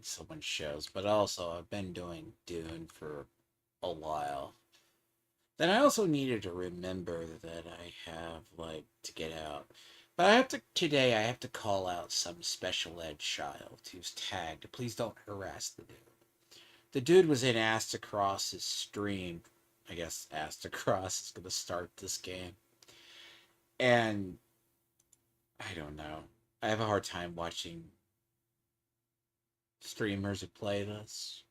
so much shows, but also I've been doing Dune for a while. Then I also needed to remember that I have like to get out. But I have to today I have to call out some special ed child who's tagged. Please don't harass the dude. The dude was in Astacross's stream. I guess Astacross is gonna start this game. And I don't know. I have a hard time watching streamers who play this.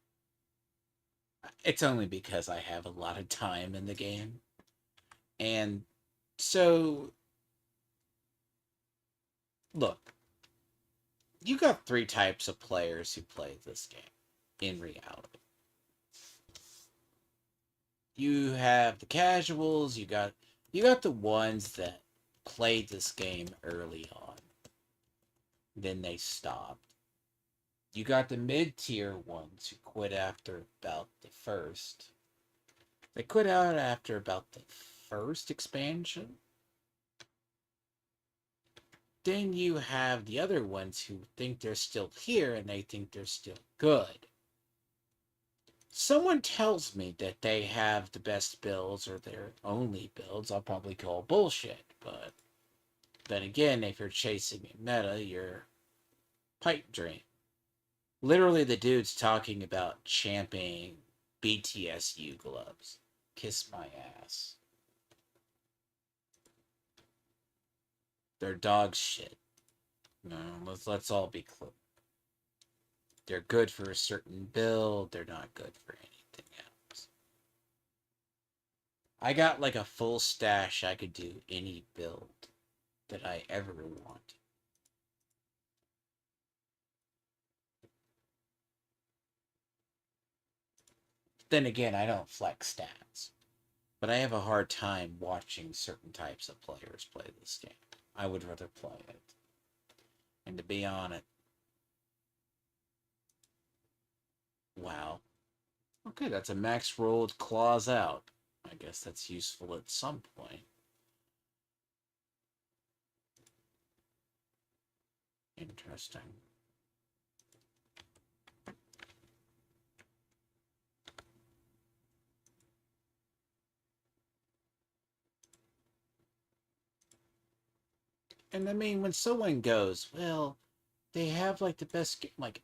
It's only because I have a lot of time in the game. And so, look, you got three types of players who play this game in reality. You have the casuals, you got the ones that played this game early on. Then they stopped. You got the mid-tier ones who quit after about the first. They quit out after about the first expansion. Then you have the other ones who think they're still here and they think they're still good. Someone tells me that they have the best builds or their only builds, I'll probably call bullshit. But then again, if you're chasing a meta, you're pipe dream. Literally, the dude's talking about championing BTSU gloves. Kiss my ass. They're dog shit. No, let's all be clear. They're good for a certain build. They're not good for anything else. I got like a full stash. I could do any build that I ever want. Then again, I don't flex stats. But I have a hard time watching certain types of players play this game. I would rather play it. And to be honest, wow. Okay, that's a max rolled claws out. I guess that's useful at some point. Interesting. And I mean, when someone goes, well, they have like the best game, like,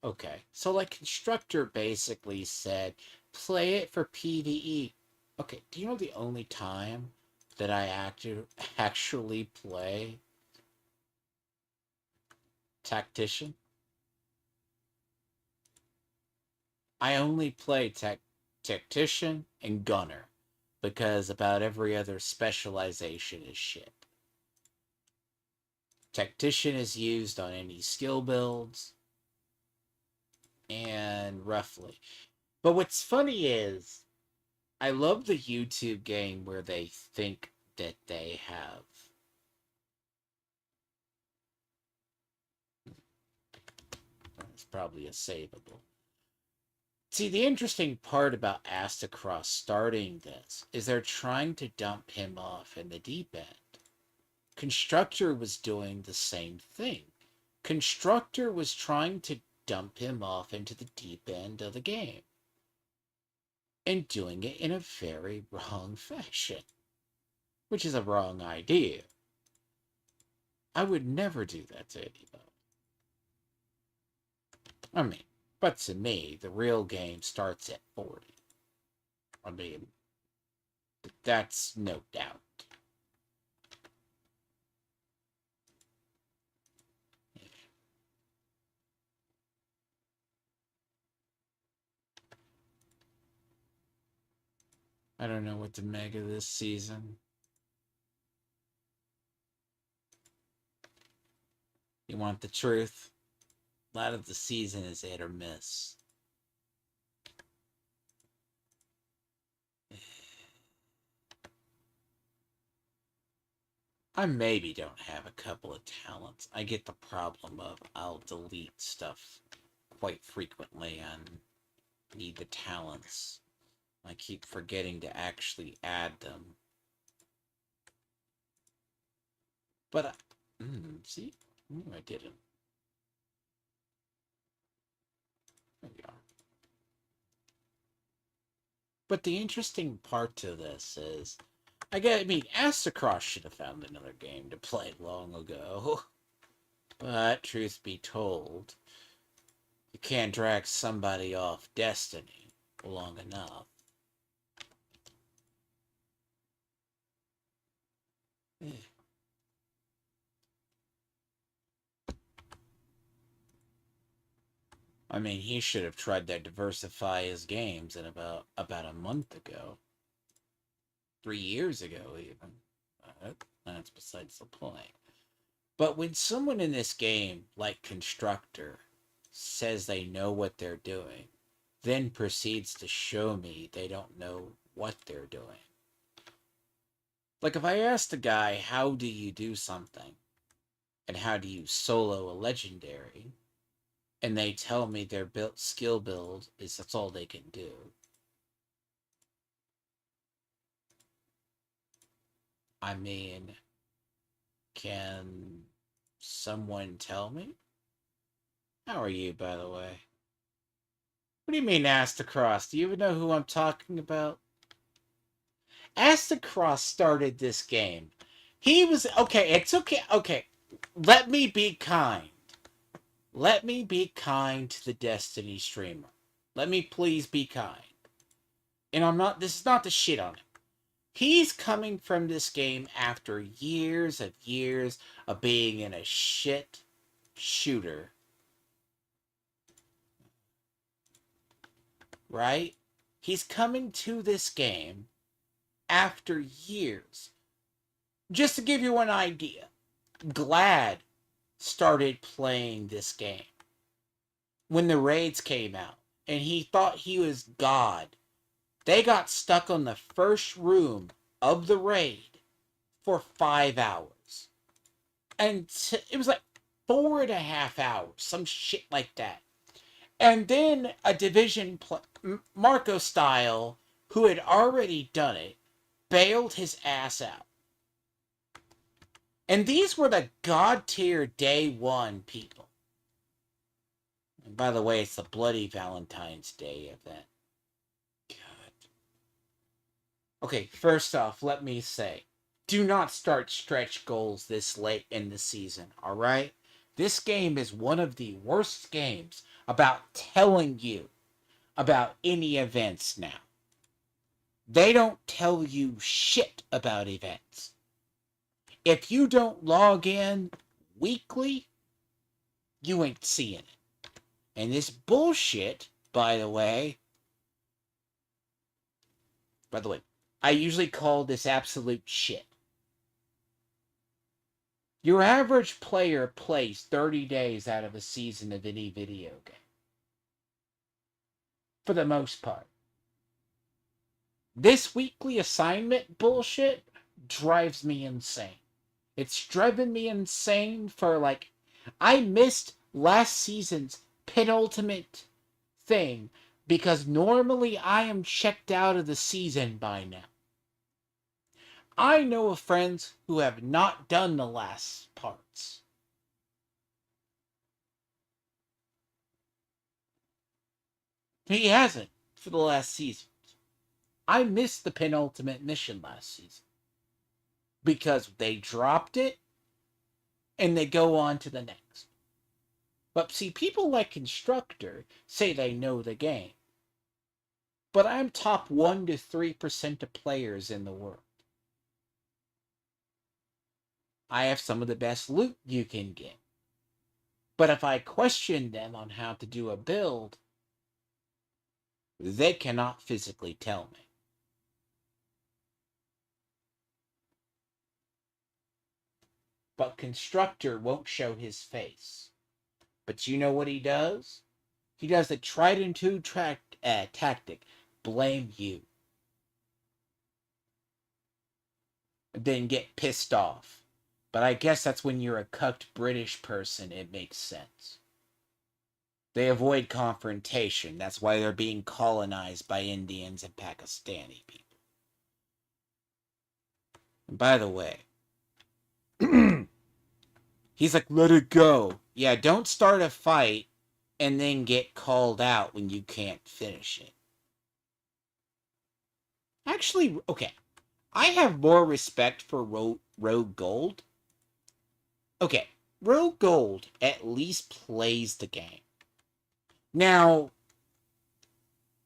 okay. So, like, Constructor basically said, play it for PvE. Okay, do you know the only time that I actually play Tactician? I only play Tactician and Gunner because about every other specialization is shit. Tactician is used on any skill builds, and roughly. But what's funny is, I love the YouTube game where they think that they have. It's probably a savable. See, the interesting part about Astacross starting this is they're trying to dump him off in the deep end. Constructor was doing the same thing. Constructor was trying to dump him off into the deep end of the game and doing it in a very wrong fashion, which is a wrong idea. I would never do that to anybody. I mean, but to me, the real game starts at 40. I mean, that's no doubt. I don't know what to make of this season. You want the truth? A lot of the season is hit or miss. I maybe don't have a couple of talents. I get the problem of I'll delete stuff quite frequently and need the talents. I keep forgetting to actually add them. But, see? I didn't. But the interesting part to this is, I mean, Astacross should have found another game to play long ago. But, truth be told, you can't drag somebody off Destiny long enough. I mean, he should have tried to diversify his games in about a month ago. 3 years ago, even. That's besides the point. But when someone in this game, like Constructor, says they know what they're doing, then proceeds to show me they don't know what they're doing. Like if I asked a guy, how do you do something? And how do you solo a legendary? And they tell me their skill build is that's all they can do. I mean, can someone tell me? How are you, by the way? What do you mean, Astacross? Do you even know who I'm talking about? Astacross started this game. He was... Okay, it's okay. Okay, let me be kind. Let me be kind to the Destiny streamer. Let me please be kind. And I'm not... This is not to shit on him. He's coming from this game after years of being in a shit shooter. Right? He's coming to this game after years. Just to give you an idea, Glad started playing this game when the raids came out, and he thought he was God. They got stuck on the first room of the raid for 5 hours. And it was like 4.5 hours, some shit like that. And then a division, Marco Style, who had already done it, bailed his ass out. And these were the God tier day one people. And by the way, it's the bloody Valentine's Day event. God. Okay, first off, let me say, do not start stretch goals this late in the season, alright? This game is one of the worst games about telling you about any events now. They don't tell you shit about events. If you don't log in weekly, you ain't seeing it. And this bullshit, by the way, I usually call this absolute shit. Your average player plays 30 days out of a season of any video game. For the most part. This weekly assignment bullshit drives me insane. It's driven me insane for like... I missed last season's penultimate thing because normally I am checked out of the season by now. I know of friends who have not done the last parts. He hasn't for the last season. I missed the penultimate mission last season because they dropped it and they go on to the next. But see, people like Constructor say they know the game. But I'm top 1 to 3% of players in the world. I have some of the best loot you can get. But if I question them on how to do a build, they cannot physically tell me. But Constructor won't show his face. But you know what he does? He does the tried and true tactic. Blame you. Then get pissed off. But I guess that's when you're a cucked British person, it makes sense. They avoid confrontation. That's why they're being colonized by Indians and Pakistani people. And by the way, he's like, let it go. Yeah, don't start a fight and then get called out when you can't finish it. Actually, okay. I have more respect for Rogue Gold. Okay, Rogue Gold at least plays the game. Now,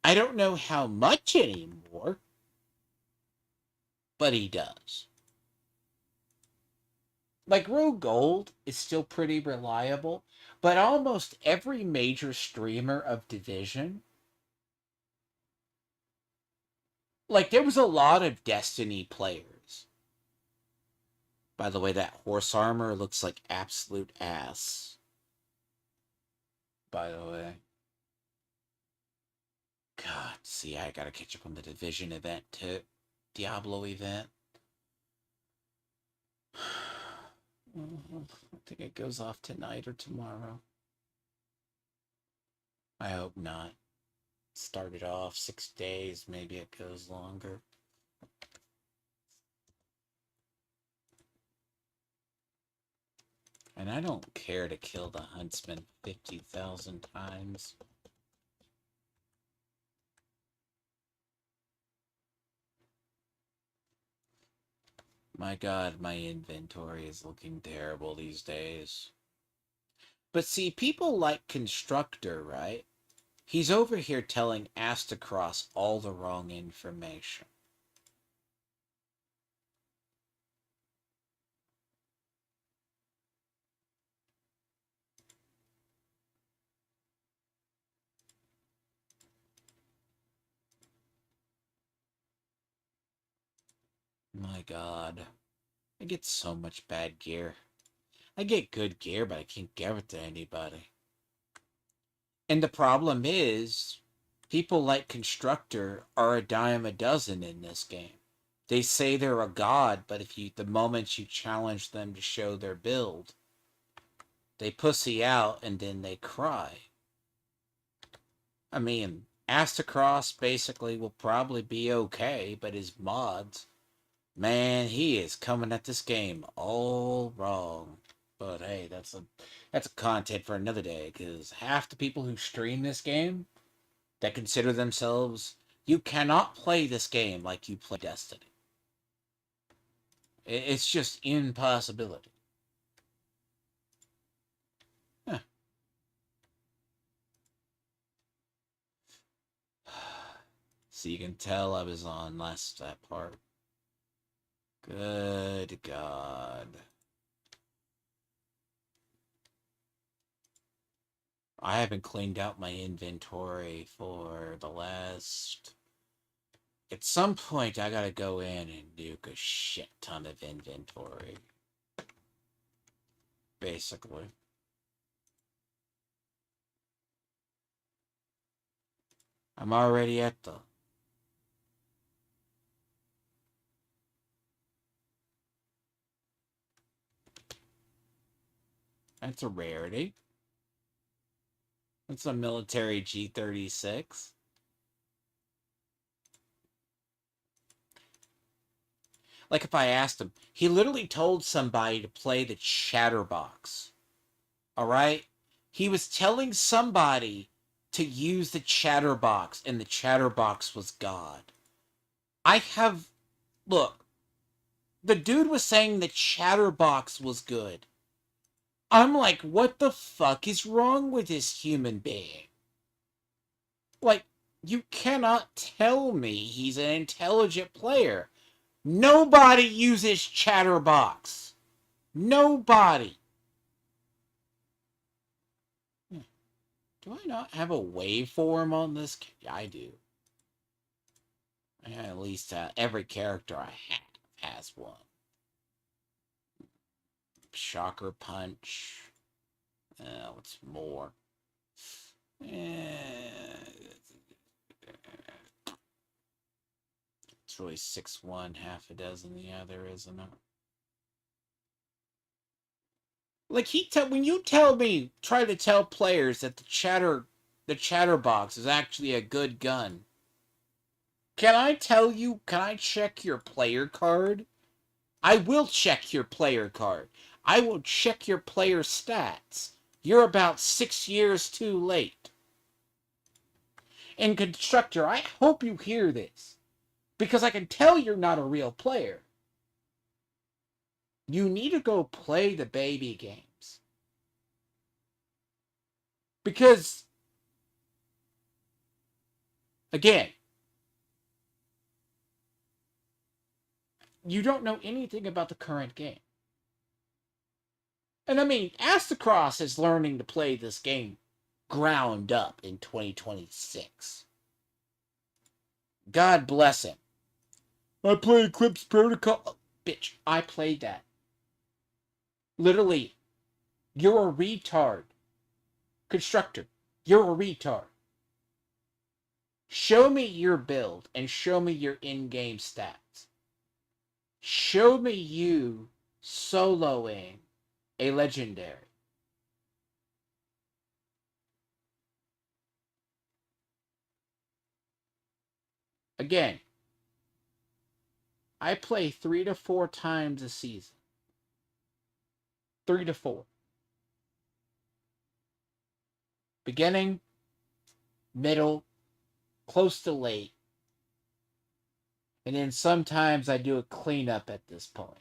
I don't know how much anymore, but he does. Like, Rogue Gold is still pretty reliable, but almost every major streamer of Division, like, there was a lot of Destiny players. By the way, that horse armor looks like absolute ass. By the way. God, see, I gotta catch up on the Division event too. Diablo event. I think it goes off tonight or tomorrow. I hope not. Started off 6 days, maybe it goes longer. And I don't care to kill the huntsman 50,000 times. My god, my inventory is looking terrible these days. But see, people like Constructor, right? He's over here telling Astacross all the wrong information. My god. I get so much bad gear. I get good gear, but I can't give it to anybody. And the problem is, people like Constructor are a dime a dozen in this game. They say they're a god, but the moment you challenge them to show their build, they pussy out and then they cry. I mean, Astacross basically will probably be okay, but his mods, man, he is coming at this game all wrong. But hey, that's a content for another day, because half the people who stream this game that consider themselves, you cannot play this game like you play Destiny. It's just impossibility. Huh. So you can tell I was on last that part. Good God. I haven't cleaned out my inventory for the last... At some point, I gotta go in and nuke a shit ton of inventory. Basically. I'm already at the... That's a rarity. That's a military G36. Like if I asked him, he literally told somebody to play the chatterbox. All right? He was telling somebody to use the chatterbox, and the chatterbox was God. I have... Look, the dude was saying the chatterbox was good. I'm like, what the fuck is wrong with this human being? Like, you cannot tell me he's an intelligent player. Nobody uses chatterbox. Nobody. Do I not have a waveform on this? Yeah, I do. At least every character I have has one. Shocker punch. What's more? It's really 6-1, half a dozen the other, isn't it? Like when you try to tell players that the chatterbox is actually a good gun. Can I tell you? Can I check your player card? I will check your player card. I will check your player stats. You're about 6 years too late. And Constructor, I hope you hear this. Because I can tell you're not a real player. You need to go play the baby games. Because, again, you don't know anything about the current game. And I mean, Astacross is learning to play this game ground up in 2026. God bless him. I play Eclipse Protocol. Oh, bitch, I played that. Literally, you're a retard. Constructor, you're a retard. Show me your build and show me your in-game stats. Show me you soloing a legendary. Again, I play 3 to 4 times a season. 3 to 4. Beginning, middle, close to late. And then sometimes I do a cleanup at this point.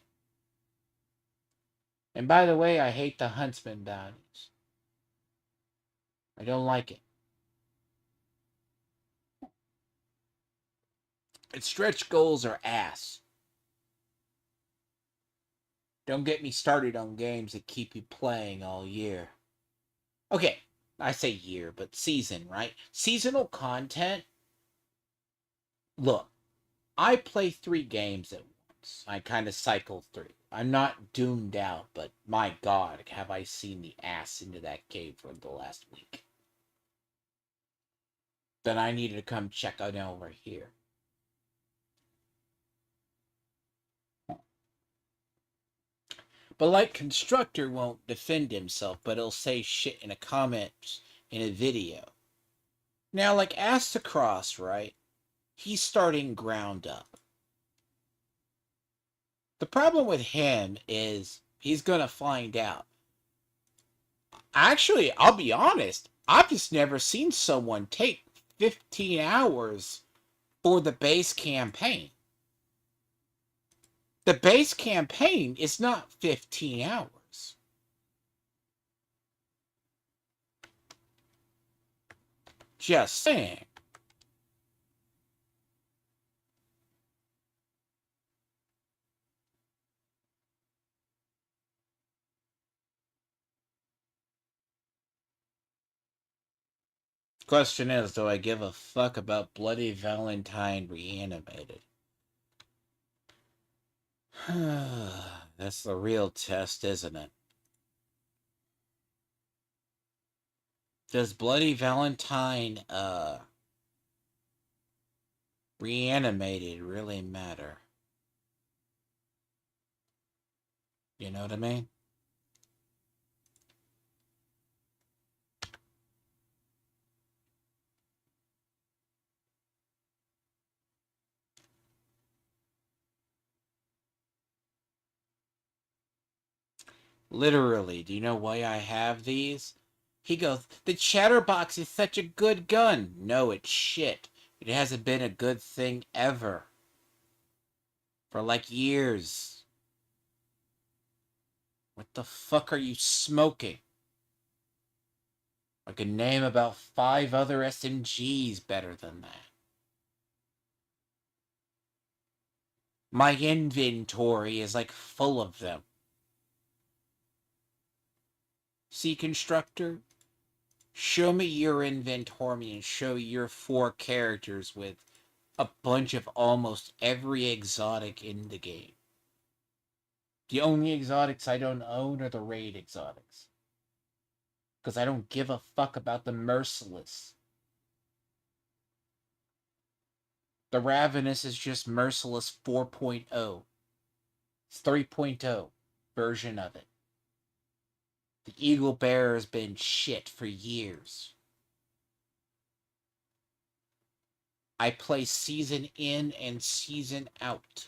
And by the way, I hate the Huntsman bounties. I don't like it. And stretch goals are ass. Don't get me started on games that keep you playing all year. Okay, I say year, but season, right? Seasonal content. Look, I play 3 games at once. I kind of cycle through. I'm not doomed out, but my god, have I seen the ass into that game for the last week. Then I needed to come check out over here. But like Constructor won't defend himself, but he'll say shit in a comment in a video. Now, like Astacross, right? He's starting ground up. The problem with him is he's gonna find out. Actually, I'll be honest, I've just never seen someone take 15 hours for the base campaign. The base campaign is not 15 hours. Just saying. Question is, do I give a fuck about Bloody Valentine Reanimated? That's the real test, isn't it? Does Bloody Valentine, Reanimated really matter? You know what I mean? Literally, do you know why I have these? He goes, the Chatterbox is such a good gun. No, it's shit. It hasn't been a good thing ever. For like years. What the fuck are you smoking? I could name about 5 other SMGs better than that. My inventory is like full of them. See, Constructor? Show me your inventory and show your 4 characters with a bunch of almost every exotic in the game. The only exotics I don't own are the raid exotics. Because I don't give a fuck about the Merciless. The Ravenous is just Merciless 4.0. It's 3.0 version of it. The Eagle Bearer has been shit for years. I play season in and season out.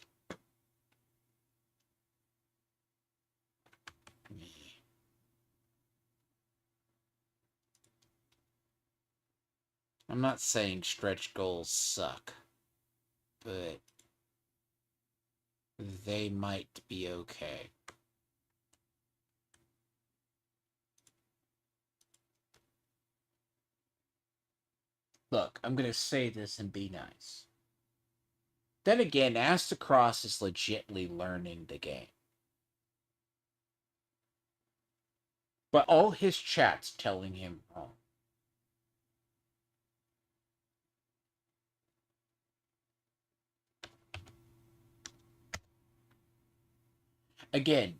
I'm not saying stretch goals suck, but they might be okay. Look, I'm gonna say this and be nice. Then again, Astacross is legitly learning the game. But all his chat's telling him wrong. Again,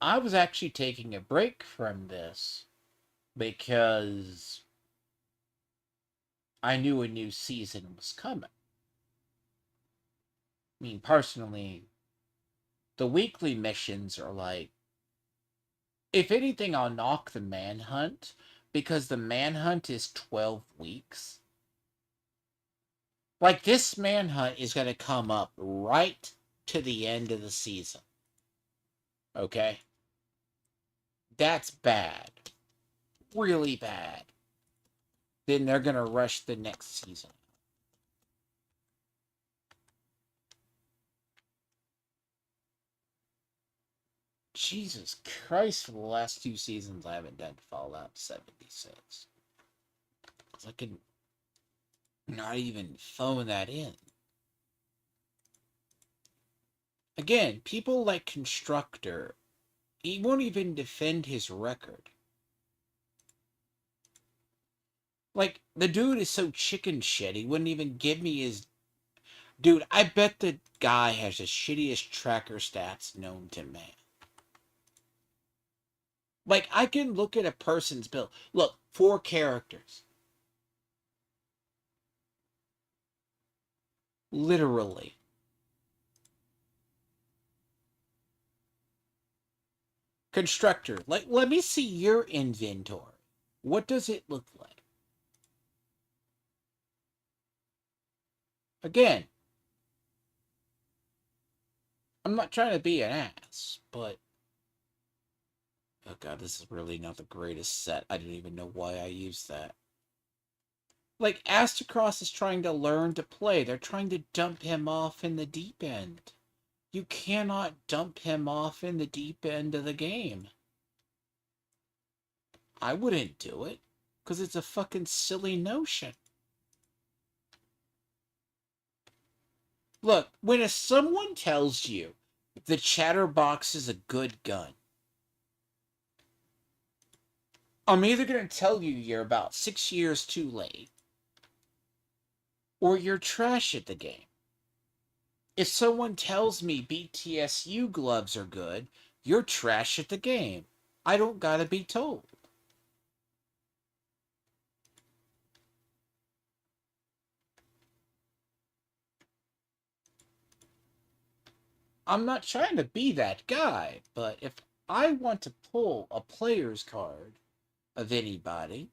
I was actually taking a break from this because I knew a new season was coming. I mean, personally, the weekly missions are like, if anything, I'll knock the manhunt because the manhunt is 12 weeks. Like, this manhunt is going to come up right to the end of the season. Okay? That's bad. Really bad. Then they're going to rush the next season. Jesus Christ, for the last 2 seasons, I haven't done Fallout 76. I could not even phone that in. Again, people like Constructor, he won't even defend his record. Like, the dude is so chicken shit, he wouldn't even give me his... Dude, I bet the guy has the shittiest tracker stats known to man. Like, I can look at a person's build. Look, 4 characters. Literally. Constructor, like, let me see your inventory. What does it look like? Again, I'm not trying to be an ass, but... Oh god, this is really not the greatest set. I didn't even know why I used that. Like, Astacross is trying to learn to play. They're trying to dump him off in the deep end. You cannot dump him off in the deep end of the game. I wouldn't do it, because it's a fucking silly notion. Look, when someone tells you the Chatterbox is a good gun, I'm either going to tell you you're about 6 years too late, or you're trash at the game. If someone tells me BTSU gloves are good, you're trash at the game. I don't gotta be told. I'm not trying to be that guy, but if I want to pull a player's card of anybody,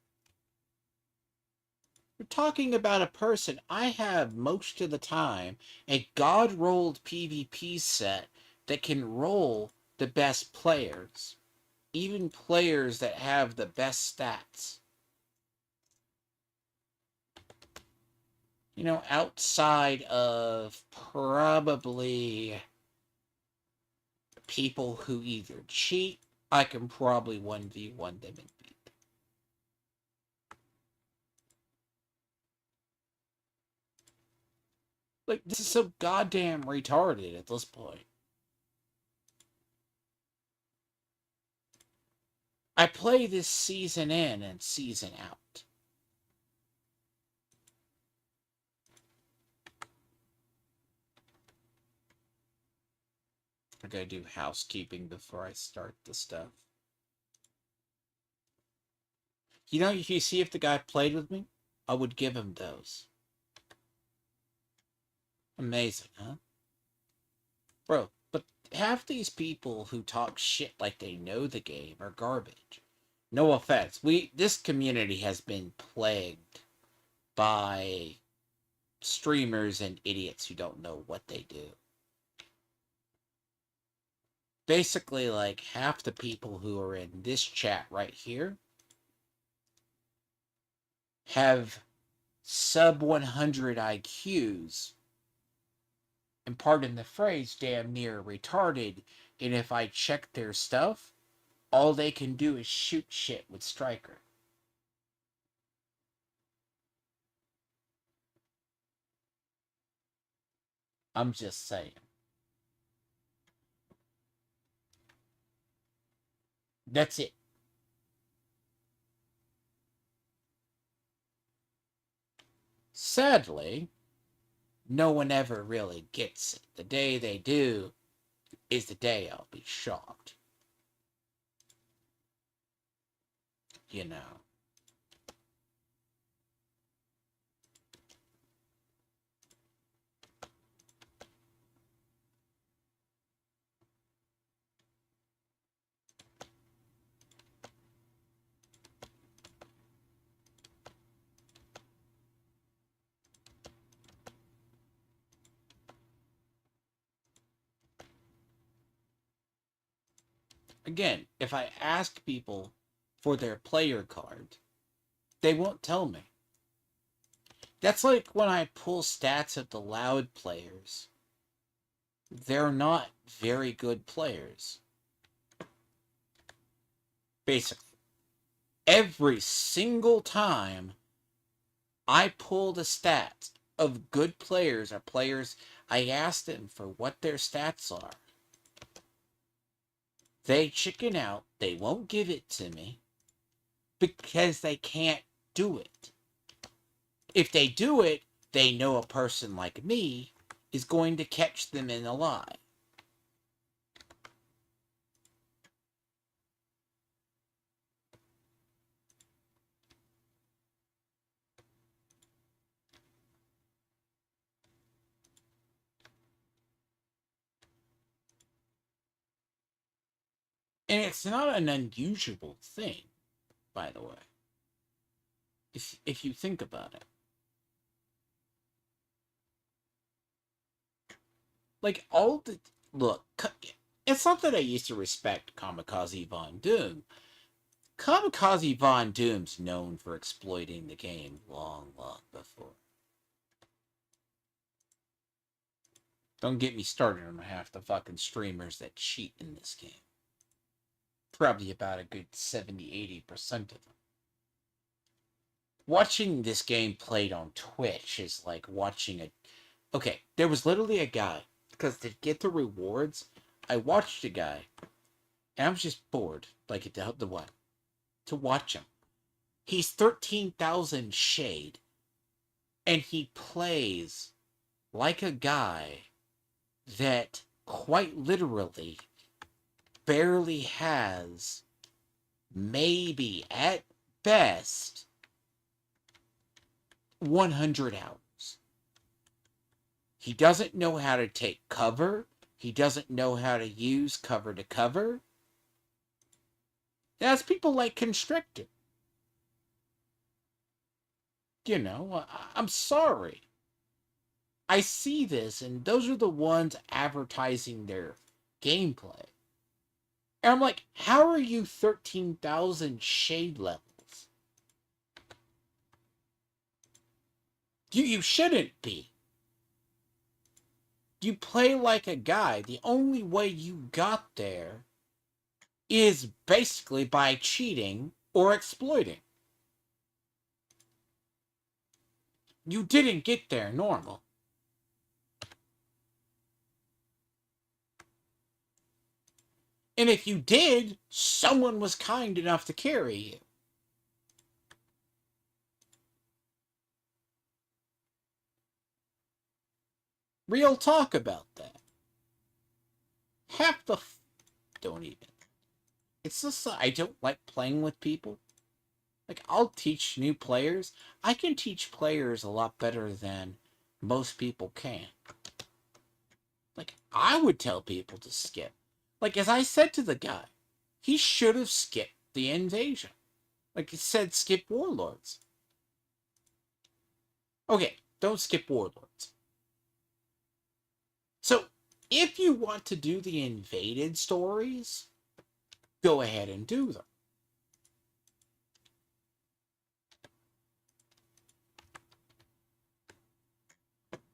we're talking about a person I have most of the time a god-rolled PvP set that can roll the best players, even players that have the best stats. You know, outside of probably people who either cheat, I can probably 1v1 them and beat. Like, this is so goddamn retarded at this point. I play this season in and season out. I gotta do housekeeping before I start the stuff. You know, if you see if the guy played with me, I would give him those. Amazing, huh? Bro, but half these people who talk shit like they know the game are garbage. No offense. This community has been plagued by streamers and idiots who don't know what they do. Basically, like, half the people who are in this chat right here have sub 100 IQs and pardon the phrase, damn near retarded, and if I check their stuff, all they can do is shoot shit with Striker. I'm just saying. That's it. Sadly, no one ever really gets it. The day they do is the day I'll be shocked. You know. Again, if I ask people for their player card, they won't tell me. That's like when I pull stats of the loud players. They're not very good players. Basically. Every single time I pull the stats of good players or players, I ask them for what their stats are. They chicken out. They won't give it to me because they can't do it. If they do it, they know a person like me is going to catch them in a lie. And it's not an unusual thing, by the way, if you think about it. Like, all the... Look, it's not that I used to respect Kamikaze Von Doom. Kamikaze Von Doom's known for exploiting the game long, long before. Don't get me started on half the fucking streamers that cheat in this game. Probably about a good 70-80% of them. Watching this game played on Twitch is like watching a... Okay, there was literally a guy, because to get the rewards, I watched a guy, and I was just bored, like, the what? To watch him. He's 13,000 shade, and he plays like a guy that quite literally barely has, maybe at best, 100 hours. He doesn't know how to take cover. He doesn't know how to use cover to cover. That's people like Constrictor. You know, I'm sorry. I see this, and those are the ones advertising their gameplay. And I'm like, how are you 13,000 shade levels? You shouldn't be. You play like a guy. The only way you got there is basically by cheating or exploiting. You didn't get there normal. And if you did, someone was kind enough to carry you. Real talk about that. Half the... Don't even. It's just I don't like playing with people. Like, I'll teach new players. I can teach players a lot better than most people can. Like, I would tell people to skip. Like, as I said to the guy, he should have skipped the invasion. Like, it said skip Warlords. Okay, don't skip Warlords. So, if you want to do the invaded stories, go ahead and do them.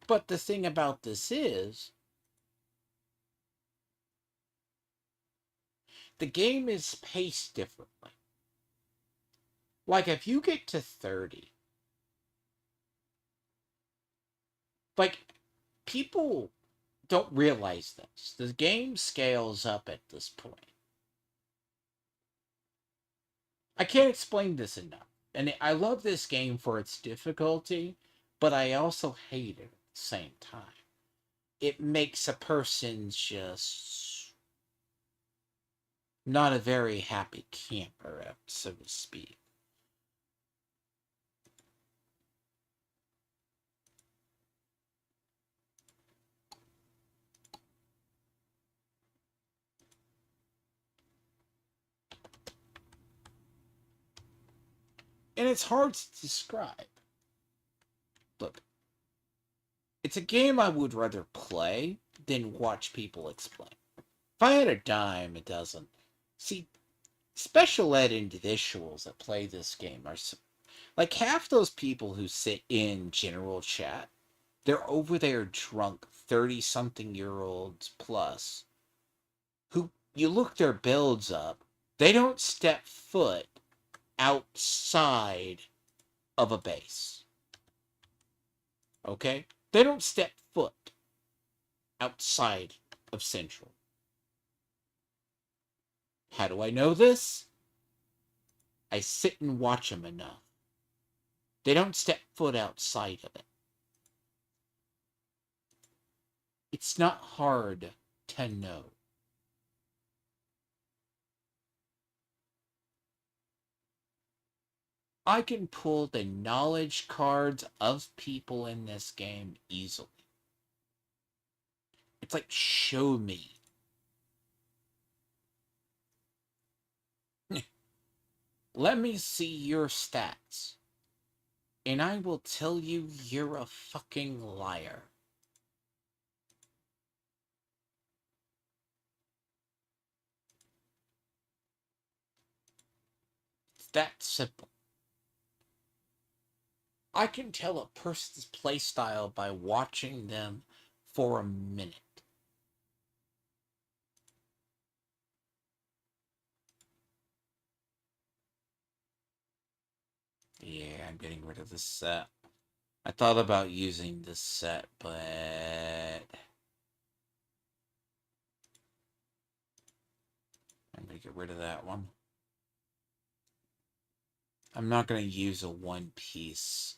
But the thing about this is, the game is paced differently. Like, if you get to 30, like, people don't realize this. The game scales up at this point. I can't explain this enough. And I love this game for its difficulty, but I also hate it at the same time. It makes a person just not a very happy camper, so to speak. And it's hard to describe. Look, it's a game I would rather play than watch people explain. If I had a dime a dozen, see, special ed individuals that play this game are like half those people who sit in general chat. They're over there drunk, 30 something year olds plus, who you look their builds up, they don't step foot outside of a base. Okay? They don't step foot outside of Central. How do I know this? I sit and watch them enough. They don't step foot outside of it. It's not hard to know. I can pull the knowledge cards of people in this game easily. It's like, show me. Let me see your stats. And I will tell you you're a fucking liar. It's that simple. I can tell a person's playstyle by watching them for a minute. Yeah, I'm getting rid of this set. I thought about using this set, but I'm gonna get rid of that one. I'm not gonna use a one piece.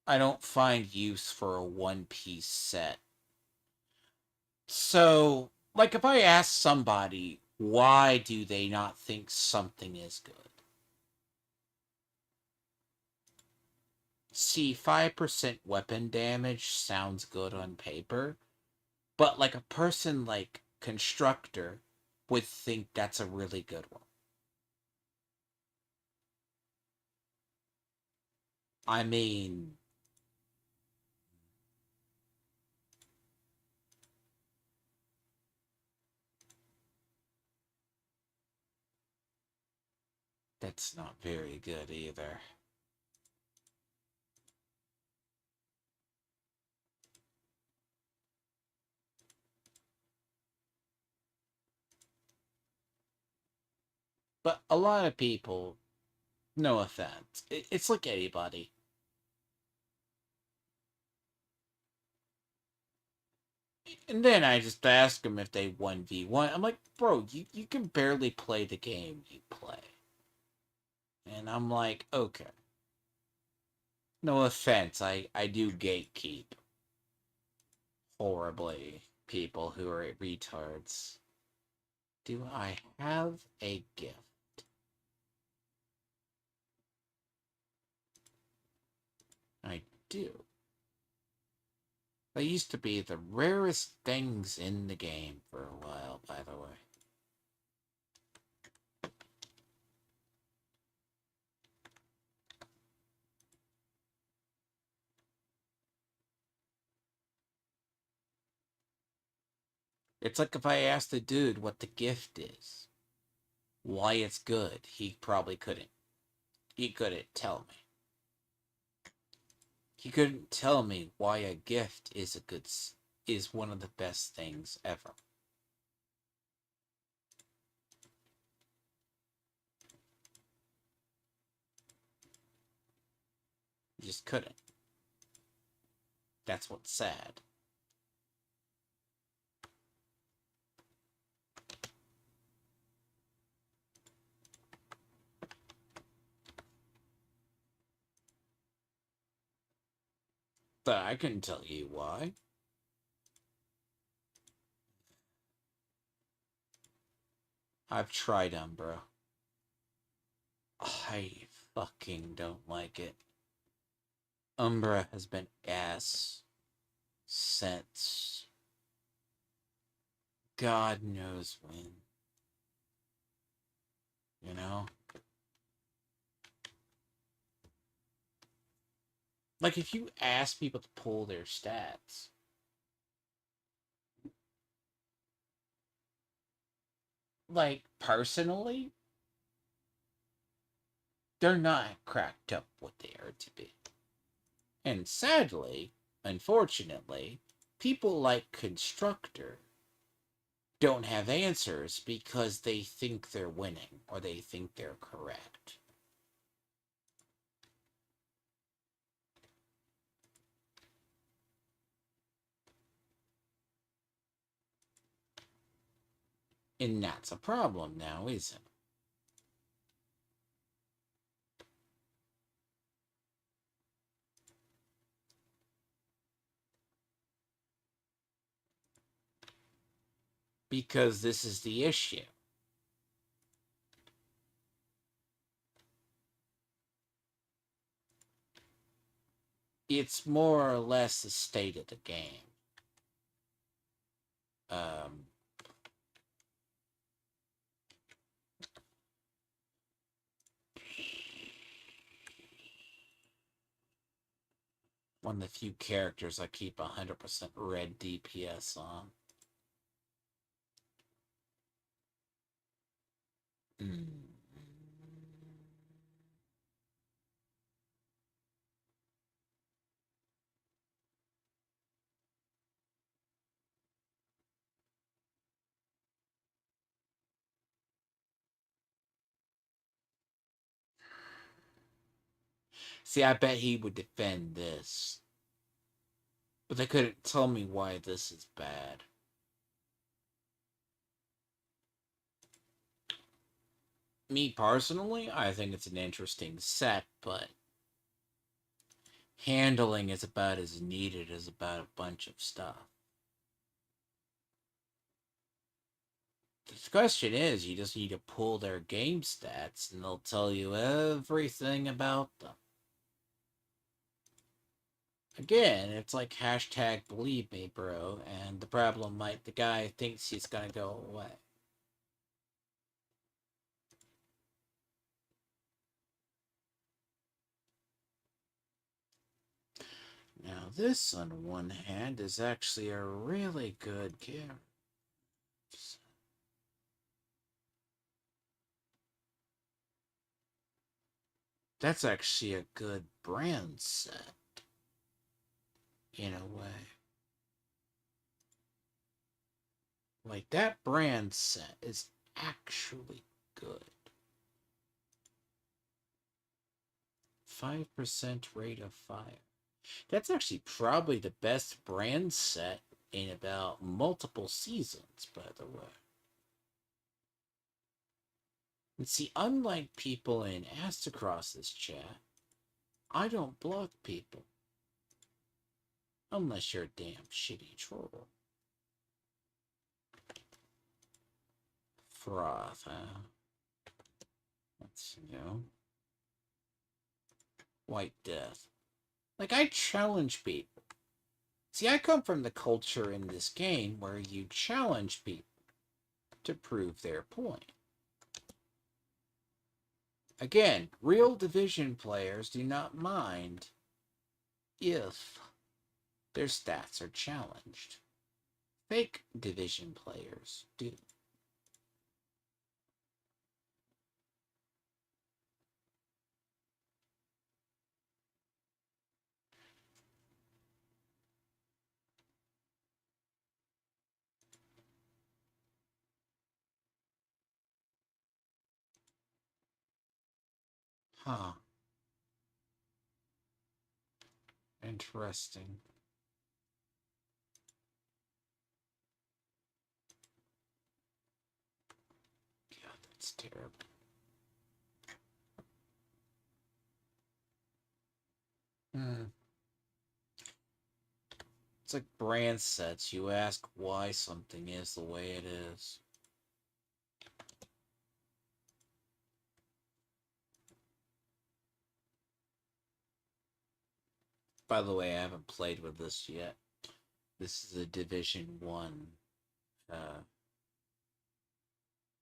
I don't find use for a one piece set. So, like, if I ask somebody, why do they not think something is good? See, 5% weapon damage sounds good on paper, but like a person like Constructor would think that's a really good one. I mean, that's not very good either. But a lot of people, no offense, it's like anybody. And then I just ask them if they 1v1. I'm like, bro, you can barely play the game you play. And I'm like, okay. No offense, I do gatekeep horribly people who are retards. Do I have a gift? I do. They used to be the rarest things in the game for a while, by the way. It's like if I asked a dude what the gift is, why it's good, he probably couldn't. He couldn't tell me. He couldn't tell me why a gift is one of the best things ever. You just couldn't. That's what's sad. But I can tell you why. I've tried Umbra. I fucking don't like it. Umbra has been ass since God knows when. You know? Like, if you ask people to pull their stats, like, personally, they're not cracked up what they are to be. And sadly, unfortunately, people like Constructor don't have answers because they think they're winning or they think they're correct. And that's a problem now, isn't it? Because this is the issue. It's more or less the state of the game. Um, One of the few characters I keep 100% red DPS on. Mm. See, I bet he would defend this. But they couldn't tell me why this is bad. Me personally, I think it's an interesting set, but handling is about as needed as about a bunch of stuff. The question is, you just need to pull their game stats and they'll tell you everything about them. Again, it's like hashtag believe me, bro, and the problem might the guy thinks he's gonna go away. Now, this, on one hand, is actually a really good character. That's actually a good brand set, in a way. Like, that brand set is actually good. 5% rate of fire. That's actually probably the best brand set in about multiple seasons, by the way. And see, unlike people in Astacross's chat, I don't block people. Unless you're a damn shitty troll. Froth, huh? That's, White Death. Like, I challenge people. See, I come from the culture in this game where you challenge people to prove their point. Again, real Division players do not mind if their stats are challenged. Fake Division players do. Huh. Interesting. God, that's terrible. It's like brand sets. You ask why something is the way it is. By the way, I haven't played with this yet. This is a Division 1.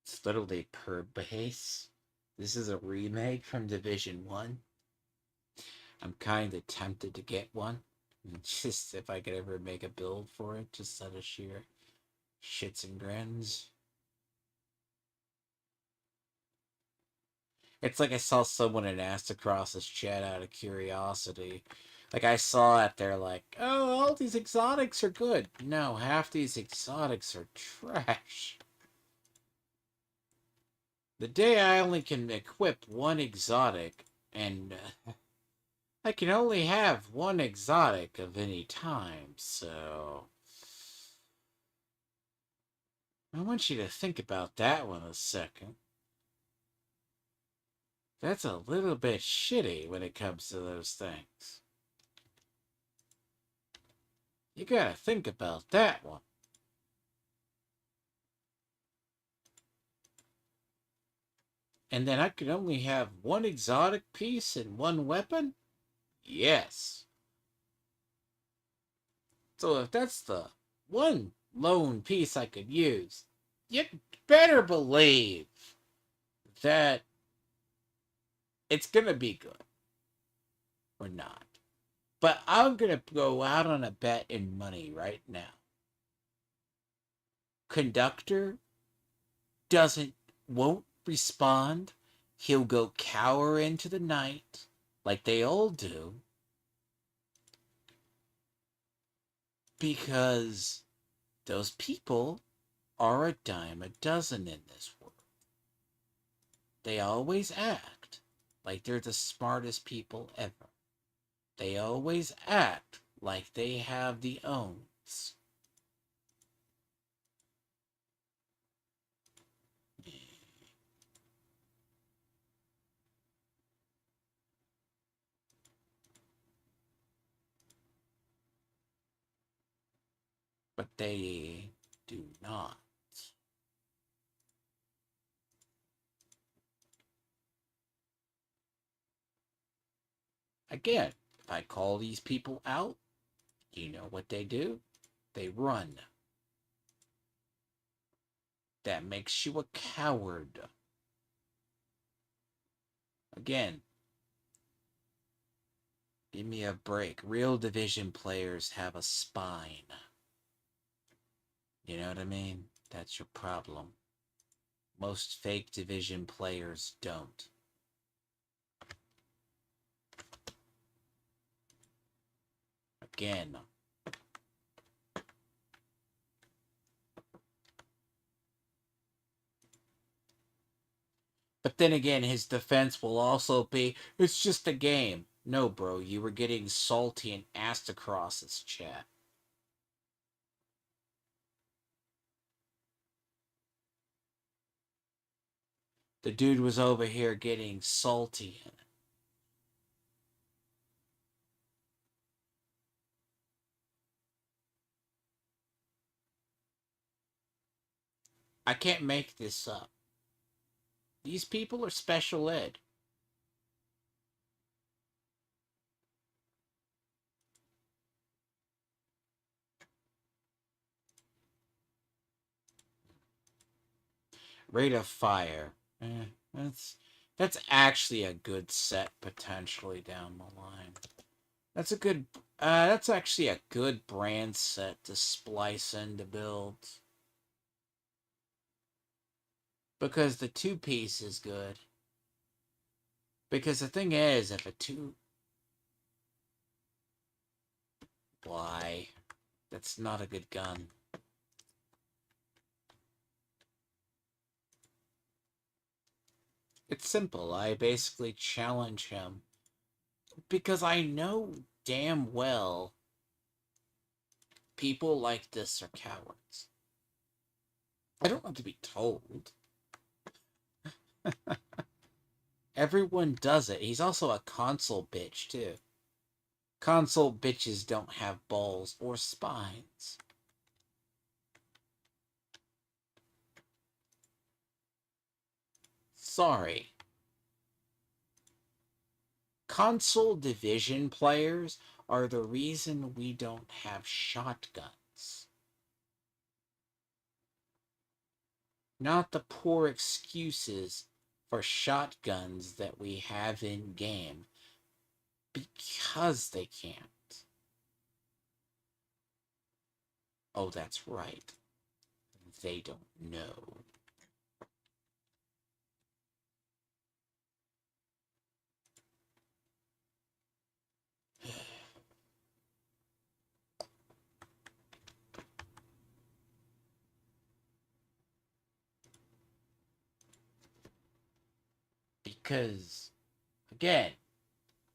It's literally per base. This is a remake from Division 1. I'm kind of tempted to get one. Just if I could ever make a build for it, just out of sheer shits and grins. It's like I saw someone and asked across this chat out of curiosity. Like I saw it, they're like, oh, all these exotics are good. No, half these exotics are trash. The day I only can equip one exotic, and I can only have one exotic of any time, so I want you to think about that one a second. That's a little bit shitty when it comes to those things. You gotta think about that one. And then I could only have one exotic piece and one weapon? Yes. So if that's the one lone piece I could use, you better believe that it's gonna be good. Or not. But I'm gonna go out on a bet in money right now. Conductor won't respond. He'll go cower into the night like they all do. Because those people are a dime a dozen in this world. They always act like they're the smartest people ever. They always act like they have the owns. But they do not. Again, if I call these people out, you know what they do? They run. That makes you a coward. Again, give me a break. Real Division players have a spine. You know what I mean? That's your problem. Most fake Division players don't. Again. But then again, his defense will also be, it's just a game. No, bro, you were getting salty and asked across his chat. The dude was over here getting salty in it. I can't make this up. These people are special ed. Rate of fire. That's actually a good set potentially down the line. That's a good. That's actually a good brand set to splice into builds. Because the 2-piece is good. Because the thing is, if a 2... Why? That's not a good gun. It's simple. I basically challenge him. Because I know damn well people like this are cowards. I don't want to be told. Everyone does it. He's also a console bitch, too. Console bitches don't have balls or spines. Sorry. Console division players are the reason we don't have shotguns. Not the poor excuses for shotguns that we have in game because they can't. Oh, that's right. They don't know. Because, again,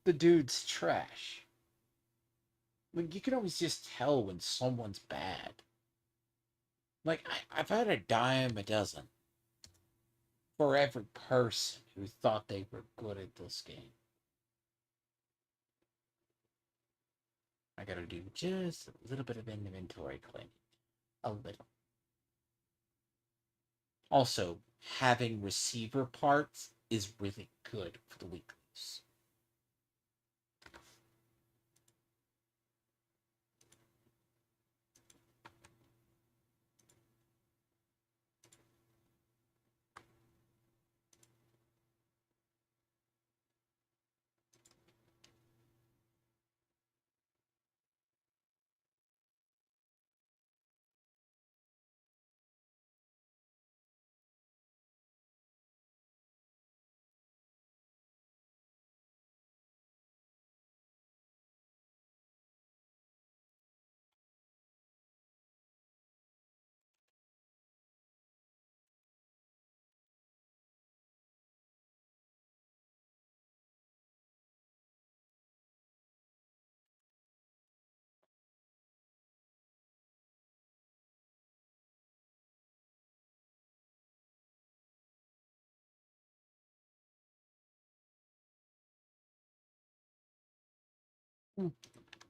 the dude's trash. Like, you can always just tell when someone's bad. Like, I've had a dime a dozen for every person who thought they were good at this game. I gotta do just a little bit of inventory cleaning. A little. Also, having receiver parts is really good for the weeklies.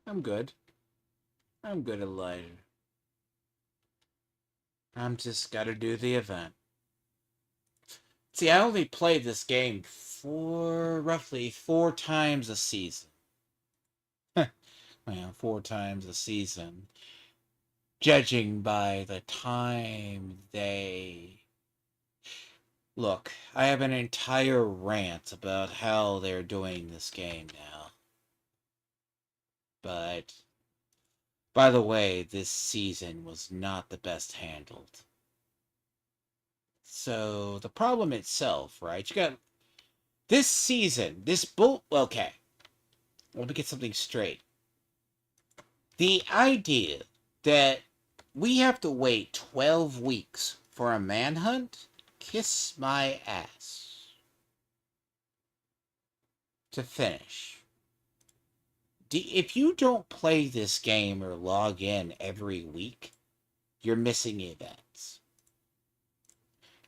I'm good. I'm good, Elijah. I'm just gotta do the event. See, I only play this game roughly 4 times a season. Well, 4 times a season. Judging by the time they... Look, I have an entire rant about how they're doing this game now. But, by the way, this season was not the best handled. So, the problem itself, right? You got this season, okay, let me get something straight. The idea that we have to wait 12 weeks for a manhunt? Kiss my ass. To finish. If you don't play this game or log in every week, you're missing events.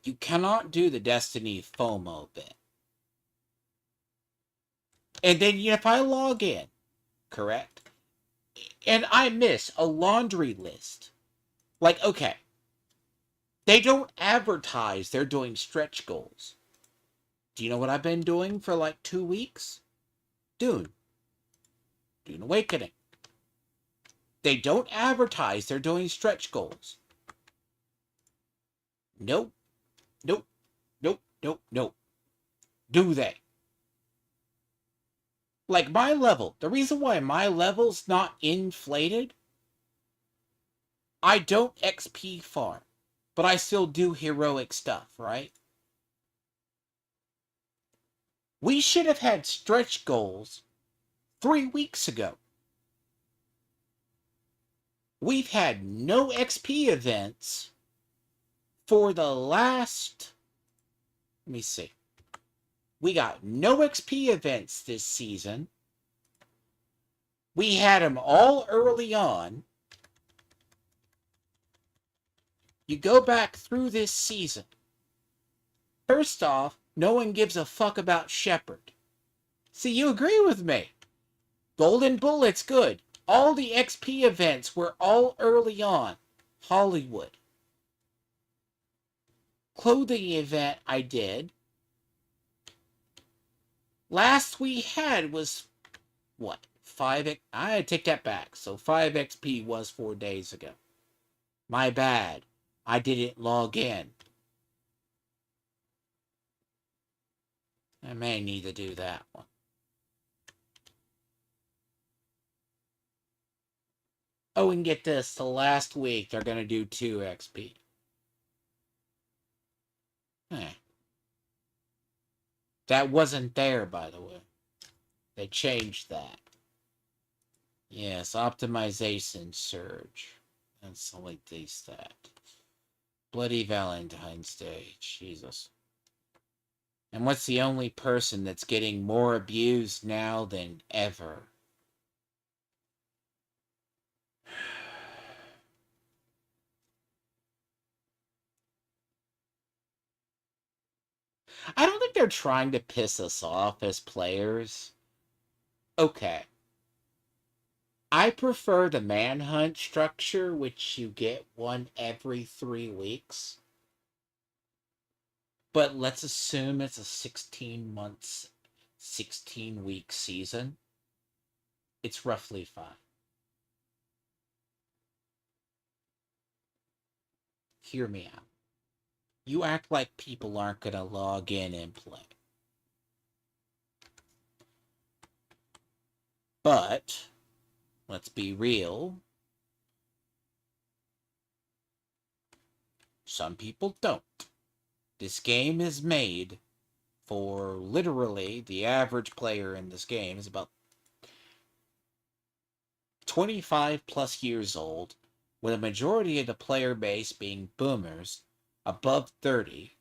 You cannot do the Destiny FOMO bit. And then if I log in, correct? And I miss a laundry list. Like, okay, they don't advertise they're doing stretch goals. Do you know what I've been doing for like 2 weeks? Dune Awakening. They don't advertise they're doing stretch goals. Nope. Nope. Nope. Nope. Nope. Do they? Like my level. The reason why my level's not inflated, I don't XP farm, but I still do heroic stuff, right? We should have had stretch goals 3 weeks ago. We've had no XP events for the last... Let me see. We got no XP events this season We had them all early on. You go back through this season. First off, no one gives a fuck about Shepard. See, you agree with me. Golden Bullet's good. All the XP events were all early on. Hollywood. Clothing event I did. Last we had was, what, 5... I take that back. So 5 XP was 4 days ago. My bad. I didn't log in. I may need to do that one. Oh, and get this. The last week, they're going to do 2 XP. That wasn't there, by the way. They changed that. Yes, optimization surge. That's like this, that. Bloody Valentine's Day. Jesus. And what's the only person that's getting more abused now than ever? I don't think they're trying to piss us off as players. Okay. I prefer the manhunt structure, which you get one every 3 weeks. But let's assume it's a 16 months, 16-week season. It's roughly 5. Hear me out. You act like people aren't going to log in and play. But, let's be real. Some people don't. This game is made for literally the average player in this game is about 25 plus years old, with a majority of the player base being boomers above 30.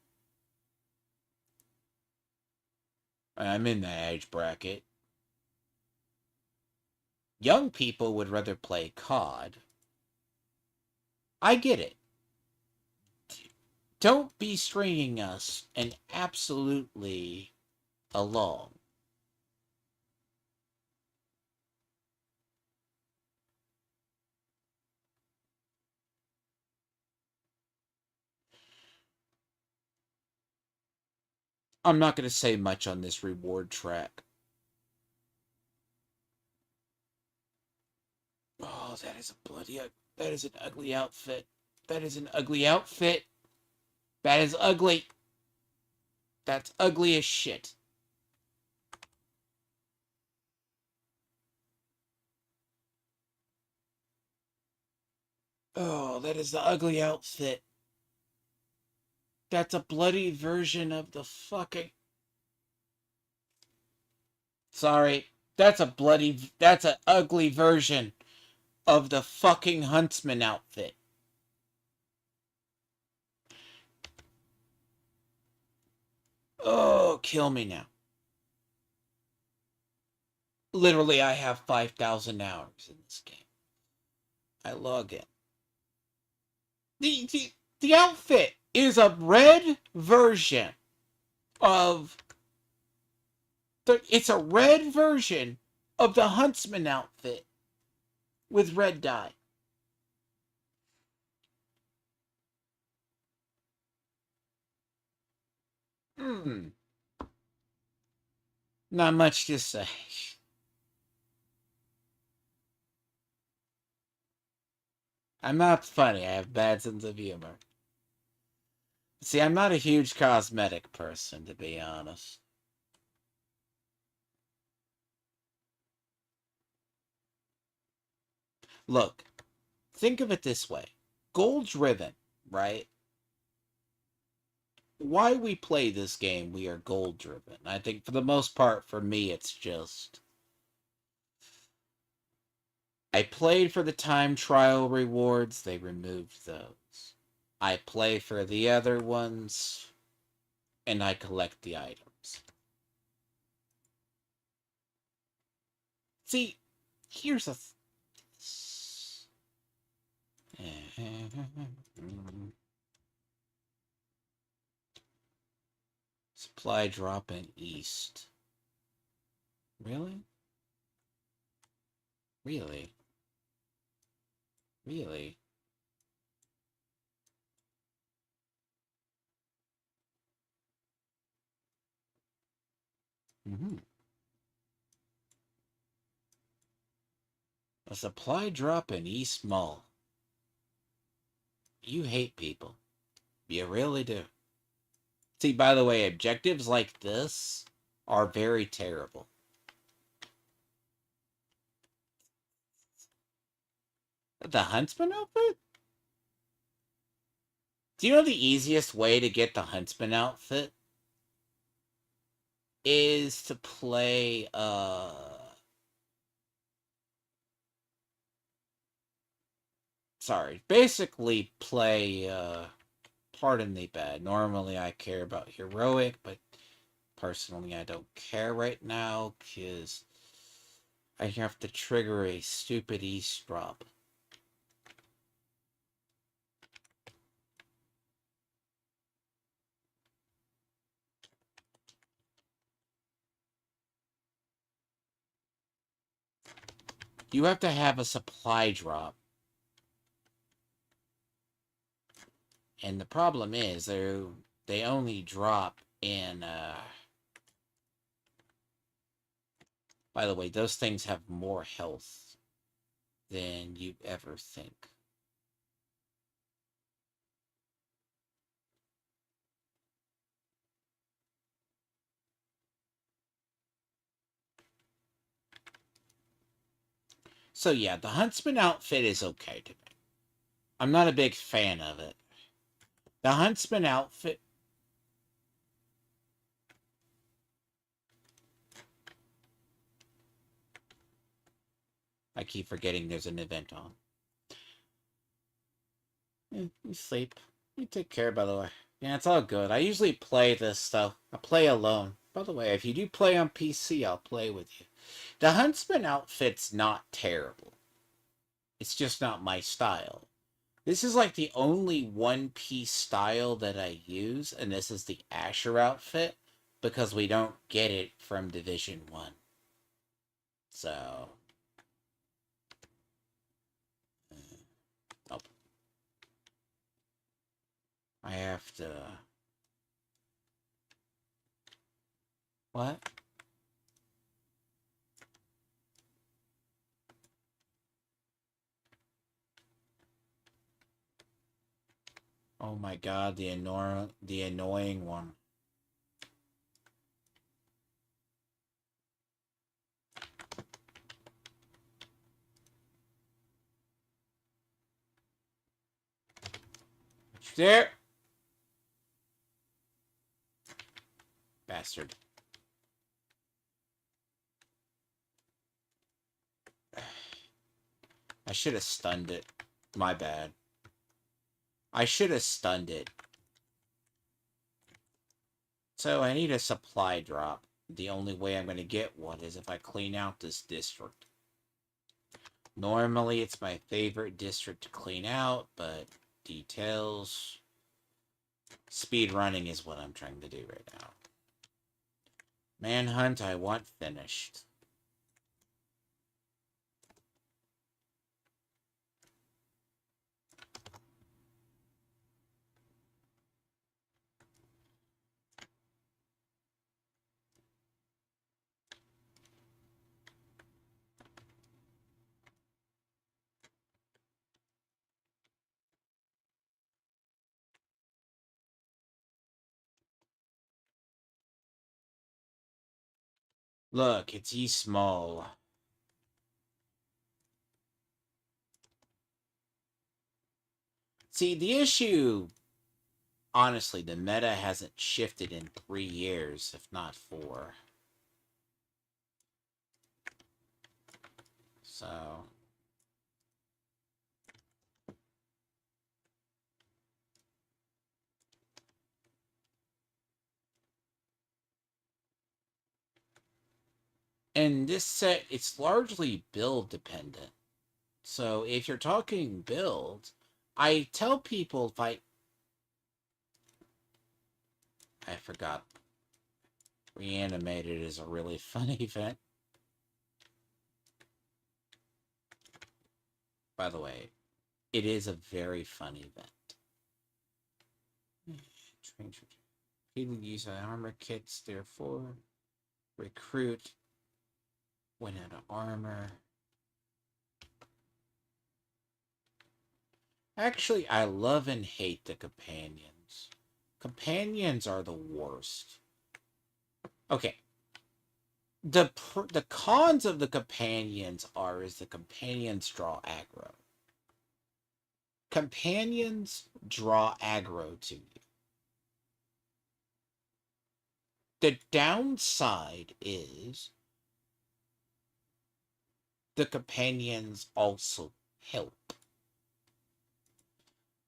I'm in that age bracket. Young people would rather play COD. I get it. Don't be stringing us and absolutely along. I'm not going to say much on this reward track. Oh, that is a bloody... That is an ugly outfit. That is an ugly outfit. That is ugly. That's ugly as shit. Oh, that is the ugly outfit. That's a bloody version of the fucking... Sorry. That's an ugly version of the fucking huntsman outfit. Oh, kill me now. Literally, I have 5,000 hours in this game. I log in. The outfit is a red version of... It's a red version of the huntsman outfit with red dye. Not much to say. I'm not funny. I have bad sense of humor. See, I'm not a huge cosmetic person, to be honest. Look, think of it this way. Goal-driven, right? Why we play this game, we are goal-driven. I think for the most part, for me, it's just... I played for the time trial rewards, they removed those. I play for the other ones, and I collect the items. See, Here's a... Supply drop in east. Really? Really? Really? Mm-hmm. A supply drop in East Mall. You hate people. You really do. See, by the way, objectives like this are very terrible. The Huntsman outfit? Do you know the easiest way to get the Huntsman outfit? Is to play, sorry, basically play, pardon the bad. Normally I care about heroic, but personally I don't care right now, because I have to trigger a stupid East drop. You have to have a supply drop. And the problem is, they only drop in, by the way, those things have more health than you ever think. So yeah, the Huntsman outfit is okay to me. I'm not a big fan of it. The Huntsman outfit... I keep forgetting there's an event on. You sleep. You take care, by the way. Yeah, it's all good. I usually play this stuff. I play alone. By the way, if you do play on PC, I'll play with you. The Huntsman outfit's not terrible. It's just not my style. This is like the only One Piece style that I use, and this is the Asher outfit, because we don't get it from Division 1. So... oh. I have to... what? Oh my god, the annoying one. There! Bastard. I should have stunned it. My bad. I should have stunned it. So I need a supply drop. The only way I'm going to get one is if I clean out this district. Normally it's my favorite district to clean out, but details... speed running is what I'm trying to do right now. Manhunt I want finished. Look, it's East Mall. See, the issue... honestly, the meta hasn't shifted in 3 years, if not 4. So... And this set, it's largely build dependent. So if you're talking build, I tell people if I forgot. Reanimated is a really fun event. By the way, it is a very fun event. People use armor kits, therefore recruit went out of armor. Actually, I love and hate the companions. Companions are the worst. Okay. The cons of the companions is the companions draw aggro. Companions draw aggro to you. The downside is the companions also help.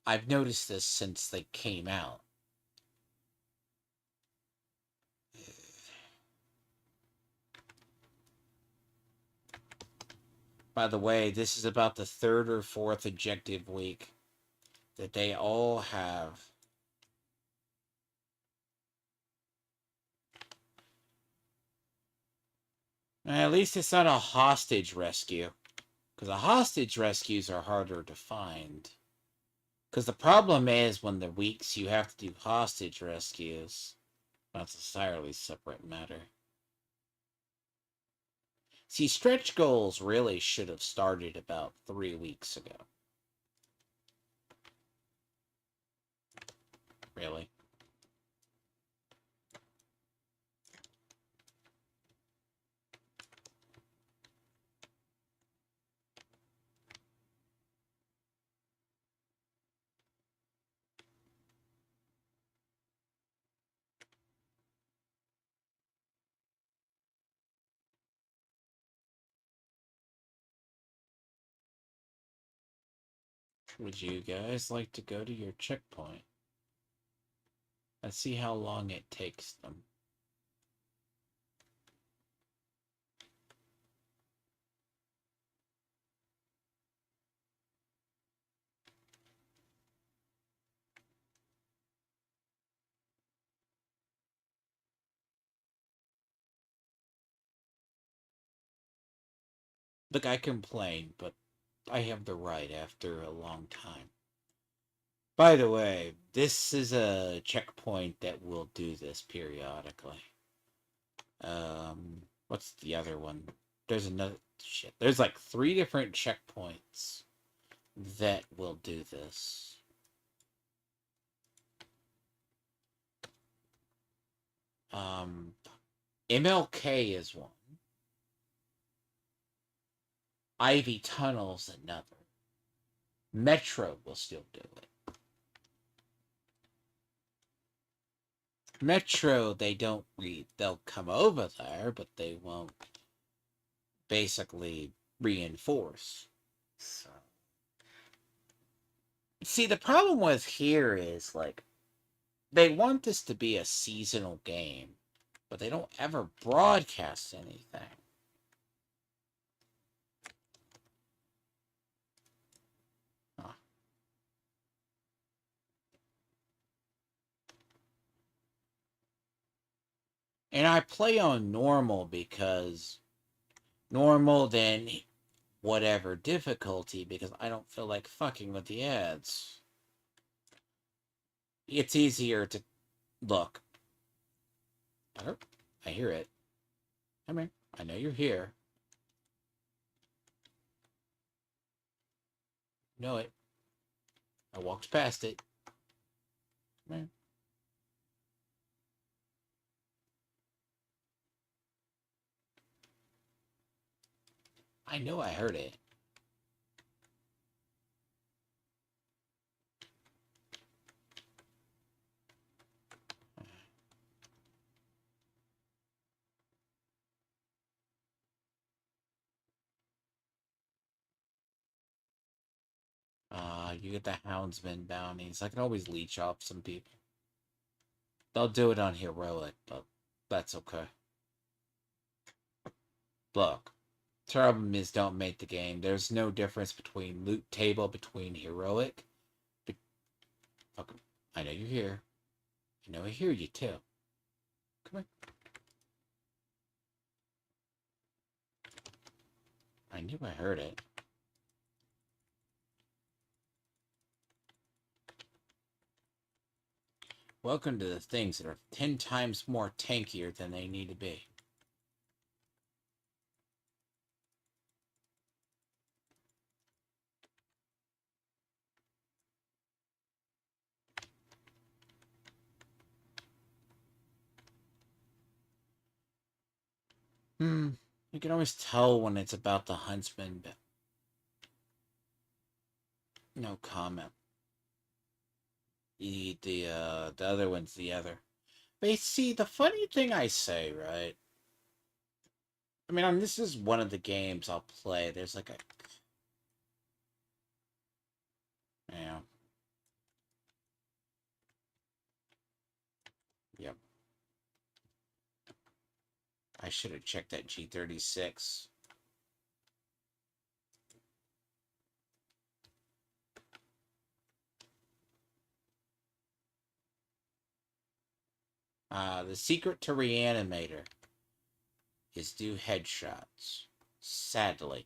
I've noticed this since they came out. By the way, this is about the third or fourth objective week that they all have. At least it's not a hostage rescue. Because the hostage rescues are harder to find. Because the problem is when the weeks you have to do hostage rescues, that's an entirely separate matter. See, stretch goals really should have started about 3 weeks ago. Really? Would you guys like to go to your checkpoint? Let's see how long it takes them. Look, I complain, but I have the right after a long time. By the way, this is a checkpoint that will do this periodically. What's the other one? There's another shit. There's like 3 different checkpoints that will do this. MLK is one. Ivy Tunnel's another. Metro will still do it. Metro, they don't read. They'll come over there, but they won't basically reinforce. So, see, the problem with here is like they want this to be a seasonal game, but they don't ever broadcast anything. Huh. And I play on normal because normal then whatever difficulty because I don't feel like fucking with the ads. It's easier to look. I hear it. Come here. I know you're here. Know it. I walked past it. Come here. I know I heard it. You get the Houndsman bounties. I can always leech off some people. They'll do it on Heroic, but that's okay. Look, problem is don't make the game. There's no difference between loot table, between heroic. Be- okay, I know you're here. I know I hear you too. Come on. I knew I heard it. Welcome to the things that are 10 times more tankier than they need to be. You can always tell when it's about the huntsman, but no comment. The other one's the other. But you see, the funny thing I say, right? I mean, this is one of the games I'll play. There's like a, yeah, yep. I should have checked that G36. The secret to Reanimator is do headshots. Sadly,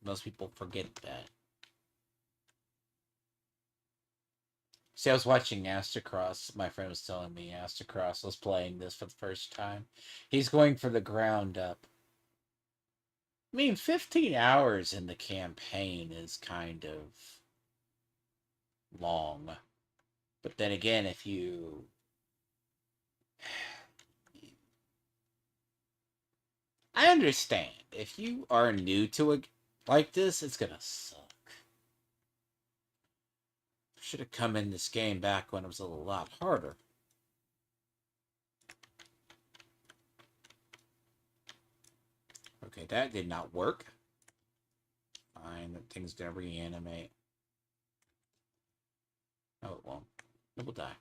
most people forget that. See, I was watching Astacross. My friend was telling me Astacross was playing this for the first time. He's going for the ground up. I mean, 15 hours in the campaign is kind of long. But then again, if you... I understand. If you are new to it like this, it's gonna suck. Should have come in this game back when it was a lot harder. Okay, that did not work. Fine, that thing's gonna reanimate. Oh, it won't. It will die.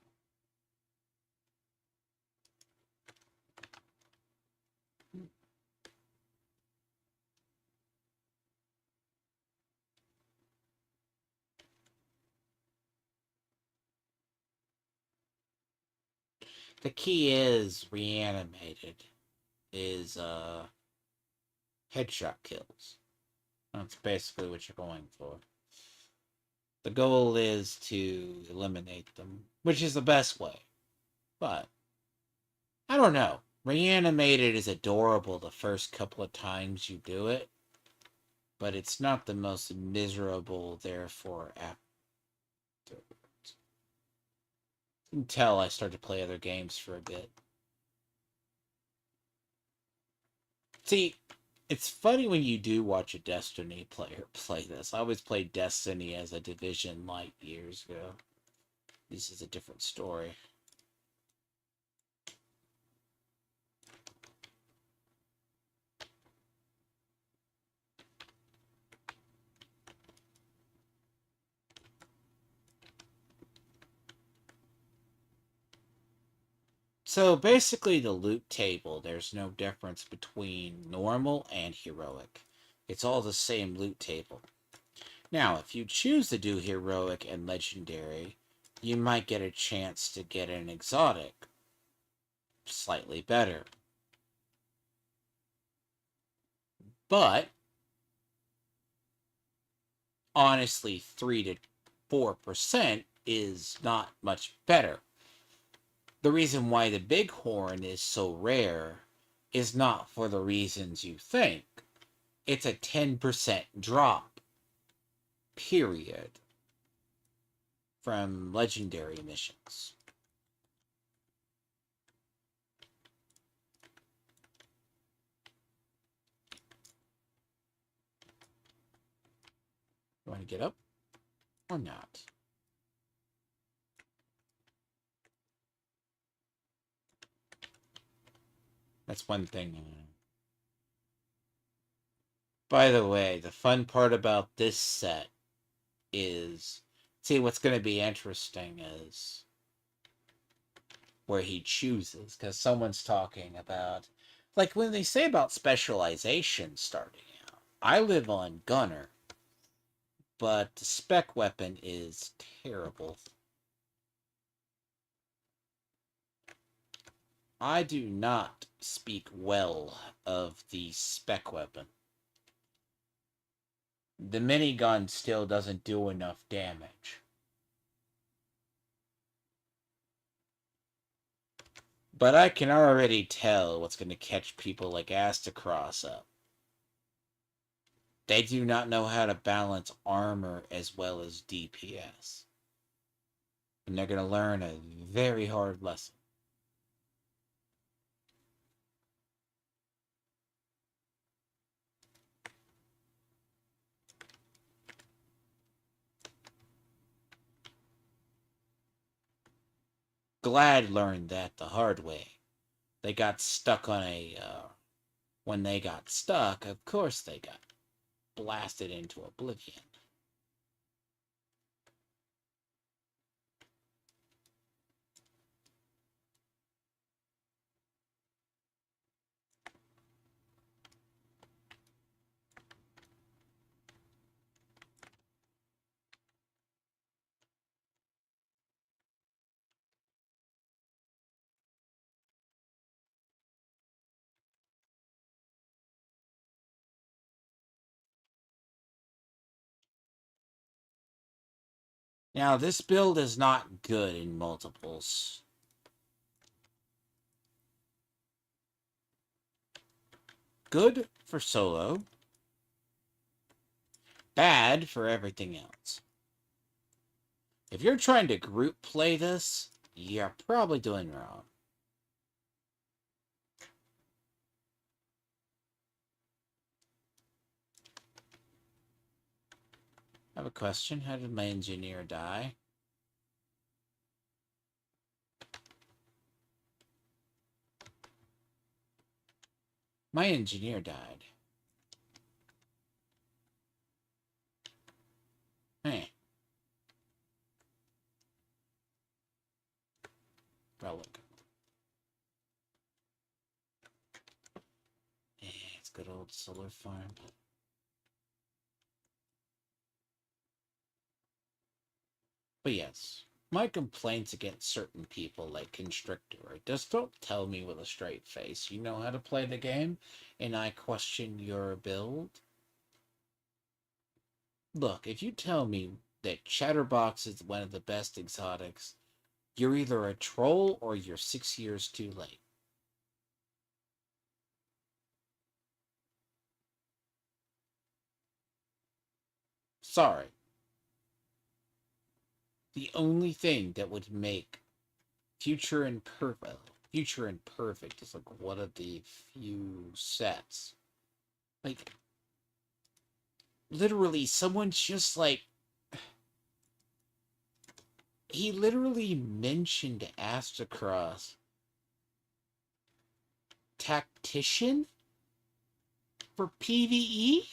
The key is reanimated. Is headshot kills. That's basically what you're going for. The goal is to eliminate them, which is the best way. But I don't know. Reanimated is adorable the first couple of times you do it, but it's not the most miserable, therefore, afterwards. Until I start to play other games for a bit. See, it's funny when you do watch a Destiny player play this. I always played Destiny as a Division like years ago. This is a different story. So basically, the loot table, there's no difference between normal and heroic. It's all the same loot table. Now, if you choose to do heroic and legendary, you might get a chance to get an exotic slightly better. But honestly, 3 to 4% is not much better. The reason why the bighorn is so rare is not for the reasons you think. It's a 10% drop, period, from legendary missions. You want to get up or not? That's one thing. By the way, the fun part about this set is, see, what's going to be interesting is where he chooses, because someone's talking about, Like when they say about specialization starting out, I live on gunner, but the spec weapon is terrible. I do not speak well of the spec weapon. The minigun still doesn't do enough damage. But I can already tell what's going to catch people like Astacross up. They do not know how to balance armor as well as DPS. And they're going to learn a very hard lesson. Glad learned that the hard way. They got stuck on a. When they got stuck, of course they got blasted into oblivion. Now, this build is not good in multiples. Good for solo. Bad for everything else. If you're trying to group play this, you're probably doing wrong. I have a question. How did my engineer die? My engineer died. Hey. Relic. Yeah, it's good old solar farm. But yes, my complaints against certain people like Constrictor are just don't tell me with a straight face you know how to play the game, and I question your build. Look, if you tell me that Chatterbox is one of the best exotics, you're either a troll or you're 6 years too late. Sorry. The only thing that would make Future and Perfect is like one of the few sets. Like, literally, someone's just like. He literally mentioned Astacross. Tactician? For PvE?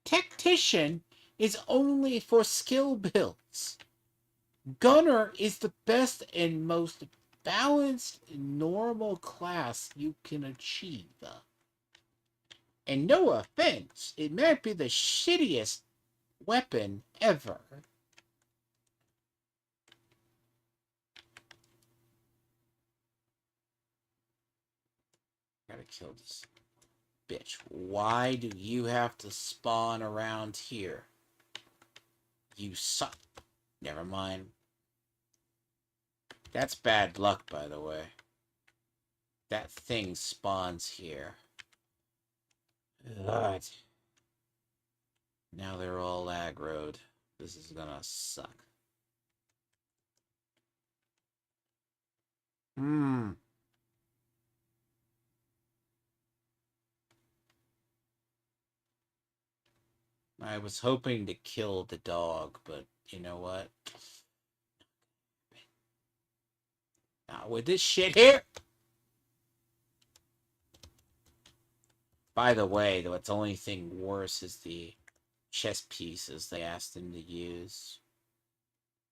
Tactician is only for skill builds. Gunner is the best and most balanced normal class you can achieve. And no offense, it might be the shittiest weapon ever. Gotta kill this bitch. Why do you have to spawn around here? You suck. Never mind. That's bad luck, by the way. That thing spawns here. God. Now they're all aggroed. This is gonna suck. Hmm. I was hoping to kill the dog, but you know what? Not with this shit here! By the way, what's only thing worse is the chess pieces they asked him to use.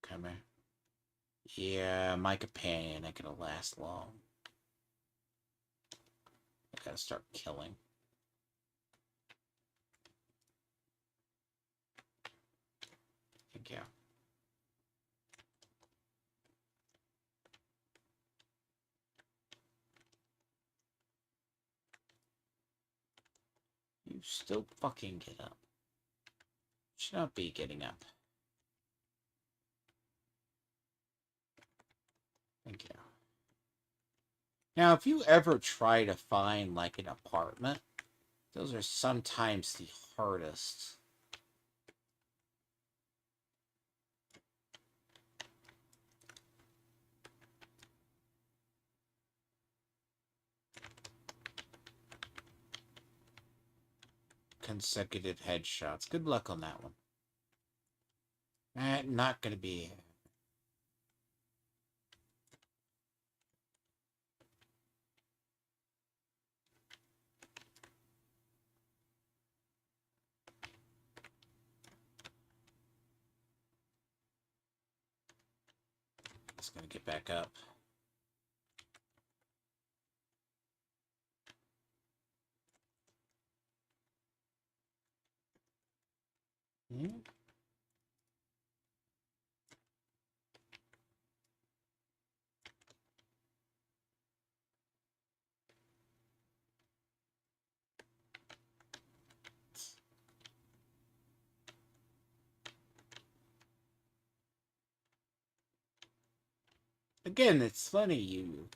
Come here. Yeah, my companion ain't gonna last long. I gotta start killing. Thank you. You still fucking get up. Should not be getting up. Thank you. Now, if you ever try to find, like, an apartment, those are sometimes the hardest. Consecutive headshots. Good luck on that one. Not gonna be. It's gonna get back up. Hmm? Again, it's funny you.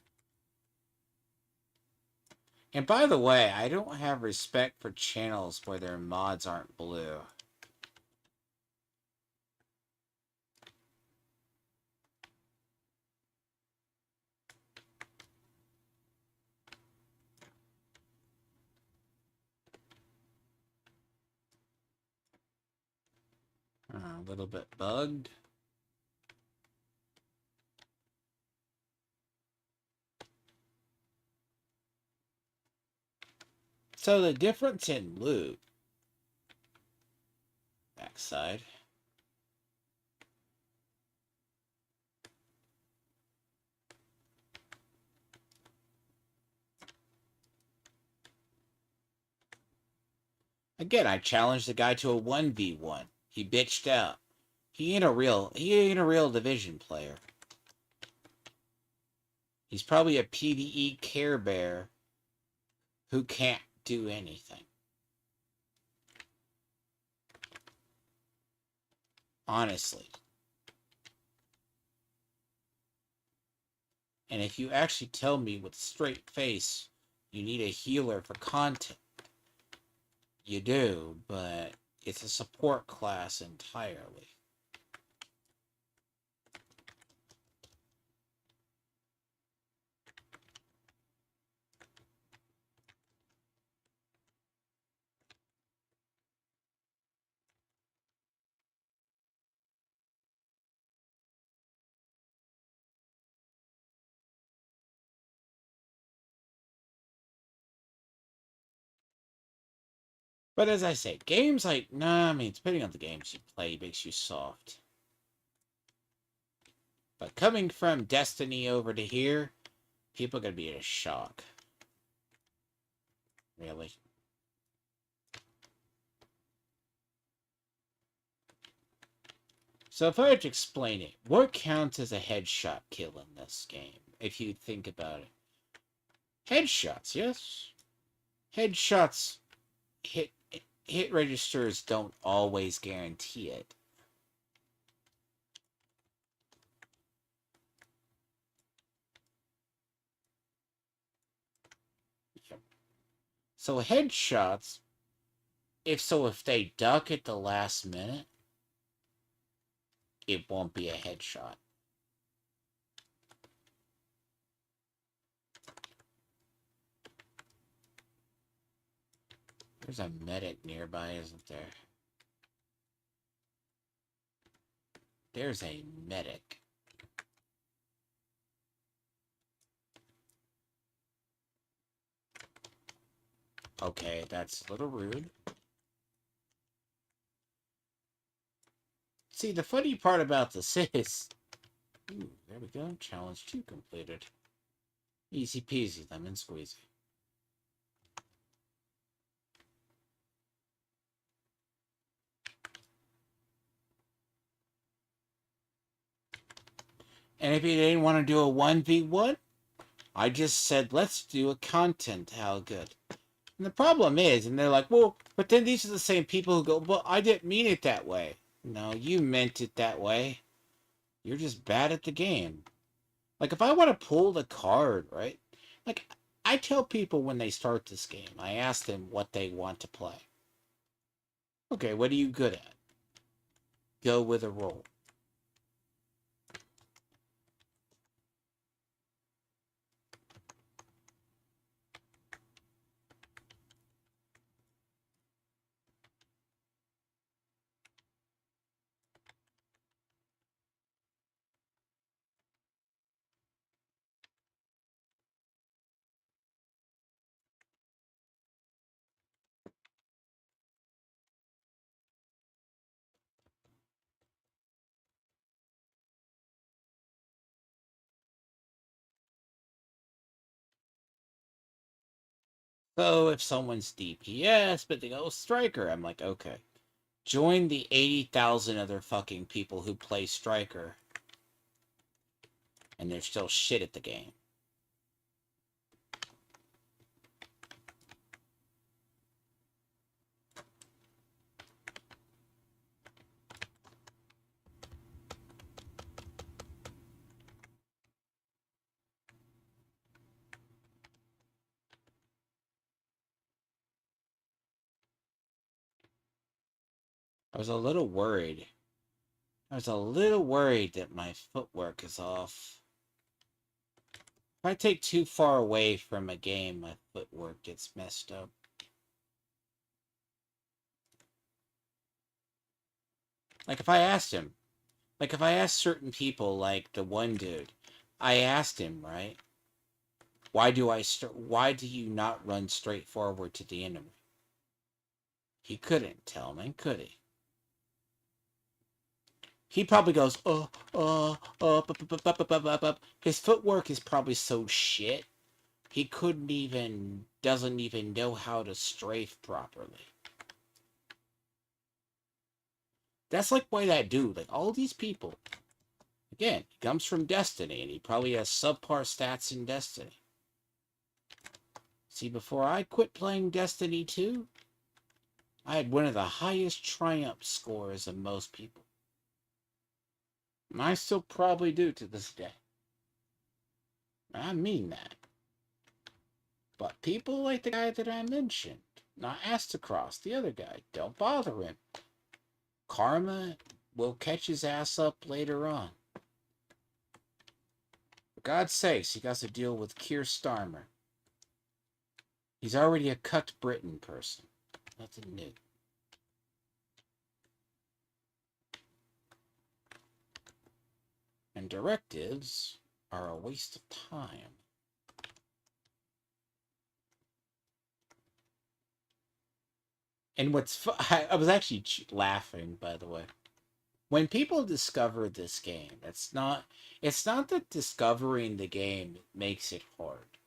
And by the way, I don't have respect for channels where their mods aren't blue. A little bit bugged. So the difference in loot. Backside. Again, I challenged the guy to a 1v1. He bitched out. He ain't a real Division player. He's probably a PvE Care Bear who can't do anything. Honestly. And if you actually tell me with a straight face you need a healer for content, you do, but it's a support class entirely. But as I say, games like, nah, I mean, depending on the games you play, makes you soft. But coming from Destiny over to here, people are going to be in a shock. Really? So if I had to explain it, what counts as a headshot kill in this game, if you think about it? Headshots, yes. Headshots hit registers don't always guarantee it. Yep. So headshots, if they duck at the last minute, it won't be a headshot. There's a medic nearby, isn't there? There's a medic. Okay, that's a little rude. See, the funny part about this is Ooh, there we go. Challenge 2 completed. Easy peasy, lemon squeezy. And if you didn't want to do a 1v1, I just said, let's do a content. How good. And the problem is, and they're like, well, but then these are the same people who go, well, I didn't mean it that way. No, you meant it that way. You're just bad at the game. Like, if I want to pull the card, right? Like, I tell people when they start this game, I ask them what they want to play. Okay, what are you good at? Go with a roll. So if someone's DPS, but they go striker, I'm like, okay. Join the 80,000 other fucking people who play striker. And they're still shit at the game. I was a little worried. I was a little worried that my footwork is off. If I take too far away from a game, my footwork gets messed up. Like if I asked him, like if I asked certain people, like the one dude, I asked him, right? Why do you not run straight forward to the enemy? He couldn't tell me, could he? He probably goes, his footwork is probably so shit. He doesn't even know how to strafe properly. That's like why that dude, like all these people, again, he comes from Destiny and he probably has subpar stats in Destiny. See, before I quit playing Destiny 2, I had one of the highest triumph scores of most people. And I still probably do to this day. I mean that. But people like the guy that I mentioned, not Astacross, the other guy, don't bother him. Karma will catch his ass up later on. For God's sakes, he got to deal with Keir Starmer. He's already a cucked Britain person. Nothing new. And directives are a waste of time. And I was actually laughing, by the way. When people discover this game, it's not that discovering the game makes it hard.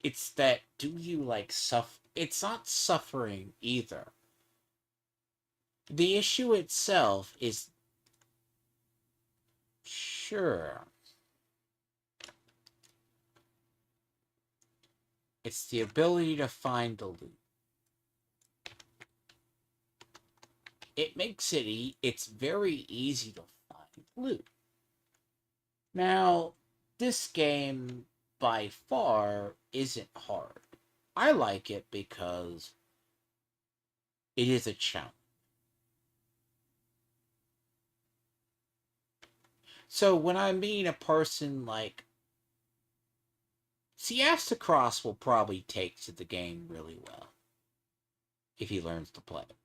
It's that do you like suffer? It's not suffering either. The issue itself is sure. It's the ability to find the loot. It makes it's very easy to find loot. Now, this game by far isn't hard. I like it because it is a challenge. So when I meet a person like Cross will probably take to the game really well if he learns to play it.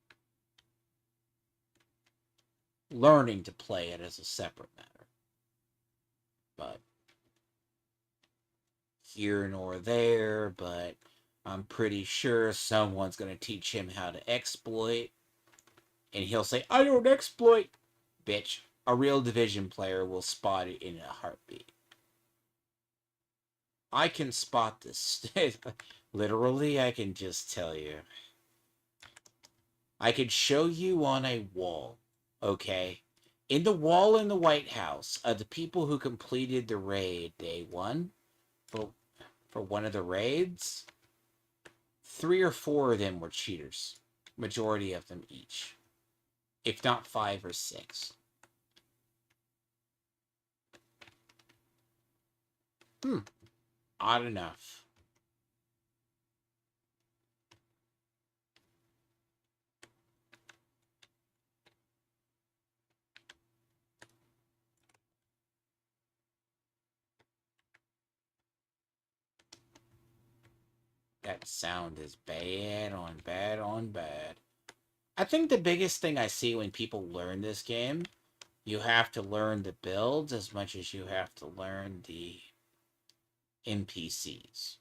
Learning to play it is a separate matter. But here nor there, but I'm pretty sure someone's going to teach him how to exploit. And he'll say, I don't exploit, bitch. A real Division player will spot it in a heartbeat. I can spot this. Literally, I can just tell you. I could show you on a wall, okay? In the wall in the White House of the people who completed the raid day one for one of the raids, 3 or 4 of them were cheaters. Majority of them each. If not 5 or 6. Odd enough. That sound is bad on bad on bad. I think the biggest thing I see when people learn this game, you have to learn the builds as much as you have to learn the NPCs.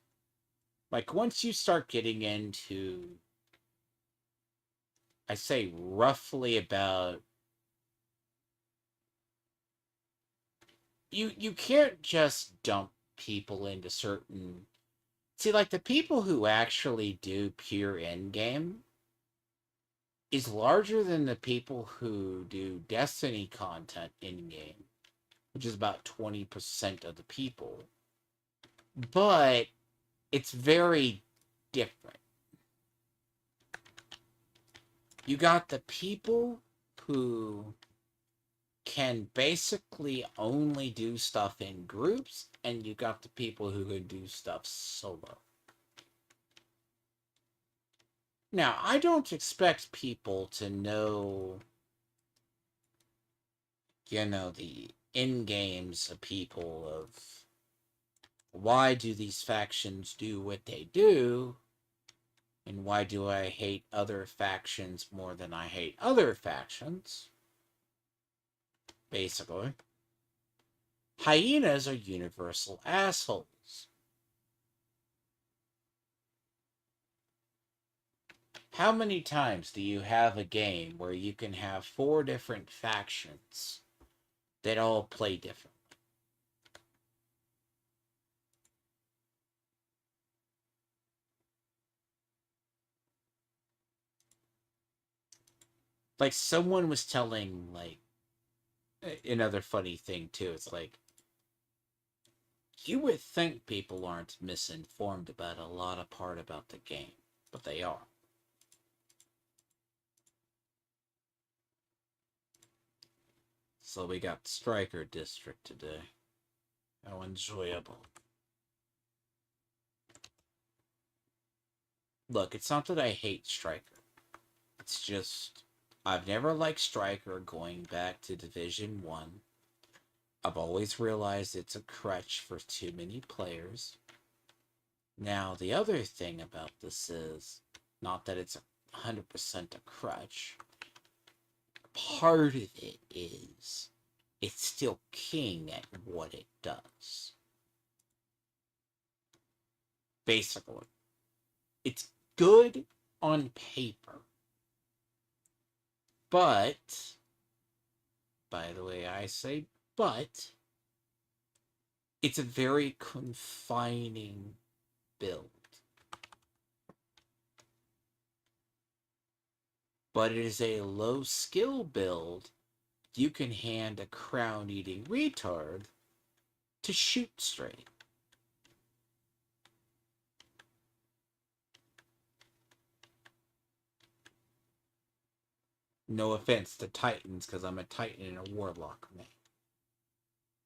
Like, once you start getting into, I say roughly about, you can't just dump people into certain, see, like, the people who actually do pure endgame is larger than the people who do Destiny content in-game, which is about 20% of the people. But it's very different. You got the people who can basically only do stuff in groups, and you got the people who can do stuff solo. Now, I don't expect people to know, the in-games of people of why do these factions do what they do, and why do I hate other factions more than I hate other factions. Basically, hyenas are universal assholes. How many times do you have a game where you can have 4 different factions that all play differently? Like, someone was telling, like, another funny thing too. It's like, you would think people aren't misinformed about a lot of part about the game, but they are. So we got Striker District today. How enjoyable. Look, it's not that I hate Striker. It's just, I've never liked Striker going back to Division 1. I've always realized it's a crutch for too many players. Now, the other thing about this is, not that it's 100% a crutch, part of it is, it's still king at what it does. Basically, it's good on paper. But, by the way, I say but, it's a very confining build. But it is a low skill build. You can hand a crown eating retard to shoot straight. No offense to Titans, because I'm a Titan and a Warlock man.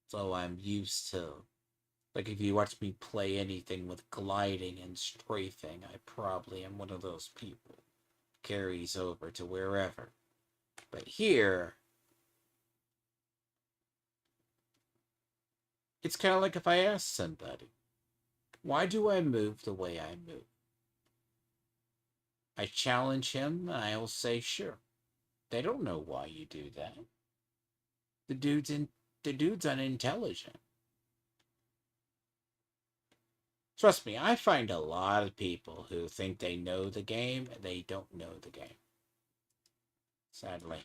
So I'm used to, like, if you watch me play anything with gliding and strafing, I probably am one of those people. Carries over to wherever. But here, it's kind of like if I ask somebody, why do I move the way I move? I challenge him, and I will say, sure. They don't know why you do that. The dude's unintelligent. Trust me, I find a lot of people who think they know the game, and they don't know the game. Sadly.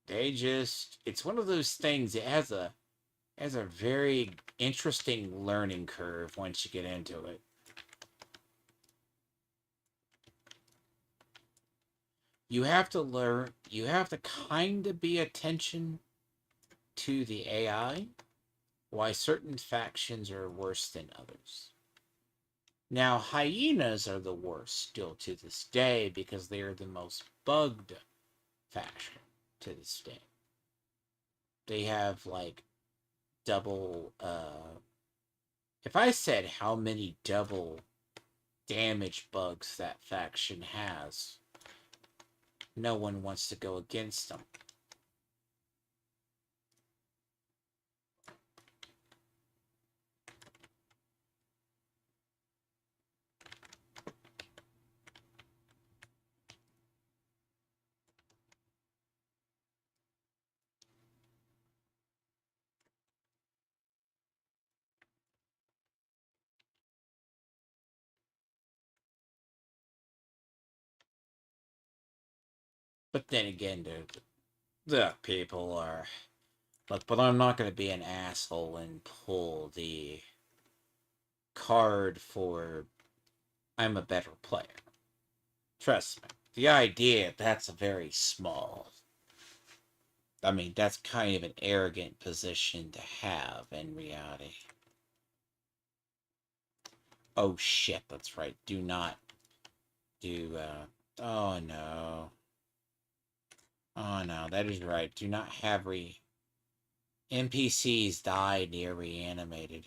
They just, it's one of those things. It has a very interesting learning curve once you get into it. You have to learn, you have to kind of be attention to the AI, why certain factions are worse than others. Now, hyenas are the worst still to this day because they are the most bugged faction to this day. They have like double, if I said how many double damage bugs that faction has, no one wants to go against them. But then again, the people are... Look, but I'm not going to be an asshole and pull the card for I'm a better player. Trust me. The idea, that's a very small... I mean, that's kind of an arrogant position to have in reality. Oh shit, that's right. Do not do, oh no. Oh no, that is right. Do not have NPCs die near reanimated.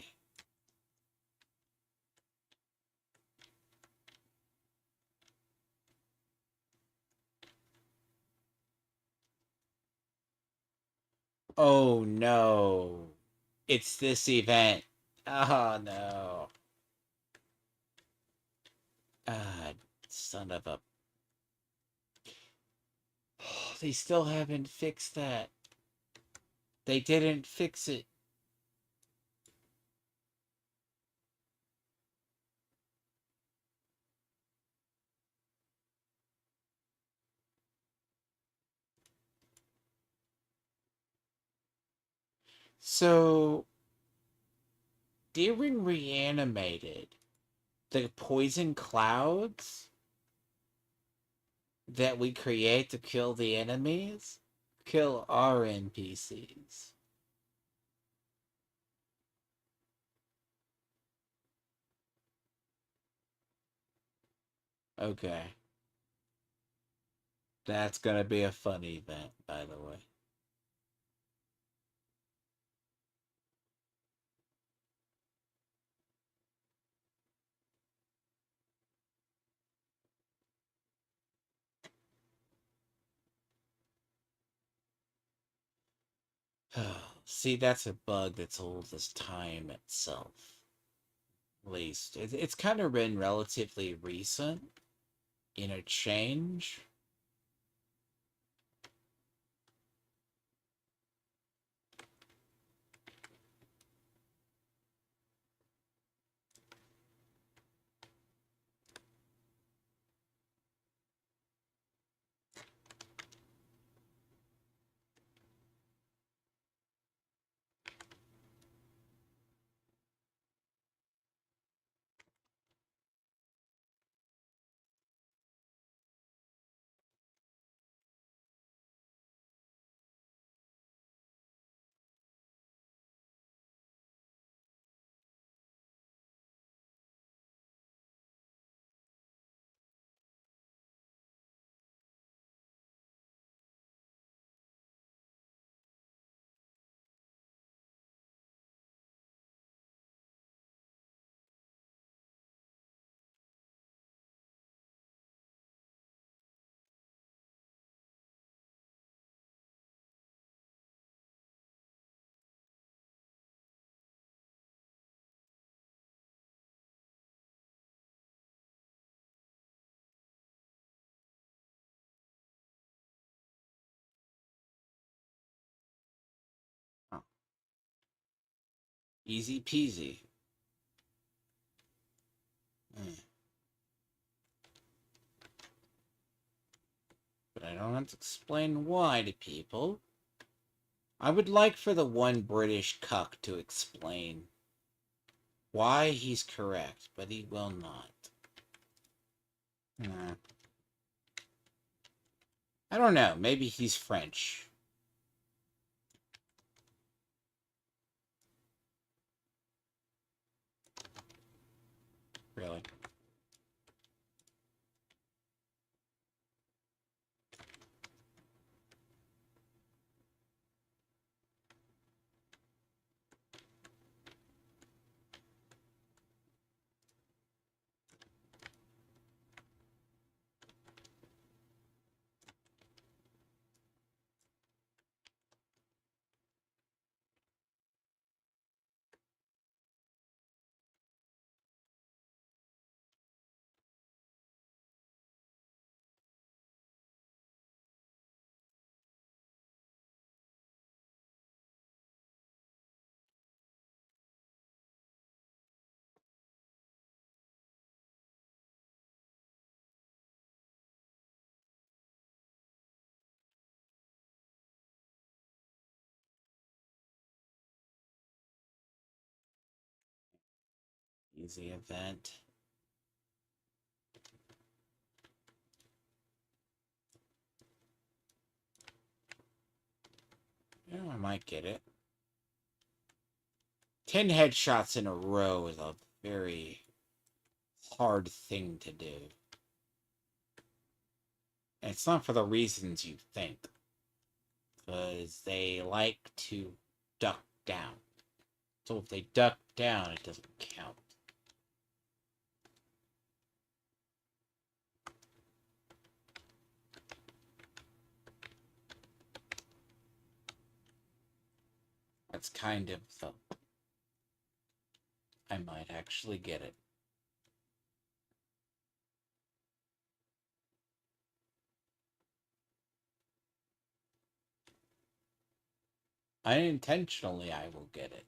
Oh no. It's this event. Oh no. Ah, son of a... They still haven't fixed that. They didn't fix it. So, during reanimated, the poison clouds that we create to kill the enemies kill our NPCs. Okay. That's gonna be a fun event, by the way. See, that's a bug that's old as time itself. At least. It's kind of been relatively recent, change. Oh, easy peasy. Mm. But I don't have to explain why to people. I would like for the one British cuck to explain why he's correct, but he will not. I don't know. Maybe he's French. Really? Easy event. Yeah, I might get it. 10 headshots in a row is a very hard thing to do. And it's not for the reasons you think. Because they like to duck down. So if they duck down, it doesn't count. That's kind of the... I might actually get it. Unintentionally, I will get it.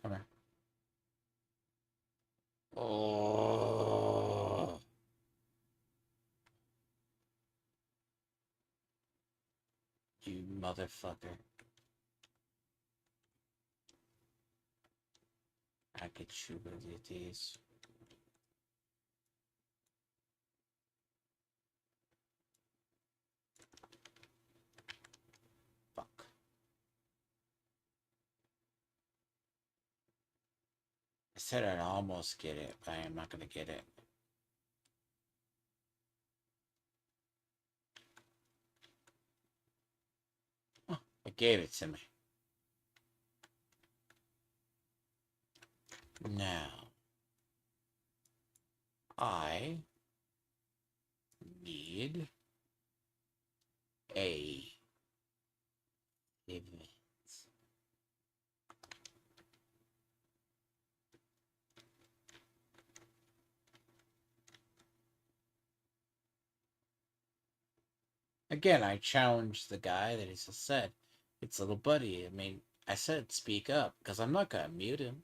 Come here. Oh. You motherfucker. I could shoot with these. Fuck. I said I'd almost get it, but I am not gonna get it. Oh, it gave it to me. Now, I need a event. Again, I challenged the guy that he just said, it's little buddy. I mean, I said speak up, because I'm not gonna mute him.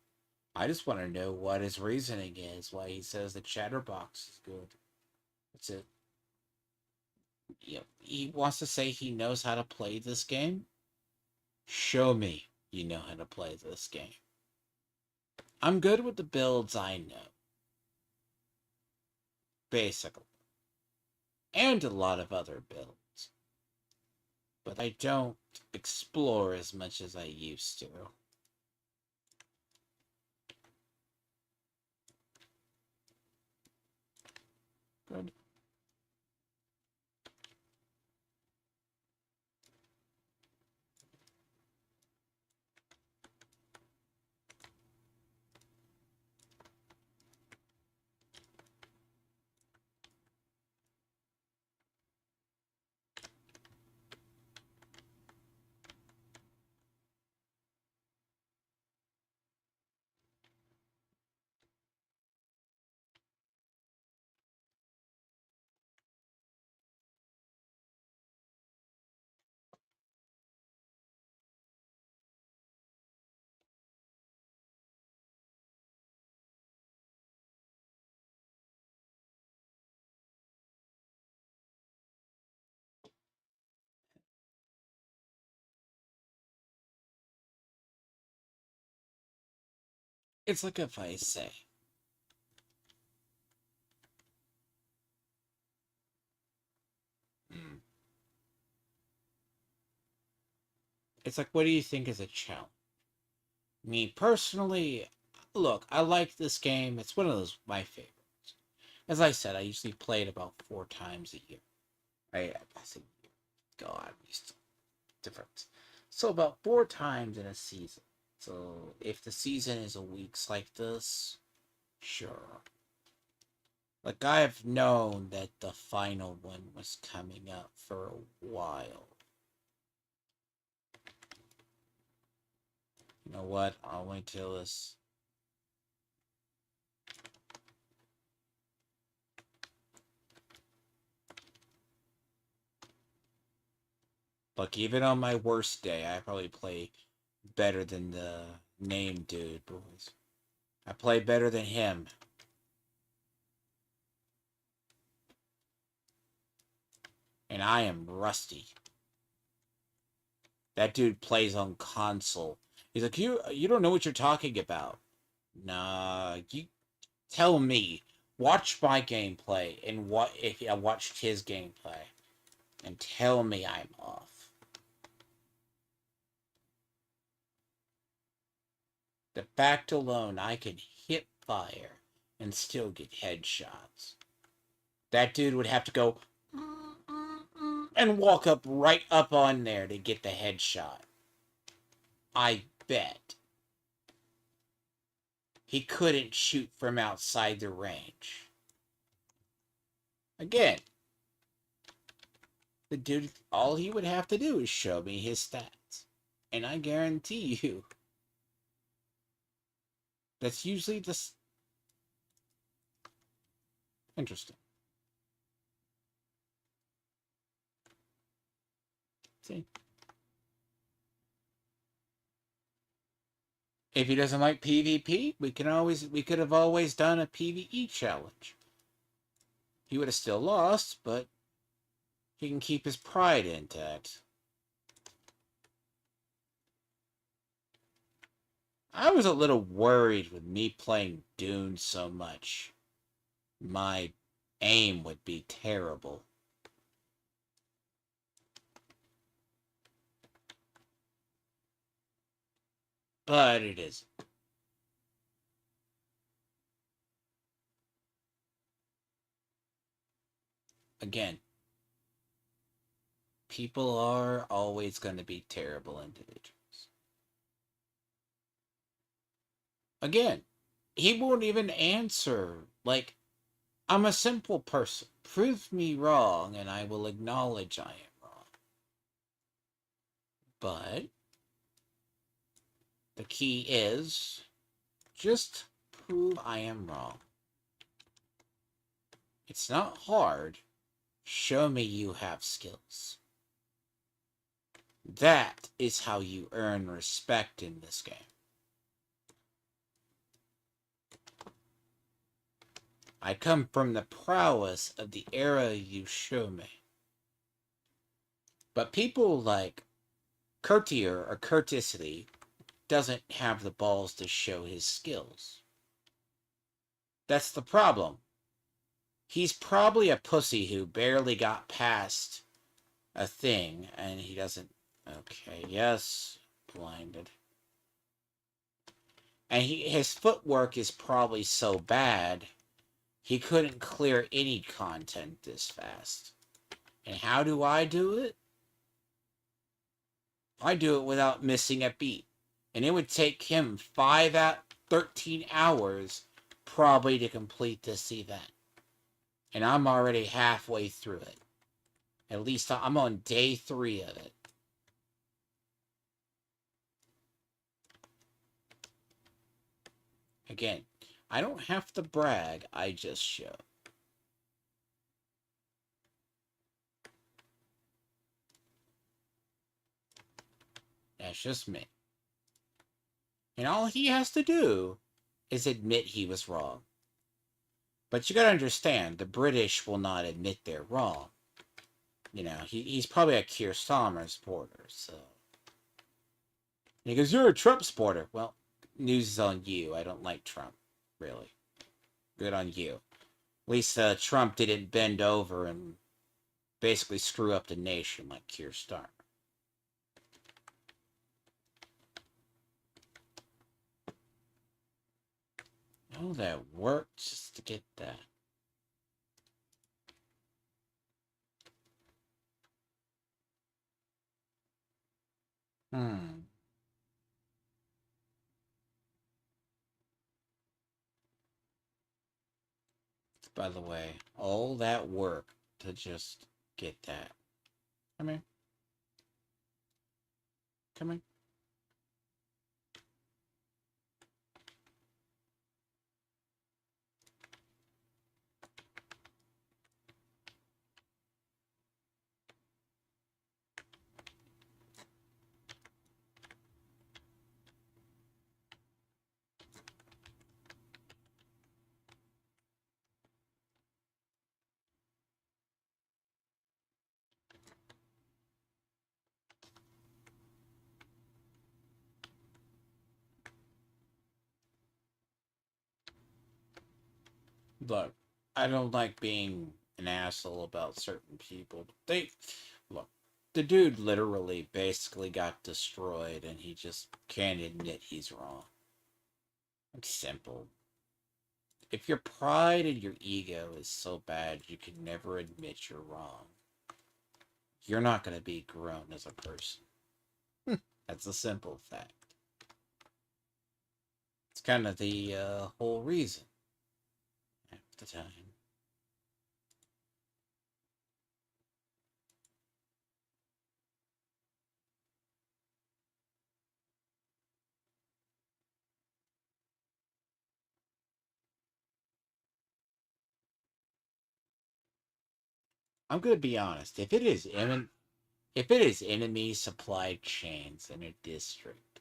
I just want to know what his reasoning is, why he says the chatterbox is good. That's it. Yep. He wants to say he knows how to play this game. Show me you know how to play this game. I'm good with the builds I know. Basically. And a lot of other builds. But I don't explore as much as I used to. Good. It's like if I say, it's like, what do you think is a challenge? Me personally, look, I like this game. It's one of my favorites. As I said, I usually play it about 4 times a year. I think, God, used to different. So about 4 times in a season. So if the season is a weeks like this, sure. Like I've known that the final one was coming up for a while. You know what? I'll wait till this. Look, even on my worst day, I probably play better than the name dude, boys. I play better than him. And I am rusty. That dude plays on console. He's like, you don't know what you're talking about. Nah, you tell me. Watch my gameplay and what if I watched his gameplay and tell me I'm off. The fact alone I can hit fire and still get headshots. That dude would have to go and walk up right up on there to get the headshot. I bet. He couldn't shoot from outside the range. Again, the dude, all he would have to do is show me his stats. And I guarantee you, that's usually the... Interesting. See? If he doesn't like PvP, we could have always done a PvE challenge. He would have still lost, but he can keep his pride intact. I was a little worried with me playing Dune so much. My aim would be terrible. But it isn't. Again, people are always going to be terrible individuals. Again, he won't even answer. Like, I'm a simple person. Prove me wrong, and I will acknowledge I am wrong. But the key is just prove I am wrong. It's not hard. Show me you have skills. That is how you earn respect in this game. I come from the prowess of the era you show me. But people like Courtier or Courtesy doesn't have the balls to show his skills. That's the problem. He's probably a pussy who barely got past a thing, and he doesn't... Okay, yes, blinded. And his footwork is probably so bad, he couldn't clear any content this fast. And how do I do it? I do it without missing a beat. And it would take him 13 hours probably to complete this event. And I'm already halfway through it. At least I'm on day 3 of it. Again, I don't have to brag, I just show. That's just me. And all he has to do is admit he was wrong. But you gotta understand, the British will not admit they're wrong. You know, he's probably a Keir Starmer supporter, so... And he goes, you're a Trump supporter. Well, news is on you. I don't like Trump, really. Good on you. At least Trump didn't bend over and basically screw up the nation like Keir Starmer. Oh, that worked just to get that. Hmm. By the way, all that work to just get that. Come here. Come here. Look, I don't like being an asshole about certain people. Look, the dude literally basically got destroyed and he just can't admit he's wrong. It's simple. If your pride and your ego is so bad you can never admit you're wrong, you're not going to be grown as a person. That's a simple fact. It's kind of the whole reason at the time. I'm going to be honest. If it is enemy supply chains in a district,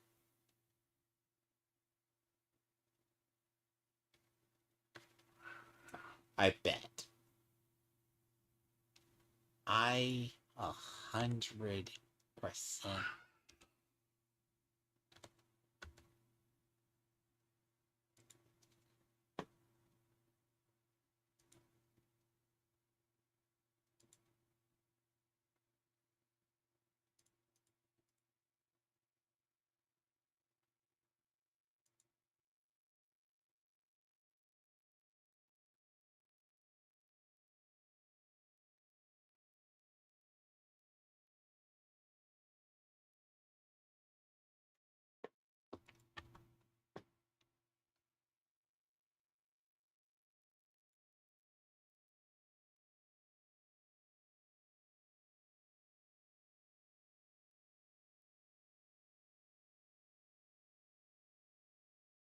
I bet I 100%.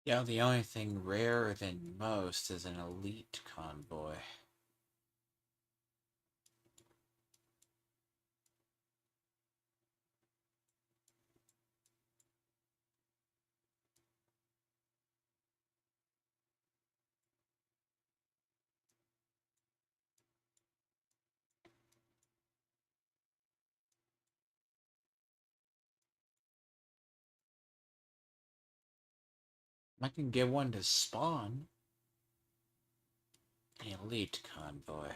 Yeah, the only thing rarer than most is an elite convoy. I can get one to spawn. An elite convoy.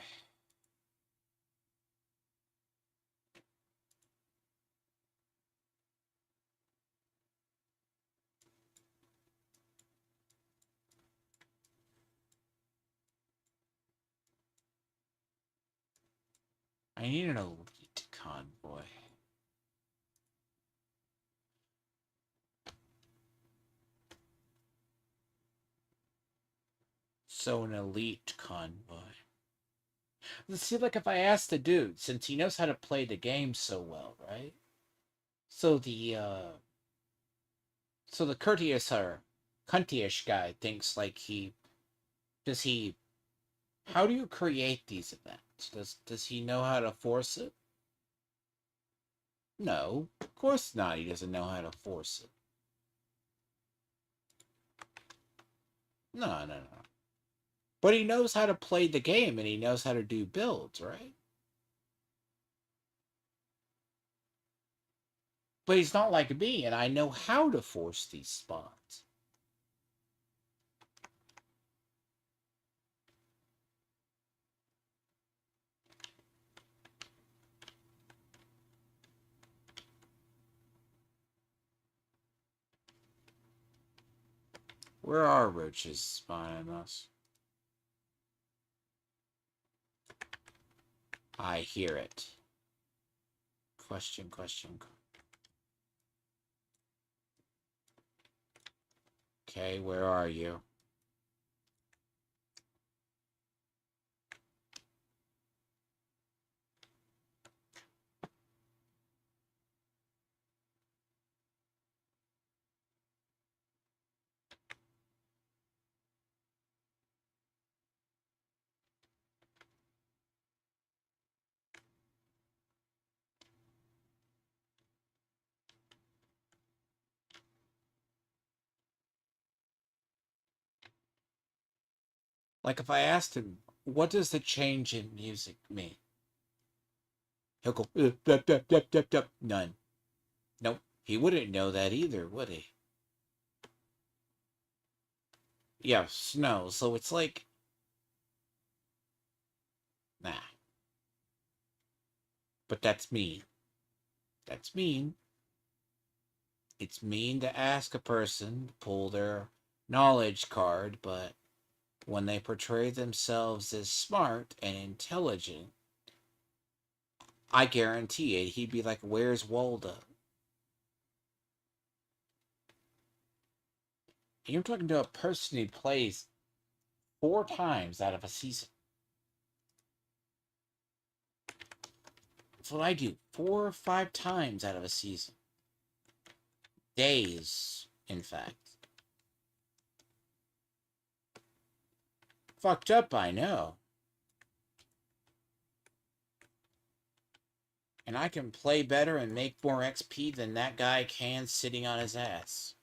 I need an elite convoy. So an elite convoy. Let's see, like if I ask the dude, since he knows how to play the game so well, right? So the courteous or cuntyish guy thinks like does he how do you create these events? Does he know how to force it? No, of course not. He doesn't know how to force it. No, no, no. But he knows how to play the game and he knows how to do builds, right? But he's not like me, and I know how to force these spawns. Where are roaches spawning us? I hear it. Question, question. Okay, where are you? Like if I asked him, what does the change in music mean? He'll go, dup, dup, dup, dup, dup. None. Nope. He wouldn't know that either, would he? Yeah, snow. So it's like, nah. But that's mean. That's mean. It's mean to ask a person to pull their knowledge card, but when they portray themselves as smart and intelligent, I guarantee it, he'd be like, where's Waldo? And you're talking to a person who plays 4 times out of a season. That's what I do. 4 or 5 times out of a season. Days, in fact. Fucked up, I know. And I can play better and make more XP than that guy can sitting on his ass.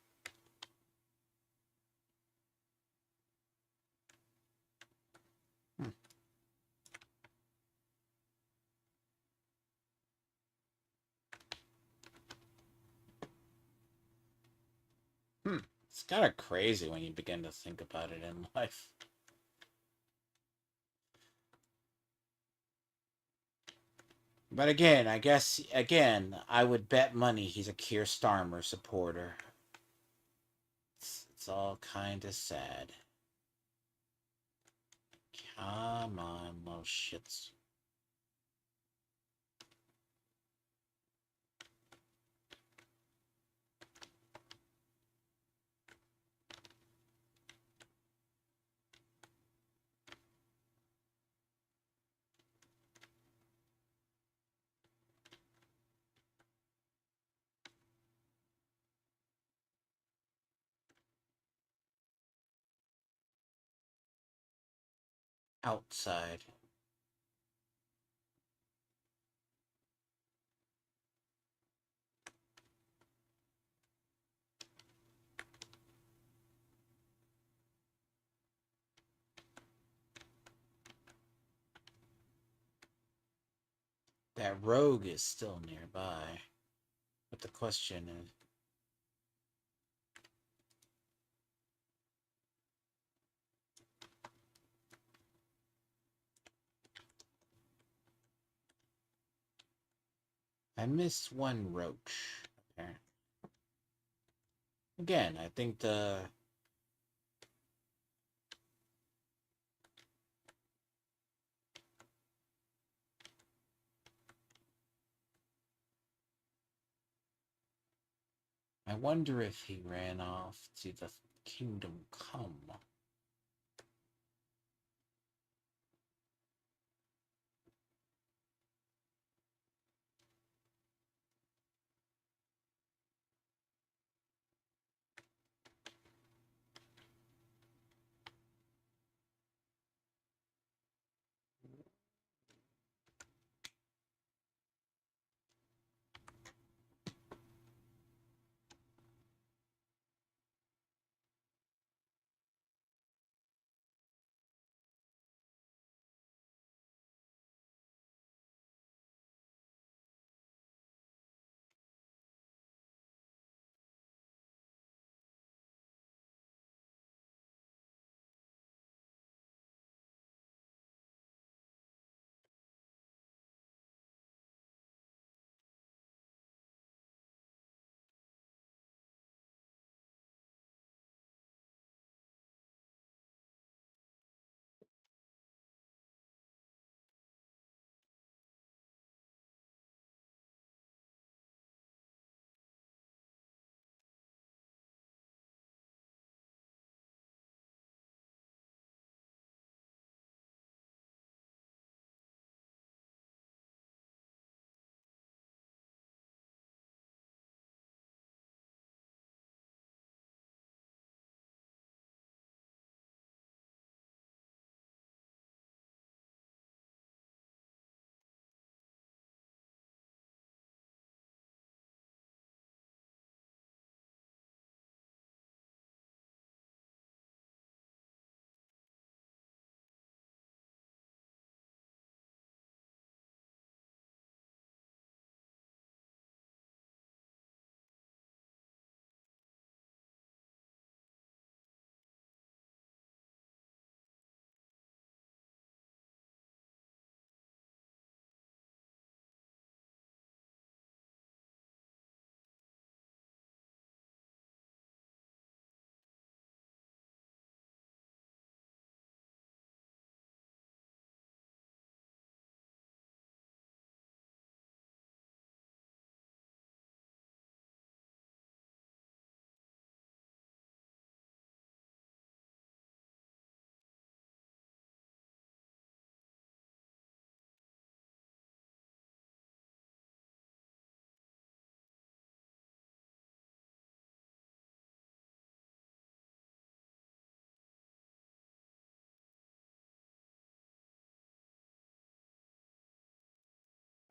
It's kind of crazy when you begin to think about it in life. But again, I guess, I would bet money he's a Keir Starmer supporter. It's all kind of sad. Come on, little shits. Outside. That rogue is still nearby. But the question is, I missed one roach, apparently. Again, I think I wonder if he ran off to the kingdom come.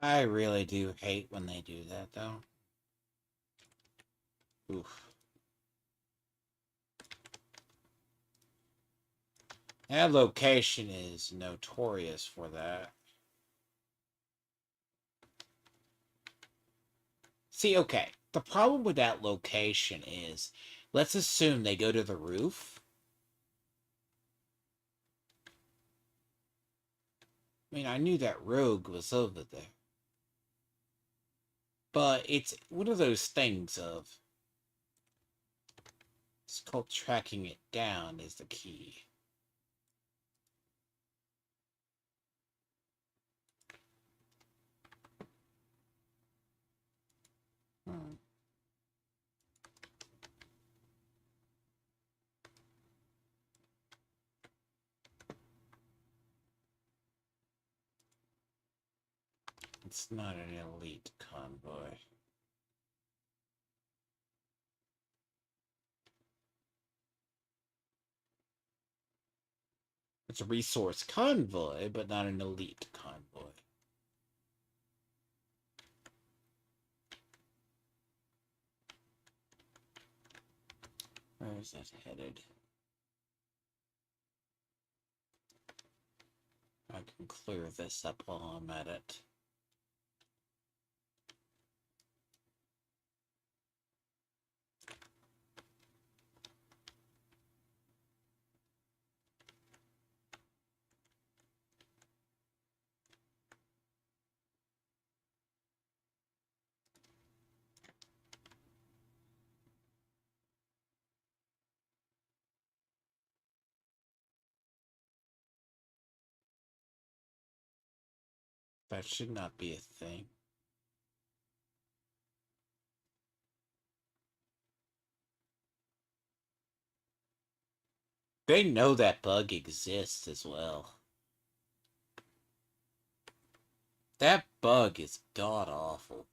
I really do hate when they do that, though. Oof. That location is notorious for that. See, okay. The problem with that location is, let's assume they go to the roof. I mean, I knew that rogue was over there. But it's one of those things of, it's called tracking it down is the key. Hmm. It's not an elite convoy. It's a resource convoy, but not an elite convoy. Where is that headed? I can clear this up while I'm at it. That should not be a thing. They know that bug exists as well. That bug is god awful.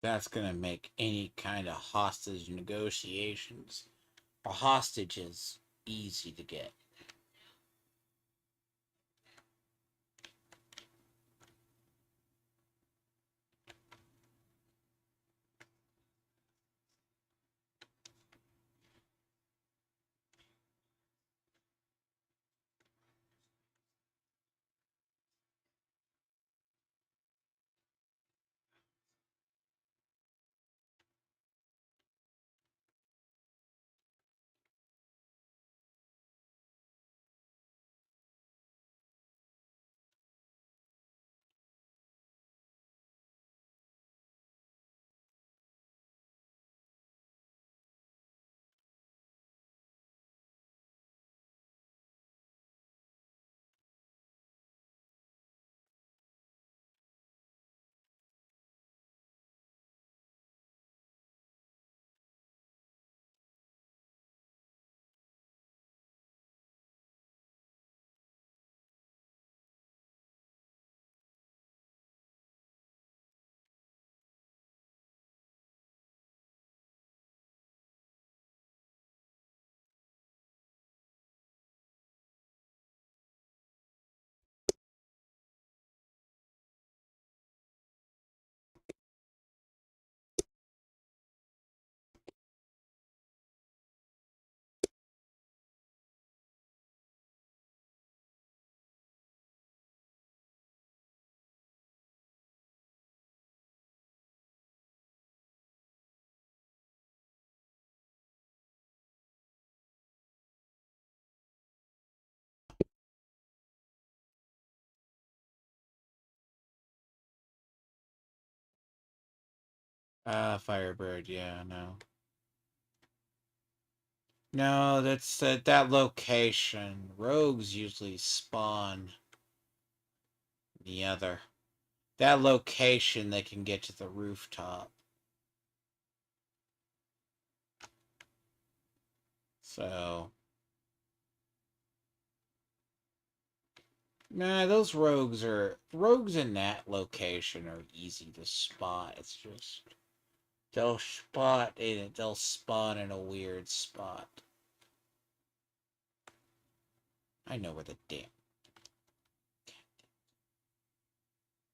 That's gonna make any kind of hostage negotiations or hostages easy to get. Firebird, yeah, no. No, that's that location. Rogues usually spawn the other. That location, they can get to the rooftop. So... Nah, those rogues in that location are easy to spot. It's just they'll spawn in a weird spot. I know where the damn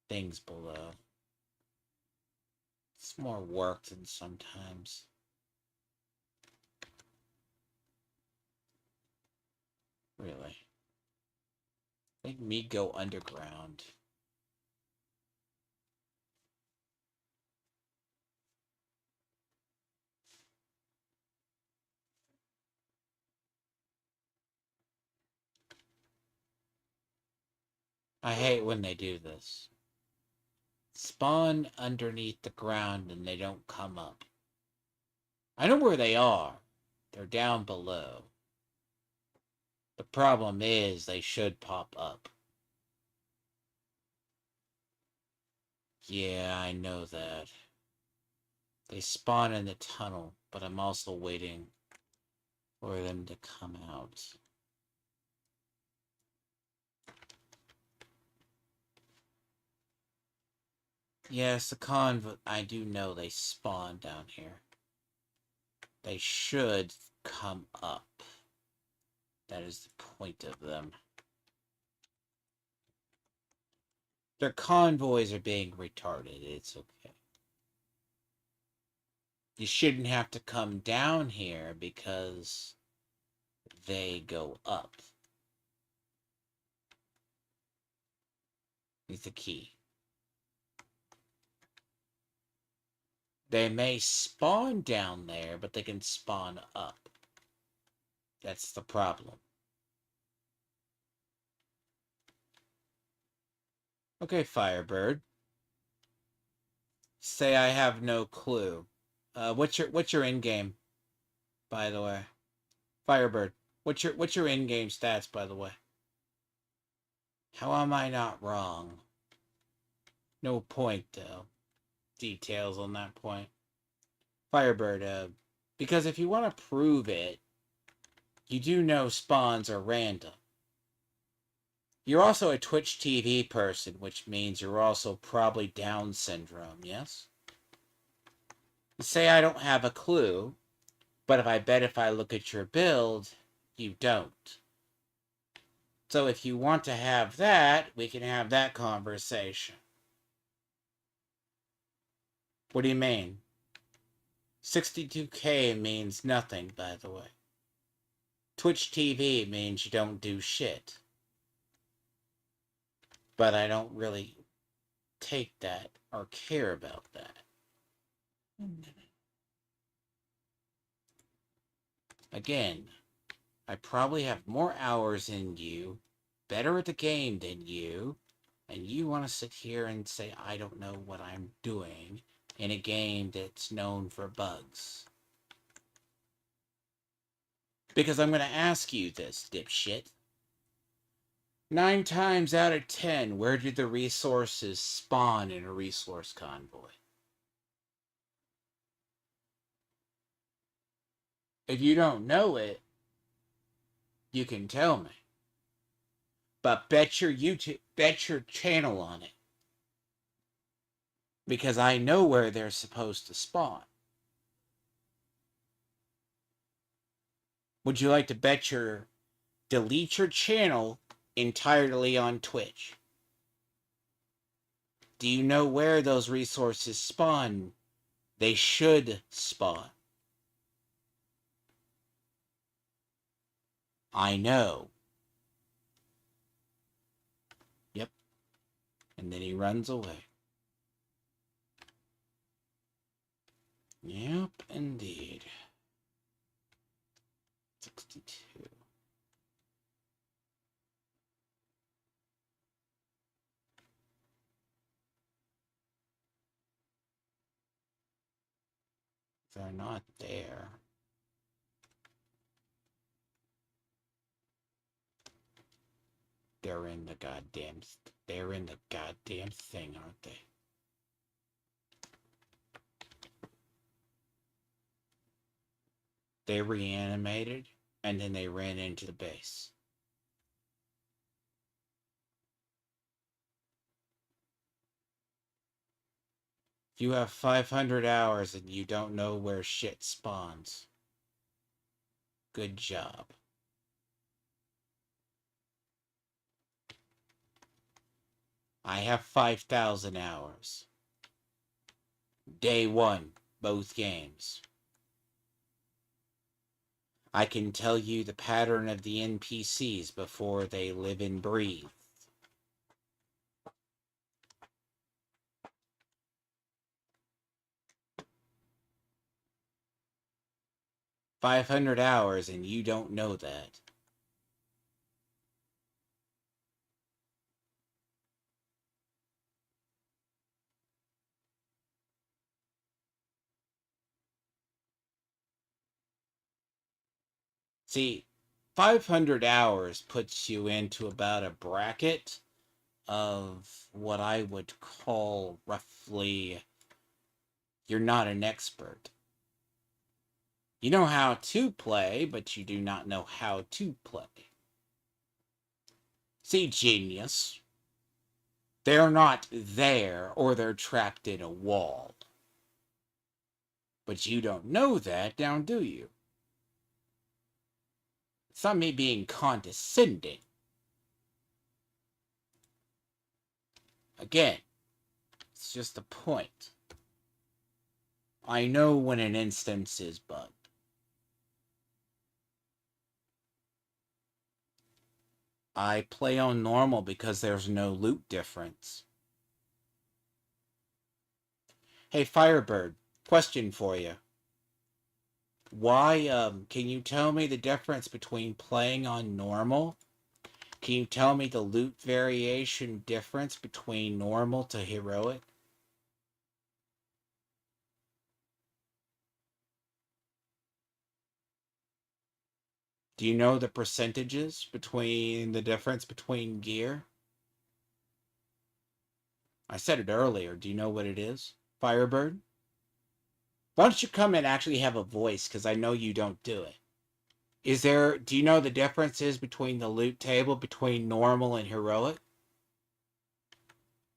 things below. It's more work than sometimes. Really. Make me go underground. I hate when they do this. Spawn underneath the ground and they don't come up. I know where they are. They're down below. The problem is they should pop up. Yeah, I know that. They spawn in the tunnel, but I'm also waiting for them to come out. Yes, the convoy, I do know they spawn down here. They should come up. That is the point of them. Their convoys are being retarded. It's okay. You shouldn't have to come down here because they go up. Is the key. They may spawn down there, but they can spawn up. That's the problem. Okay, Firebird. Say I have no clue. What's your in game, by the way? Firebird. What's your in game stats, by the way? How am I not wrong? No point though. Details on that point. Firebird, because if you want to prove it, you do know spawns are random. You're also a Twitch TV person, which means you're also probably Down syndrome, yes? Say I don't have a clue, but I bet if I look at your build, you don't. So if you want to have that, we can have that conversation. What do you mean? 62K means nothing, by the way. Twitch TV means you don't do shit. But I don't really take that or care about that. Again, I probably have more hours than you, better at the game than you, and you want to sit here and say I don't know what I'm doing in a game that's known for bugs. Because I'm going to ask you this, dipshit. 9 times out of 10, where did the resources spawn in a resource convoy? If you don't know it, you can tell me. But bet your channel on it. Because I know where they're supposed to spawn. Would you like to bet delete your channel entirely on Twitch? Do you know where those resources spawn? They should spawn. I know. Yep. And then he runs away. Yep, indeed. 62. They're not there. They're in the goddamn thing, aren't they? They reanimated, and then they ran into the base. You have 500 hours and you don't know where shit spawns. Good job. I have 5,000 hours. Day 1, both games. I can tell you the pattern of the NPCs before they live and breathe. "500 hours and you don't know that." See, 500 hours puts you into about a bracket of what I would call roughly, you're not an expert. You know how to play, but you do not know how to play. See, genius. They're not there, or they're trapped in a wall. But you don't know that, now do you? It's not me being condescending. Again, it's just a point. I know when an instance is bugged. I play on normal because there's no loot difference. Hey, Firebird, question for you. Why, can you tell me the difference between playing on normal? Can you tell me the loot variation difference between normal to heroic? Do you know the percentages between the difference between gear? I said it earlier. Do you know what it is, Firebird? Why don't you come and actually have a voice, because I know you don't do it. Do you know the differences between the loot table between normal and heroic?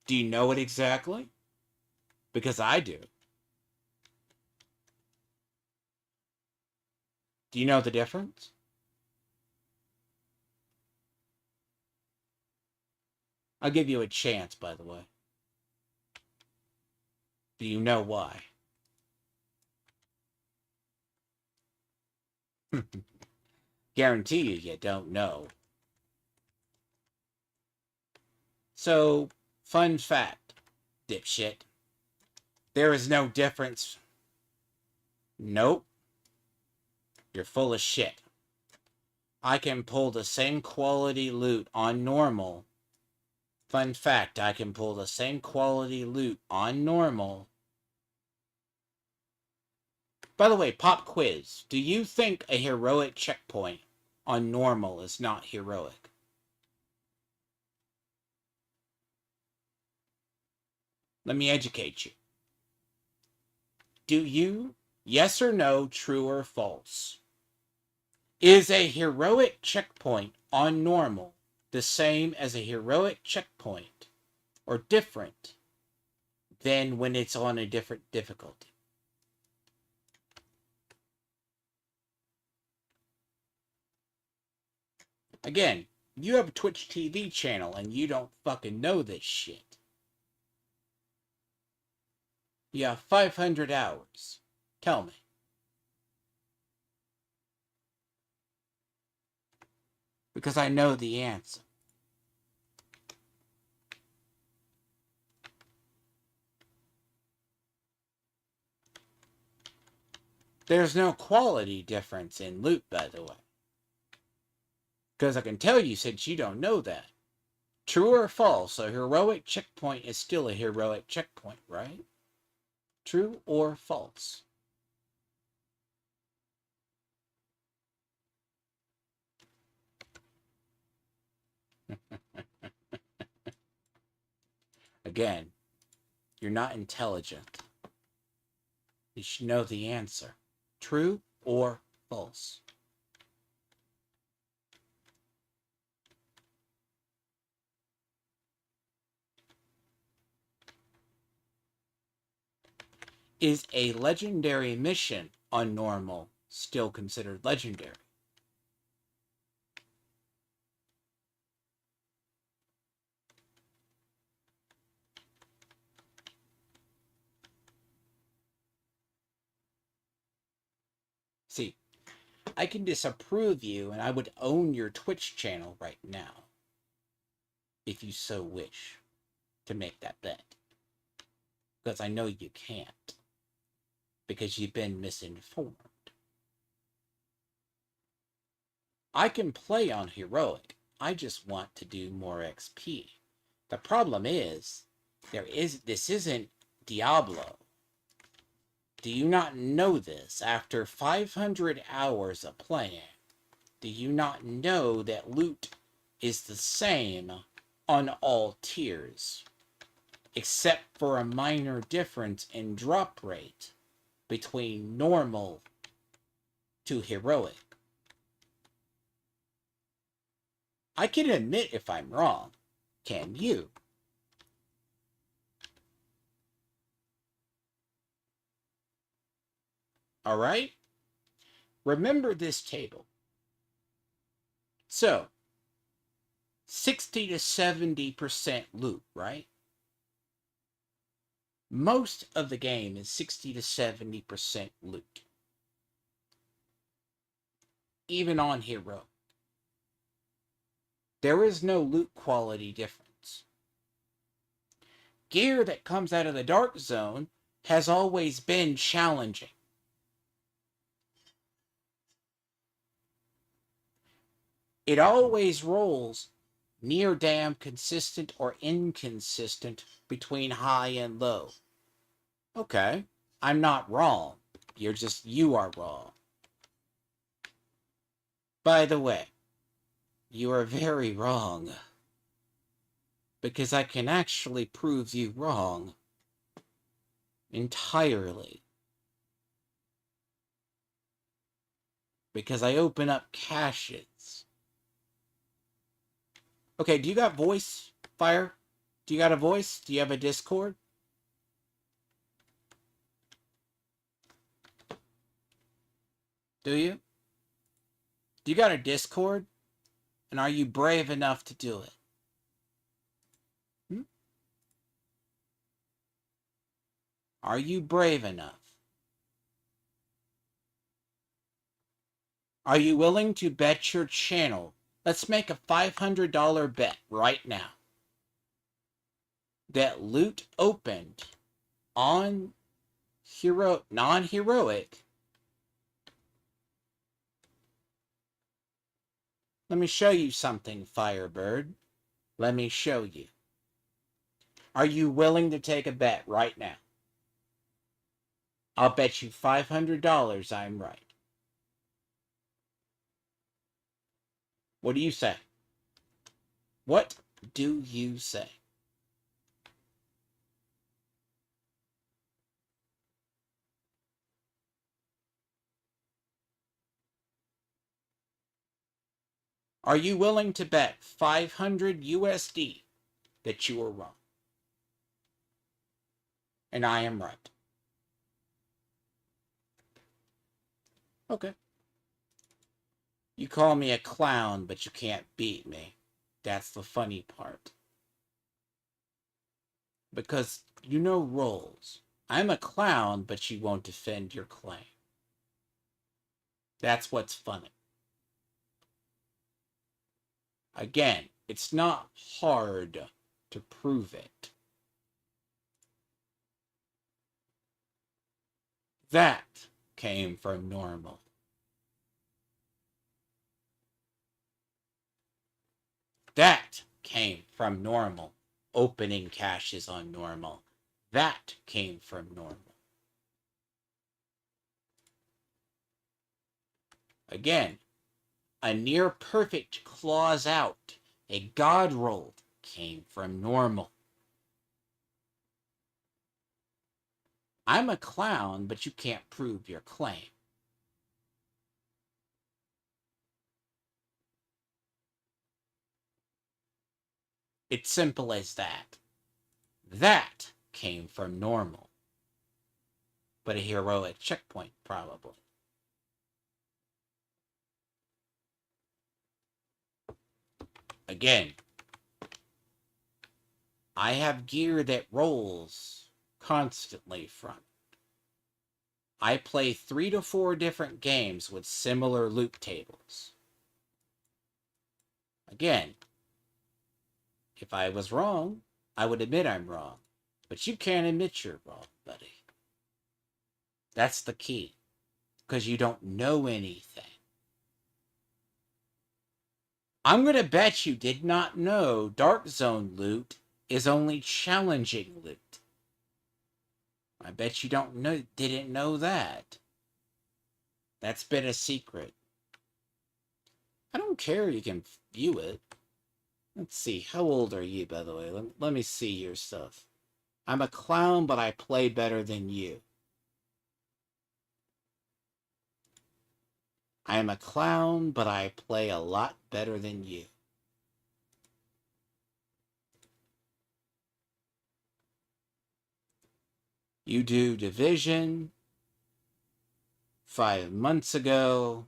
Do you know it exactly? Because I do. Do you know the difference? I'll give you a chance, by the way. Do you know why? Guarantee you don't know. So, fun fact, dipshit. There is no difference. Nope. You're full of shit. I can pull the same quality loot on normal. Fun fact, I can pull the same quality loot on normal. By the way, pop quiz. Do you think a heroic checkpoint on normal is not heroic? Let me educate you. Do you, yes or no, true or false, is a heroic checkpoint on normal the same as a heroic checkpoint, or different than when it's on a different difficulty? Again, you have a Twitch TV channel and you don't fucking know this shit. You have 500 hours. Tell me. Because I know the answer. There's no quality difference in loot, by the way. Because I can tell you, since you don't know that. True or false, a heroic checkpoint is still a heroic checkpoint, right? True or false? Again, you're not intelligent. You should know the answer. True or false? Is a legendary mission on normal still considered legendary? See, I can disapprove you and I would own your Twitch channel right now, if you so wish to make that bet. Because I know you can't. Because you've been misinformed. I can play on Heroic. I just want to do more XP. The problem is, this isn't Diablo. Do you not know this? After 500 hours of playing, do you not know that loot is the same on all tiers? Except for a minor difference in drop rate between normal to heroic. I can admit if I'm wrong. Can you? All right? Remember this table. So, 60 to 70% loot, right? Most of the game is 60 to 70% loot. Even on hero. There is no loot quality difference. Gear that comes out of the dark zone has always been challenging. It always rolls near damn consistent or inconsistent between high and low. Okay, I'm not wrong. You are wrong. By the way, you are very wrong. Because I can actually prove you wrong. Entirely. Because I open up caches. Okay, do you got voice, Fire? Do you got a voice? Do you have a Discord? Do you? Do you got a Discord? And are you brave enough to do it? Are you brave enough? Are you willing to bet your channel? Let's make a $500 bet right now. That loot opened on non-heroic. Let me show you something, Firebird. Let me show you. Are you willing to take a bet right now? I'll bet you $500 I'm right. What do you say? What do you say? Are you willing to bet 500 USD that you are wrong? And I am right. Okay. You call me a clown, but you can't beat me. That's the funny part. Because you know roles. I'm a clown, but you won't defend your claim. That's what's funny. Again, it's not hard to prove it. That came from normal. That came from normal. Opening caches on normal. That came from normal. Again, a near perfect claws out, a god roll, came from normal. I'm a clown, but you can't prove your claim. It's simple as that. That came from normal, but a heroic checkpoint, probably. Again, I have gear that rolls constantly from. I play 3 to 4 different games with similar loop tables. Again, if I was wrong, I would admit I'm wrong. But you can't admit you're wrong, buddy. That's the key. Because you don't know anything. I'm going to bet you did not know Dark Zone loot is only challenging loot. I bet you didn't know that. That's been a secret. I don't care, you can view it. Let's see, how old are you, by the way? Let me see your stuff. I'm a clown, but I play better than you. I am a clown, but I play a lot better than you. You do Division 5 months ago.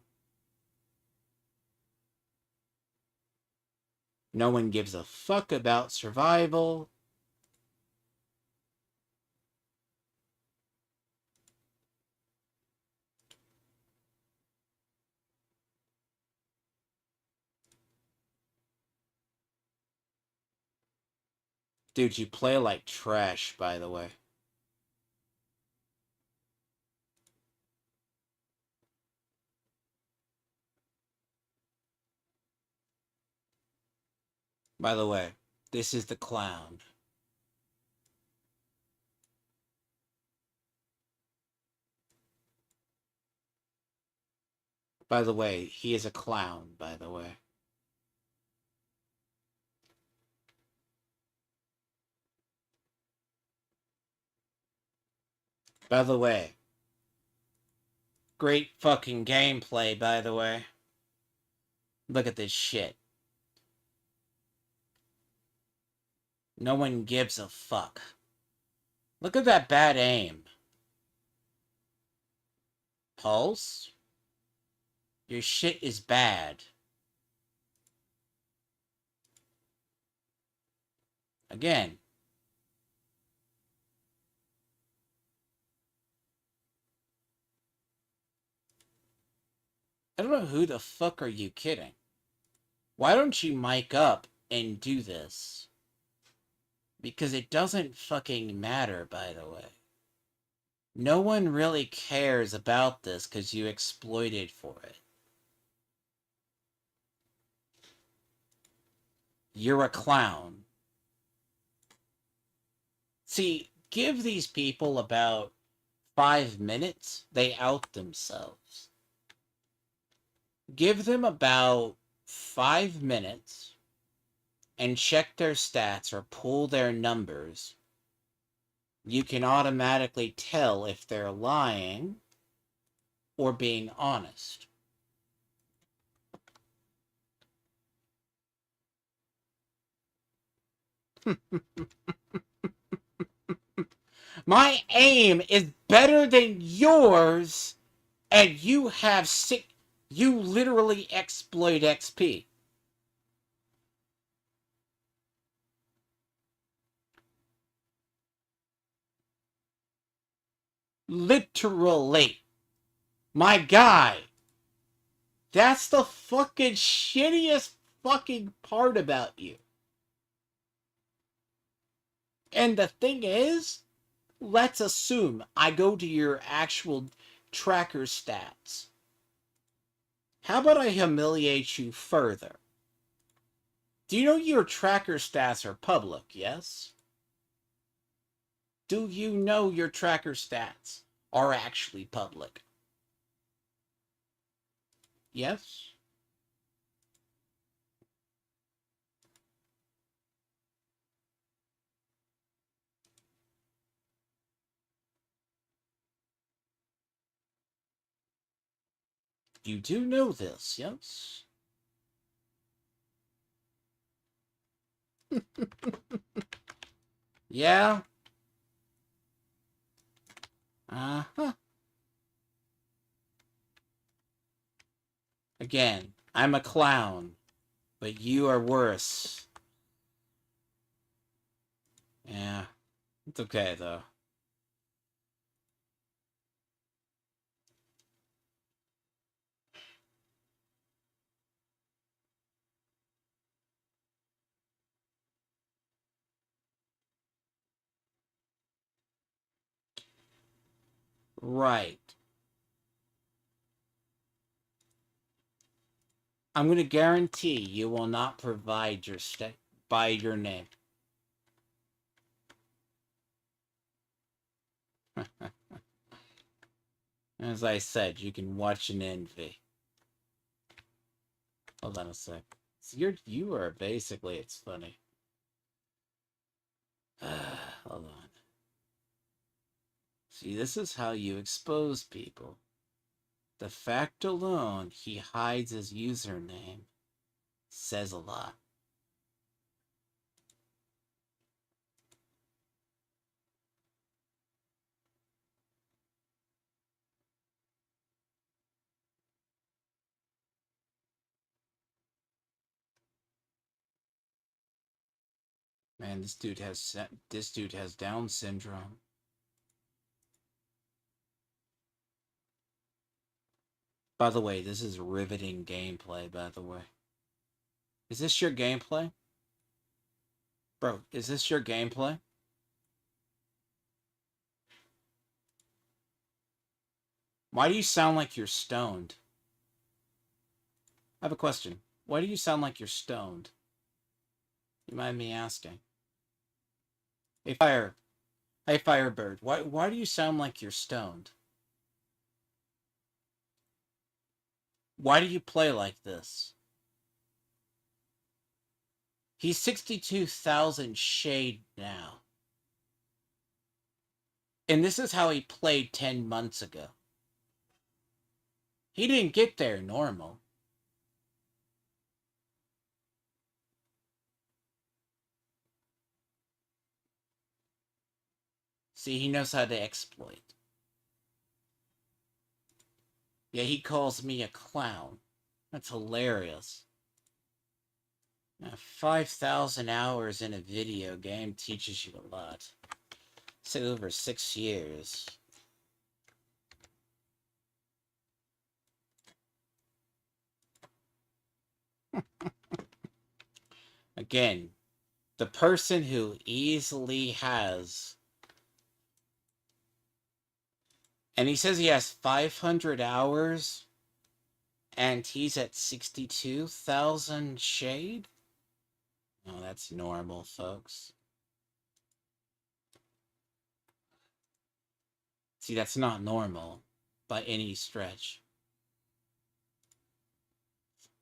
No one gives a fuck about survival. Dude, you play like trash, by the way. By the way, this is the clown. By the way, he is a clown, by the way. By the way, great fucking gameplay, by the way. Look at this shit. No one gives a fuck. Look at that bad aim. Pulse? Your shit is bad. Again. I don't know who the fuck are you kidding. Why don't you mic up and do this? Because it doesn't fucking matter, by the way. No one really cares about this because you exploited for it. You're a clown. See, give these people about 5 minutes, they out themselves. Give them about 5 minutes and check their stats or pull their numbers. You can automatically tell if they're lying or being honest. My aim is better than yours, and you have you literally exploit XP. Literally. My guy. That's the fucking shittiest fucking part about you. And the thing is, let's assume I go to your actual tracker stats. How about I humiliate you further? Do you know your tracker stats are public, yes? Do you know your tracker stats are actually public? Yes? You do know this, yes? Yeah? Uh-huh. Again, I'm a clown, but you are worse. Yeah. It's okay, though. Right. I'm going to guarantee you will not provide your by your name. As I said, you can watch and envy. Hold on a sec. So you are basically, it's funny. Hold on. See, this is how you expose people. The fact alone he hides his username says a lot. Man, this dude has Down syndrome. By the way, this is riveting gameplay, by the way. Is this your gameplay? Bro, is this your gameplay? Why do you sound like you're stoned? I have a question. Why do you sound like you're stoned? You mind me asking? Hey, Hey, Firebird. Why do you sound like you're stoned? Why do you play like this? He's 62,000 shade now. And this is how he played 10 months ago. He didn't get there normal. See, he knows how to exploit. Yeah, he calls me a clown. That's hilarious. 5,000 hours in a video game teaches you a lot. Say over 6 years. Again, the person who easily has... And he says he has 500 hours, and he's at 62,000 shade? No, that's normal, folks. See, that's not normal by any stretch.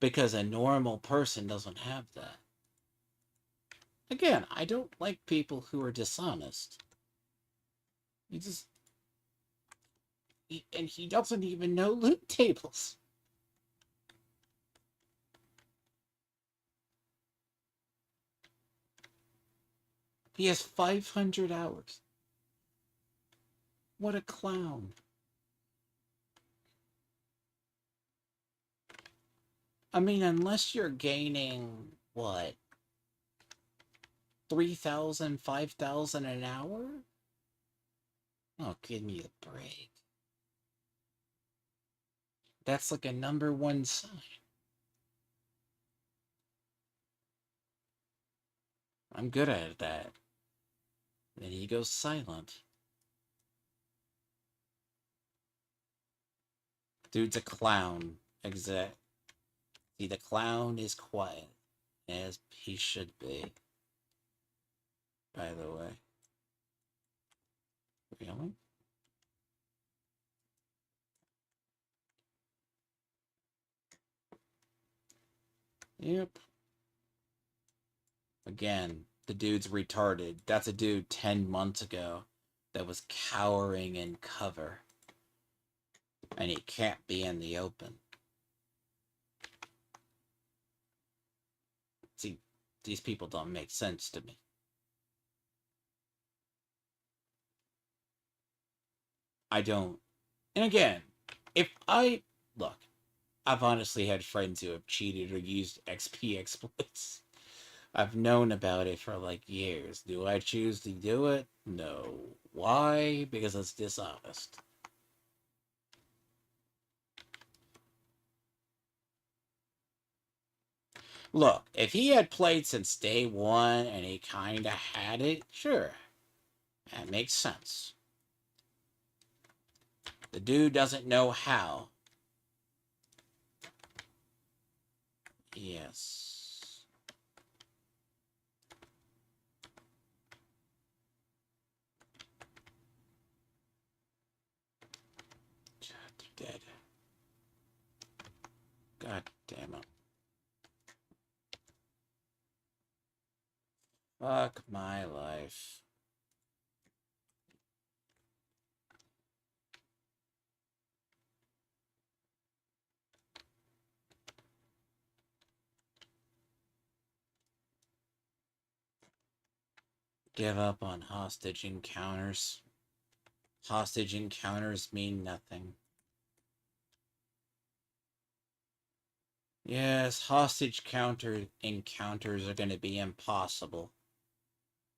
Because a normal person doesn't have that. Again, I don't like people who are dishonest. And he doesn't even know loot tables. He has 500 hours. What a clown. I mean, unless you're gaining, what, 3,000, 5,000 an hour? Oh, give me a break. That's like a #1 sign. I'm good at that. Then he goes silent. Dude's a clown. Exact. See, the clown is quiet, as he should be. By the way. Really? Yep. Again, the dude's retarded. That's a dude 10 months ago that was cowering in cover. And he can't be in the open. These people don't make sense to me. I don't. And again, if I look, I've honestly had friends who have cheated or used XP exploits. I've known about it for like years. Do I choose to do it? No. Why? Because it's dishonest. Look, if he had played since day one and he kinda had it, sure. That makes sense. The dude doesn't know how. Yes. God, they're dead. God damn it. Fuck my life. Give up on hostage encounters. Hostage encounters mean nothing. Yes, hostage encounters are going to be impossible.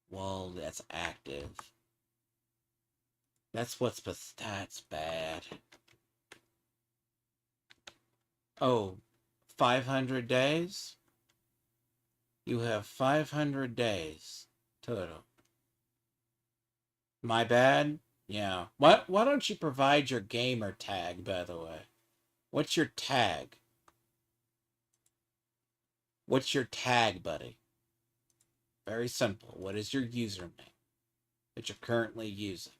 Well, that's active. That's bad. Oh, 500 days? You have 500 days total. My bad? Yeah. Why don't you provide your gamer tag, by the way? What's your tag? What's your tag, buddy? Very simple. What is your username that you're currently using?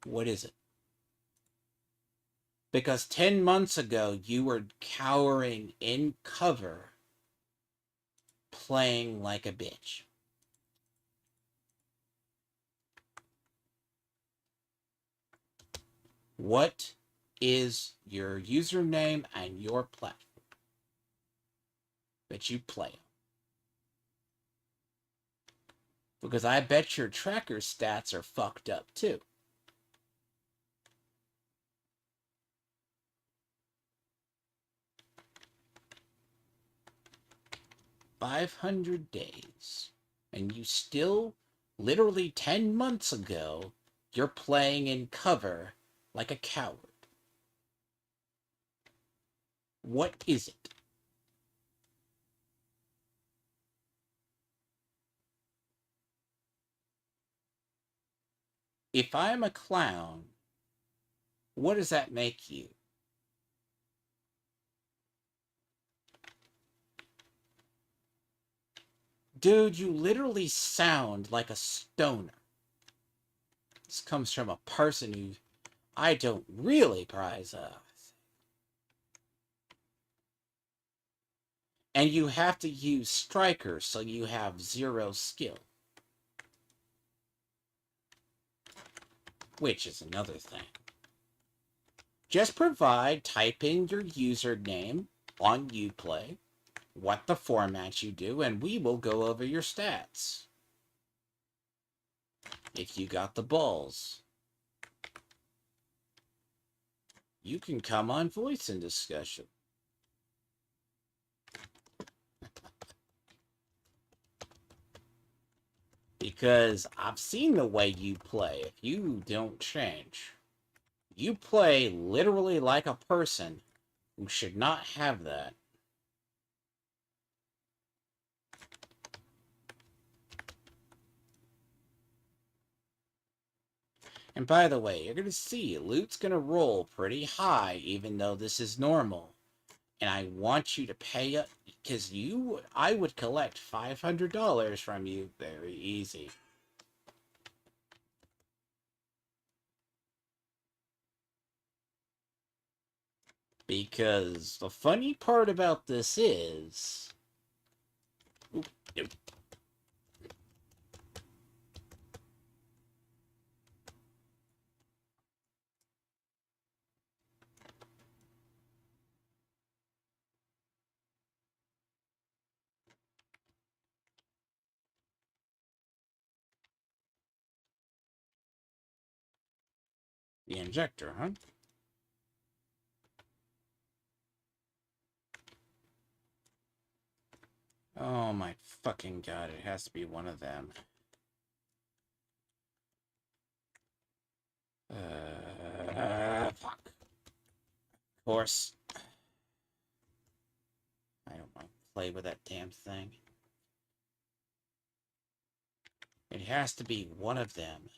What is it? Because 10 months ago, you were cowering in cover, playing like a bitch. What is your username and your platform that you play on? Because I bet your tracker stats are fucked up too. $500 days. And you still, literally 10 months ago, you're playing in cover like a coward. What is it? If I'm a clown, what does that make you? Dude, you literally sound like a stoner. This comes from a person who I don't really prize up. And you have to use Striker, so you have 0 skill. Which is another thing. Just type in your username on Uplay, what the format you do, and we will go over your stats. If you got the balls. You can come on voice in discussion. Because I've seen the way you play. If you don't change, you play literally like a person who should not have that. And by the way, you're going to see loot's going to roll pretty high, even though this is normal. And I want you to pay up, because I would collect $500 from you very easy. Because the funny part about this is... The injector, huh? Oh my fucking god, it has to be one of them. Fuck. Of course. I don't want to play with that damn thing. It has to be one of them.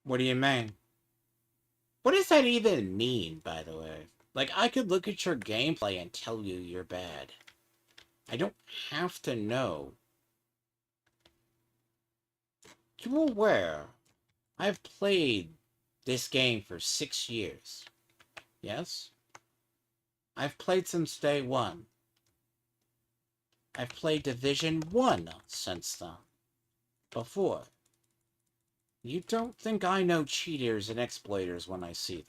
What do you mean? What does that even mean, by the way? Like, I could look at your gameplay and tell you you're bad. I don't have to know. You're aware I've played this game for 6 years. Yes? I've played since day one. I've played Division 1 since then. Before. You don't think I know cheaters and exploiters when I see them.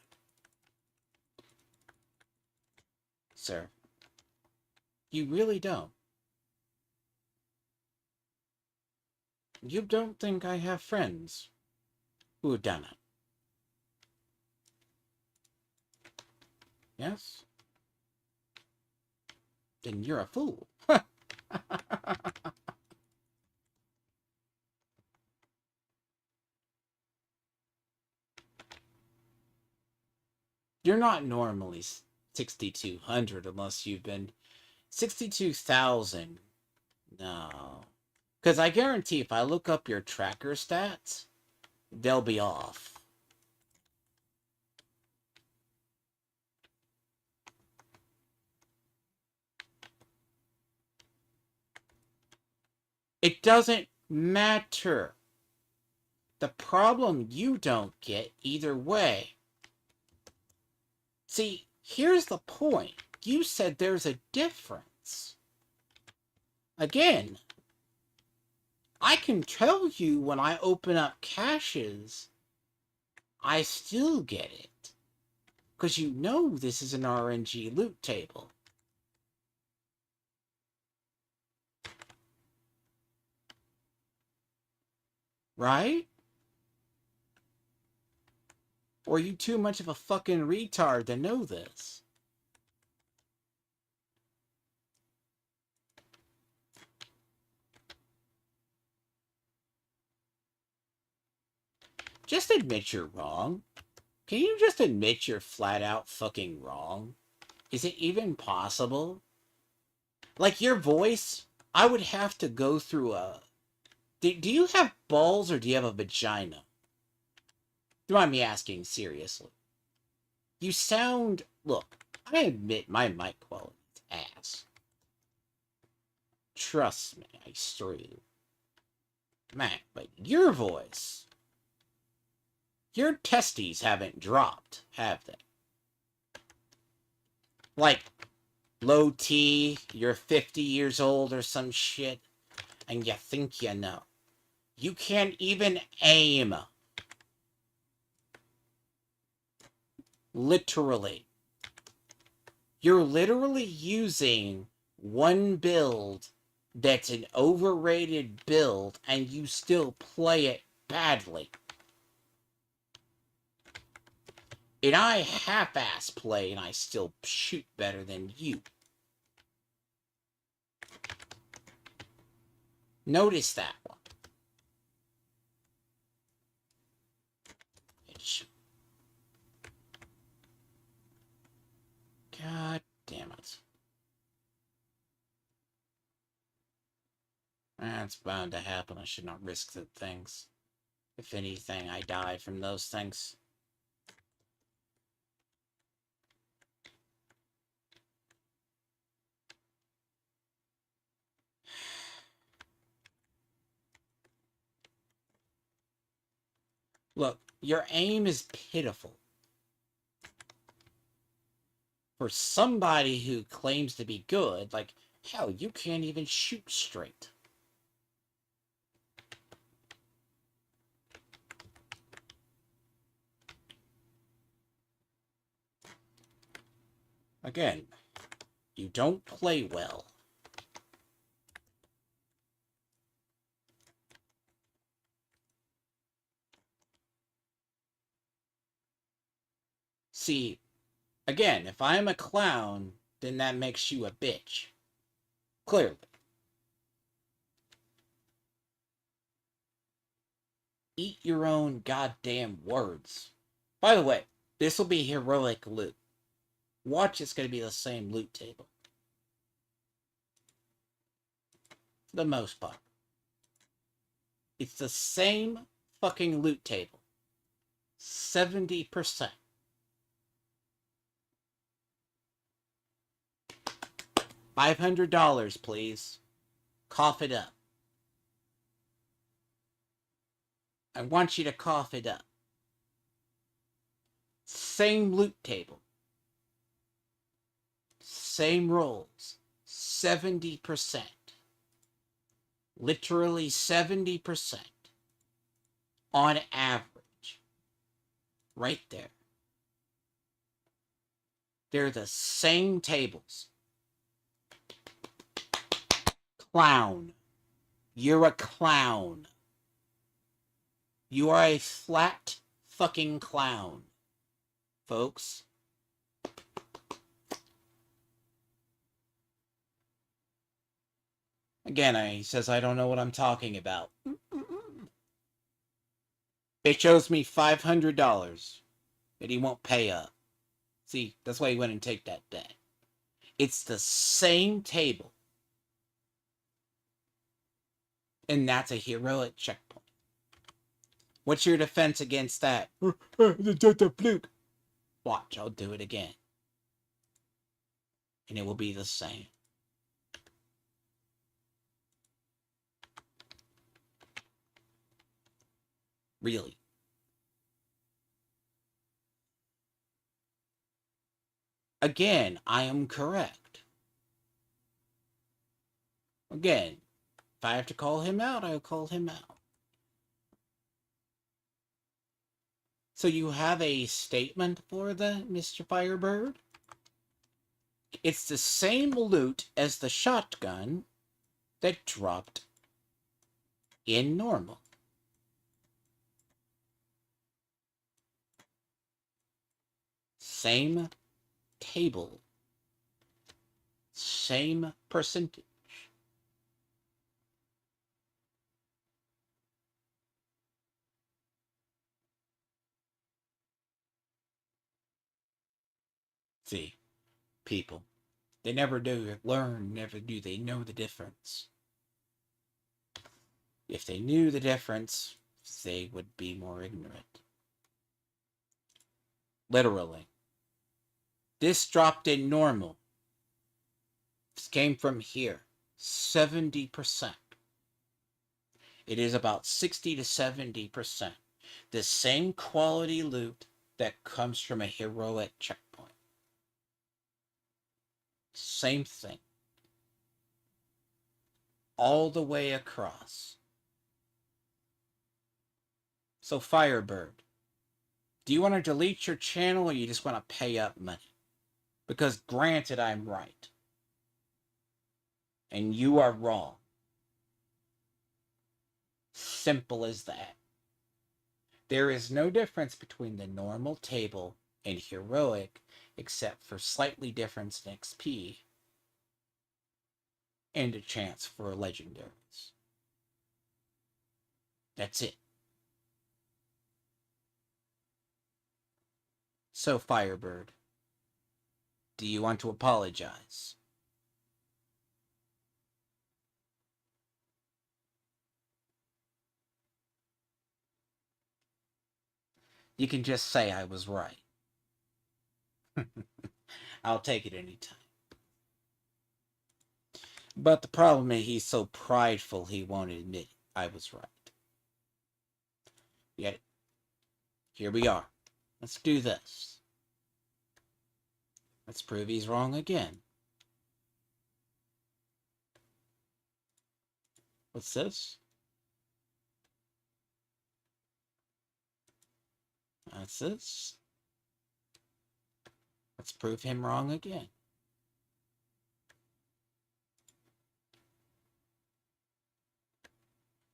Sir. You really don't. You don't think I have friends who have done it. Yes? Then you're a fool. You're not normally 6,200 unless you've been 62,000. No. Because I guarantee if I look up your tracker stats, they'll be off. It doesn't matter. The problem you don't get either way. See, here's the point. You said there's a difference. Again, I can tell you when I open up caches, I still get it. Because you know this is an RNG loot table. Right? Or are you too much of a fucking retard to know this? Just admit you're wrong. Can you just admit you're flat out fucking wrong? Is it even possible? Like your voice, I would have to go through a... Do you have balls or do you have a vagina? Do you mind me asking seriously? You sound... Look, I admit my mic quality is ass. Trust me, I straight. Man, but your voice... Your testes haven't dropped, have they? Like, low T, you're 50 years old or some shit, and you think you know. You can't even aim. Literally. You're literally using one build that's an overrated build, and you still play it badly. And I half-ass play, and I still shoot better than you. Notice that one. God damn it. That's bound to happen. I should not risk the things. If anything, I die from those things. Look, your aim is pitiful. For somebody who claims to be good, like, hell, you can't even shoot straight. Again, you don't play well. See, again, if I'm a clown, then that makes you a bitch. Clearly. Eat your own goddamn words. By the way, this will be heroic loot. Watch, it's going to be the same loot table. For the most part. It's the same fucking loot table. 70%. $500, please. Cough it up. I want you to cough it up. Same loot table. Same rolls. 70%. Literally 70%. On average. Right there. They're the same tables. Clown. You're a clown. You are a flat fucking clown, folks. Again, he says I don't know what I'm talking about. It shows me $500 that he won't pay up. See, that's why he went and take that debt. It's the same table. And that's a heroic checkpoint. What's your defense against that? The fluke. Watch, I'll do it again. And it will be the same. Really. Again, I am correct. Again, if I have to call him out, I'll call him out. So you have a statement for the Mr. Firebird? It's the same loot as the shotgun that dropped in normal. Same table. Same percentage. See, people, they never do learn, never do they know the difference. If they knew the difference, they would be more ignorant. Literally. This dropped in normal. This came from here. 70%. It is about 60 to 70%. The same quality loot that comes from a heroic checkpoint. Same thing. All the way across. So Firebird, do you want to delete your channel or you just want to pay up money? Because granted, I'm right. And you are wrong. Simple as that. There is no difference between the normal table and heroic except for slightly difference in XP and a chance for legendaries. That's it. So, Firebird, do you want to apologize? You can just say I was right. I'll take it anytime. But the problem is he's so prideful he won't admit I was right. Yet, here we are. Let's do this. Let's prove he's wrong again. What's this? That's this. Let's prove him wrong again.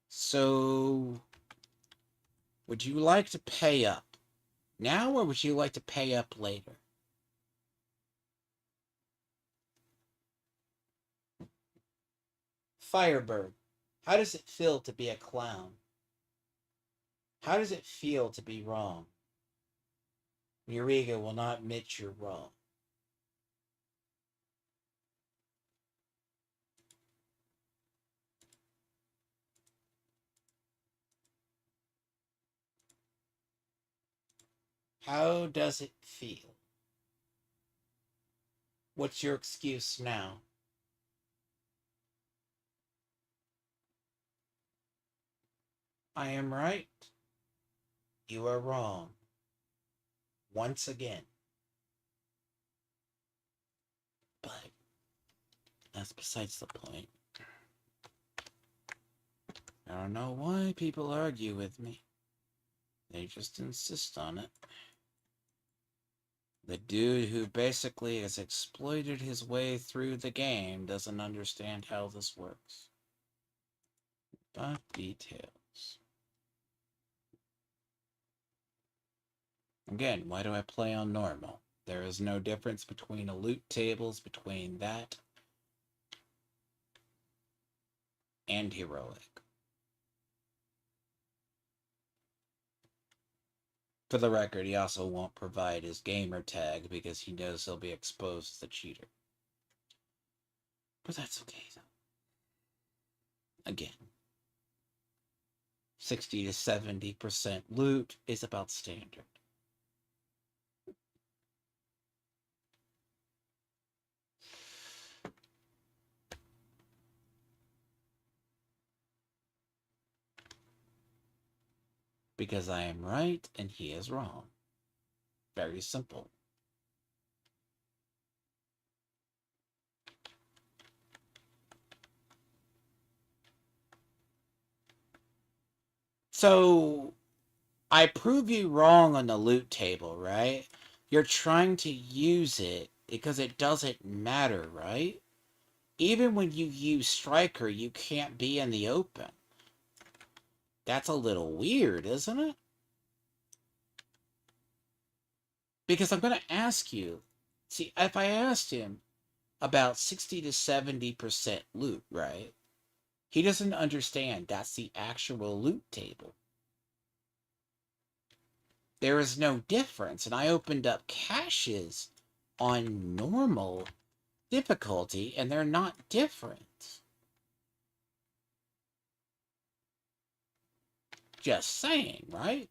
So, would you like to pay up now, or would you like to pay up later? Firebird, how does it feel to be a clown? How does it feel to be wrong? Your ego will not admit you're wrong. How does it feel? What's your excuse now? I am right. You are wrong. Once again. But that's besides the point. I don't know why people argue with me. They just insist on it. The dude who basically has exploited his way through the game doesn't understand how this works. But details. Again, why do I play on normal? There is no difference between a loot tables between that and heroic. For the record, he also won't provide his gamer tag because he knows he'll be exposed as a cheater. But that's okay, though. Again, 60 to 70% loot is about standard. Because I am right and he is wrong. Very simple. So, I prove you wrong on the loot table, right? You're trying to use it because it doesn't matter, right? Even when you use Striker, you can't be in the open. That's a little weird, isn't it? Because I'm going to ask you, see, if I asked him about 60 to 70% loot, right? He doesn't understand that's the actual loot table. There is no difference. And I opened up caches on normal difficulty, and they're not different. Just saying, right?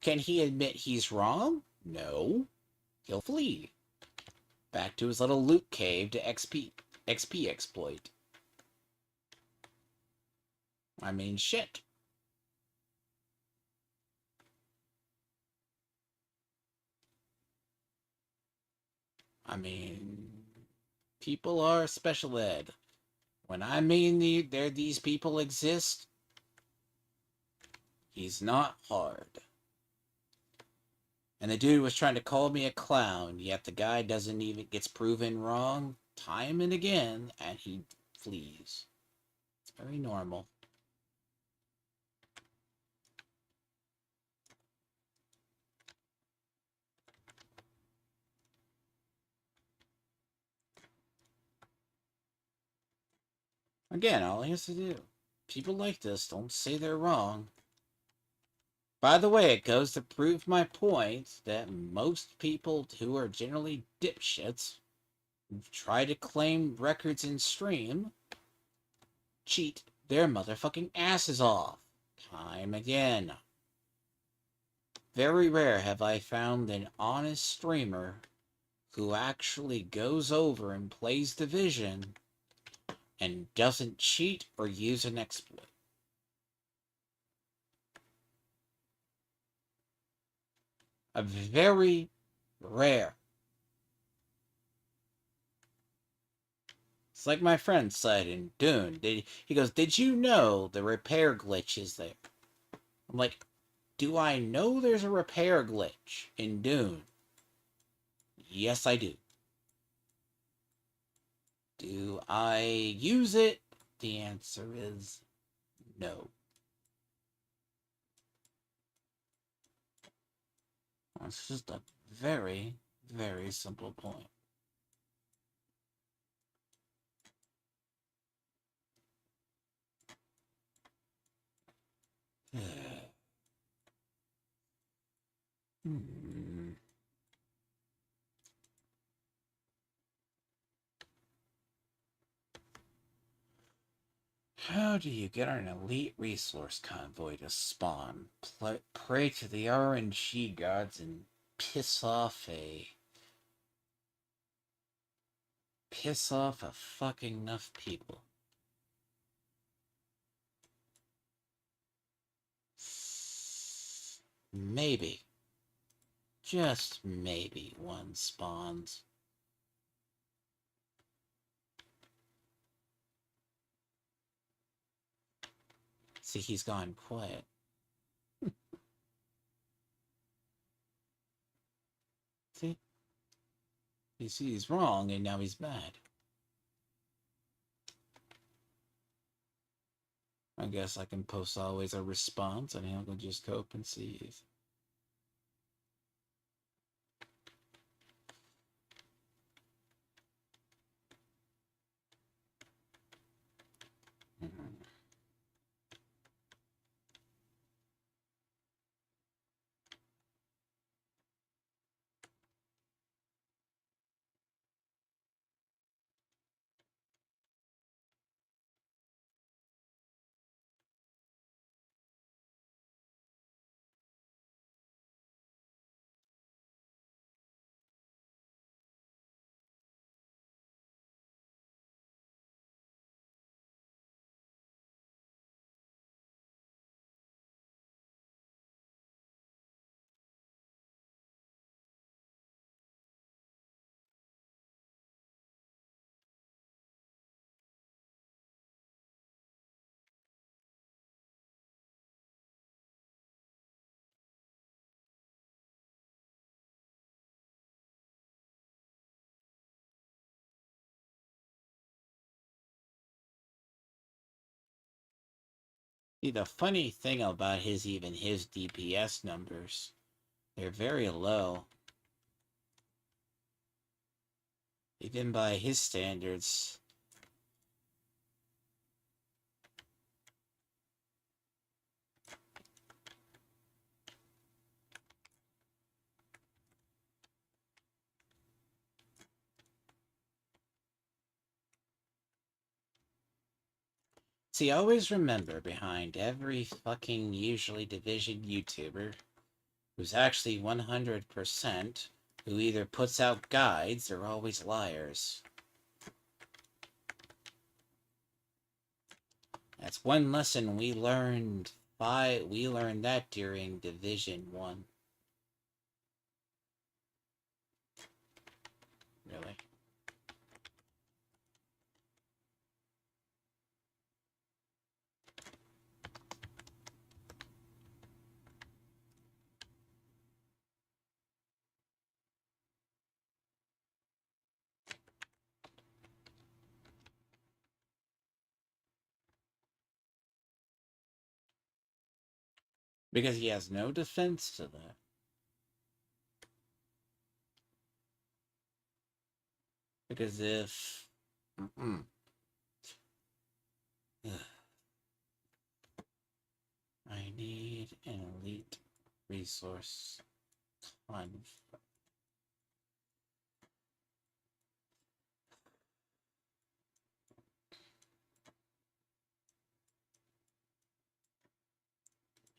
Can he admit he's wrong? No. He'll flee. Back to his little loot cave to XP exploit. I mean, shit. I mean, people are special ed. When I mean these people exist, he's not hard. And the dude was trying to call me a clown, yet the guy doesn't even gets proven wrong time and again, and he flees. It's very normal. Again, all he has to do. People like this don't say they're wrong. By the way, it goes to prove my point that most people who are generally dipshits who try to claim records in stream cheat their motherfucking asses off. Time again. Very rare have I found an honest streamer who actually goes over and plays Division and doesn't cheat or use an exploit. A very rare. It's like my friend said in Dune. He goes, "Did you know the repair glitch is there?" I'm like, "Do I know there's a repair glitch in Dune?" Yes, I do. Do I use it? The answer is no. It's just a very, very simple point. Hmm. How do you get an elite resource convoy to spawn, pray to the RNG gods, and piss off a fucking enough people? Maybe, just maybe, one spawns. See, he's gone quiet. See? You see, he's wrong, and now he's mad. I guess I can post always a response, and he'll just cope and see. See, the funny thing about his DPS numbers, they're very low. Even by his standards. See, always remember, behind every fucking usually division YouTuber who's actually 100% who either puts out guides or always liars. That's one lesson we learned. We learned that during Division 1. Really? Because he has no defense to that. Because if... I need an elite resource fund.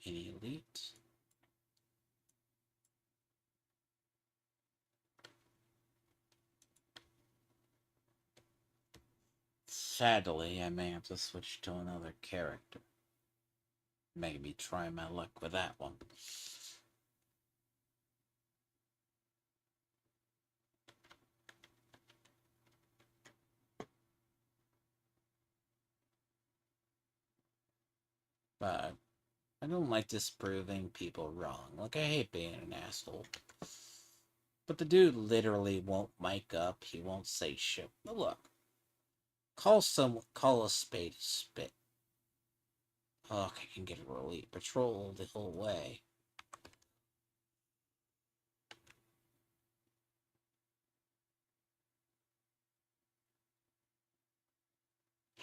An elite. Sadly, I may have to switch to another character. Maybe try my luck with that one. But I don't like disproving people wrong. Like, I hate being an asshole. But the dude literally won't mic up. He won't say shit. But look, call a spade a spit. Oh, I can get a elite patrol the whole way.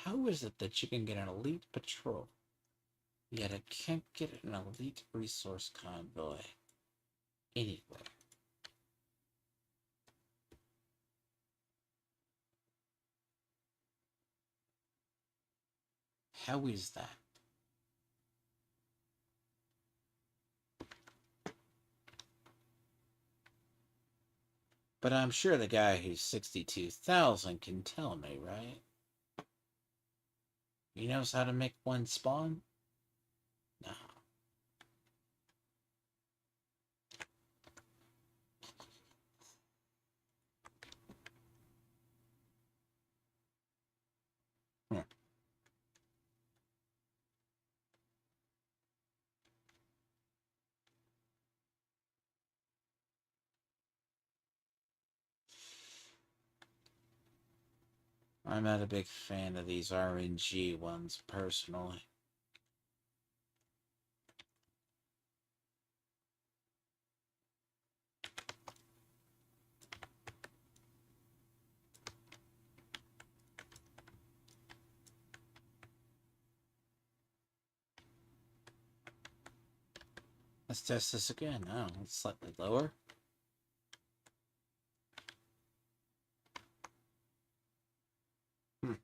How is it that you can get an elite patrol, yet I can't get an elite resource convoy anywhere? How is that? But I'm sure the guy who's 62,000 can tell me, right? He knows how to make one spawn? No. Hmm. I'm not a big fan of these RNG ones, personally. Let's test this again. Oh, it's slightly lower. Hmm.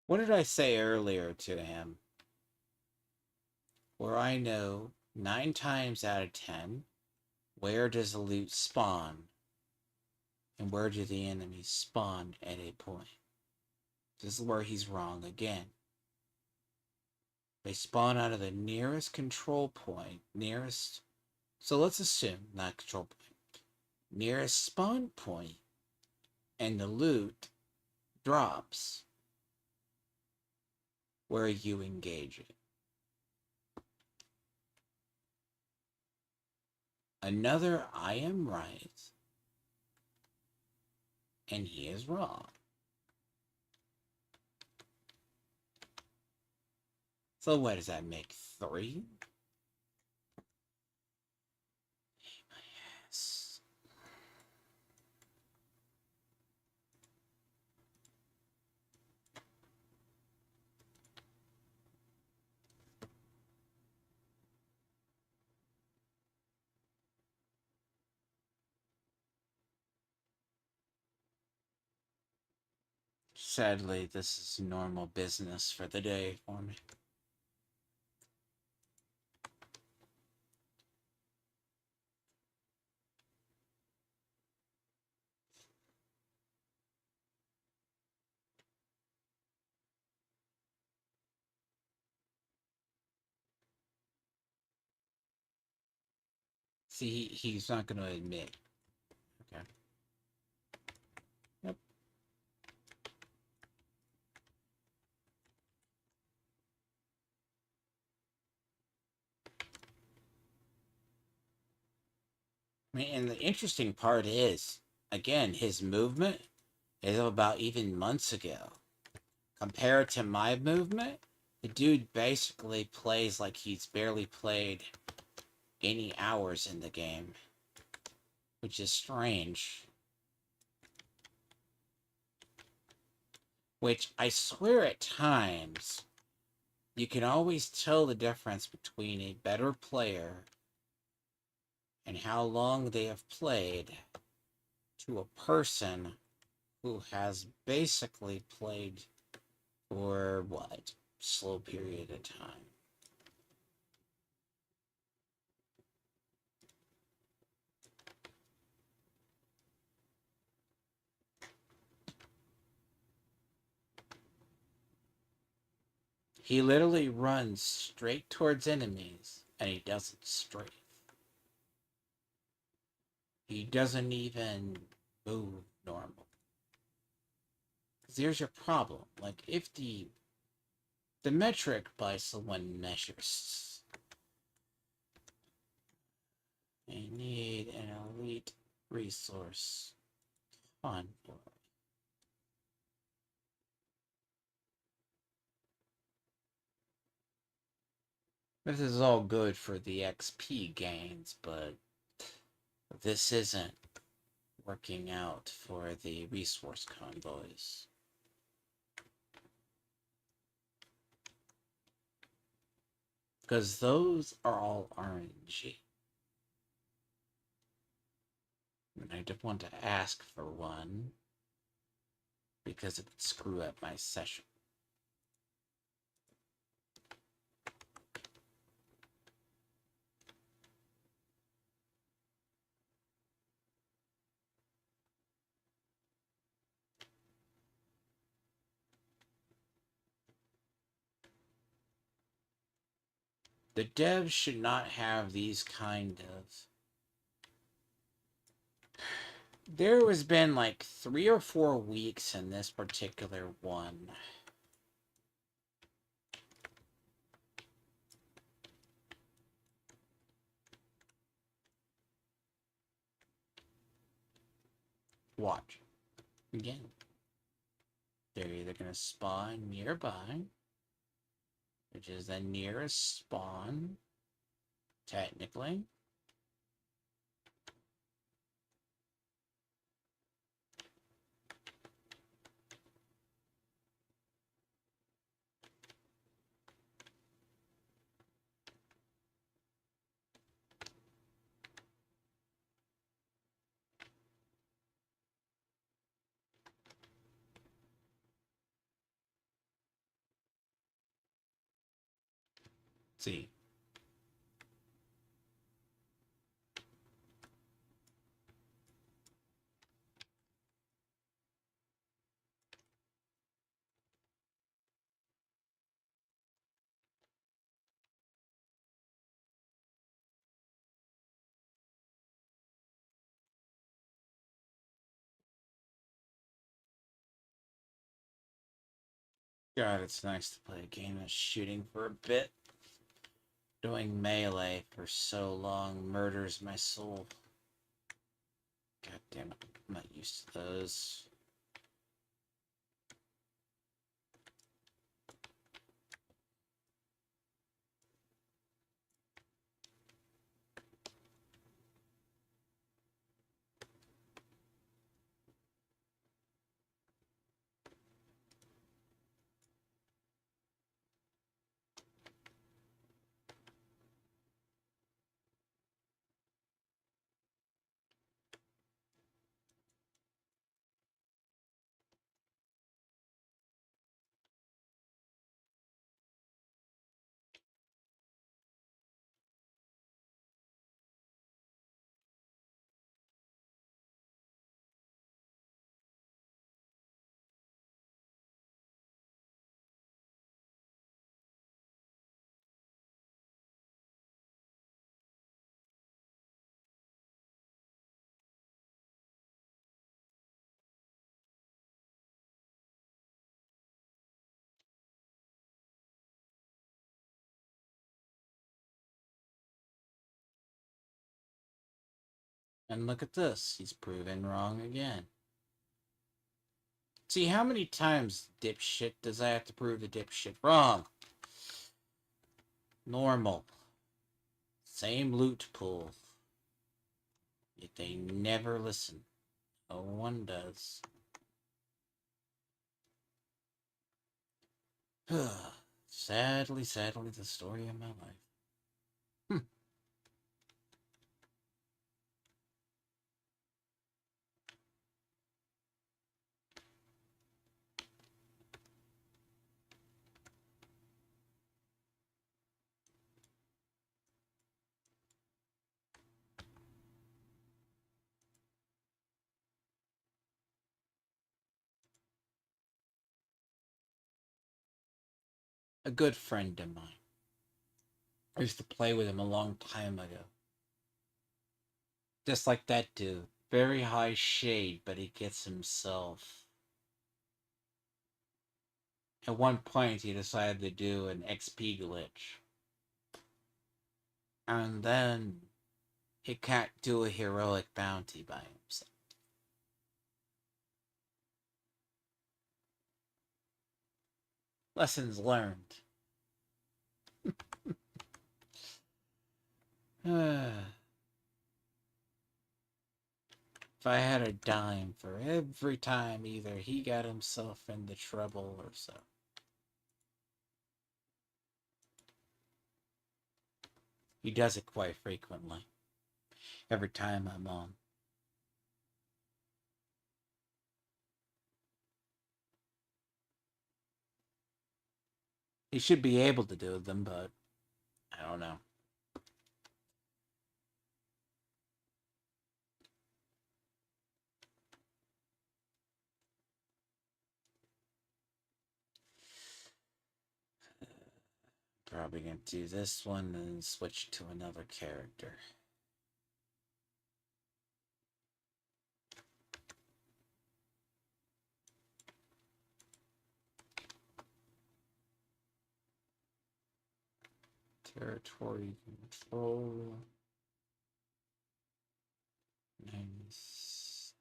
What did I say earlier to him? Where I know 9 times out of 10, where does the loot spawn? And where do the enemies spawn at a point? This is where he's wrong again. They spawn out of the nearest control point, nearest. So let's assume, not control point, nearest spawn point, and the loot drops where you engage it. Another I am right, and he is wrong. So what does that make? 3? Yes. Sadly, this is normal business for the day for me. See, he's not going to admit. Okay. Yep. I mean, and the interesting part is, again, his movement is about even months ago. Compared to my movement, the dude basically plays like he's barely played any hours in the game, which is strange. Which I swear at times, you can always tell the difference between a better player and how long they have played to a person who has basically played for what? Slow period of time. He literally runs straight towards enemies and he doesn't strafe. He doesn't even move normal. Because here's your problem. Like, if the metric by someone measures I need an elite resource. Fun. This is all good for the XP gains, but this isn't working out for the resource convoys. Because those are all RNG. And I don't want to ask for one because it would screw up my session. The devs should not have these kind of... There has been like 3 or 4 weeks in this particular one. Watch. Again. They're either going to spawn nearby, which is the nearest spawn, technically. See. God, it's nice to play a game of shooting for a bit. Doing melee for so long murders my soul. God damn it, I'm not used to those. And look at this, he's proven wrong again. See, how many times, dipshit, does I have to prove the dipshit wrong? Normal. Same loot pool. Yet they never listen. No one does. Sadly, the story of my life. A good friend of mine. I used to play with him a long time ago. Just like that dude. Very high shade, but he gets himself. At one point, he decided to do an XP glitch. And then He can't do a heroic bounty by himself. Lessons learned. If I had a dime for every time either he got himself into trouble or so. He does it quite frequently. Every time I'm on. He should be able to do them, but I don't know. Probably gonna do this one and switch to another character. Territory control. Nice.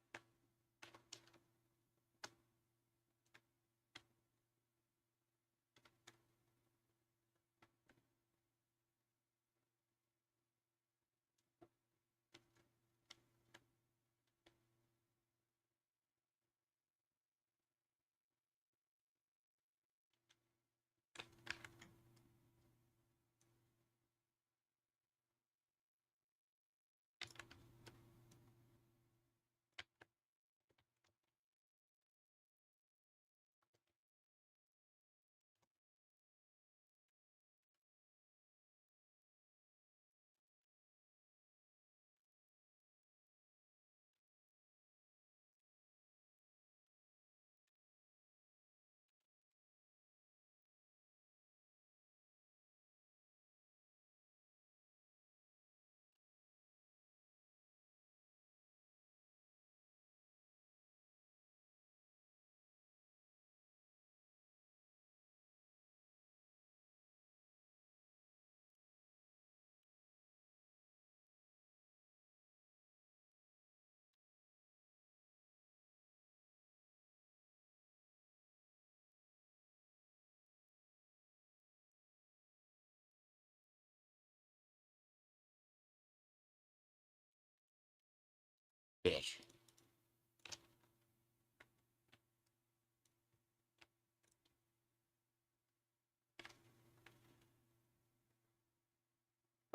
Bitch.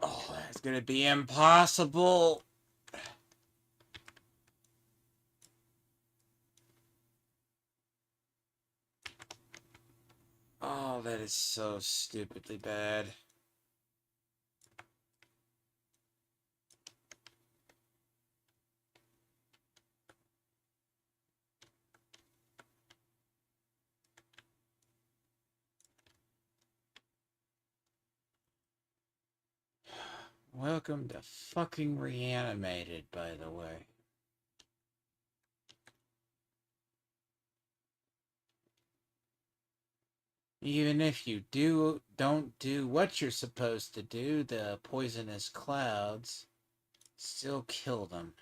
Oh, that's gonna be impossible. Oh, that is so stupidly bad. Welcome to fucking Reanimated, by the way. Even if you don't do what you're supposed to do, the poisonous clouds still kill them.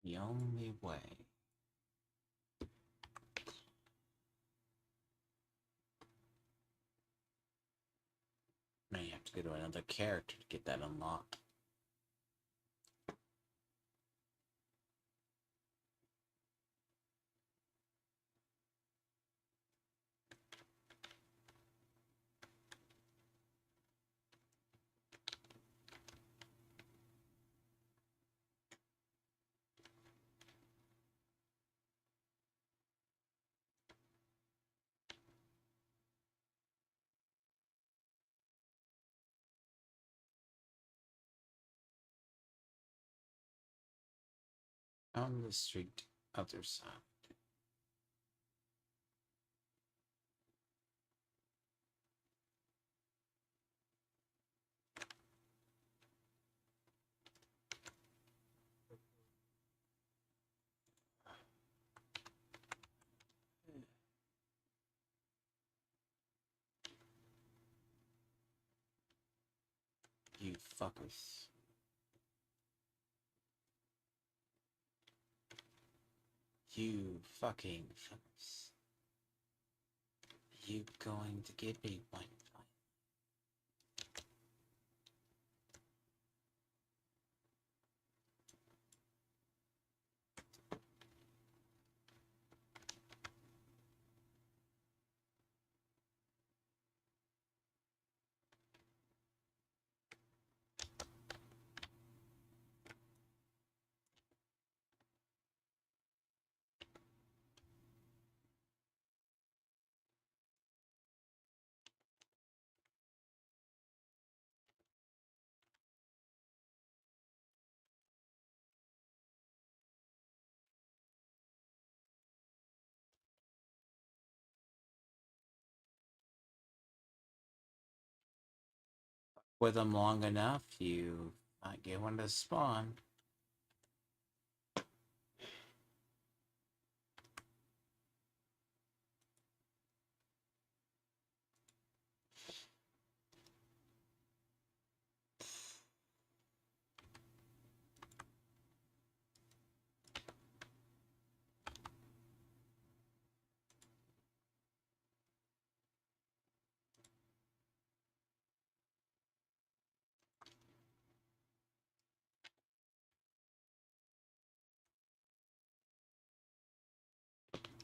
The only way. have to go to another character to get that unlocked. On the street, other side. You fuckers. You fucking fuckers. You going to get me one fight? With them long enough, you might get one to spawn.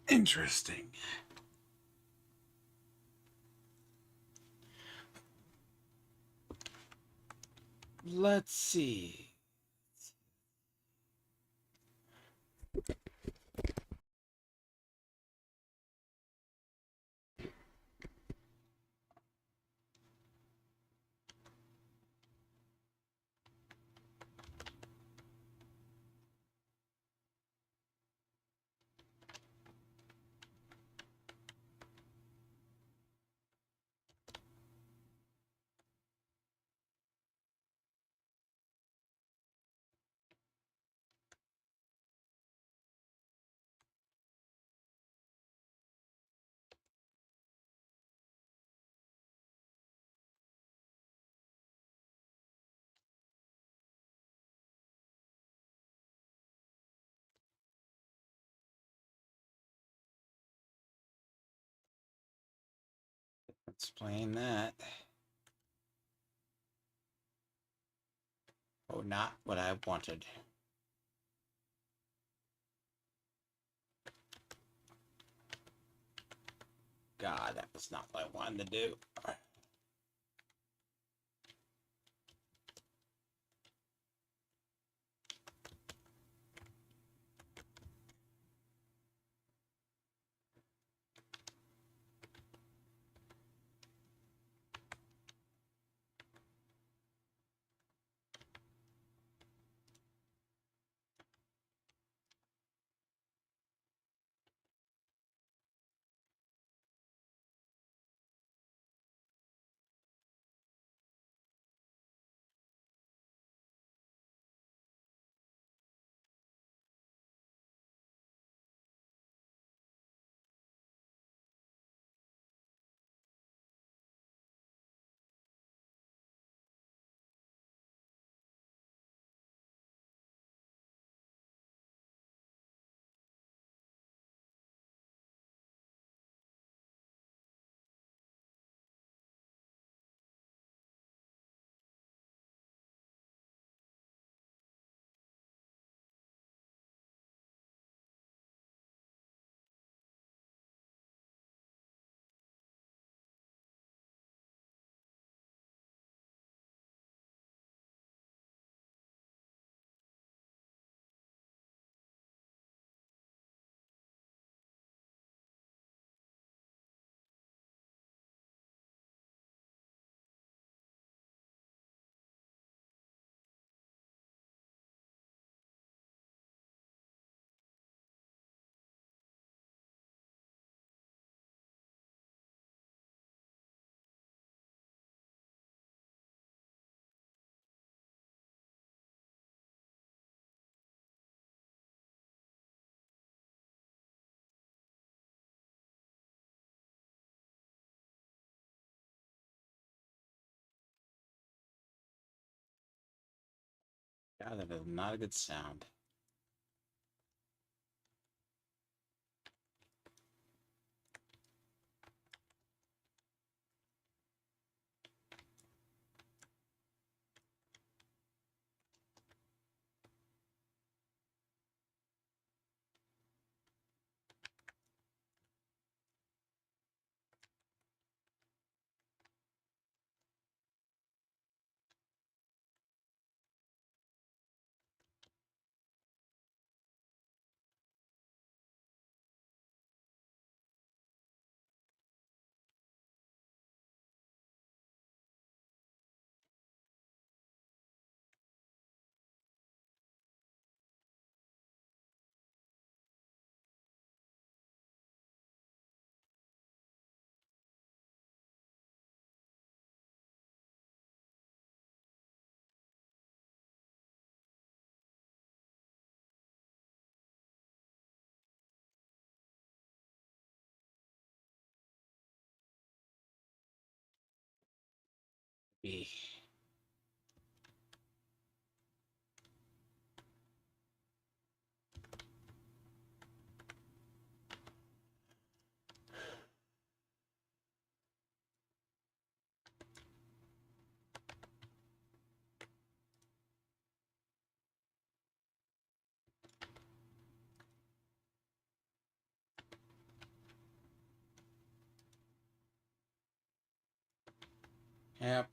Interesting. Let's see. Explain that. Oh, not what I wanted. God, that was not what I wanted to do. God, that is not a good sound. Be Yep.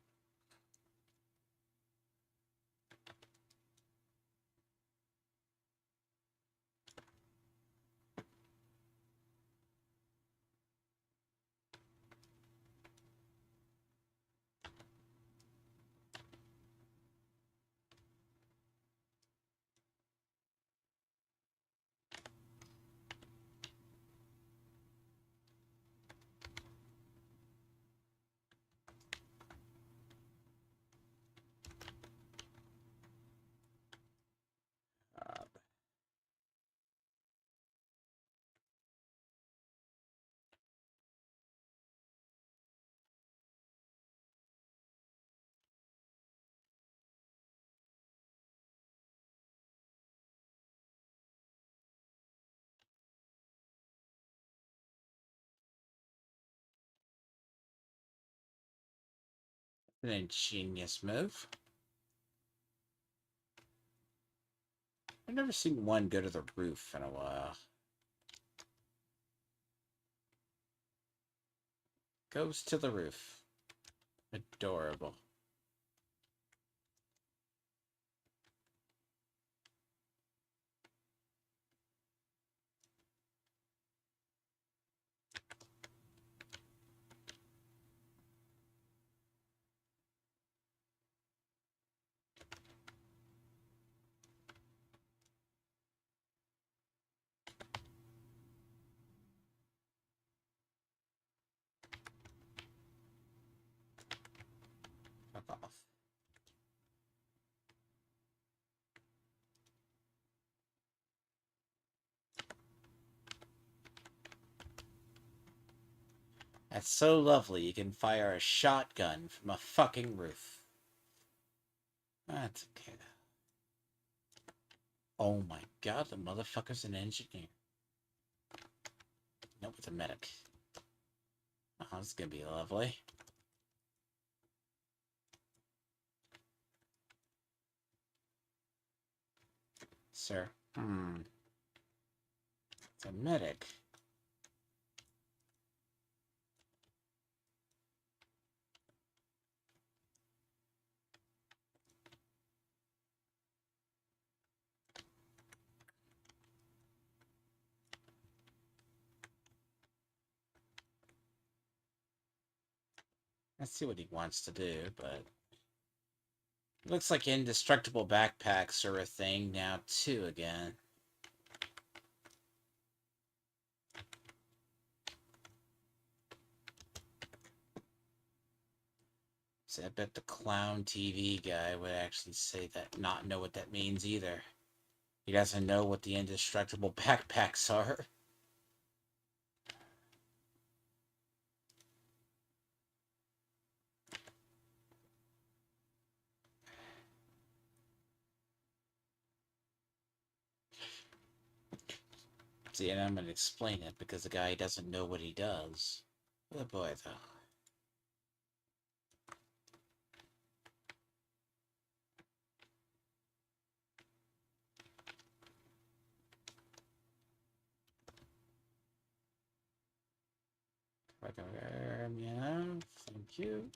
An ingenious move. I've never seen one go to the roof in a while. Goes to the roof. Adorable. Fuck off. That's so lovely. You can fire a shotgun from a fucking roof. That's okay. Oh my god, the motherfucker's an engineer. Nope, it's a medic. Oh, this is gonna be lovely. Sir. It's a medic. Let's see what he wants to do, but... Looks like indestructible backpacks are a thing now, too, again. So I bet the clown TV guy would actually say that, not know what that means either. He doesn't know what the indestructible backpacks are. See, and I'm going to explain it because the guy doesn't know what he does. Good boy, though. Yeah, thank you.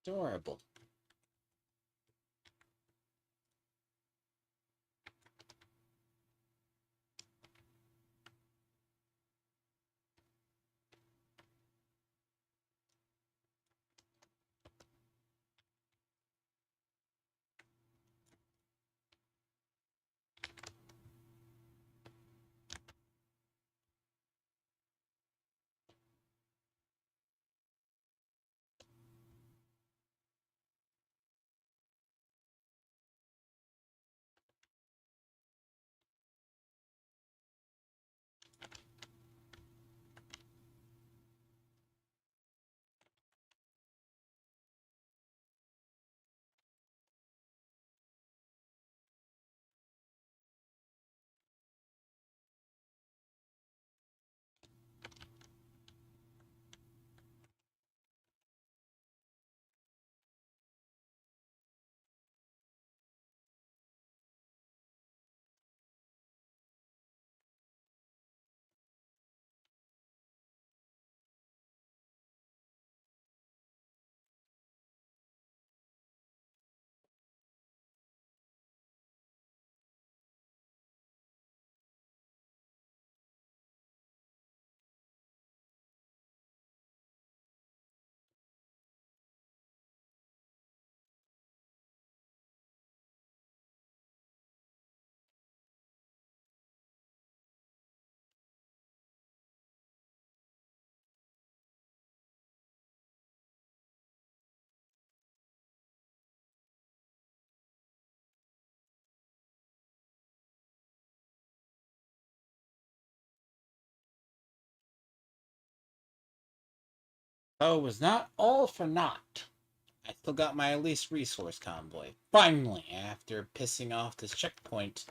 Adorable. Oh, it was not all for naught. I still got my least resource convoy. Finally, after pissing off this checkpoint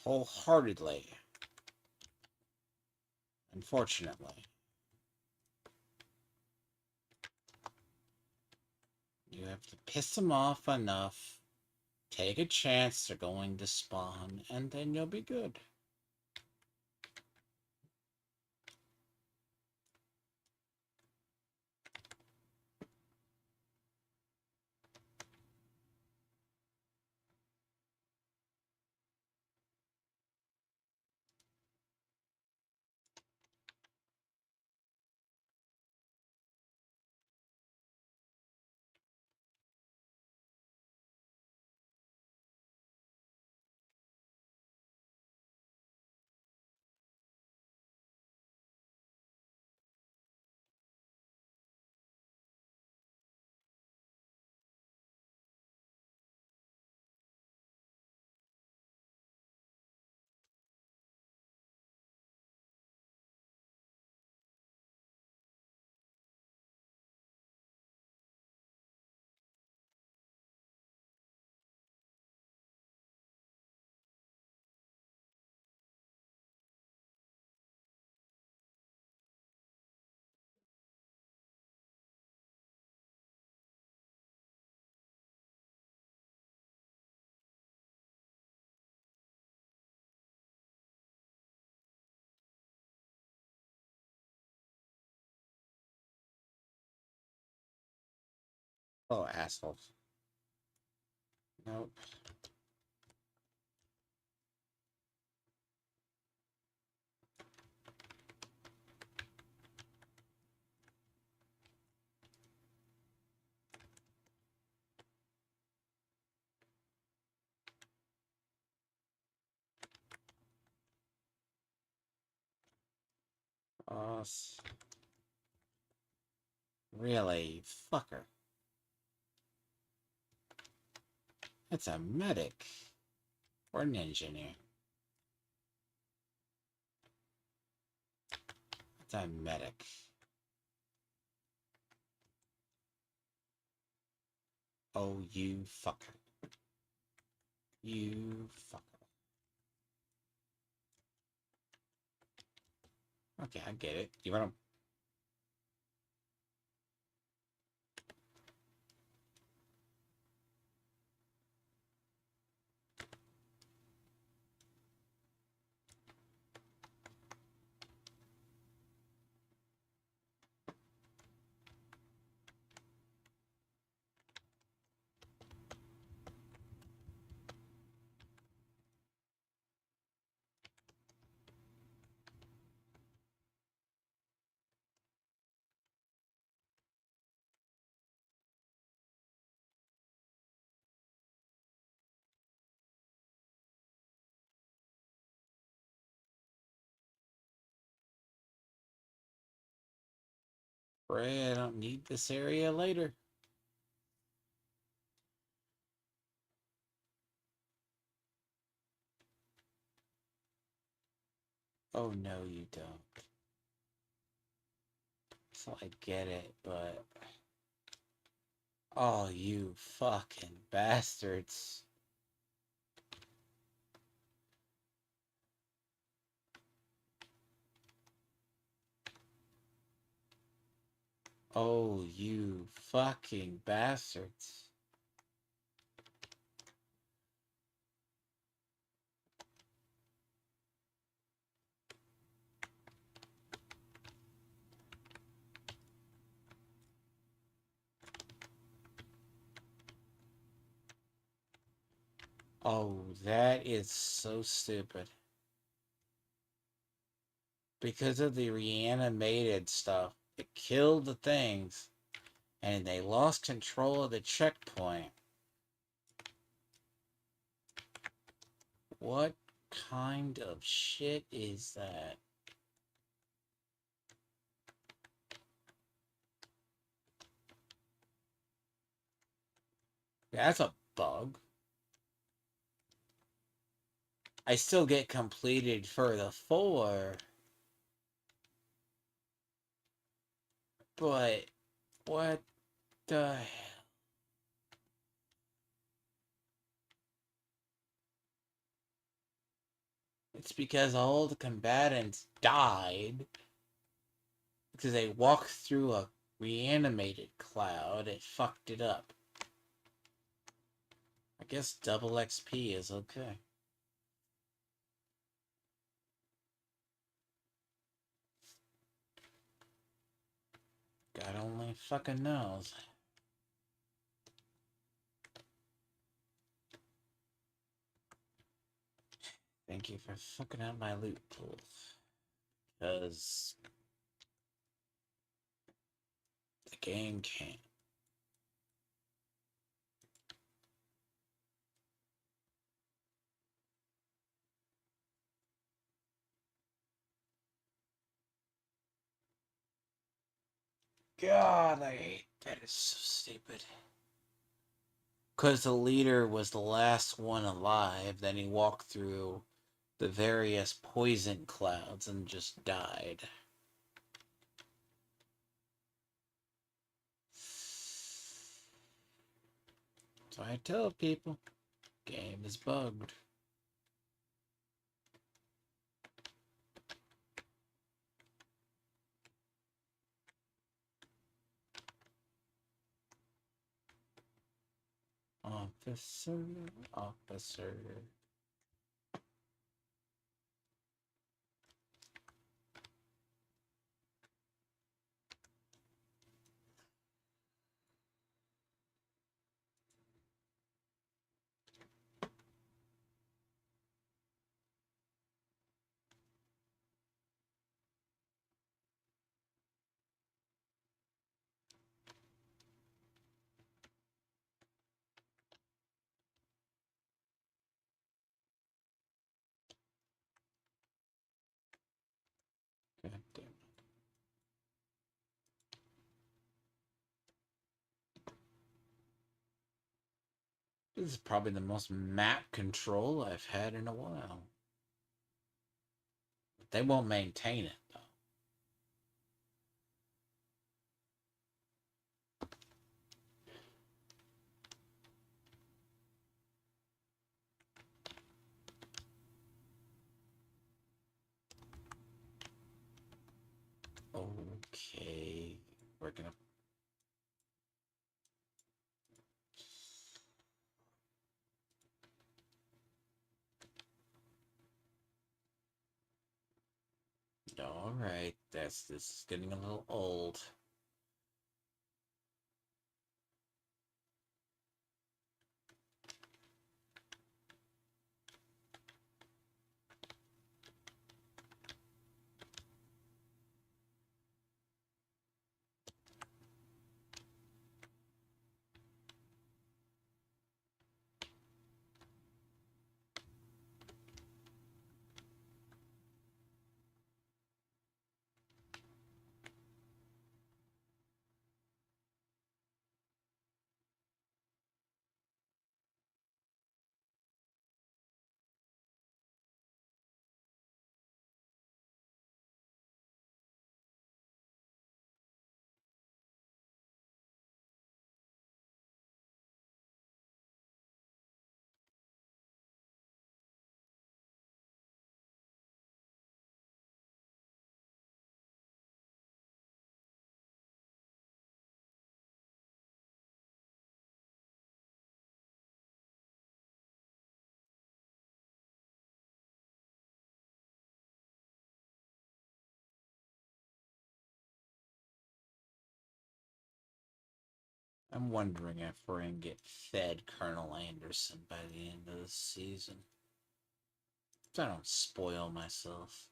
wholeheartedly. Unfortunately. You have to piss them off enough, take a chance they're going to spawn, and then you'll be good. Oh, assholes. Nope. Oh, really? Fucker. It's a medic. Or an engineer. It's a medic. Oh, you fucker. You fucker. Okay, I get it. You want to... Ray, I don't need this area later. Oh, no, you don't. So I get it, but... Oh, you fucking bastards. Oh, you fucking bastards. Oh, that is so stupid. Because of the reanimated stuff, it killed the things, and they lost control of the checkpoint. What kind of shit is that? That's a bug. I still get completed for the 4, but what the hell? It's because all the combatants died because they walked through a reanimated cloud. It fucked it up. I guess double XP is okay. God only fucking knows. Thank you for fucking out my loot pools. Because the game can't. God, I hate that. It's so stupid. Because the leader was the last one alive, then he walked through the various poison clouds and just died. So I tell people, game is bugged. Officer, officer. This is probably the most map control I've had in a while. But they won't maintain it, though. Okay. We're gonna... Alright. This is getting a little old. I'm wondering if we're gonna get fed Colonel Anderson by the end of the season. So I don't spoil myself.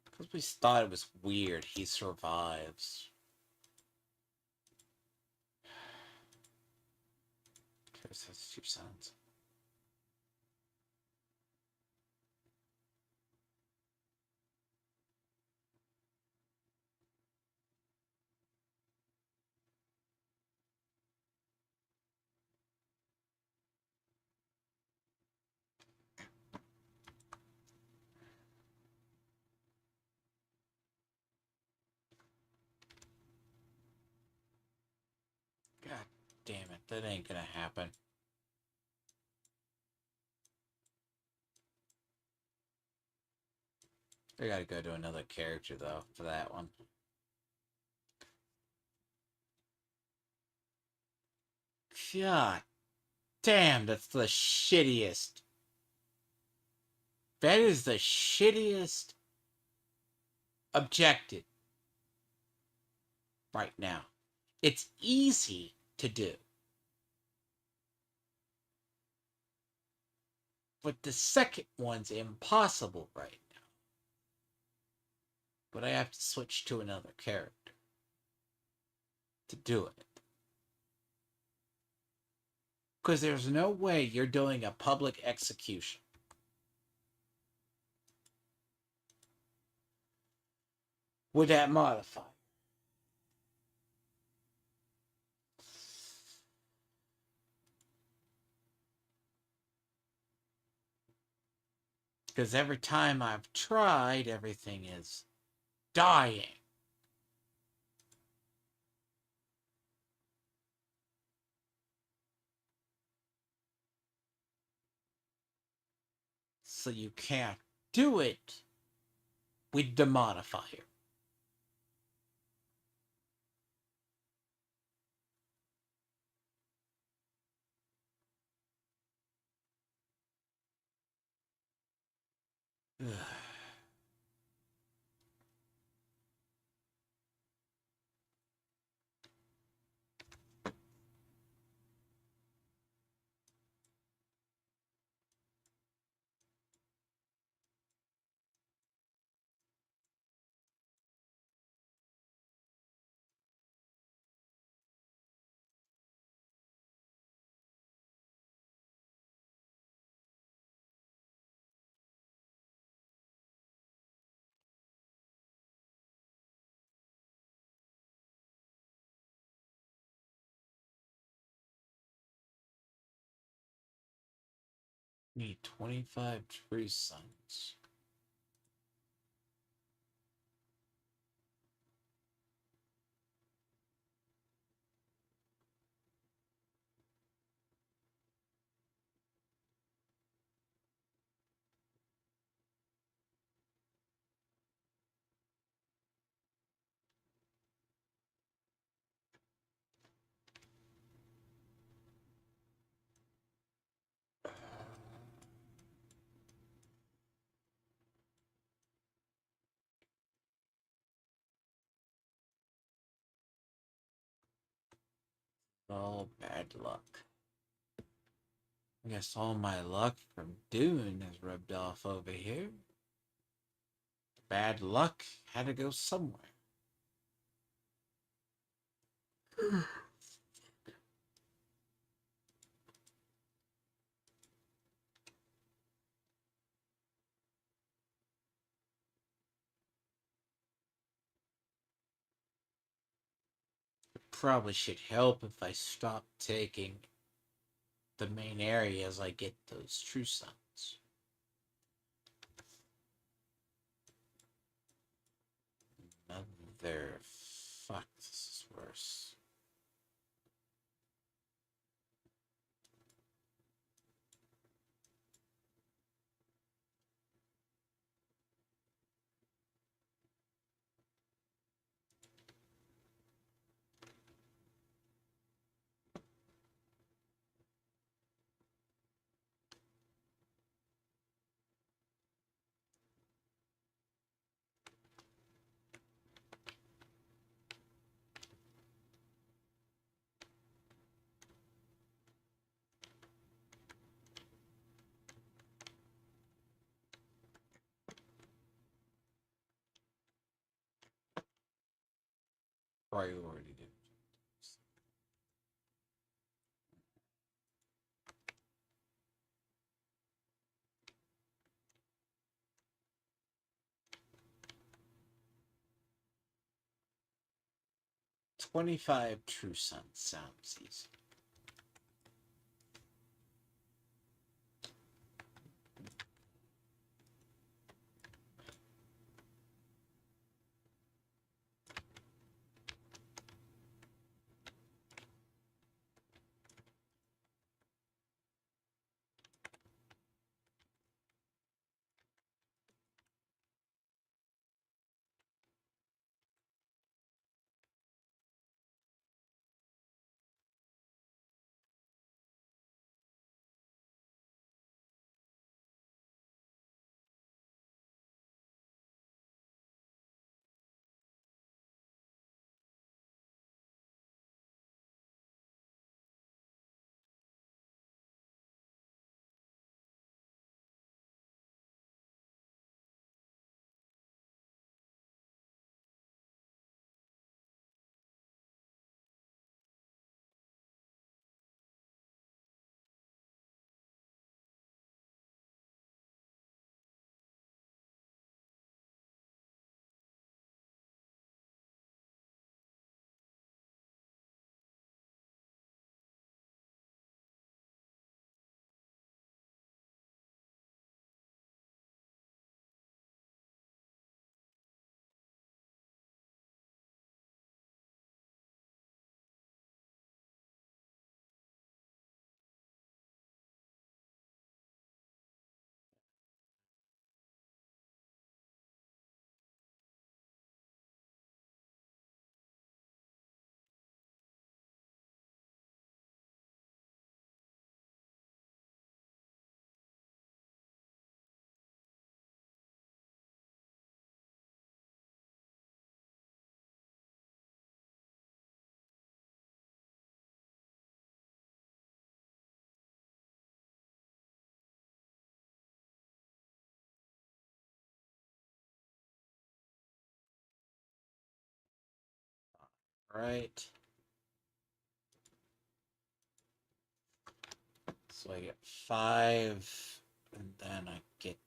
Because we thought it was weird. He survives. Chris has 2 sons. God damn it. That ain't gonna happen. I gotta go to another character, though, for that one. God damn, that's the shittiest. That is the shittiest objective right now. It's easy to do. But the second one's impossible right now. But I have to switch to another character to do it. Because there's no way you're doing a public execution with that modifier. Because every time I've tried, everything is dying. So you can't do it with the modifier. Ugh. Need 25 tree suns. All bad luck. I guess all my luck from Dune has rubbed off over here. Bad luck had to go somewhere. It probably should help if I stop taking the main area as I get those true suns. Mother fuck, this is worse. Priority did. 25 true suns sounds easy. Right. So I get 5, and then I get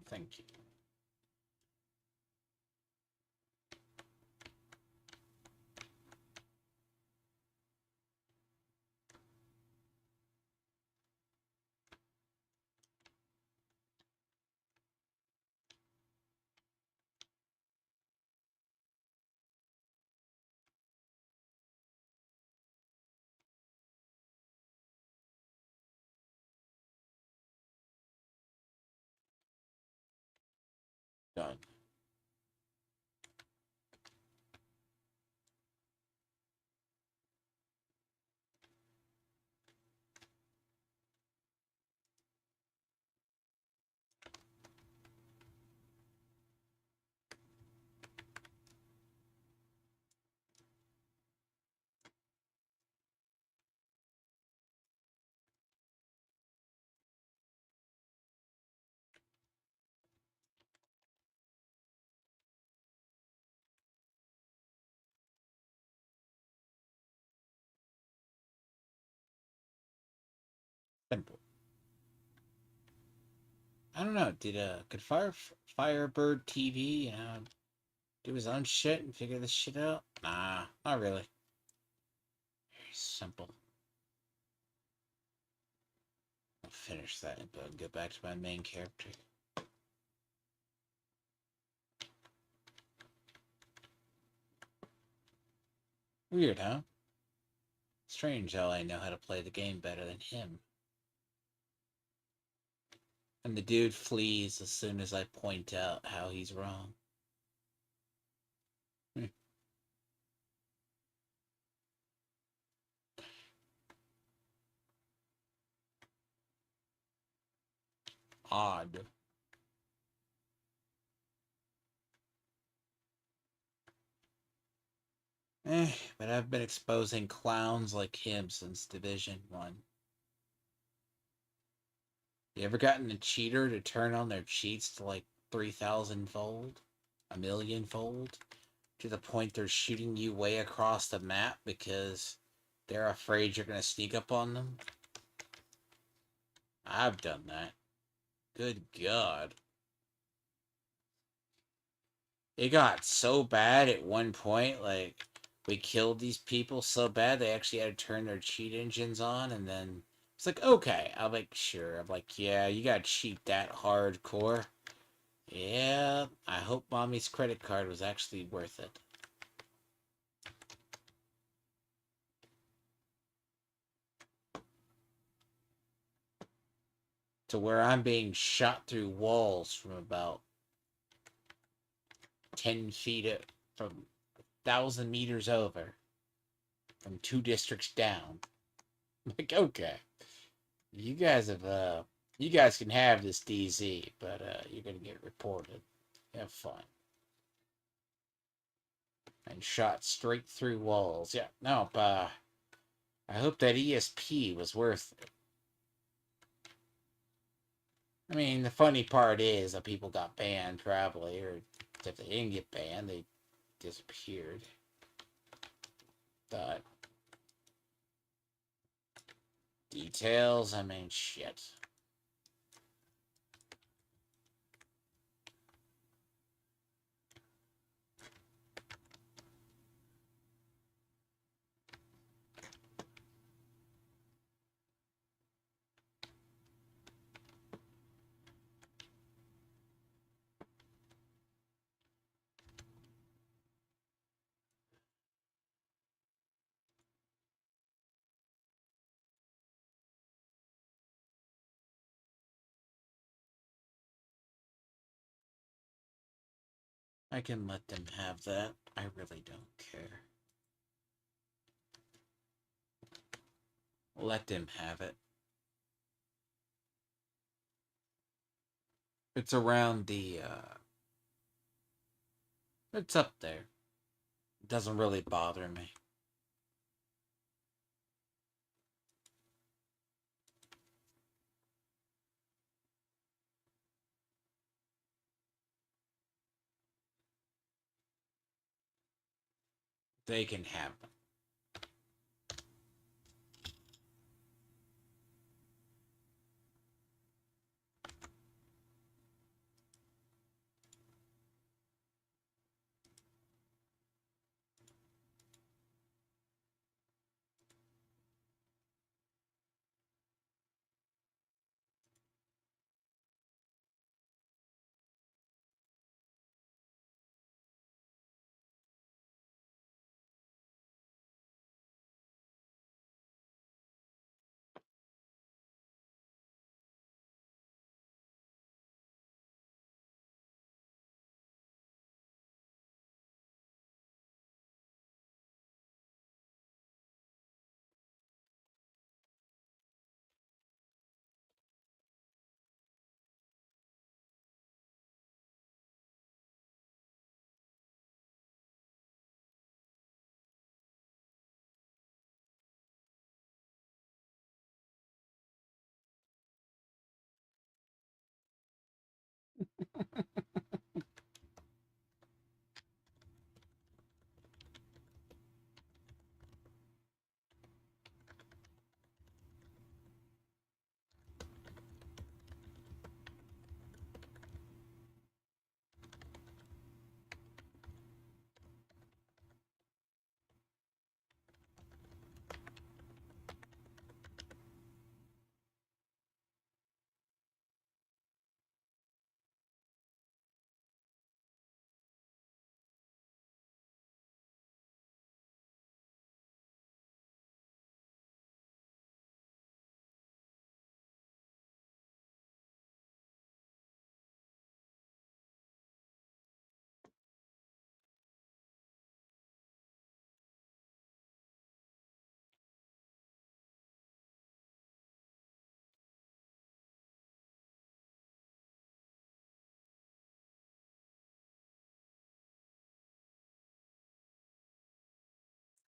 thank you. Done. Simple. I don't know. Could Firebird TV, do his own shit and figure this shit out? Nah, not really. Very simple. I'll finish that and go back to my main character. Weird, huh? Strange how I know how to play the game better than him. And the dude flees as soon as I point out how he's wrong. Odd. But I've been exposing clowns like him since Division 1. You ever gotten a cheater to turn on their cheats to like 3,000 fold? A million fold? To the point they're shooting you way across the map because they're afraid you're going to sneak up on them? I've done that. Good God. It got so bad at one point, like, we killed these people so bad they actually had to turn their cheat engines on, and then it's like, okay. I'm like, sure. I'm like, yeah, you gotta cheat that hardcore. Yeah, I hope mommy's credit card was actually worth it. To where I'm being shot through walls from about 10 feet from 1,000 meters over, from 2 districts down. Like, okay. You guys you guys can have this DZ, but you're gonna get reported. Have fun. And shot straight through walls. Yeah, no, I hope that ESP was worth it. I mean, the funny part is that people got banned, probably, or if they didn't get banned, they disappeared. But details, I mean, shit. I can let them have that. I really don't care. Let them have it. It's around it's up there. It doesn't really bother me. They can have them.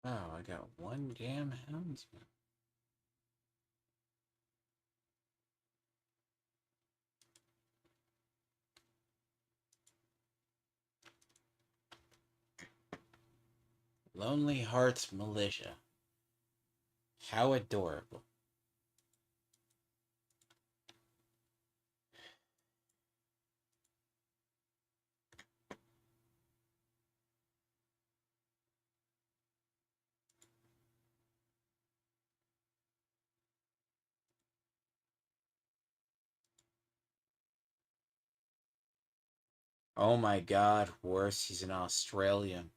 Oh, I got one damn houndsman. Lonely Hearts Militia. How adorable. Oh my god, worse, he's an Australian.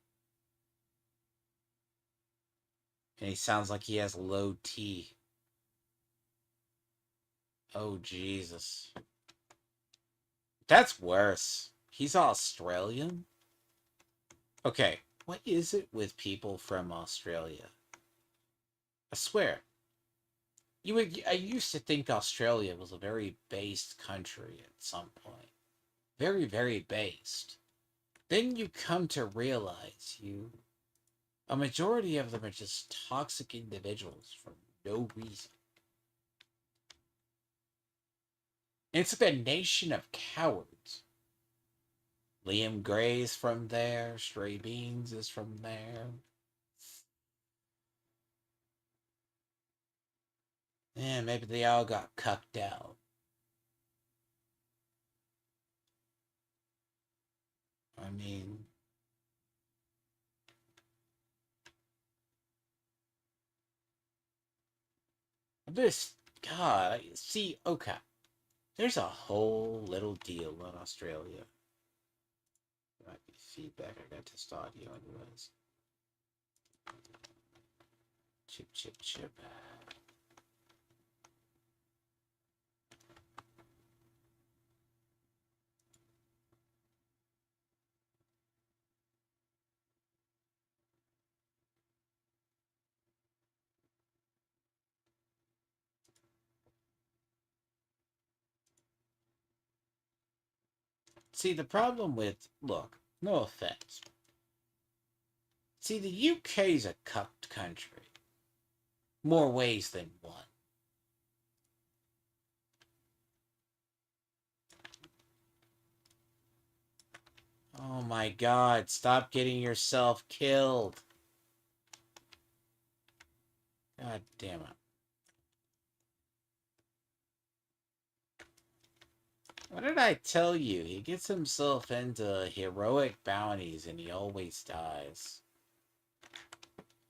And he sounds like he has low T. Oh, Jesus. That's worse. He's Australian? Okay, what is it with people from Australia? I swear, I used to think Australia was a very based country at some point. Very, very based. Then you come to realize a majority of them are just toxic individuals for no reason. And it's like a nation of cowards. Liam Gray's from there, Stray Beans is from there. Yeah, maybe they all got cucked out. I mean, this, God, see, okay. There's a whole little deal in Australia. Might be feedback. I got test audio anyways. Chip, chip, chip. See, the problem with, look, no offense. See, the UK's a cucked country. More ways than one. Oh my god, stop getting yourself killed. God damn it. What did I tell you? He gets himself into heroic bounties and he always dies.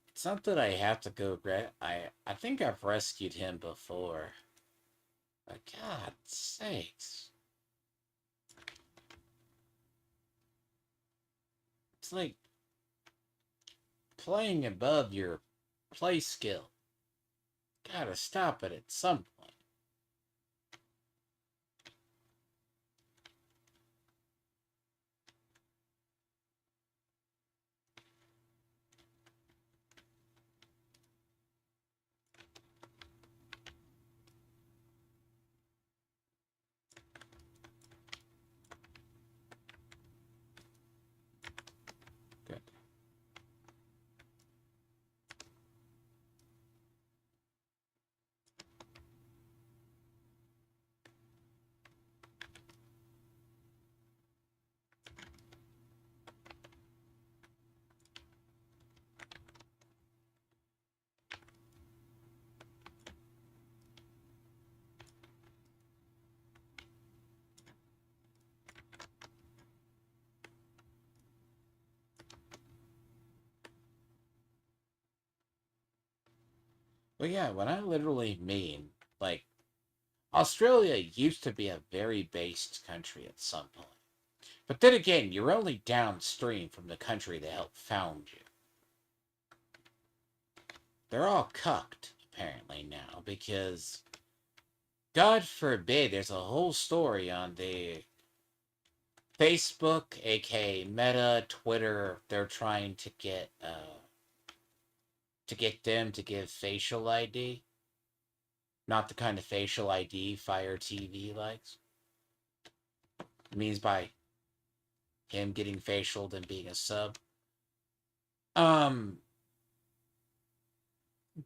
It's not that I have to go I think I've rescued him before. But God sakes. It's like playing above your play skill. Gotta stop it at some point. Good. Well, yeah, what I literally mean, like, Australia used to be a very based country at some point. But then again, you're only downstream from the country that helped found you. They're all cucked, apparently, now, because, God forbid, there's a whole story on the Facebook, aka Meta, Twitter. They're trying to get them to give facial ID. Not the kind of facial ID Fire TV likes. It means by him getting facial and being a sub. Um,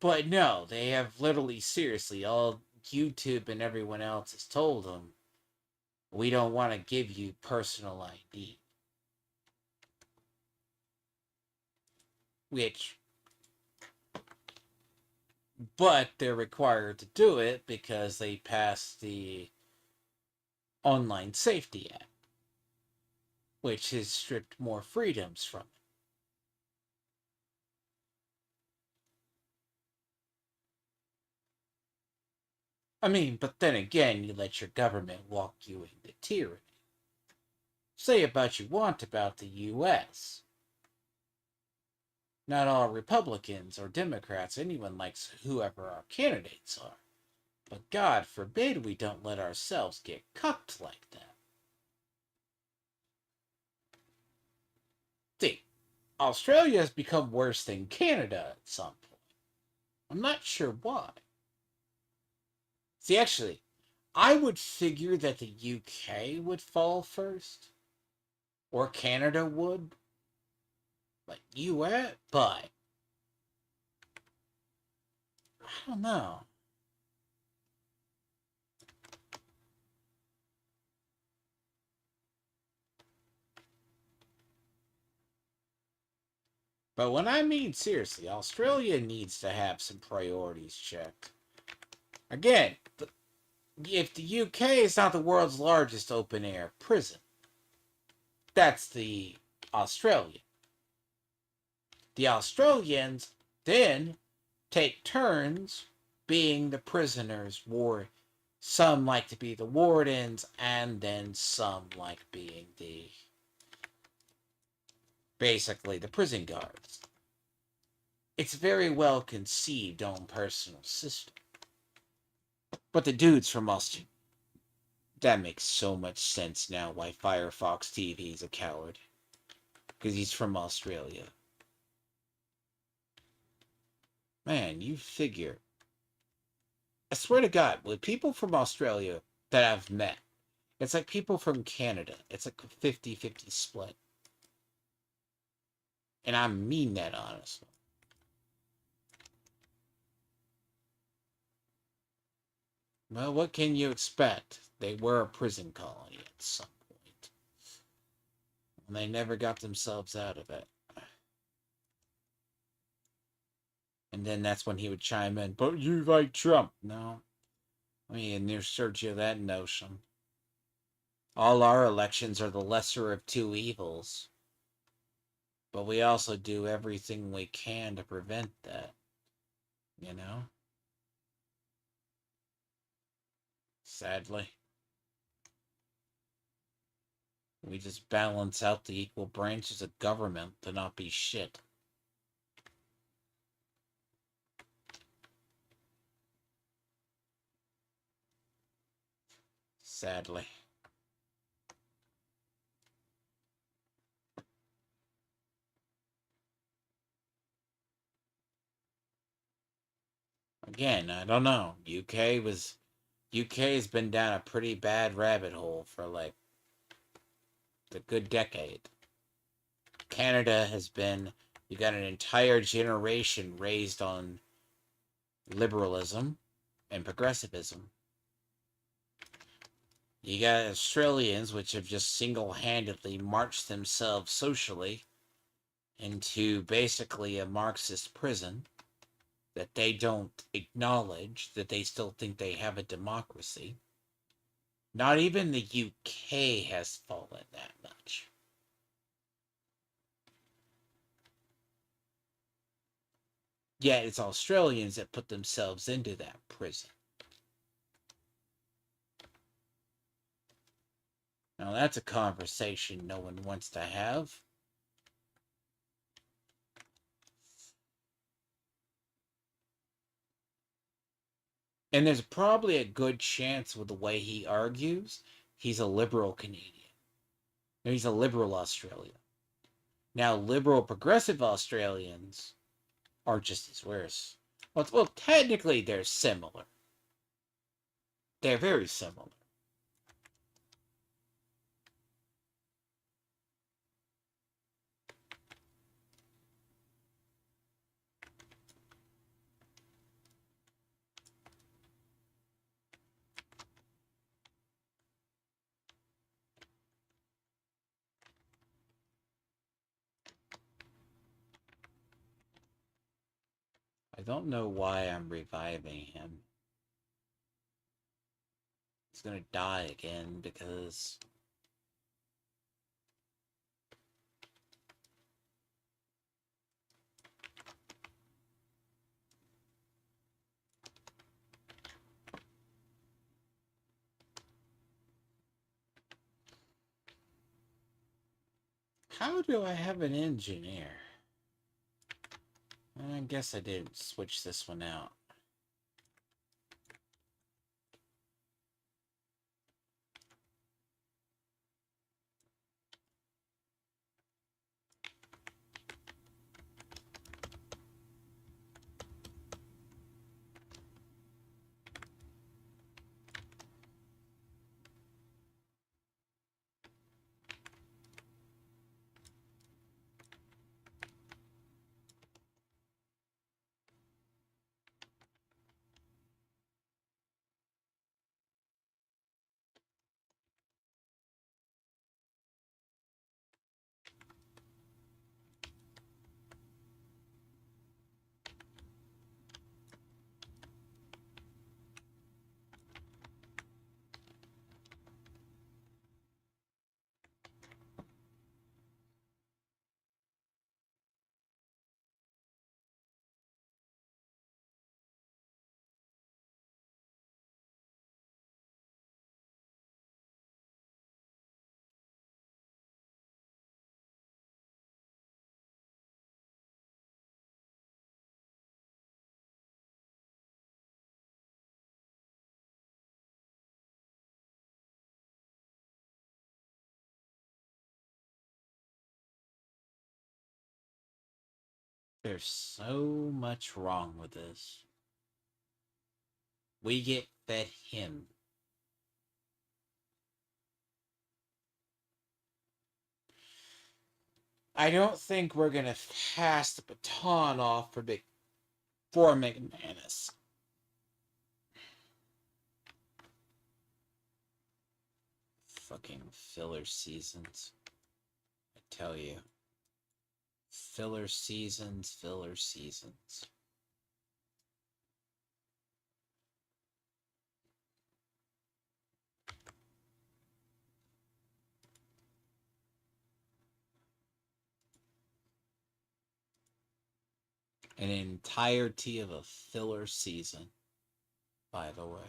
but no, they have literally, seriously, all YouTube and everyone else has told them, we don't want to give you personal ID. Which, but they're required to do it because they passed the Online Safety Act, which has stripped more freedoms from it. I mean, but then again, you let your government walk you into tyranny. Say about you want about the U.S. Not all Republicans or Democrats, anyone likes whoever our candidates are. But God forbid we don't let ourselves get cucked like that. See, Australia has become worse than Canada at some point. I'm not sure why. See, actually, I would figure that the UK would fall first, or Canada would, but US, but I don't know. But when I mean seriously, Australia needs to have some priorities checked. Again, if the UK is not the world's largest open air prison, that's the Australian. The Australians then take turns being the prisoners. Some like to be the wardens, and then some like being basically the prison guards. It's very well conceived own personal system. But the dude's from Australia. That makes so much sense now why Firefox TV is a coward. Because he's from Australia. Man, you figure. I swear to God, with people from Australia that I've met, it's like people from Canada. It's like a 50-50 split. And I mean that honestly. Well, what can you expect? They were a prison colony at some point. And they never got themselves out of it. And then that's when he would chime in, but you like Trump. No. I mean, you're search of that notion. All our elections are the lesser of two evils. But we also do everything we can to prevent that. You know? Sadly. We just balance out the equal branches of government to not be shit. Sadly. Again, I don't know. UK has been down a pretty bad rabbit hole for like a good decade. Canada has been, you got an entire generation raised on liberalism and progressivism. You got Australians, which have just single handedly marched themselves socially into basically a Marxist prison that they don't acknowledge, that they still think they have a democracy. Not even the UK has fallen that much. Yet it's Australians that put themselves into that prison. Now that's a conversation no one wants to have. And there's probably a good chance with the way he argues, he's a liberal Canadian. No, he's a liberal Australian. Now, liberal progressive Australians are just as worse. Well, technically, they're similar. They're very similar. I don't know why I'm reviving him. He's gonna die again because... How do I have an engineer? I guess I did switch this one out. There's so much wrong with this. We get fed him. I don't think we're gonna pass the baton off for McManus. Fucking filler seasons. I tell you. Filler seasons, filler seasons. An entirety of a filler season, by the way.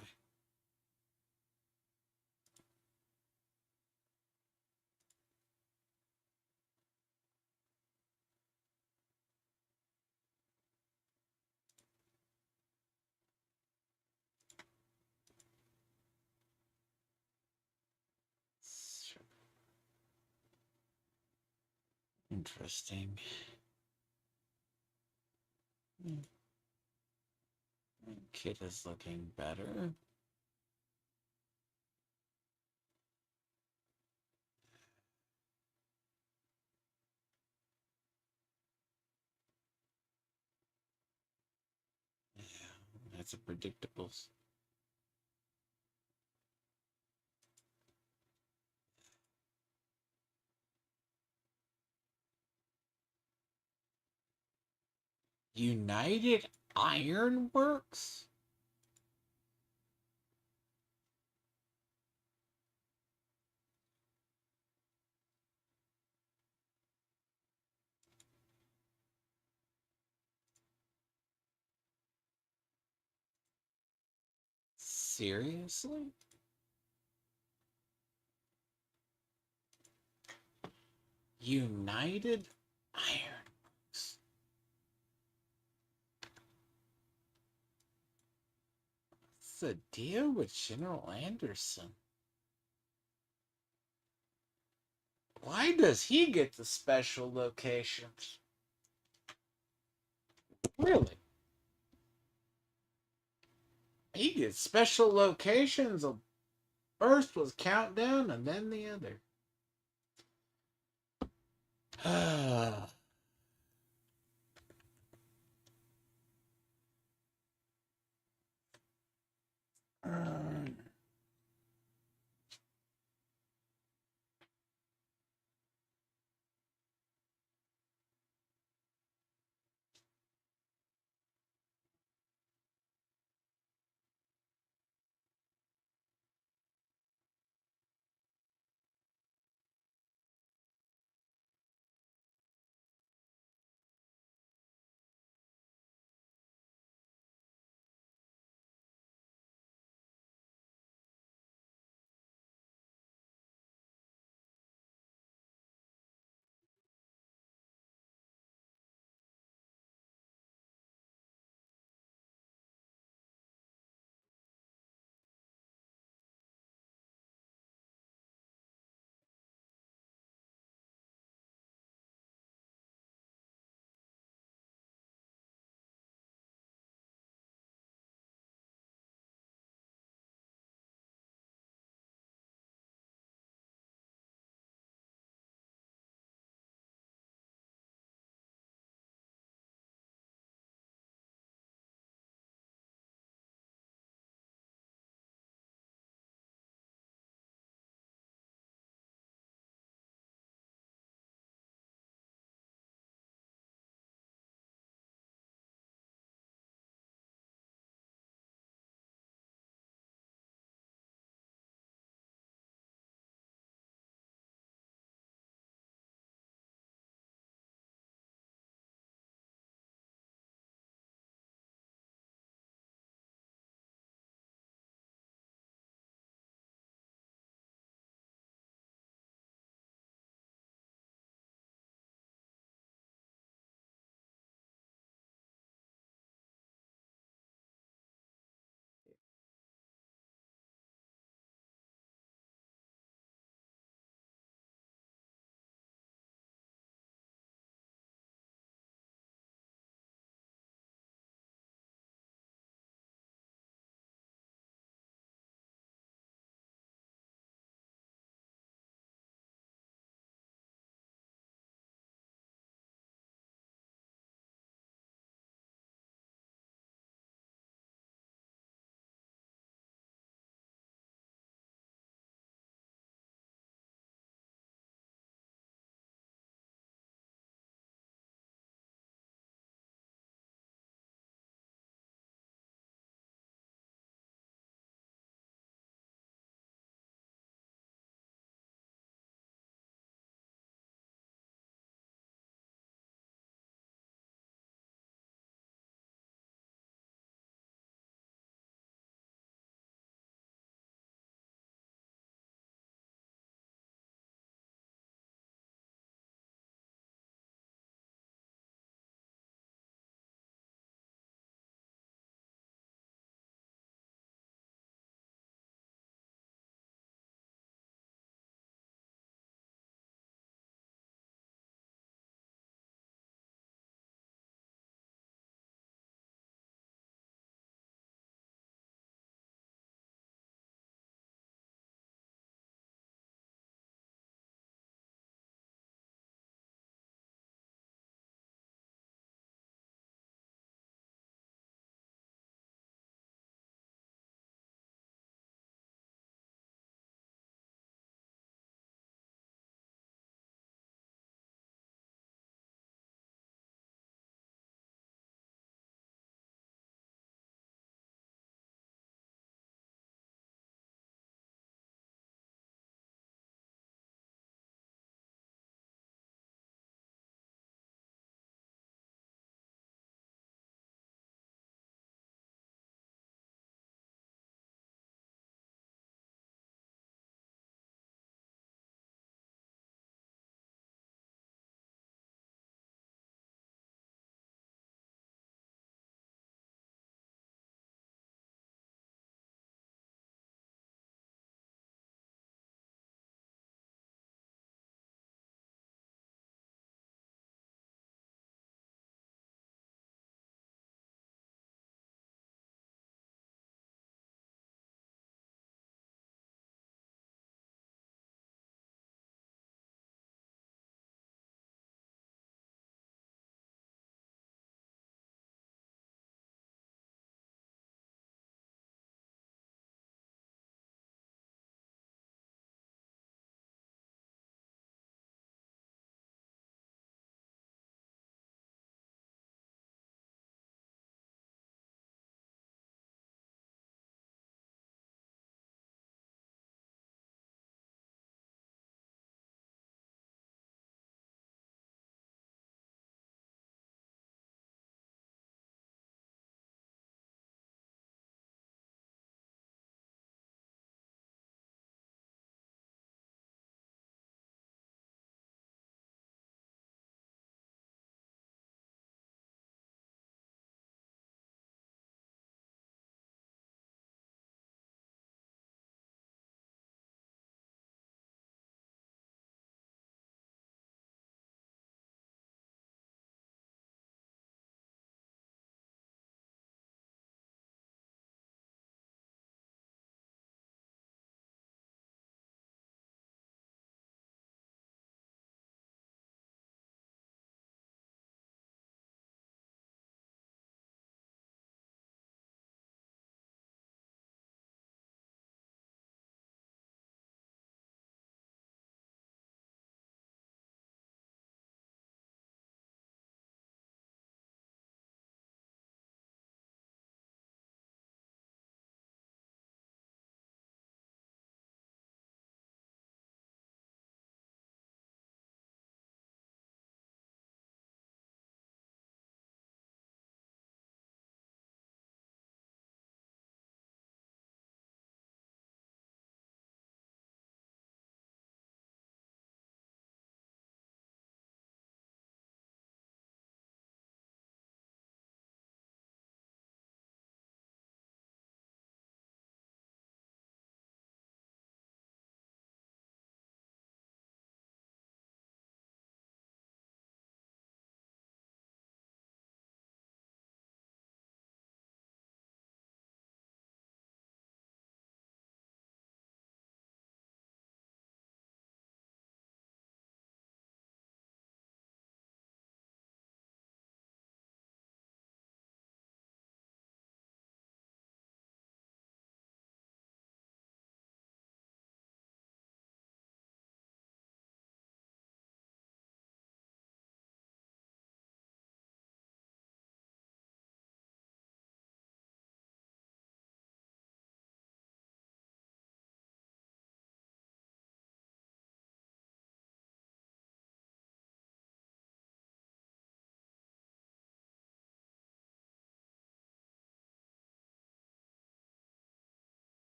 Interesting. Kid is looking better. Yeah, that's a predictable. United Ironworks? Seriously? United Ironworks. What's the deal with General Anderson? Why does he get the special locations? Really? He gets special locations. First was Countdown and then the other.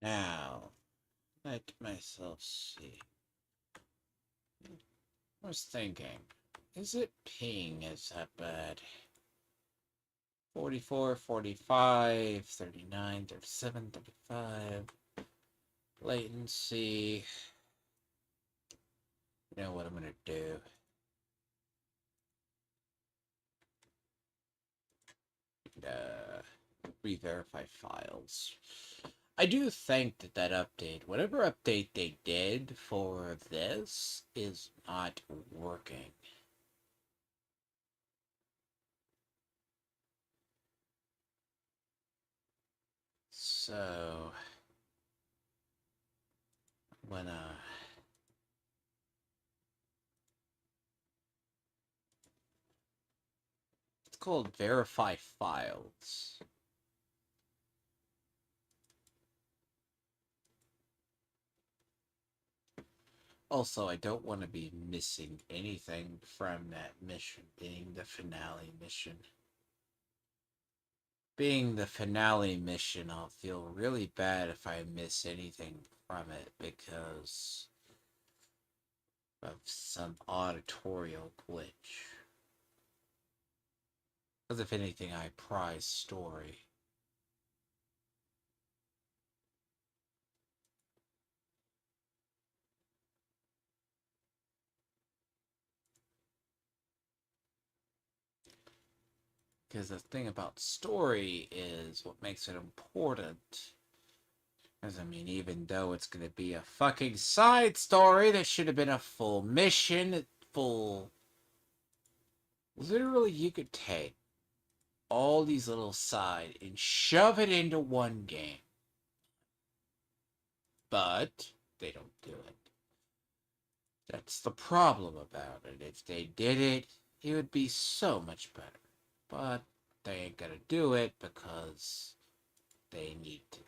Now, let myself see. I was thinking, is it ping is that bad? 44, 45, 39, 37, 35. Latency. You know what I'm gonna do? Re-verify files. I do think that update, whatever update they did for this, is not working. So, when it's called verify files. Also, I don't want to be missing anything from that mission, being the finale mission. Being the finale mission, I'll feel really bad if I miss anything from it because of some auditorial glitch. Because if anything, I prize story. Because the thing about story is what makes it important. Because, I mean, even though it's going to be a fucking side story, that should have been a full mission, full. Literally, you could take all these little side and shove it into one game. But they don't do it. That's the problem about it. If they did it, it would be so much better. But they ain't gonna do it because they need to.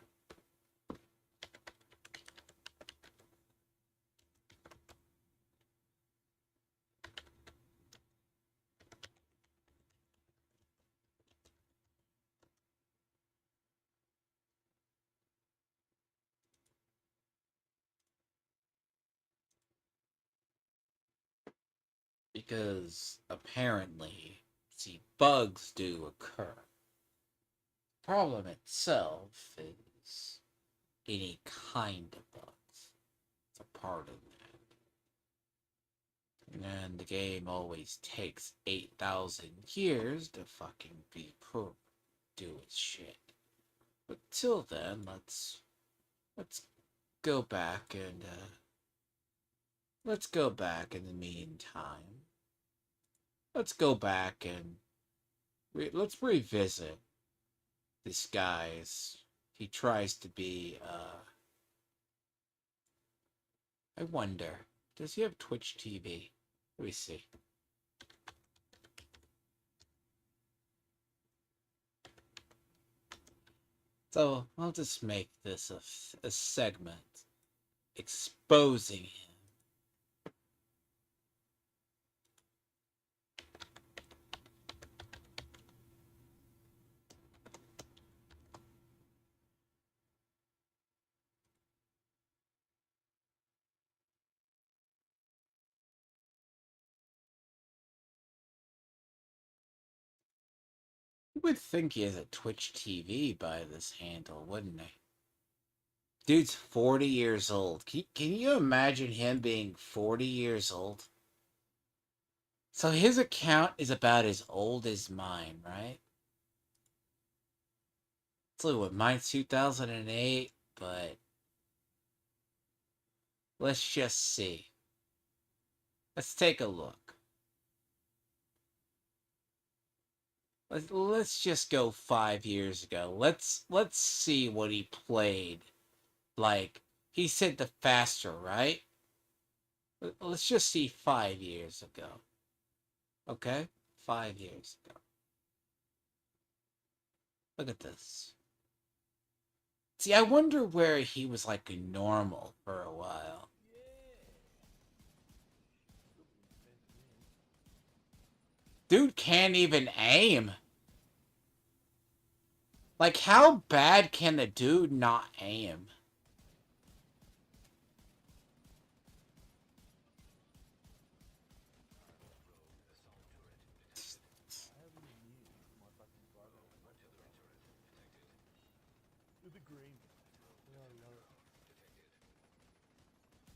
Because apparently, see, bugs do occur. The problem itself is any kind of bugs. It's a part of that. And the game always takes 8,000 years to fucking do its shit. But till then, let's go back and let's go back in the meantime. Let's go back and let's revisit this guy's. He tries to be. I wonder, does he have Twitch TV? Let me see. So I'll just make this a segment exposing him. You would think he has a Twitch TV by this handle, wouldn't he? Dude's 40 years old. Can you imagine him being 40 years old? So his account is about as old as mine, right? So what, mine's 2008, but let's just see. Let's take a look. Let's just go 5 years ago. Let's see what he played. Like, he said the faster, right? Let's just see 5 years ago. Okay? 5 years ago. Look at this. See, I wonder where he was like normal for a while. Dude can't even aim. Like, how bad can the dude not aim?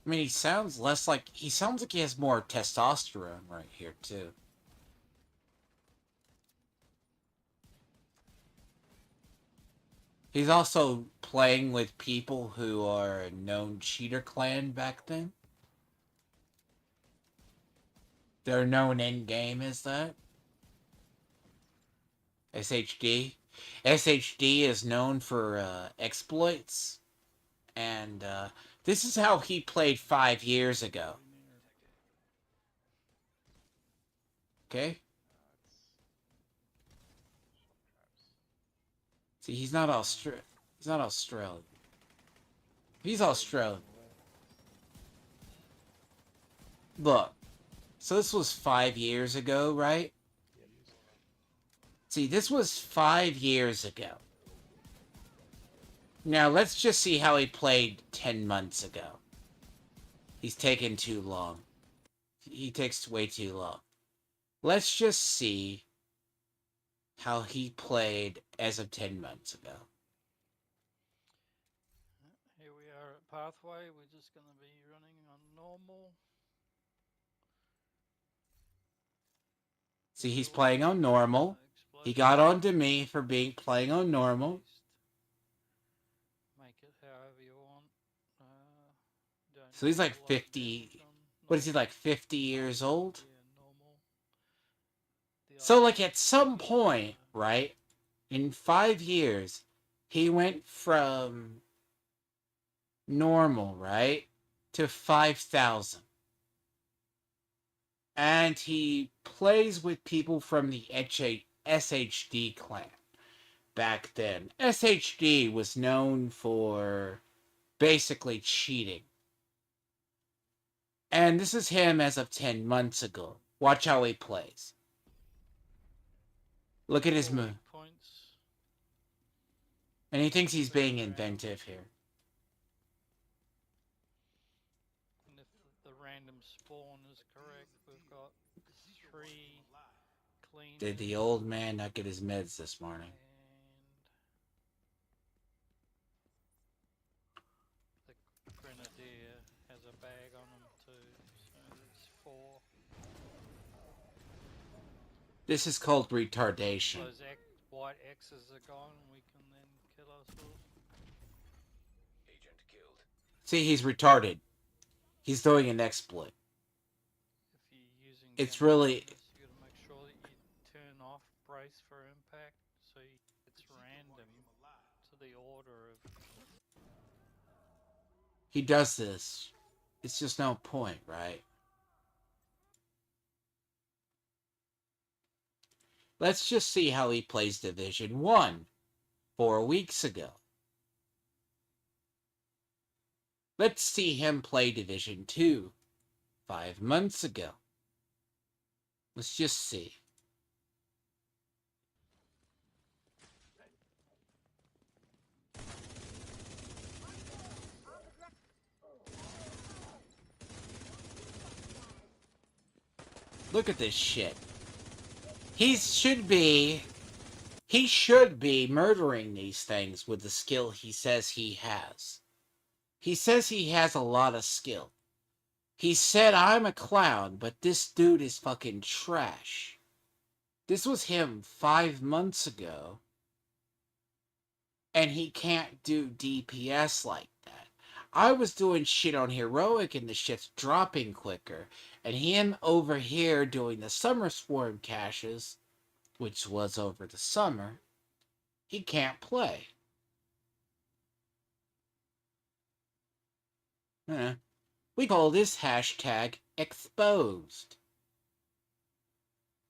I mean, he sounds less like... He sounds like he has more testosterone right here, too. He's also playing with people who are a known cheater clan back then. They're known in-game as that. SHD. SHD is known for exploits. And this is how he played 5 years ago. Okay? See, he's not Australian. He's not Australian. He's Australian. Look. So this was 5 years ago, right? See, this was 5 years ago. Now, let's just see how he played 10 months ago. He's taken too long. He takes way too long. Let's just see how he played as of 10 months ago. Here we are at Pathway. We're just going to be running on normal. See, he's playing on normal. He got on to me for playing on normal. Make it however you want. So he's like 50. What is he, like 50 years old? Yeah, normal. So, like, at some point, right, in 5 years, he went from normal, right, to 5,000. And he plays with people from the SHD clan back then. SHD was known for basically cheating. And this is him as of 10 months ago. Watch how he plays. Look at his move. And he thinks he's being inventive here. And if the random spawn is correct, we've got 3 clean. Did the old man not get his meds this morning? And the grenadier has a bag on him too, so it's 4. This is called retardation. Those white X's are gone, we can then kill ourselves. Agent killed. See, he's retarded. He's doing an exploit. If you're using it's really... you gotta make sure that you turn off brace for impact, so it's random to the order of... He does this. It's just no point, right? Let's just see how he plays Division 1 4 weeks ago. Let's see him play Division 2 5 months ago. Let's just see. Look at this shit. He should be murdering these things with the skill he says he has. He says he has a lot of skill. He said, I'm a clown, but this dude is fucking trash. This was him 5 months ago. And he can't do DPS like that. I was doing shit on Heroic and the shit's dropping quicker. And him over here doing the Summer Swarm caches, which was over the summer, he can't play. We call this hashtag exposed.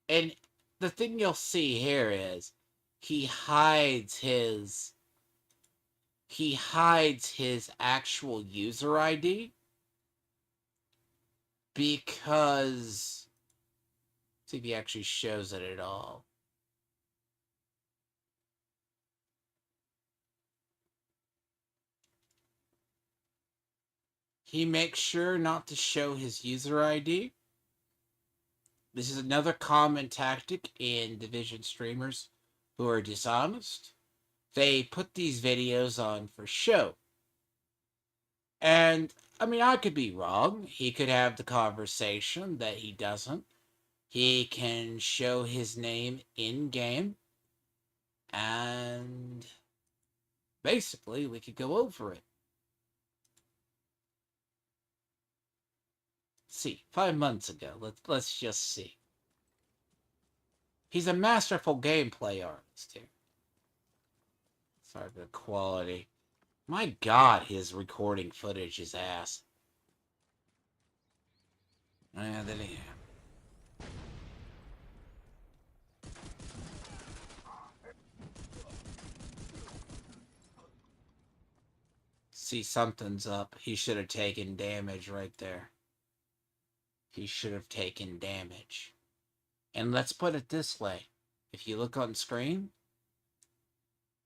And the thing you'll see here is he hides his actual user ID because, see if he actually shows it at all. He makes sure not to show his user ID. This is another common tactic in Division streamers who are dishonest. they put these videos on for show. And, I mean, I could be wrong. He could have the conversation that he doesn't. He can show his name in-game. And basically, we could go over it. See, 5 months ago. Let's just see. He's a masterful gameplay artist here. Sorry for the quality. My God, his recording footage is ass. And then he... See, something's up. He should have taken damage right there. He should have taken damage. And let's put it this way. If you look on screen,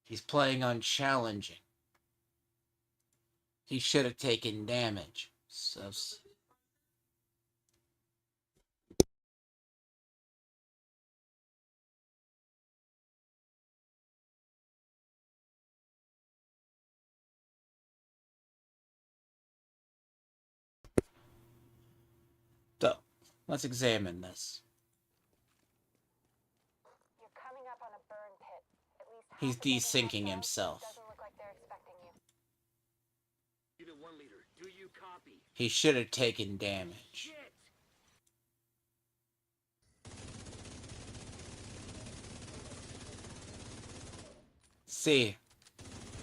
he's playing on challenging. He should have taken damage. So... So, let's examine this. You're coming up on a burn pit. At least He's half the building desyncing has himself. doesn't look like they're expecting you. Unit 1 leader, do you copy? He should have taken damage. Shit! See,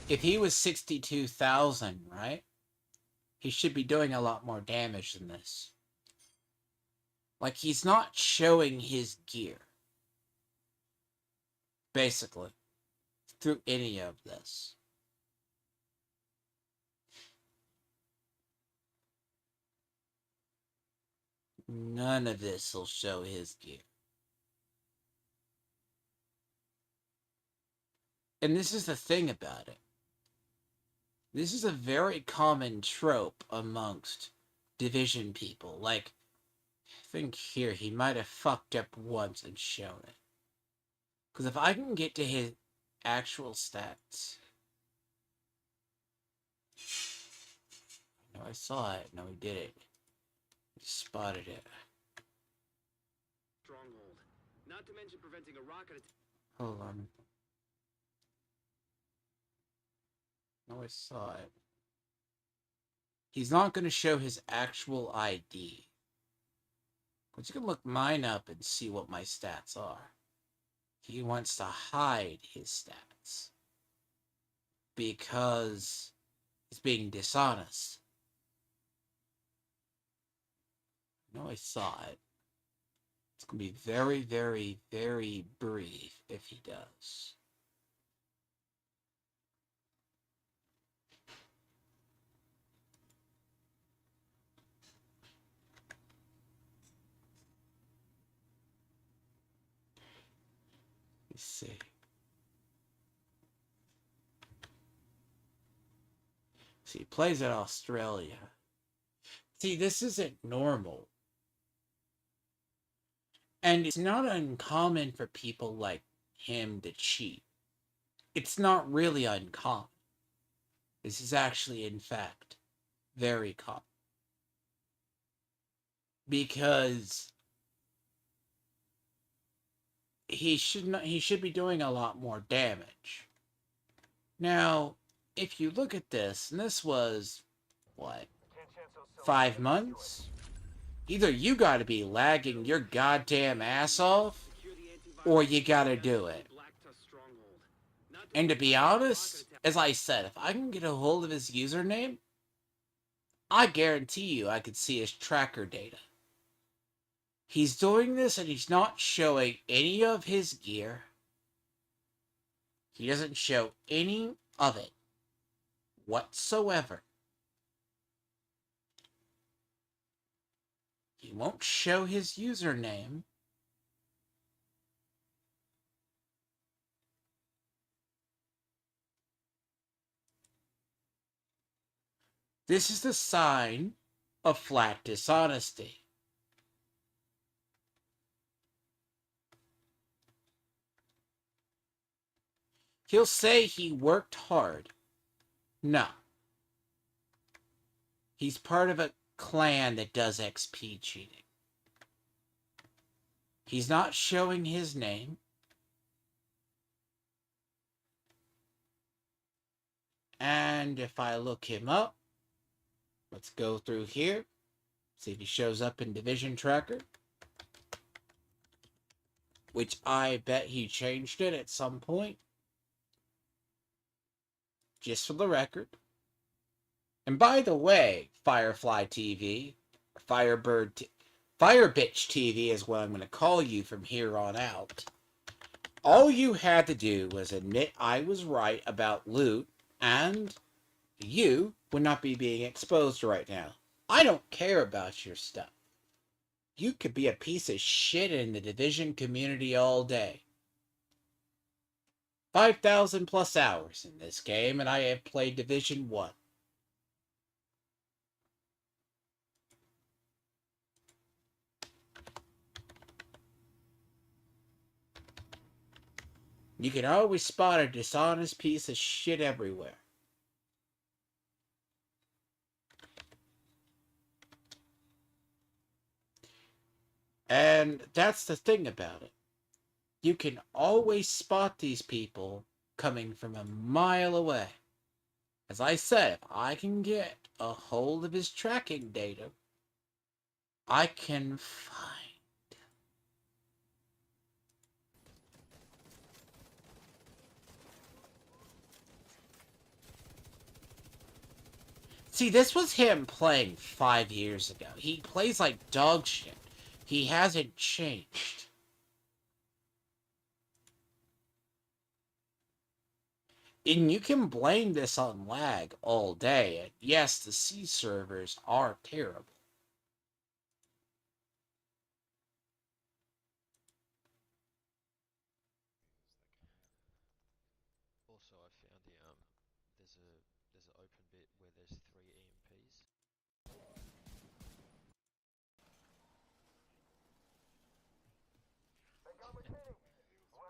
if he was 62,000, right? He should be doing a lot more damage than this. Like, he's not showing his gear. Basically. Through any of this. None of this will show his gear. And this is the thing about it. This is a very common trope amongst Division people. Like, I think here he might have fucked up once and shown it. Because if I can get to his actual stats... No, I saw it. No, he did it. He spotted it. Stronghold. Not to mention preventing a rocket attack. Hold on. No, I saw it. He's not going to show his actual ID. But you can look mine up and see what my stats are. He wants to hide his stats. Because he's being dishonest. No, I saw it. It's going to be very, very, very brief if he does. Let's see. See, he plays at Australia. See, this isn't normal. And it's not uncommon for people like him to cheat. It's not really uncommon. This is actually, in fact, very common. Because he should be doing a lot more damage. Now, if you look at this, and this was, what, 5 months? Either you gotta be lagging your goddamn ass off, or you gotta do it. And to be honest, as I said, if I can get a hold of his username, I guarantee you I could see his tracker data. He's doing this and he's not showing any of his gear. He doesn't show any of it whatsoever. He won't show his username. This is the sign of flat dishonesty. He'll say he worked hard. No. He's part of a clan that does XP cheating. He's not showing his name. And if I look him up, let's go through here. See if he shows up in Division Tracker. Which I bet he changed it at some point. Just for the record. And by the way, Firefly TV, Firebitch TV is what I'm going to call you from here on out. All you had to do was admit I was right about loot, and you would not be being exposed right now. I don't care about your stuff. You could be a piece of shit in the Division community all day. 5,000 plus hours in this game, and I have played Division 1. You can always spot a dishonest piece of shit everywhere. And that's the thing about it. You can always spot these people coming from a mile away. As I said, if I can get a hold of his tracking data, I can find. See, this was him playing 5 years ago. He plays like dog shit. He hasn't changed. And you can blame this on lag all day. And yes, the C servers are terrible. Also, I found there's an open bit where there's 3 EMPs.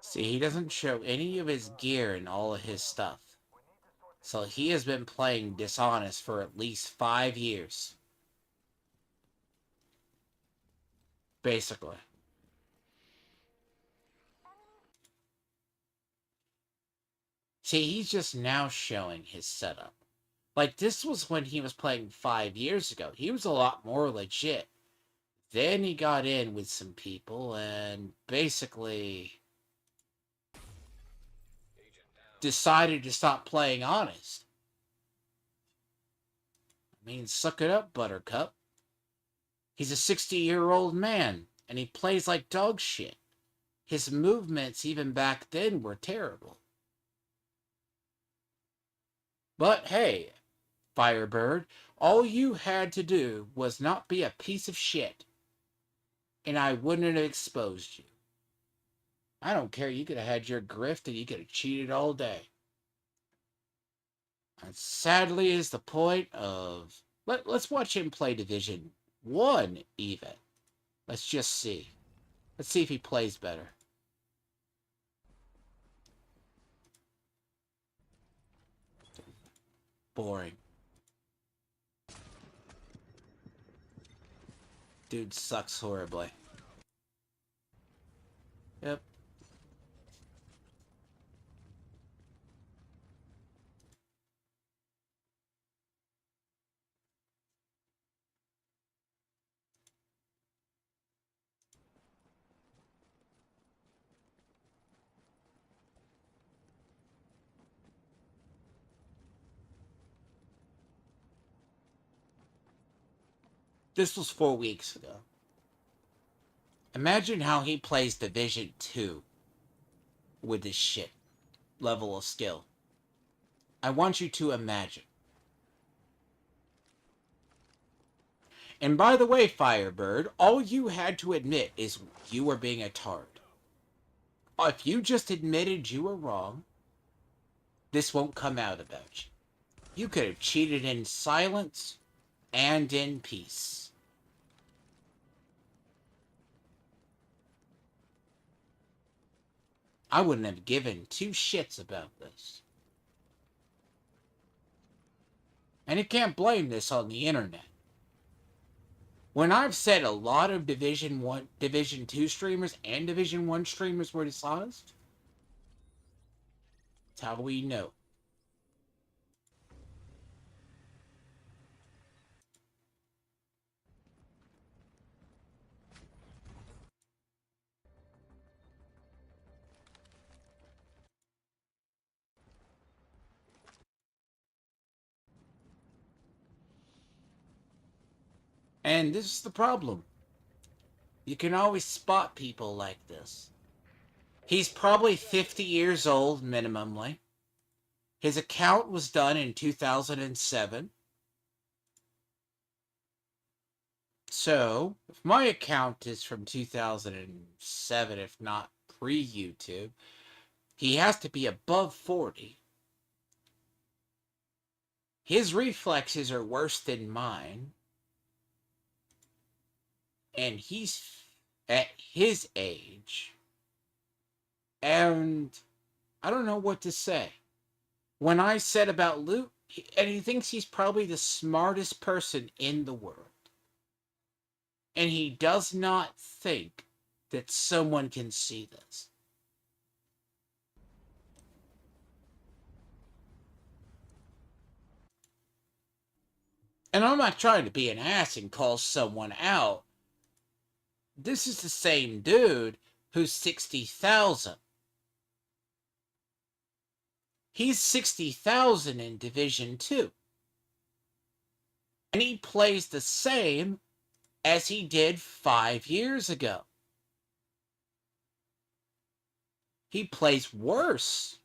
See, he doesn't show any of his gear and all of his stuff. So he has been playing dishonest for at least 5 years. Basically. See, he's just now showing his setup. Like, this was when he was playing 5 years ago. He was a lot more legit. Then he got in with some people and basically decided to stop playing honest. I mean, suck it up, Buttercup. He's a 60-year-old man, and he plays like dog shit. His movements, even back then, were terrible. But hey, Firebird, all you had to do was not be a piece of shit, and I wouldn't have exposed you. I don't care, you could have had your grift and you could have cheated all day. And sadly is the point of... Let's watch him play Division 1, even. Let's just see. Let's see if he plays better. Boring. Dude sucks horribly. Yep. This was 4 weeks ago. Imagine how he plays Division 2 with this shit level of skill. I want you to imagine. And by the way, Firebird, all you had to admit is you were being a tard. If you just admitted you were wrong, this won't come out about you. You could have cheated in silence and in peace. I wouldn't have given two shits about this. And you can't blame this on the internet. When I've said a lot of Division 1, Division 2 streamers and Division 1 streamers were dishonest, that's how we know. And this is the problem. You can always spot people like this. He's probably 50 years old, minimally. His account was done in 2007. So, if my account is from 2007, if not pre-YouTube, he has to be above 40. His reflexes are worse than mine. And he's at his age. And I don't know what to say. When I said about Luke, and he thinks he's probably the smartest person in the world. And he does not think that someone can see this. And I'm not trying to be an ass and call someone out. This is the same dude who's 60,000. He's 60,000 in Division 2. And he plays the same as he did 5 years ago. He plays worse.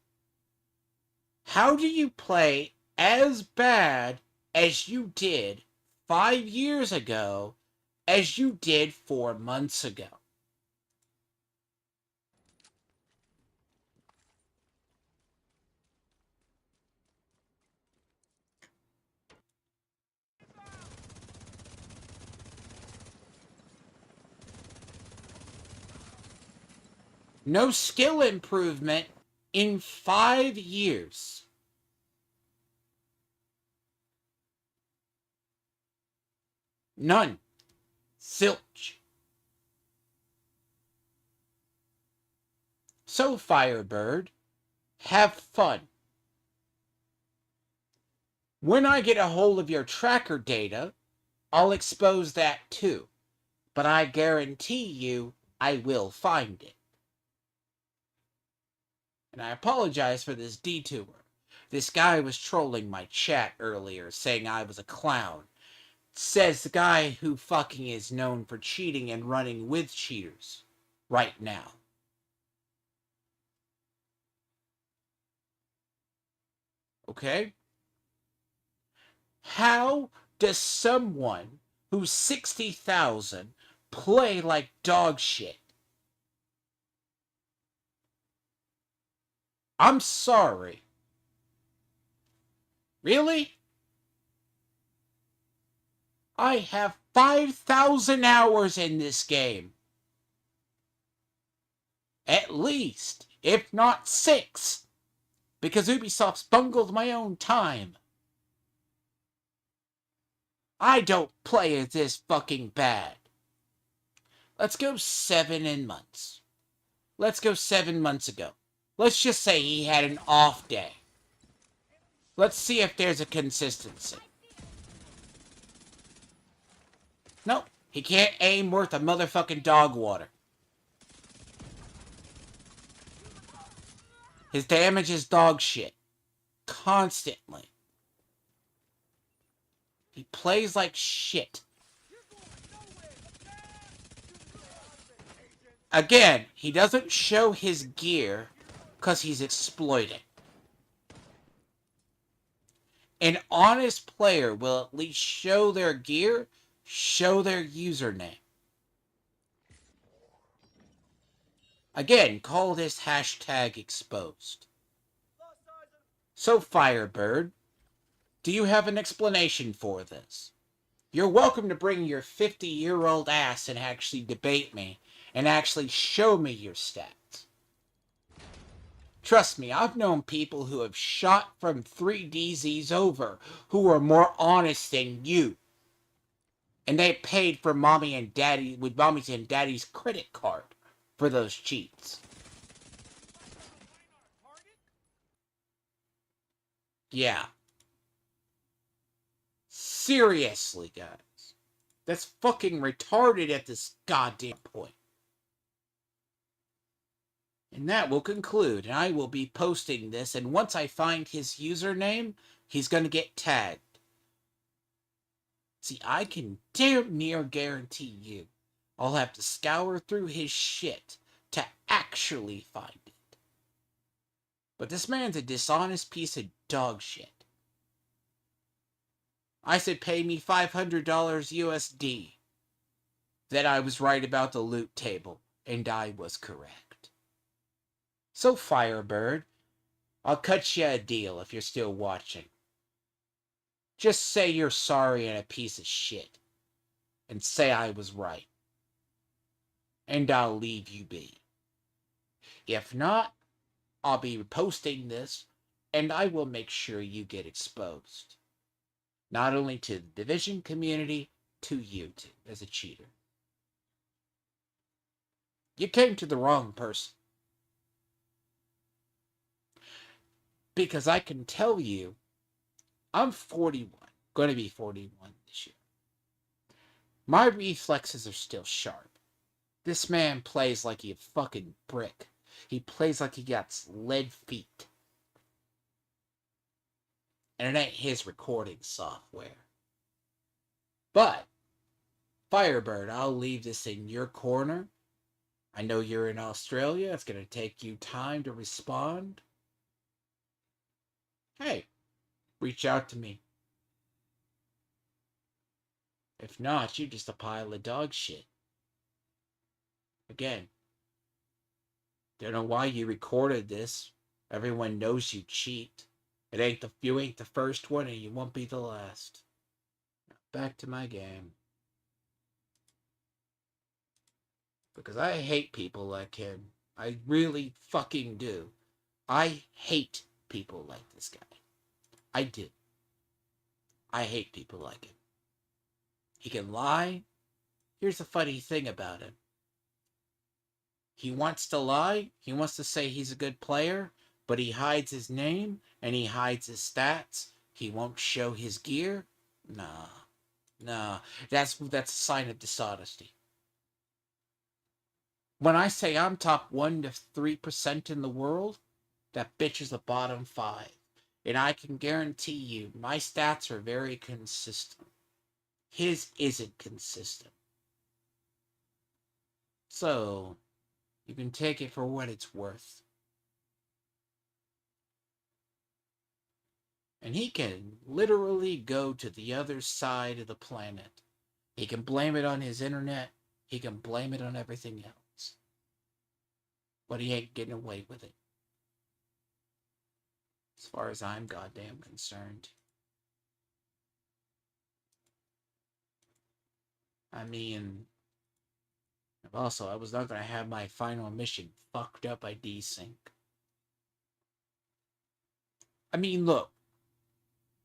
How do you play as bad as you did 5 years ago as you did 4 months ago? No skill improvement in 5 years. None. Zilch. So, Firebird, have fun. When I get a hold of your tracker data, I'll expose that too. But I guarantee you I will find it. And I apologize for this detour. This guy was trolling my chat earlier, saying I was a clown. Says the guy who fucking is known for cheating and running with cheaters right now. Okay? How does someone who's 60,000 play like dog shit? I'm sorry. Really? I have 5,000 hours in this game. At least, if not 6. Because Ubisoft's bungled my own time. I don't play it this fucking bad. Let's go 7 months. Let's go 7 months ago. Let's just say he had an off day. Let's see if there's a consistency. Nope. He can't aim worth a motherfucking dog water. His damage is dog shit. Constantly. He plays like shit. Again, he doesn't show his gear because he's exploiting. An honest player will at least show their gear, show their username. Again, call this hashtag exposed. So, Firebird, do you have an explanation for this? You're welcome to bring your 50-year-old ass and actually debate me and actually show me your stats. Trust me, I've known people who have shot from 3DZs over who are more honest than you. And they paid for mommy and daddy with mommy's and daddy's credit card for those cheats. Yeah. Seriously, guys. That's fucking retarded at this goddamn point. And that will conclude. And I will be posting this. And once I find his username, he's going to get tagged. See, I can damn near guarantee you I'll have to scour through his shit to actually find it. But this man's a dishonest piece of dog shit. I said pay me $500 USD. That I was right about the loot table, and I was correct. So, Firebird, I'll cut you a deal if you're still watching. Just say you're sorry and a piece of shit. And say I was right. And I'll leave you be. If not, I'll be posting this, and I will make sure you get exposed. Not only to the Division community, to you too, as a cheater. You came to the wrong person. Because I can tell you, I'm 41, going to be 41 this year. My reflexes are still sharp. This man plays like a fucking brick. He plays like he got lead feet. And it ain't his recording software. But, Firebird, I'll leave this in your corner. I know you're in Australia. It's going to take you time to respond. Hey, reach out to me. If not, you're just a pile of dog shit. Again, don't know why you recorded this. Everyone knows you cheat. You ain't the first one, and you won't be the last. Back to my game. Because I hate people like him. I really fucking do. I hate people like this guy. I do. I hate people like him. He can lie. Here's the funny thing about him. He wants to lie. He wants to say he's a good player, but he hides his name and he hides his stats. He won't show his gear. Nah. That's a sign of dishonesty. When I say I'm top 1 to 3% in the world, that bitch is the bottom 5. And I can guarantee you, my stats are very consistent. His isn't consistent. So, you can take it for what it's worth. And he can literally go to the other side of the planet. He can blame it on his internet. He can blame it on everything else. But he ain't getting away with it. As far as I'm goddamn concerned. I mean, also, I was not going to have my final mission fucked up by desync. I mean, look.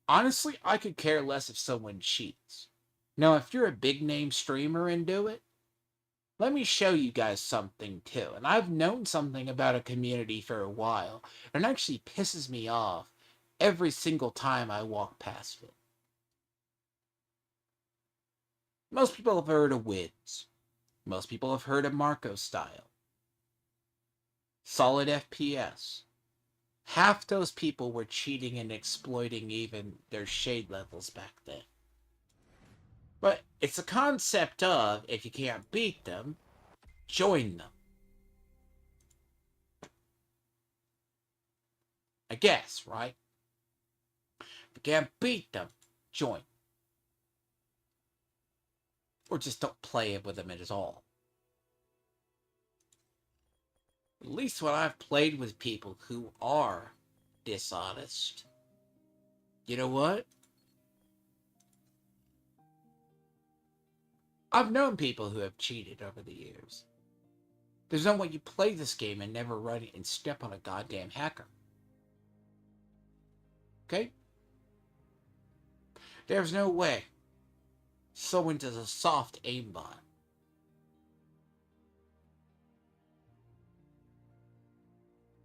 Honestly, I could care less if someone cheats. Now, if you're a big name streamer and do it, let me show you guys something too. And I've known something about a community for a while, and it actually pisses me off every single time I walk past it. Most people have heard of WIDS. Most people have heard of Marco Style. Solid FPS. Half those people were cheating and exploiting even their shade levels back then. But it's a concept of, if you can't beat them, join them. I guess, right? If you can't beat them, join. Or just don't play with them at all. At least when I've played with people who are dishonest, you know what? I've known people who have cheated over the years. There's no way you play this game and never run it and step on a goddamn hacker. Okay? There's no way someone does a soft aimbot.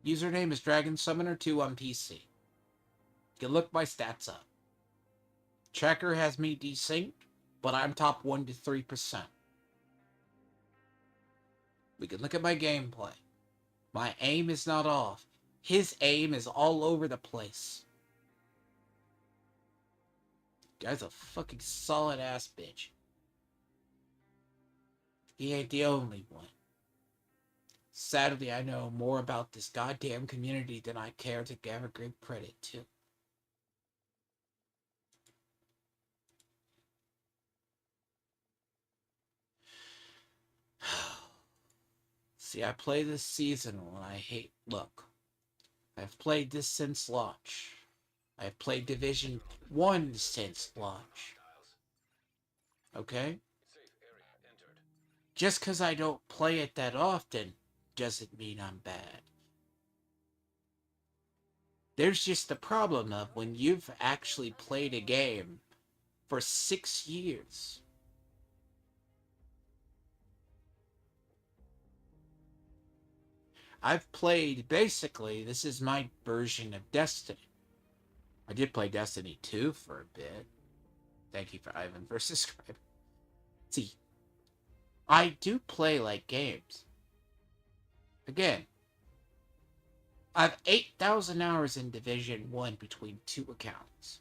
Username is Dragon Summoner 2 on PC. You can look my stats up. Tracker has me desynced, but I'm top 1 to 3%. We can look at my gameplay. My aim is not off. His aim is all over the place. Guy's a fucking solid ass bitch. He ain't the only one. Sadly, I know more about this goddamn community than I care to ever give credit to. See, I play this season when I hate. Look, I've played this since launch. I've played Division 1 since launch. Okay? Just because I don't play it that often doesn't mean I'm bad. There's just the problem of when you've actually played a game for 6 years. I've played, basically, this is my version of Destiny. I did play Destiny 2 for a bit. Thank you for Ivan for subscribing. See, I do play like games. Again, I have 8,000 hours in Division 1 between 2 accounts.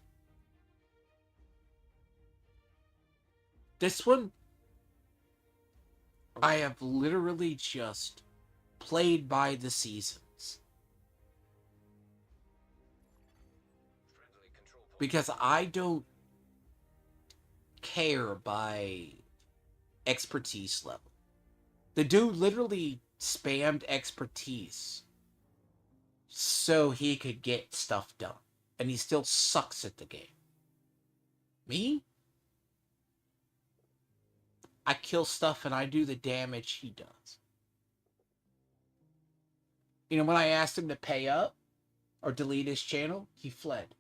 This one, I have literally just played by the seasons. Because I don't care by expertise level. The dude literally spammed expertise so he could get stuff done. And he still sucks at the game. Me? I kill stuff and I do the damage he does. You know, when I asked him to pay up or delete his channel, he fled.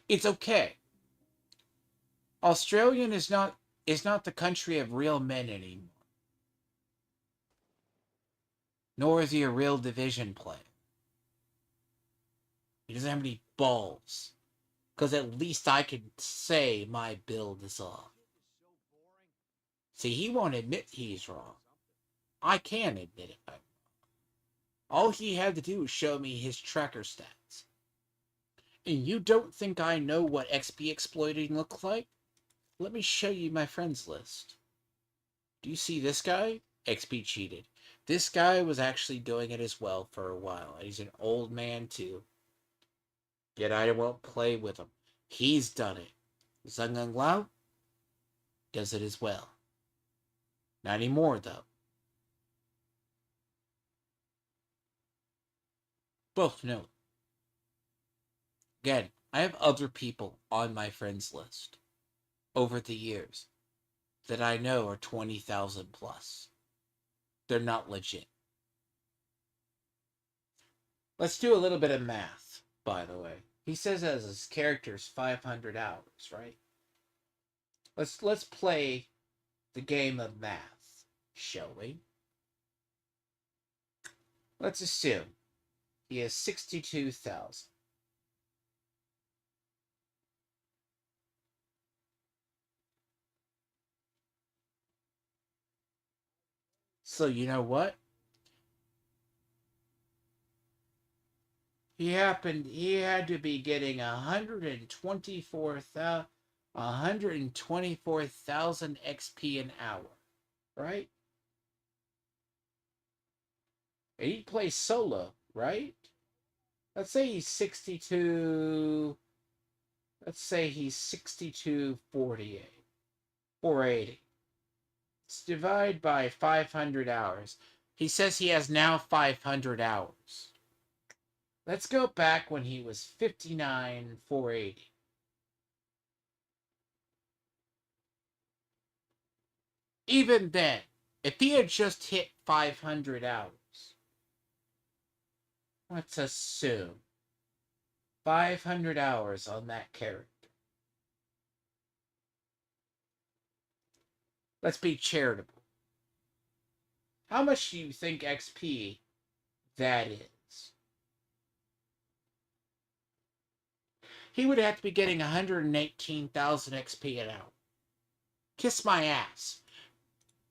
It's okay. Australian is not the country of real men anymore. Nor is he a real Division player. He doesn't have any balls. Because at least I can say my build is off. See, he won't admit he's wrong. I can admit it. All he had to do was show me his tracker stats. And you don't think I know what XP exploiting looks like? Let me show you my friends list. Do you see this guy? XP cheated. This guy was actually doing it as well for a while. He's an old man too. Yet I won't play with him. He's done it. Zhang Lao does it as well. Not anymore though. Both know. Again, I have other people on my friends list over the years that I know are 20,000 plus. They're not legit. Let's do a little bit of math, by the way. He says as his character's 500 hours, right? Let's play the game of math, shall we? Let's assume he has 62,000. So you know what? He had to be getting 124,000 XP an hour, right? And he plays solo, right? Let's say he's 62. Let's say he's 6248. 480. Let's divide by 500 hours. He says he has now 500 hours. Let's go back when he was 59,480. Even then, If he had just hit 500 hours, let's assume 500 hours on that character. Let's be charitable. How much do you think XP that is? He would have to be getting 118,000 XP an hour. Kiss my ass.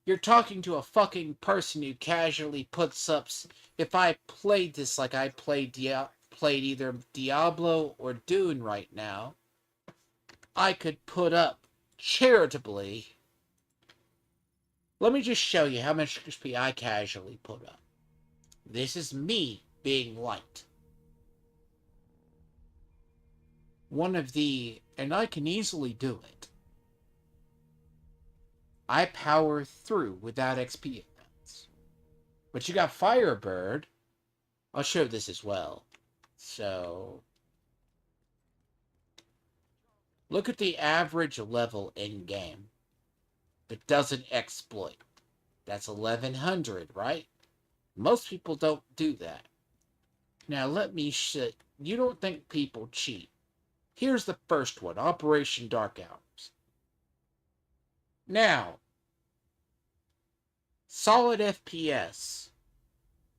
You're talking to a fucking person who casually puts up... If I played this like I played either Diablo or Dune right now, I could put up, charitably... Let me just show you how much XP I casually put up. This is me being light. And I can easily do it. I power through without XP events. But you got Firebird. I'll show this as well. So, look at the average level in game. That doesn't exploit. That's 1100, right? Most people don't do that. Now let me you don't think people cheat. Here's the first one, Operation Dark Hours. Now, solid FPS.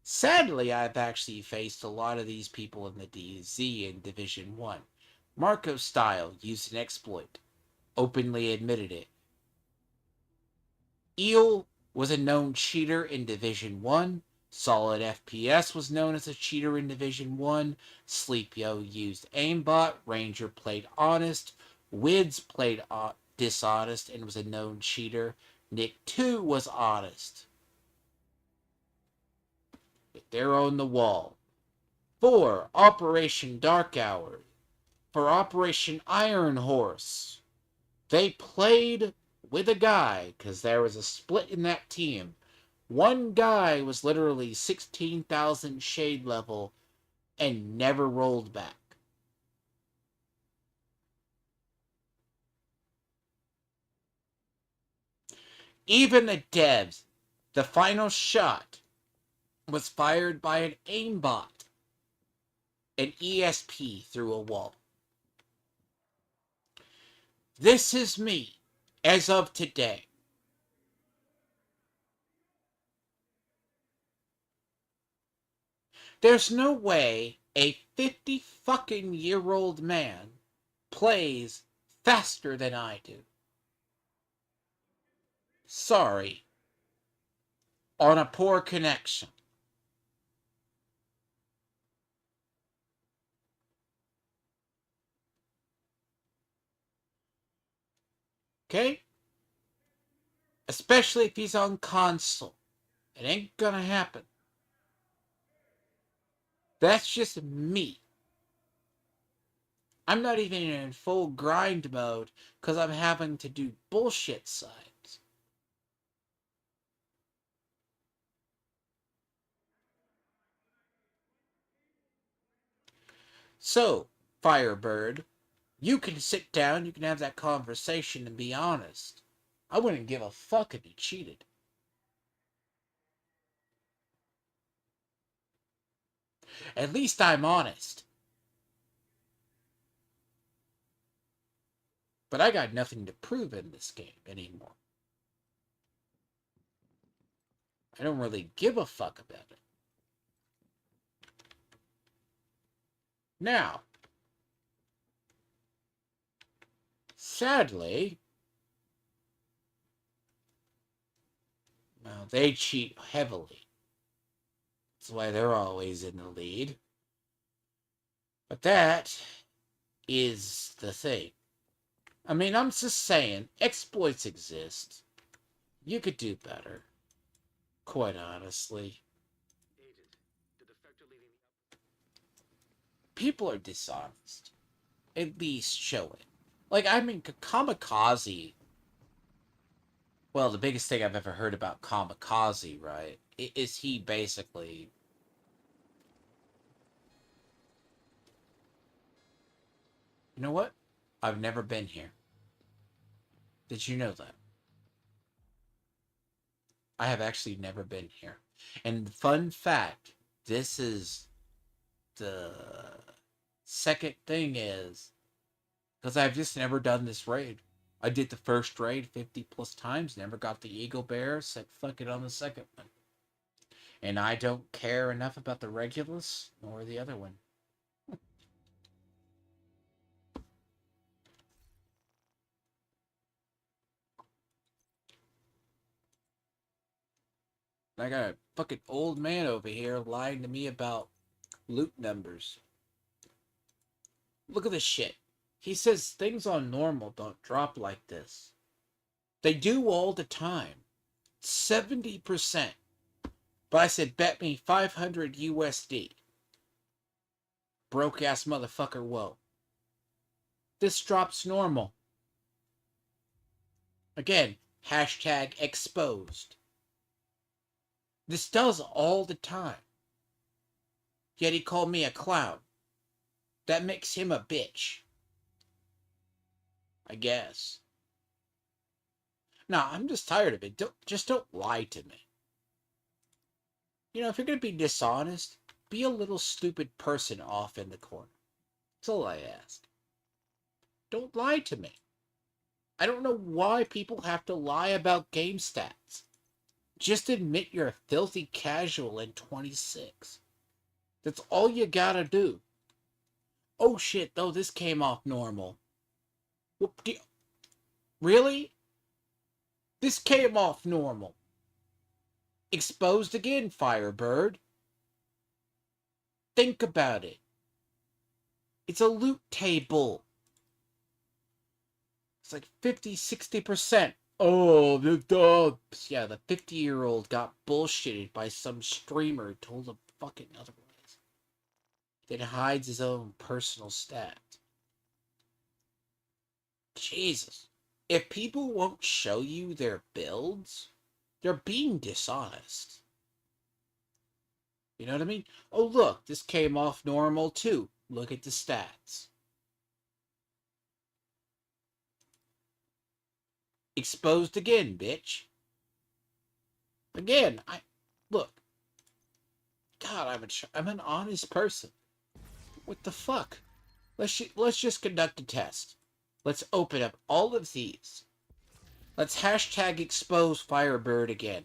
Sadly, I've actually faced a lot of these people in the DZ in Division 1. Marco Style used an exploit. Openly admitted it. Eel was a known cheater in Division 1. Solid FPS was known as a cheater in Division 1. Sleepyo used aimbot. Ranger played honest. Wids played dishonest and was a known cheater. Nick 2 was honest. They're on the wall. 4. Operation Dark Hour. For Operation Iron Horse, they played with a guy, because there was a split in that team. One guy was literally 16,000 shade level and never rolled back. Even the devs, the final shot was fired by an aimbot, an ESP through a wall. This is me, as of today. There's no way a 50 fucking year old man plays faster than I do. Sorry. On a poor connection. Okay? Especially if he's on console. It ain't gonna happen. That's just me. I'm not even in full grind mode because I'm having to do bullshit sides. So, Firebird, you can sit down, you can have that conversation and be honest. I wouldn't give a fuck if you cheated. At least I'm honest. But I got nothing to prove in this game anymore. I don't really give a fuck about it. Now, sadly, well, they cheat heavily. That's why they're always in the lead. But that is the thing. I mean, I'm just saying, exploits exist. You could do better. Quite honestly. Agent, the defector leading the... People are dishonest. At least show it. Like, I mean, Kamikaze... Well, the biggest thing I've ever heard about Kamikaze, right, is he basically... You know what? I've never been here. Did you know that? I have actually never been here. And fun fact, this is the second thing is because I've just never done this raid. I did the first raid 50 plus times, never got the Eagle Bear, said fuck it on the second one. And I don't care enough about the Regulus nor the other one. I got a fucking old man over here lying to me about loot numbers. Look at this shit. He says things on normal don't drop like this. They do all the time. 70%. But I said, bet me 500 USD. Broke ass motherfucker, whoa. This drops normal. Again, hashtag exposed. This does all the time. Yet he called me a clown. That makes him a bitch. I guess. Nah, I'm just tired of it. Don't lie to me. You know, if you're going to be dishonest, be a little stupid person off in the corner. That's all I ask. Don't lie to me. I don't know why people have to lie about game stats. Just admit you're a filthy casual in 26. That's all you gotta do. Oh shit, though, this came off normal. Really? This came off normal. Exposed again, Firebird. Think about it. It's a loot table. It's like 50-60%. Oh, yeah, the 50-year-old got bullshitted by some streamer who told him fucking otherwise. That hides his own personal stat. Jesus. If people won't show you their builds, they're being dishonest. You know what I mean? Oh, look, this came off normal too. Look at the stats. Exposed again, bitch. Again, look. God, I'm an honest person. What the fuck? Let's just conduct a test. Let's open up all of these. Let's hashtag expose Firebird again.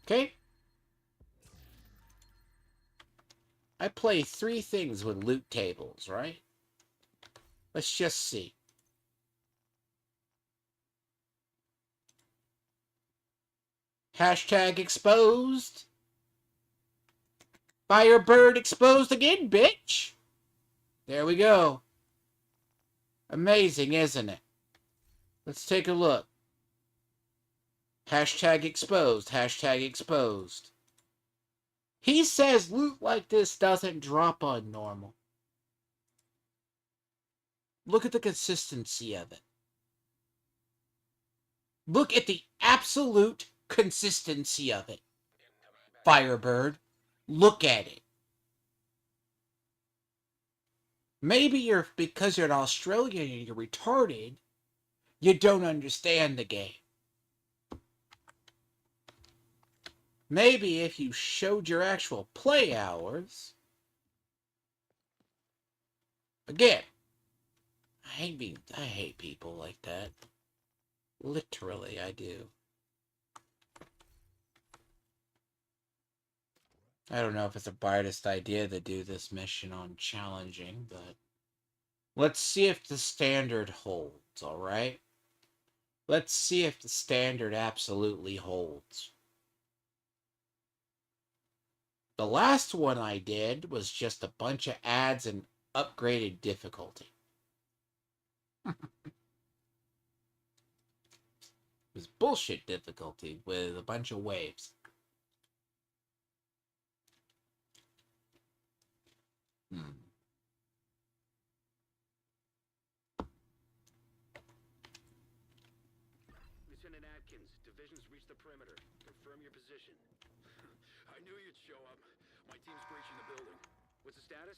Okay? I play 3 things with loot tables, right? Let's just see. Hashtag exposed. Firebird exposed again, bitch. There we go. Amazing, isn't it? Let's take a look. Hashtag exposed. Hashtag exposed. He says loot like this doesn't drop on normal. Look at the consistency of it. Look at the absolute consistency of it. Firebird. Look at it. Maybe because you're an Australian and you're retarded, you don't understand the game. Maybe if you showed your actual play hours. Again, I hate people like that. Literally, I do. I don't know if it's the brightest idea to do this mission on challenging, but let's see if the standard holds, alright? Let's see if the standard absolutely holds. The last one I did was just a bunch of ads and upgraded difficulty. It was bullshit difficulty with a bunch of waves. Lieutenant Atkins, divisions reach the perimeter. Confirm your position. I knew you'd show up. My team's breaching the building. What's the status?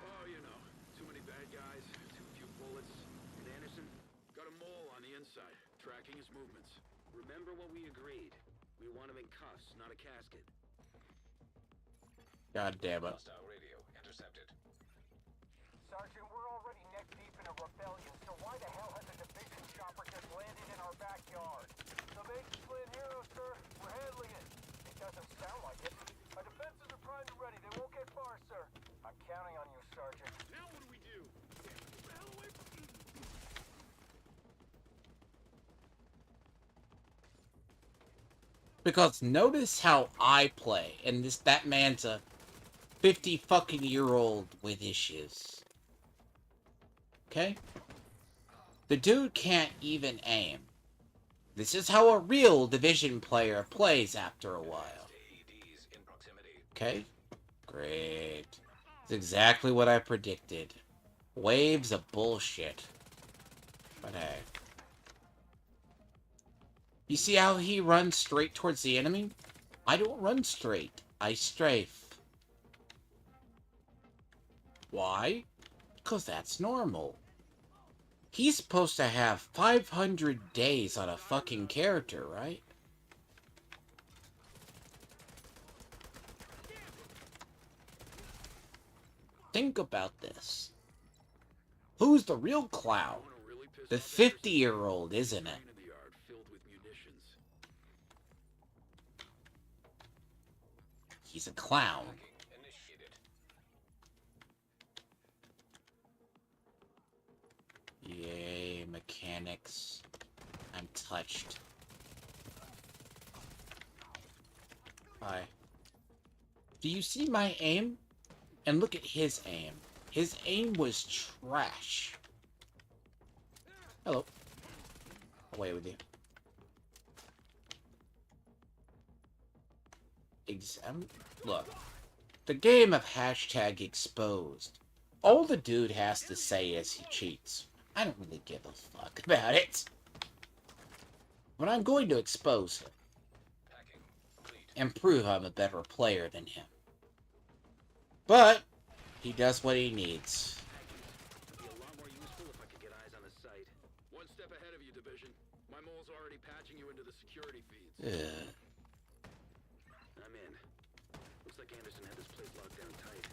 Oh, you know, too many bad guys, too few bullets. And Anderson? Got a mole on the inside, tracking his movements. Remember what we agreed. We want him in cuffs, not a casket. God damn it. Hostile radio intercepted. Sergeant, we're already neck deep in a rebellion, so why the hell has a division chopper just landed in our backyard? The base is playing hero, sir. We're handling it. It doesn't sound like it. Our defenses are primed and ready. They won't get far, sir. I'm counting on you, Sergeant. Now what do we do? Get the hell away from me! Because notice how I play, and that man's a 50 fucking year old with issues. Okay? The dude can't even aim. This is how a real Division player plays after a while. AEDs in proximity. Okay? Great. It's exactly what I predicted. Waves of bullshit. But hey. You see how he runs straight towards the enemy? I don't run straight. I strafe. Why? Because that's normal. He's supposed to have 500 days on a fucking character, right? Think about this. Who's the real clown? The 50-year-old, isn't it? He's a clown. Yay, mechanics. I'm touched. Hi. Do you see my aim? And look at his aim. His aim was trash. Hello. Away with you. Look. The game of hashtag exposed. All the dude has to say is he cheats. I don't really give a fuck about it. But I'm going to expose him. And prove I'm a better player than him. But he does what he needs. Be a lot more useful if I could get eyes on the site. One step ahead of you, Division. My mole's already patching you into the security feeds. I'm in. Looks like Anderson had this place locked down tight.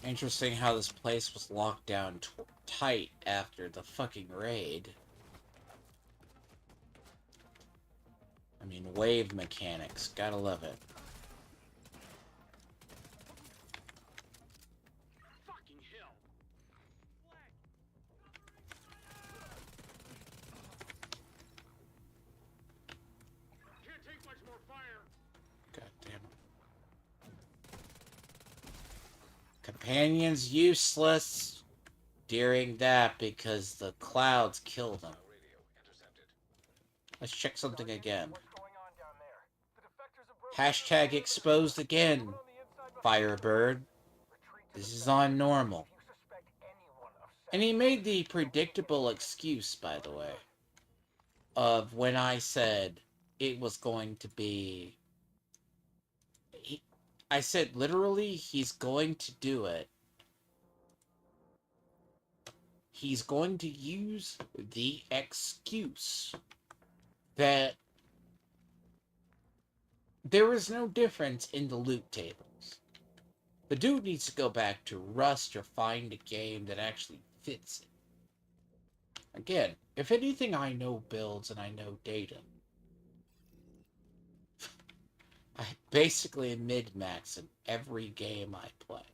Interesting how this place was locked down tight after the fucking raid. I mean, wave mechanics. Gotta love it. Fucking hell! Can't take much more fire. God damn it. Companions useless during that because the clouds killed them. Let's check something again. Hashtag exposed again, Firebird. This is on normal. And he made the predictable excuse, by the way, of when I said it was going to be... I said literally he's going to do it. He's going to use the excuse that there is no difference in the loot tables. The dude needs to go back to Rust or find a game that actually fits it. Again, if anything, I know builds and I know data. I basically mid-max in every game I play.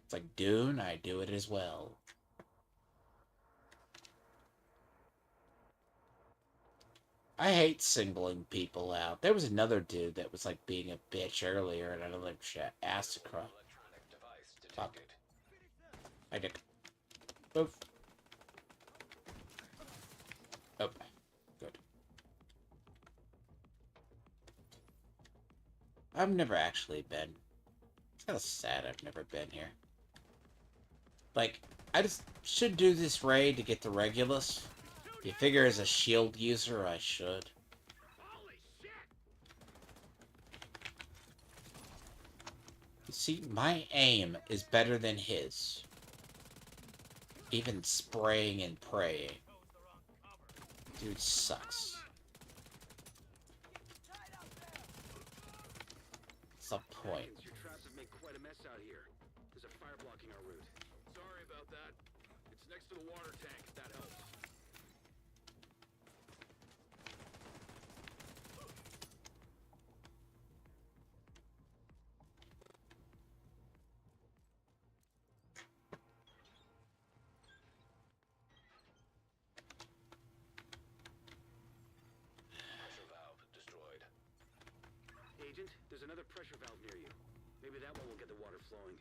It's like Dune, I do it as well. I hate singling people out. There was another dude that was like being a bitch earlier, and I don't like asked to cry. Fuck. I did. Move. Okay. Good. I've never actually been. It's kind of sad I've never been here. Like, I just should do this raid to get the Regulus. You figure as a shield user I should. Holy shit! See, my aim is better than his. Even spraying and praying. Dude sucks. What's the point? Atkins, your traps have made quite a mess out here. There's a fire blocking our route. Sorry about that. It's next to the water tank, if that helps. Pressure valve destroyed. Agent, there's another pressure valve near you. Maybe that one will get the water flowing.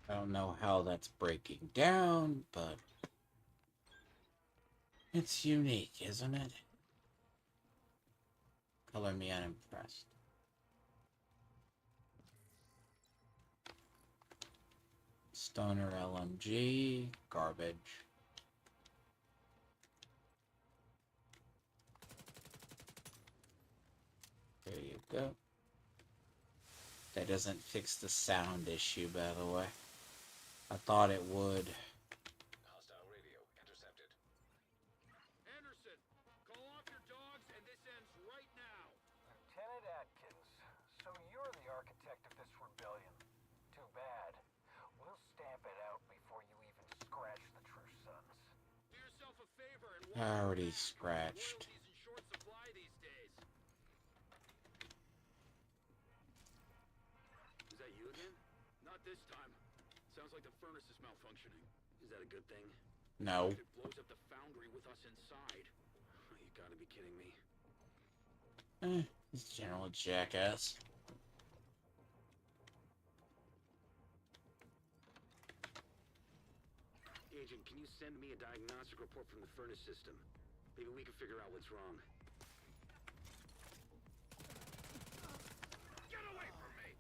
I don't know how that's breaking down, but it's unique, isn't it? Color me unimpressed. Stoner LMG, garbage. There you go. That doesn't fix the sound issue, by the way. I thought it would. Hostile radio intercepted. Anderson, call off your dogs and this ends right now. Lieutenant Atkins, so you're the architect of this rebellion. Too bad. We'll stamp it out before you even scratch the True Sons. Do yourself a favor and I already scratched. Loyalty's in short supply these days. Is that you again? Not this time. Sounds like the furnace is malfunctioning. Is that a good thing? No. If it blows up the foundry with us inside. You gotta be kidding me. This general jackass. Agent, can you send me a diagnostic report from the furnace system? Maybe we can figure out what's wrong. Get away from me!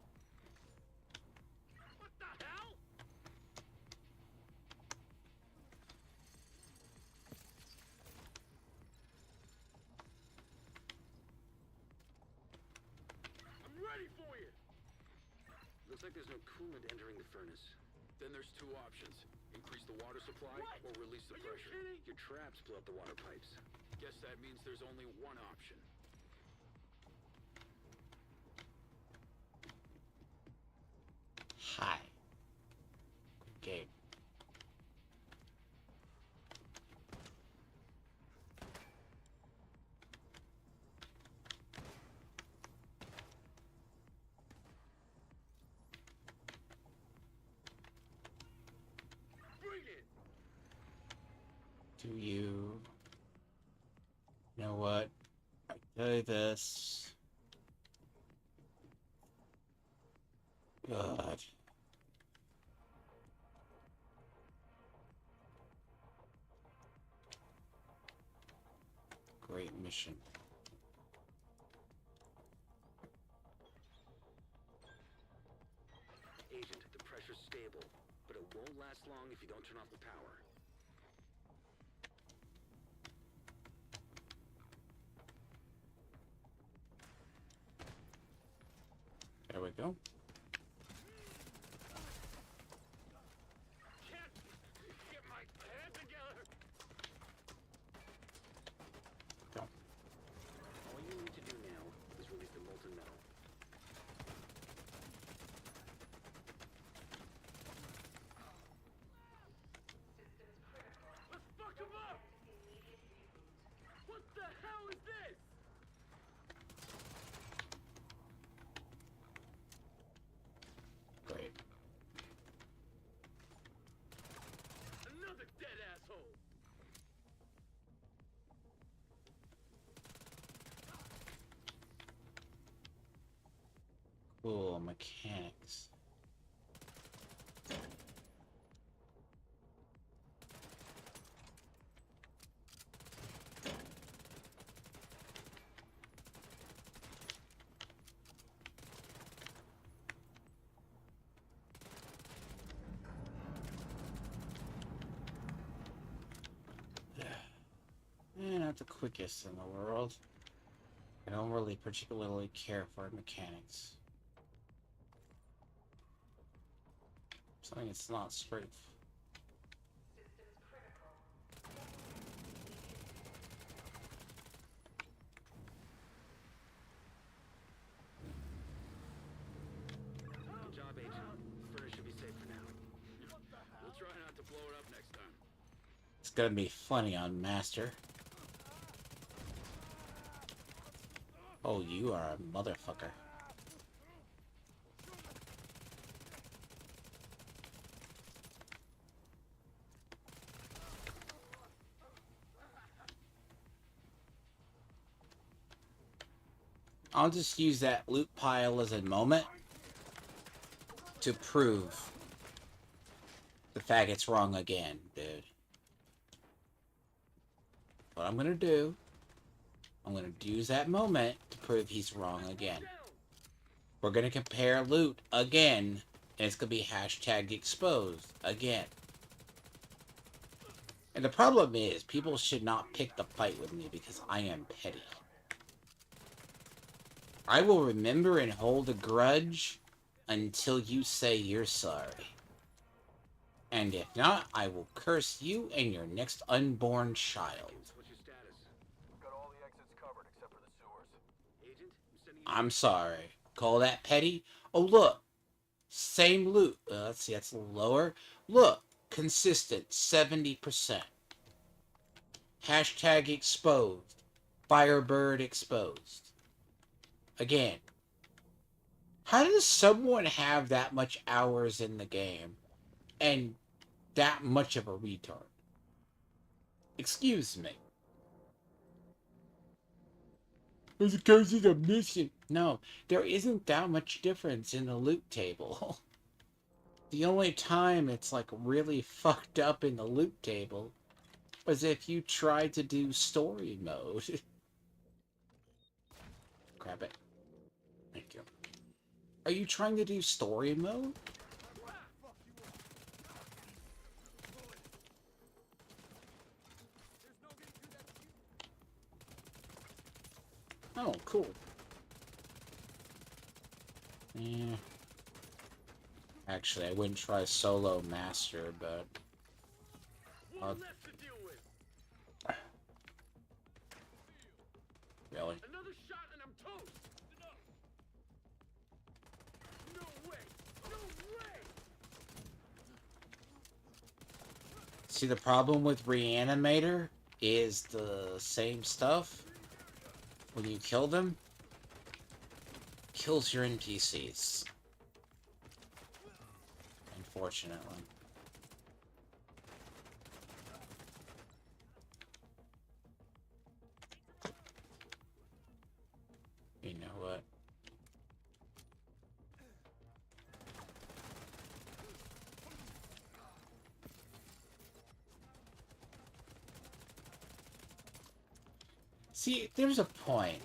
What the hell? I'm ready for you! Looks like there's no coolant entering the furnace. Then there's two options. Increase the water supply or release the pressure. Your traps blow up the water pipes. Guess that means there's only one option. Hi. Okay. Bring it! Do you know what? I tell you this. God. Great mission. Agent, the pressure's stable, but it won't last long if you don't turn off the power. There we go. Can't get my head together! Go. All you need to do now is release the molten metal. Let's fuck him up! What the hell is this? Cool mechanics. Not the quickest in the world. I don't really particularly care for mechanics. Something that's not straight. Good job, Agent. Furnace should be safe for now. We'll try not to blow it up next time. It's gonna be funny on Master. Oh, you are a motherfucker. I'll just use that loot pile as a moment to prove the faggot's wrong again, dude. What I'm gonna do, I'm gonna use that moment to prove he's wrong again. We're gonna compare loot again, and it's gonna be hashtag exposed again. And the problem is, people should not pick the fight with me because I am petty. I will remember and hold a grudge until you say you're sorry. And if not, I will curse you and your next unborn child. What's your status? Got all the exits covered except for the sewers. Agent, I'm sending you... I'm sorry. Call that petty? Oh, look. Same loot. Let's see, that's a little lower. Look. Consistent. 70%. Hashtag exposed. Firebird exposed. Again. How does someone have that much hours in the game and that much of a retard? Excuse me. It's because it's a mission. No, there isn't that much difference in the loot table. The only time it's like really fucked up in the loot table was if you tried to do story mode. Grab it. Thank you. Are you trying to do story mode? Oh, cool. Yeah. Actually, I wouldn't try solo master, but... One left to deal with. Really? Another shot and I'm toast. No way. No way. See, the problem with Reanimator is the same stuff. When you kill them, kills your NPCs. Unfortunately. You know what? See, there's a point.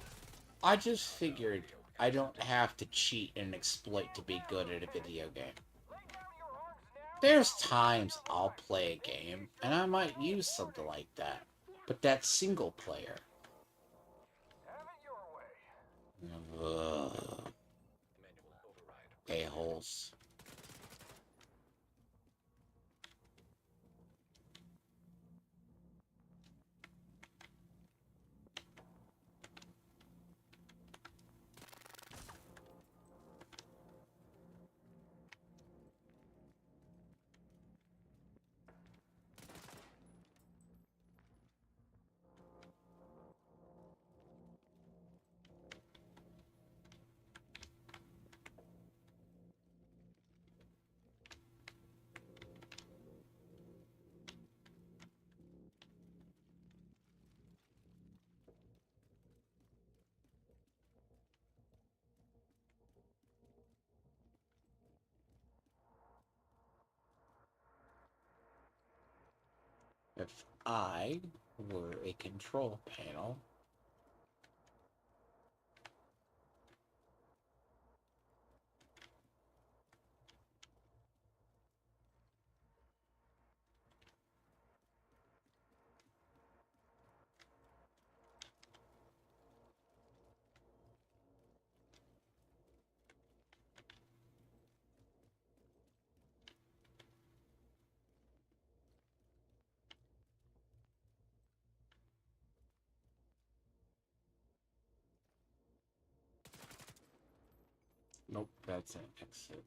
I just figured I don't have to cheat and exploit to be good at a video game. There's times I'll play a game, and I might use something like that. But that's single player. Have it your way. Ugh. A-holes. If I were a control panel, nope, that's an exit.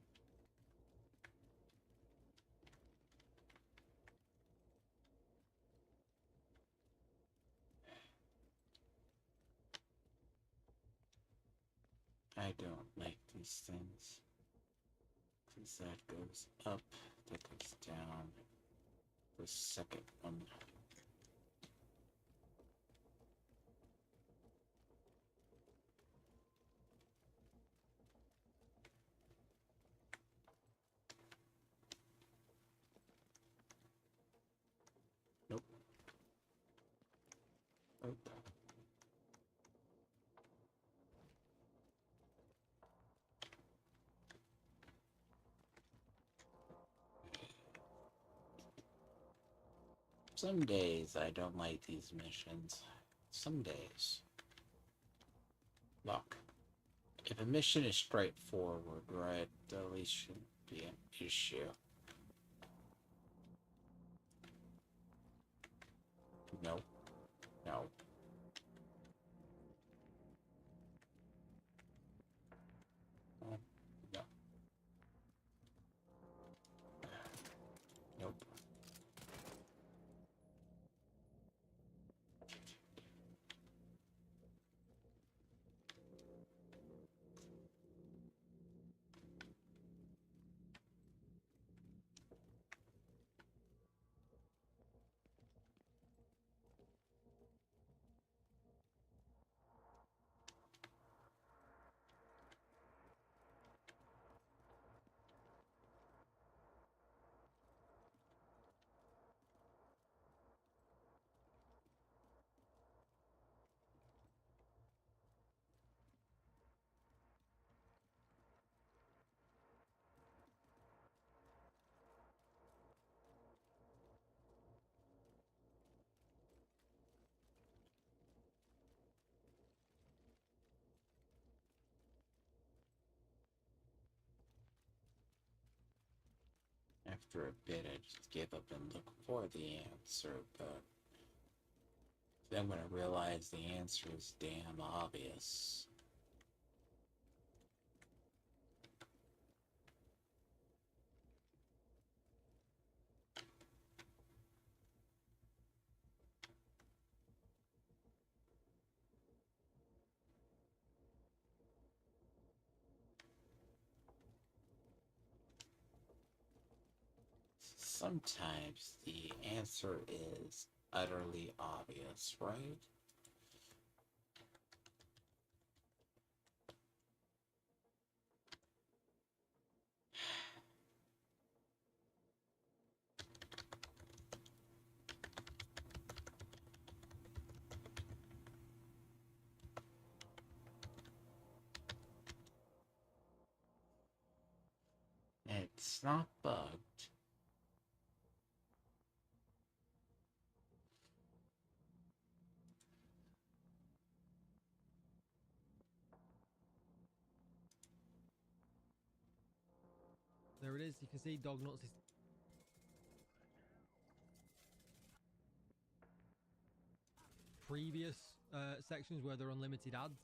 I don't like these things. Because that goes up, that goes down. The second one. Nope. Nope. Some days I don't like these missions. Some days. Look, if a mission is straightforward, right, at least shouldn't be an issue. No. No. Oh, no. Nope. After a bit, I just give up and look for the answer, but then when I realize the answer is damn obvious. Sometimes the answer is utterly obvious, right? It's not bugged. There it is. You can see dog nuts is previous sections where they're unlimited ads.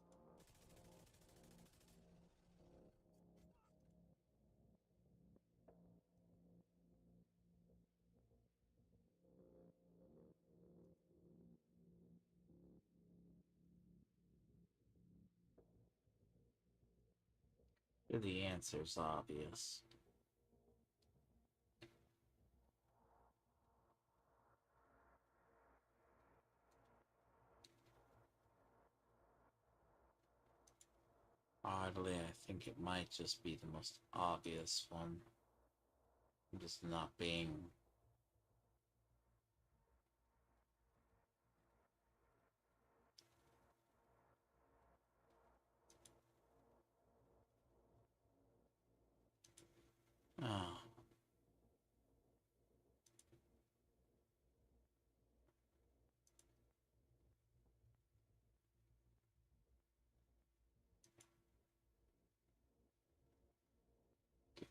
The answer's obvious. Oddly, I think it might just be the most obvious one. I'm just not being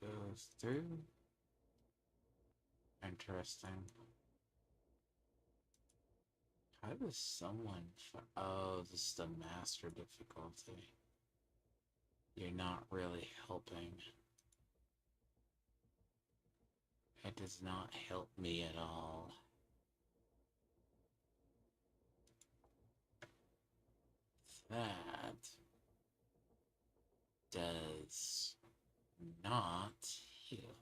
goes through. Interesting. How does someone... Oh, this is the master difficulty. You're not really helping. It does not help me at all. That does not heal.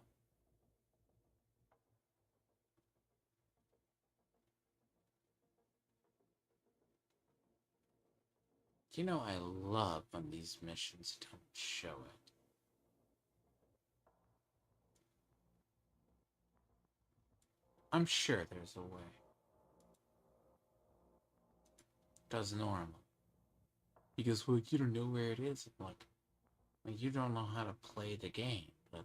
You know, I love when these missions don't show it. I'm sure there's a way. Does normal. Because, well, you don't know where it is. I'm like, well, you don't know how to play the game, but...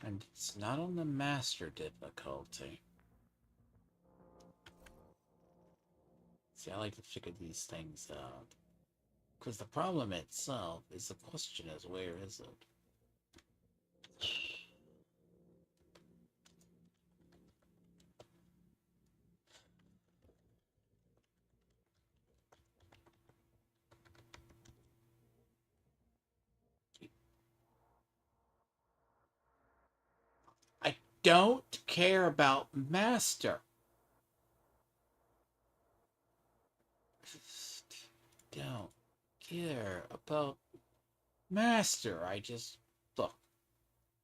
And it's not on the master difficulty. See, I like to figure these things out. Because the problem itself is the question is, where is it? I don't care about master. Just don't care about master. I just... Look,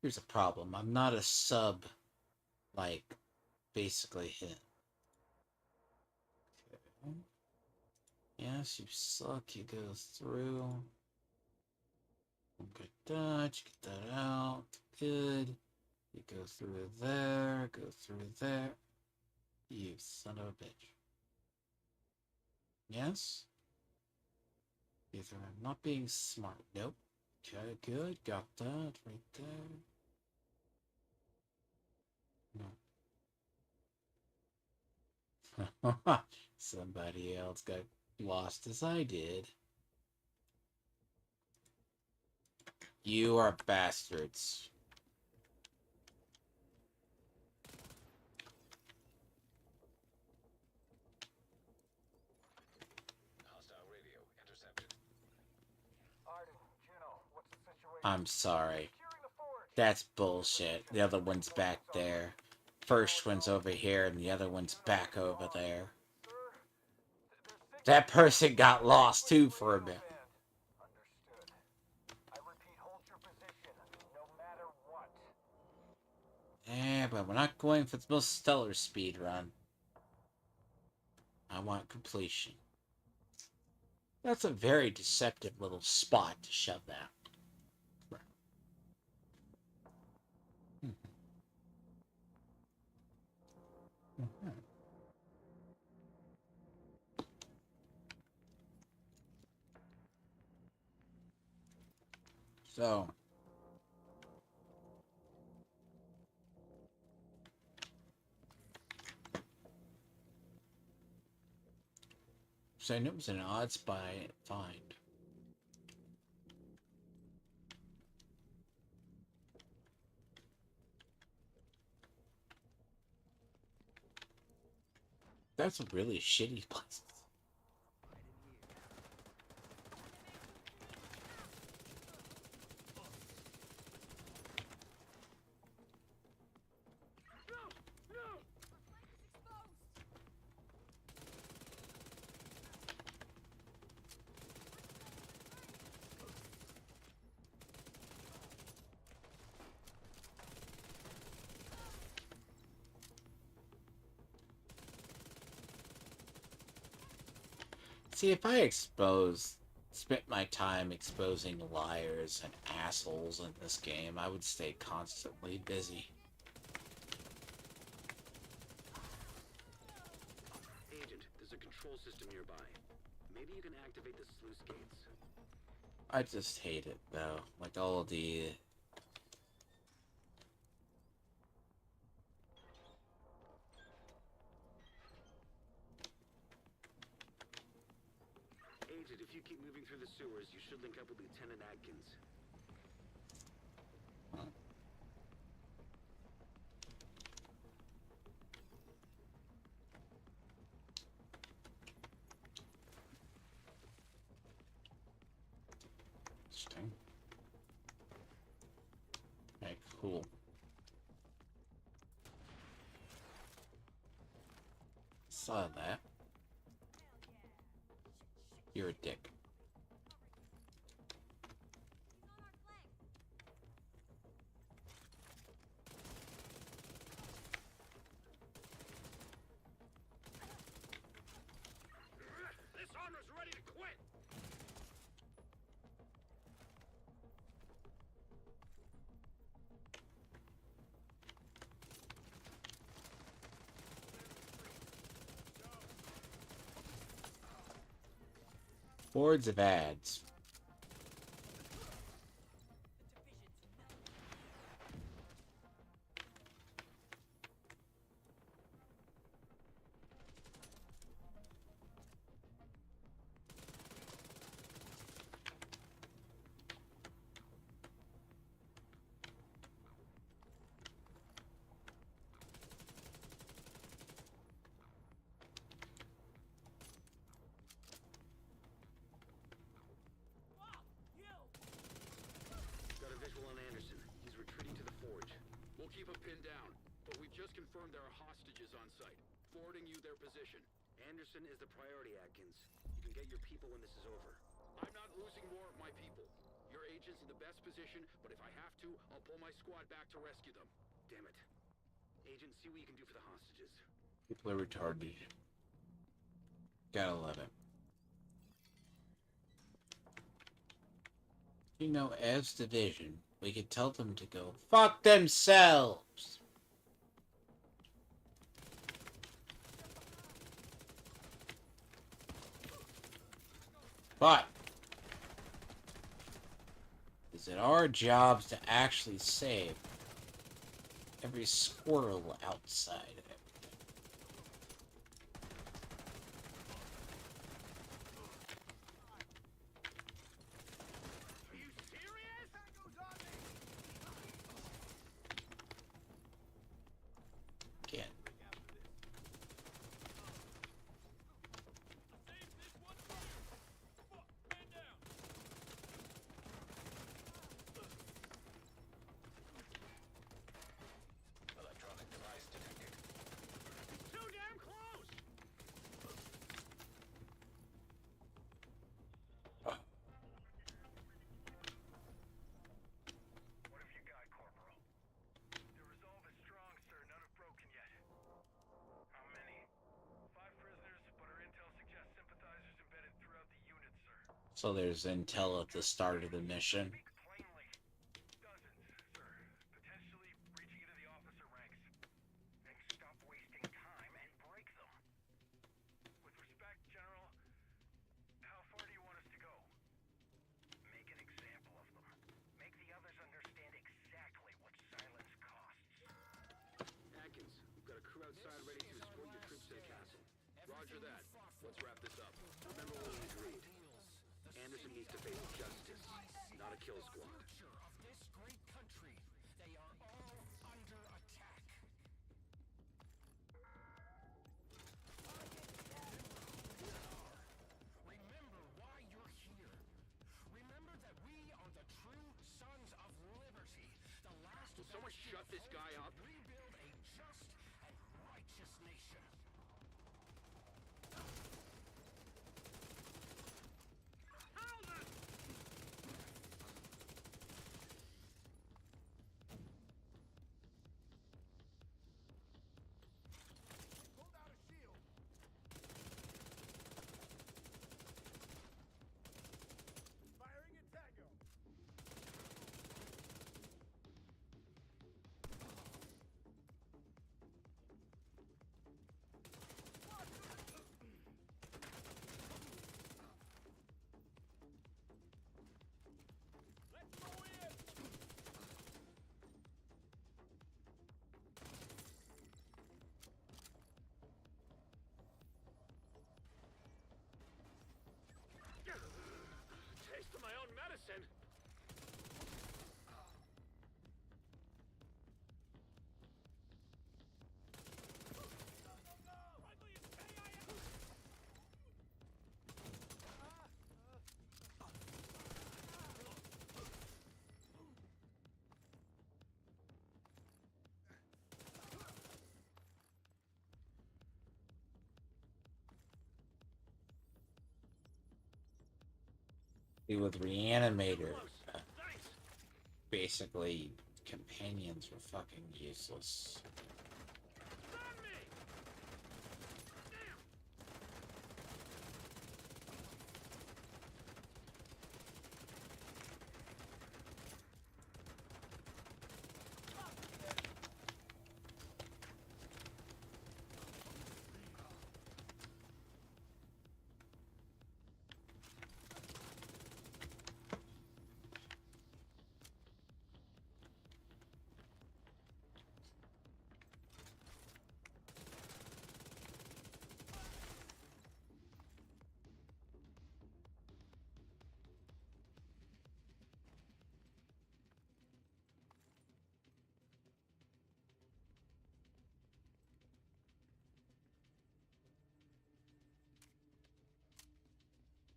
here's a problem. I'm not a sub, like, basically him. Okay. Yes, you suck. You go through. Get that. You get that out. Good. You go through there. Go through there. You son of a bitch. Yes? Either I'm not being smart. Nope. Okay, good. Got that right there. No. Somebody else got lost as I did. You are bastards. Hostile radio intercepted. Arden, Juno, what's the situation? I'm sorry. Securing the forge. That's bullshit. The other one's back there. First one's over here and the other one's back over there. Sir, there's That person got lost too for a bit. Understood. I repeat, hold your position, no matter what. Yeah, but we're not going for the most stellar speed run. I want completion. That's a very deceptive little spot to shove that. So, saying it was an odd spy find. That's a really shitty place. See, if I spent my time exposing liars and assholes in this game, I would stay constantly busy. Agent, there's a control system nearby. Maybe you can activate the sluice gates. I just hate it, though. Like, all of the... sewers, you should link up with Lieutenant Atkins. Interesting. Okay, cool. Saw that. You're a dick. This armor's ready to quit! Boards of ads. Got a visual on Anderson. He's retreating to the forge. We'll keep him pinned down, but we've just confirmed there are hostages on site. Forwarding you their position. Anderson is the priority, Atkins. You can get your people when this is over. I'm not losing more of my people. Your agent's in the best position, but if I have to, I'll pull my squad back to rescue them. Damn it. Agent, see what you can do for the hostages. People are retarded. Gotta love it. You know, as Division, we could tell them to go fuck themselves. But is it our jobs to actually save every squirrel outside of it? Are you serious? Again. Electronic device detected. Too damn close! What have you got, Corporal? The resolve is strong, sir. None have broken yet. How many? 5 prisoners, but our intel suggests sympathizers embedded throughout the unit, sir. So there's intel at the start of the mission. Speak plainly. Dozens, sir. Potentially reaching into the officer ranks. Then stop wasting time and break them. With respect, General, how far do you want us to go? Make an example of them. Make the others understand exactly what silence costs. Atkins, we've got a crew outside ready to escort your troops to the castle. Roger that. Let's wrap this up. Remember what we agreed. Anderson needs to face justice, not a kill squad. Of this great country, they are all under attack. Remember why you're here. Remember that we are the true sons of liberty. The last Will someone shut this guy up? rebuild a just and righteous nation. Hold out a shield. Firing at Tango. See, with Reanimator, Close. Thanks. basically, companions were fucking useless. Stun me. Damn.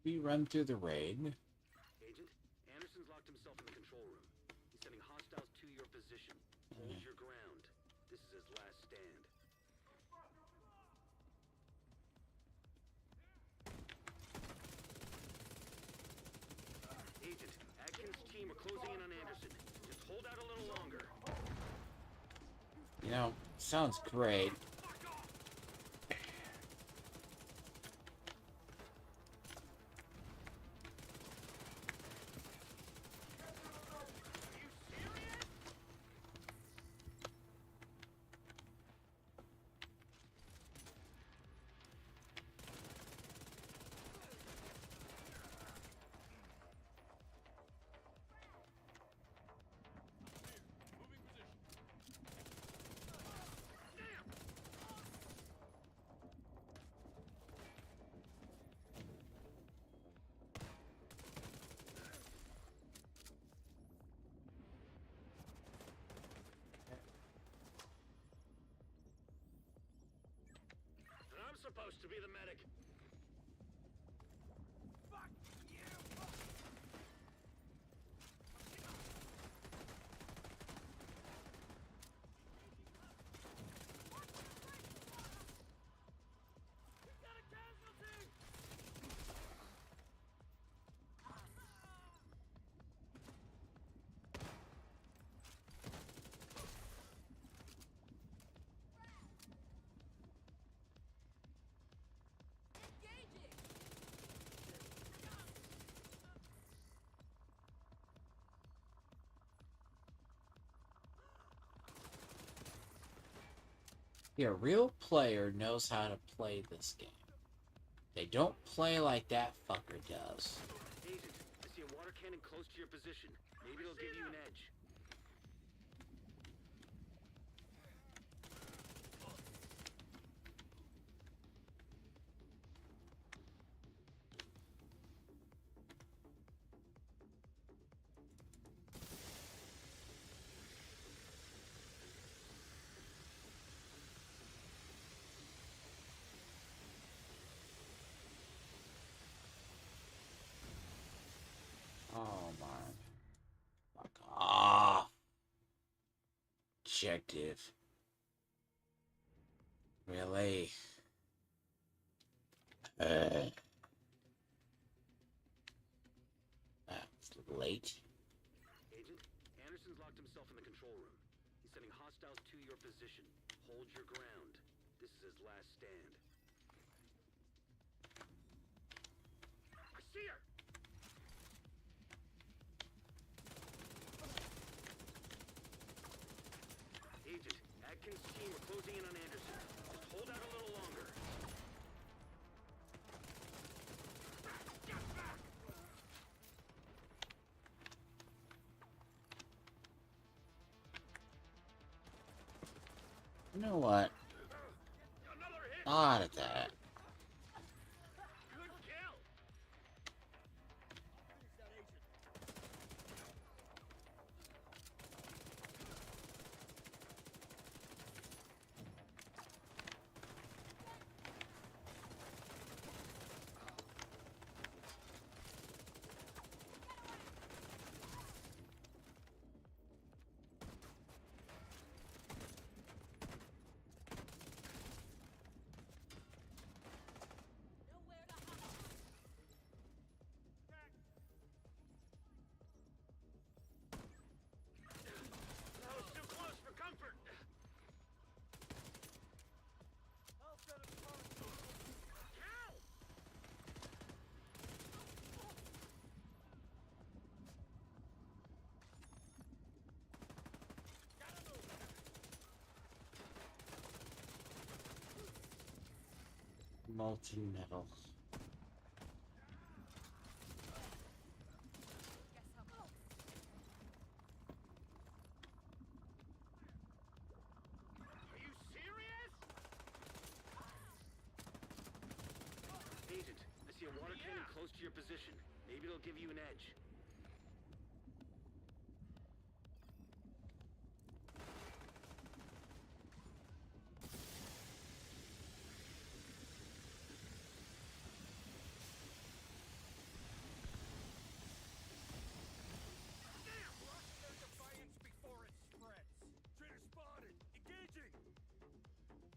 We run through the raid. Agent, Anderson's locked himself in the control room. He's sending hostiles to your position. Hold your ground. This is his last stand. Agent, Atkins' team are closing in on Anderson. Just hold out a little longer. You know, sounds great. And I'm supposed to be the medic. Yeah, a real player knows how to play this game. They don't play like that fucker does. Agent, I see a water cannon close to your position. Maybe it'll give you an edge. Oh man. Fuck off. Objective. Really? That's late. Agent, Anderson's locked himself in the control room. He's sending hostiles to your position. Hold your ground. This is his last stand. I see her! Agent, Atkins' team are closing in on Anderson. Just hold out a little longer. Get back! You know what? Another hit! Out of that. Good kill! Molten metal. Are you serious? Agent, I see a water cannon close to your position. Maybe it'll give you an edge.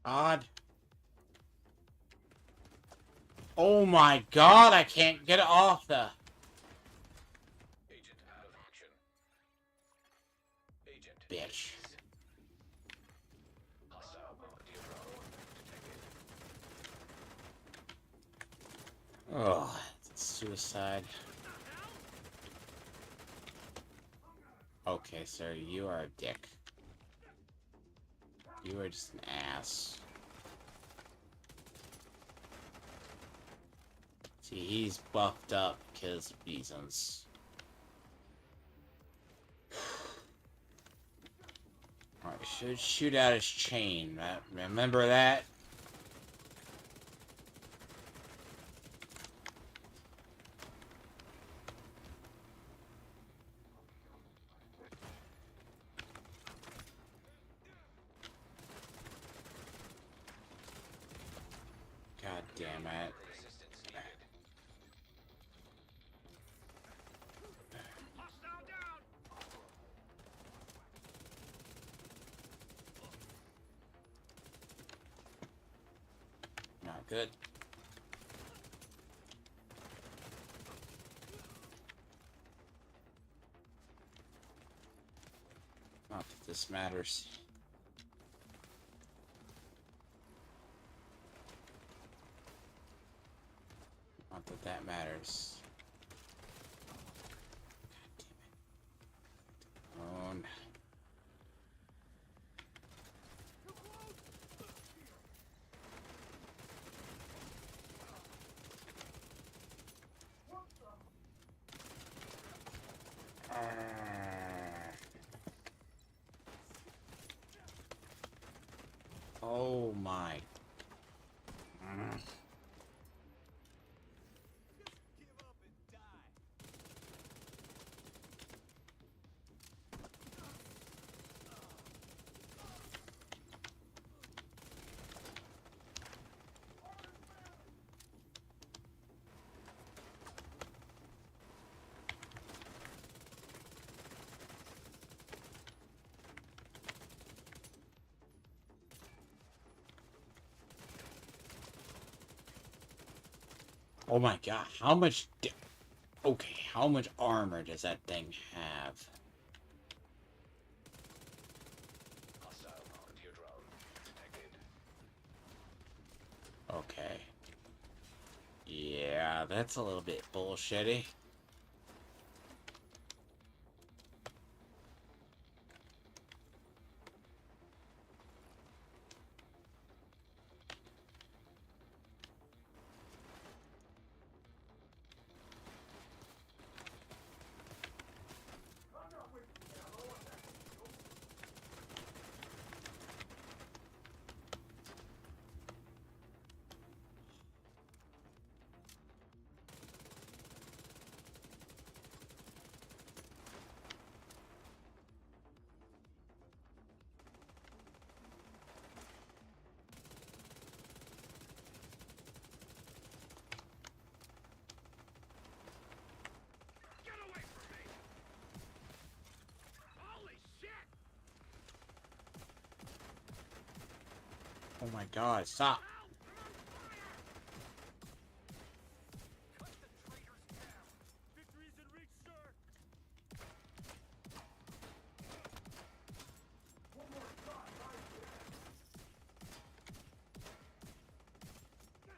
Odd. Oh my god, I can't get it off the... Agent out of action. Agent. Bitch. Hostile volunteer drone detected. Oh, it's suicide. Okay, sir, you are a dick. You are just an ass. See, he's buffed up because of reasons. Alright, should shoot out his chain. Remember that? God damn it. Assistance needed. Hostile down! Not good. Not that this matters. Not that that matters. God damn it. Oh my. Oh my god, how much... Okay, how much armor does that thing have? Hostile volunteer drone detected. Okay. Yeah, that's a little bit bullshitty. Get away from me! Holy shit! Oh my god, stop. Help! I'm on fire! Cut the traitors down! Victory's in reach, sir! One more shot, right here! Stand firm.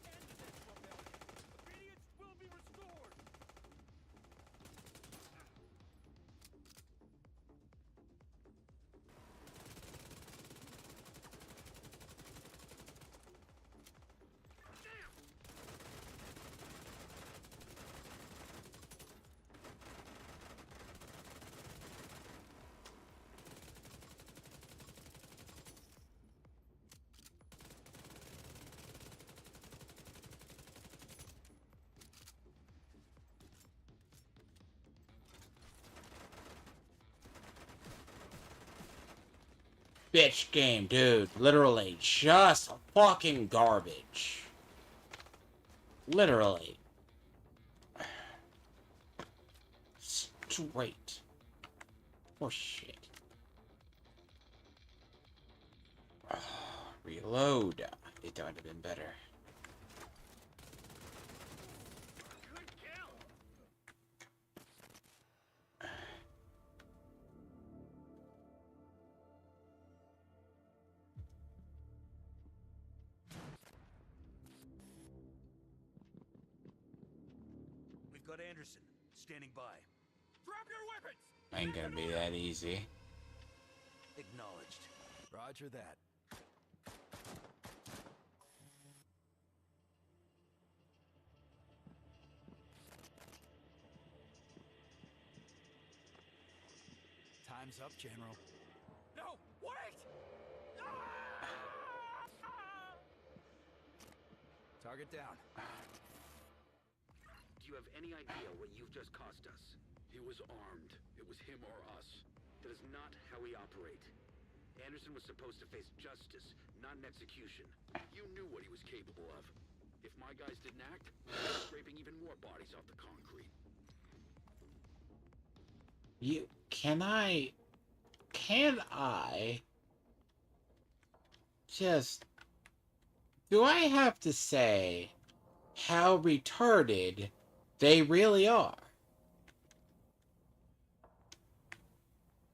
End this rebellion. Obedience will be restored. bitch game, dude. Literally, just fucking garbage. Literally. Straight. Oh shit. Reload. It would have been better. We've got Anderson standing by. Drop your weapons! Ain't gonna be that easy. Acknowledged. Roger that. Time's up, General. No, wait! Target down. Do you have any idea what you've just cost us? He was armed. It was him or us. That is not how we operate. Anderson was supposed to face justice, not an execution. You knew what he was capable of. If my guys didn't act, we'd be scraping even more bodies off the concrete. Can I just, do I have to say how retarded they really are?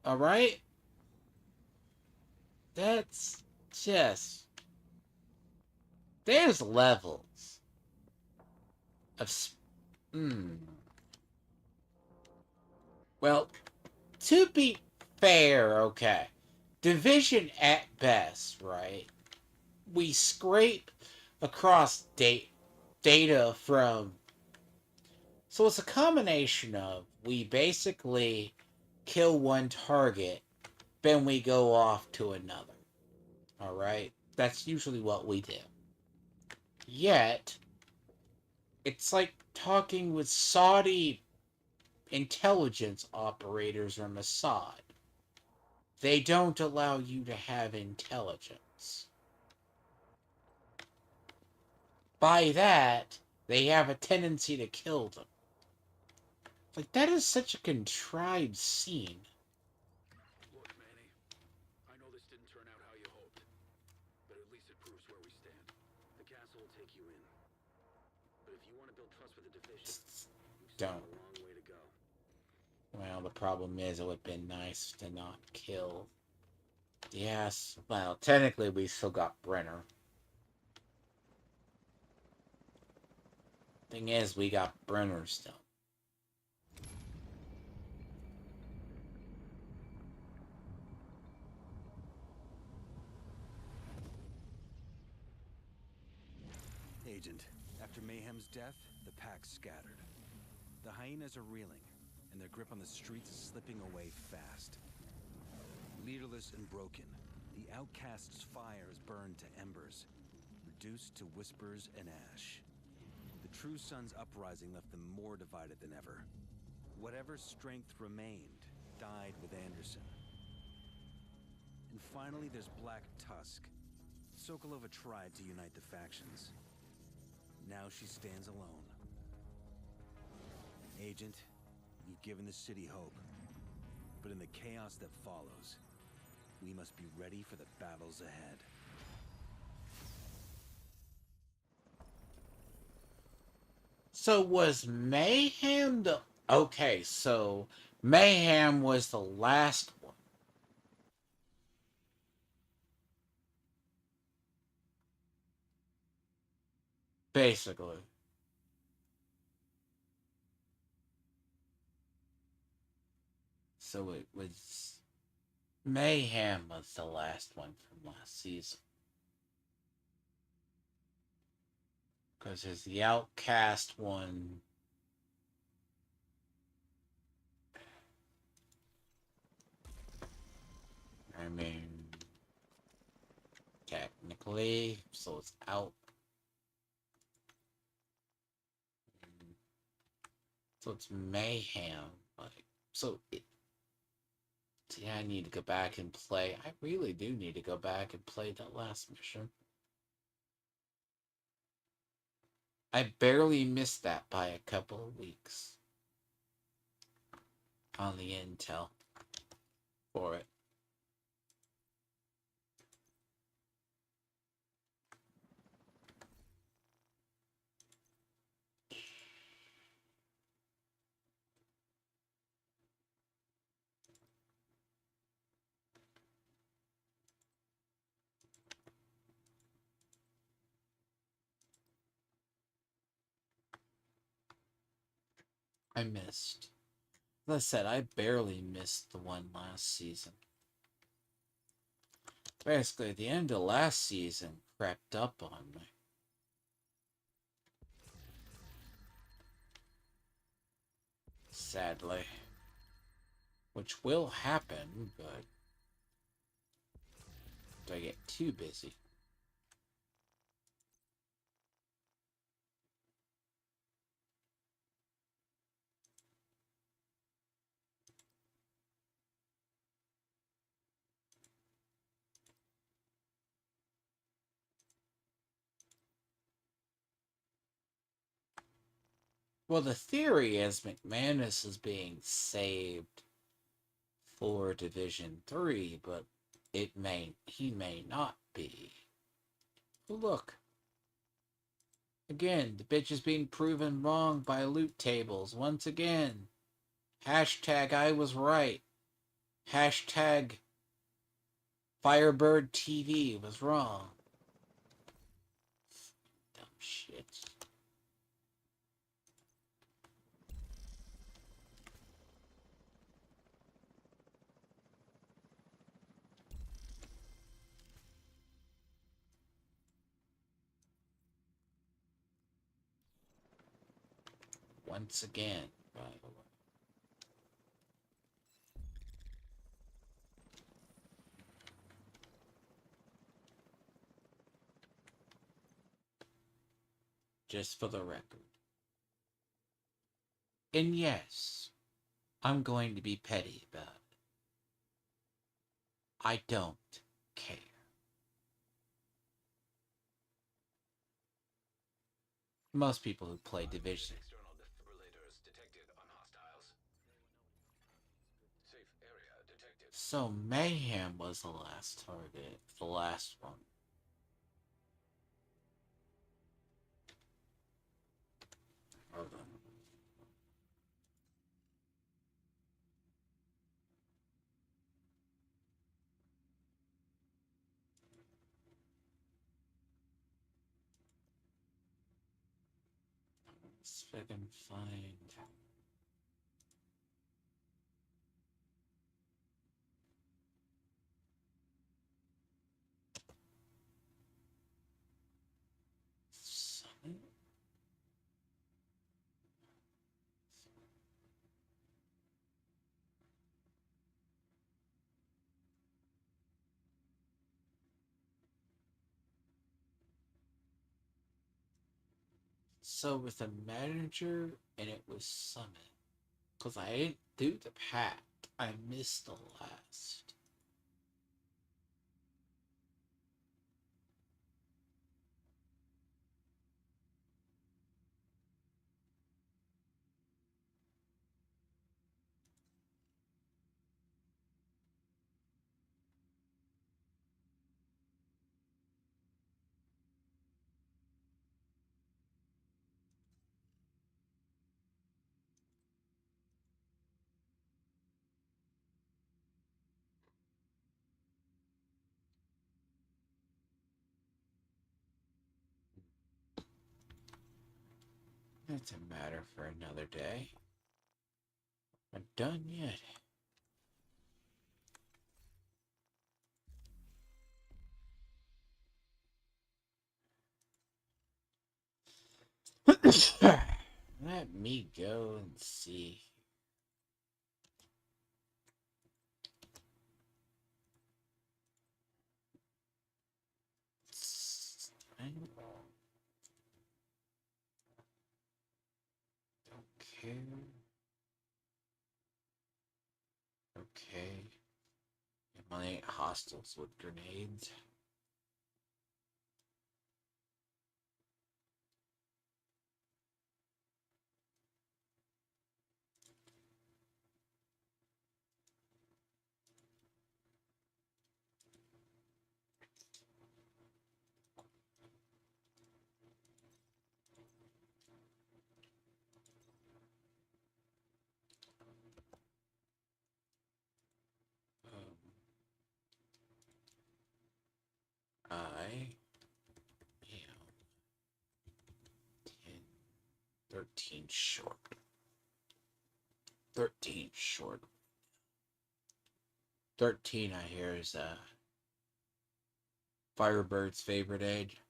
Alright? That's just, there's levels of, Well, to be fair, okay. Division at best, right? We scrape across data from... So it's a combination of, we basically kill one target, then we go off to another. Alright? That's usually what we do. Yet, it's like talking with Saudi intelligence operators or Mossad. They don't allow you to have intelligence. By that, they have a tendency to kill them. Like, that is such a contrived scene. Look, Manny, I know this didn't turn out how you hoped, but at least it proves where we stand. The castle will take you in. But if you want to build trust with the division, you've still Don't. got a long way to go. Well, the problem is it would have been nice to not kill. Yes, well, technically we still got Brenner. Thing is, we got Brenner still. Agent, after Mayhem's death, the pack scattered. The hyenas are reeling, and their grip on the streets is slipping away fast. Leaderless and broken, the outcast's fire is burned to embers, reduced to whispers and ash. The true sun's uprising left them more divided than ever. Whatever strength remained died with Anderson. And finally, there's Black Tusk. Sokolova tried to unite the factions. Now she stands alone. Agent, you've given the city hope. But in the chaos that follows, we must be ready for the battles ahead. So was Mayhem the... Okay, so Mayhem was the last one. Basically. So it was... Mayhem was the last one from last season. Because there's the Outcast one. I mean... Technically, so it's out. So it's Mayhem. Like, so it... Yeah, I need to go back and play. I really do need to go back and play that last mission. I barely missed that by a couple of weeks on the intel for it. I missed. As I said, I barely missed the one last season. Basically, the end of last season crept up on me. Sadly. Which will happen, but do I get too busy? Well, the theory is McManus is being saved for Division 3, but he may not be. Look. Again, the bitch is being proven wrong by loot tables once again. Hashtag I was right. Hashtag Firebird TV was wrong. Dumb shit. Once again, by the way. Just for the record. And yes, I'm going to be petty about it. I don't care. Most people who play Division. External defibrillators detected on hostiles. Safe area detected. So Mayhem was the last target. The last one. Hold on. Let's see if I can find. Summit? So with a manager, and it was Summit. Because I didn't do the pact. I missed the last. That's a matter for another day. Not done yet. Let me go and see. Okay. Okay. Eliminate hostiles with grenades. I am 10, 13 short. 13 short. 13, I hear, is Firebird's favorite age.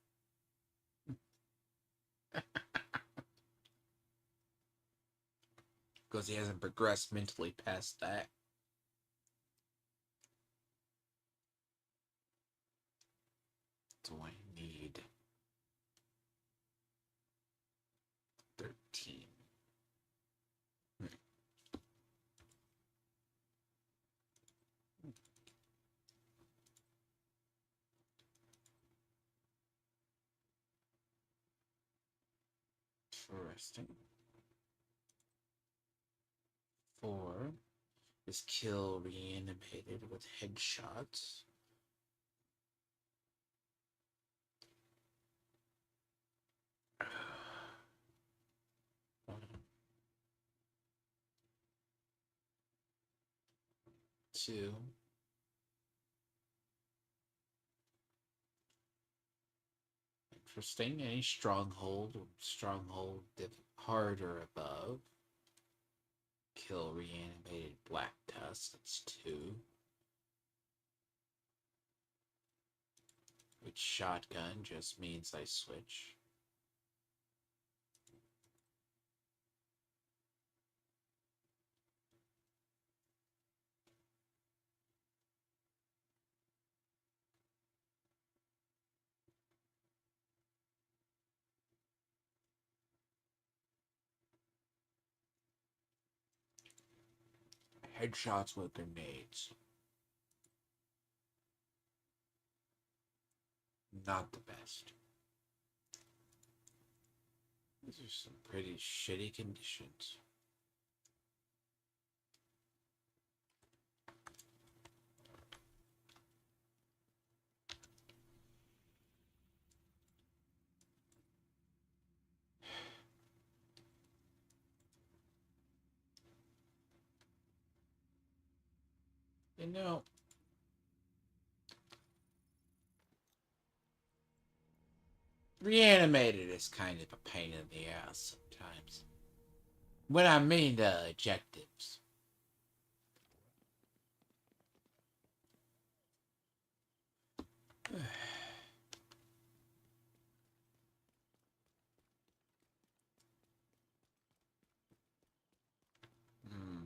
Because he hasn't progressed mentally past that. So I need 13. Interesting. 4 is kill reanimated with headshots. Two. Interesting. Any stronghold hard or above. Kill reanimated black dust. That's 2. Which shotgun just means I switch. Headshots with grenades. Not the best. These are some pretty shitty conditions. You know, reanimated is kind of a pain in the ass sometimes. When I mean the objectives. Hmm.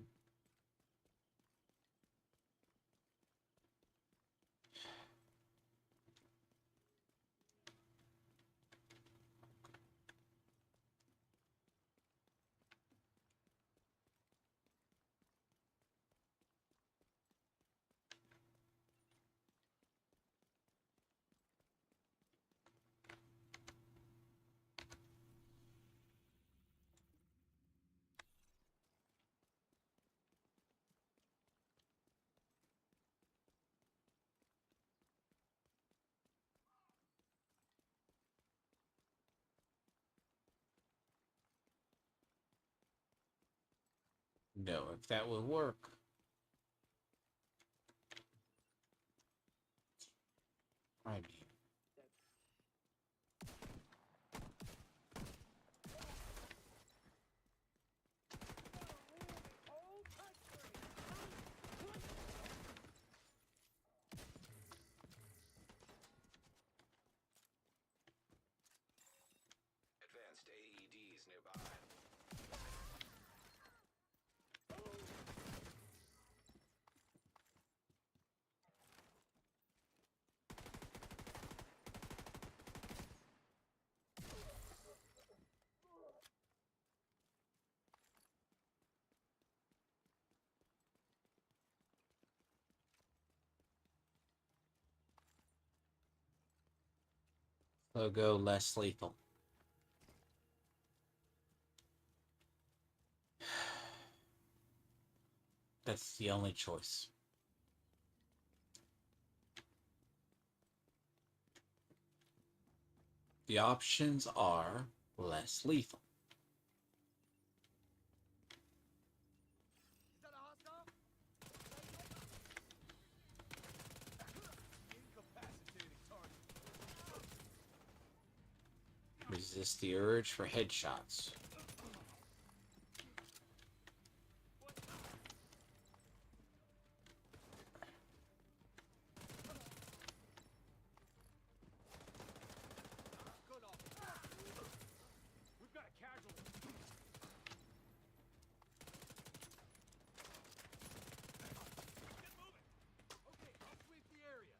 No, if that will work. I mean, Advanced AEDs nearby. So go less lethal. That's the only choice. The options are less lethal. Resist the urge for headshots. We've got a casualty. Get moving. Okay, I'll sweep the area.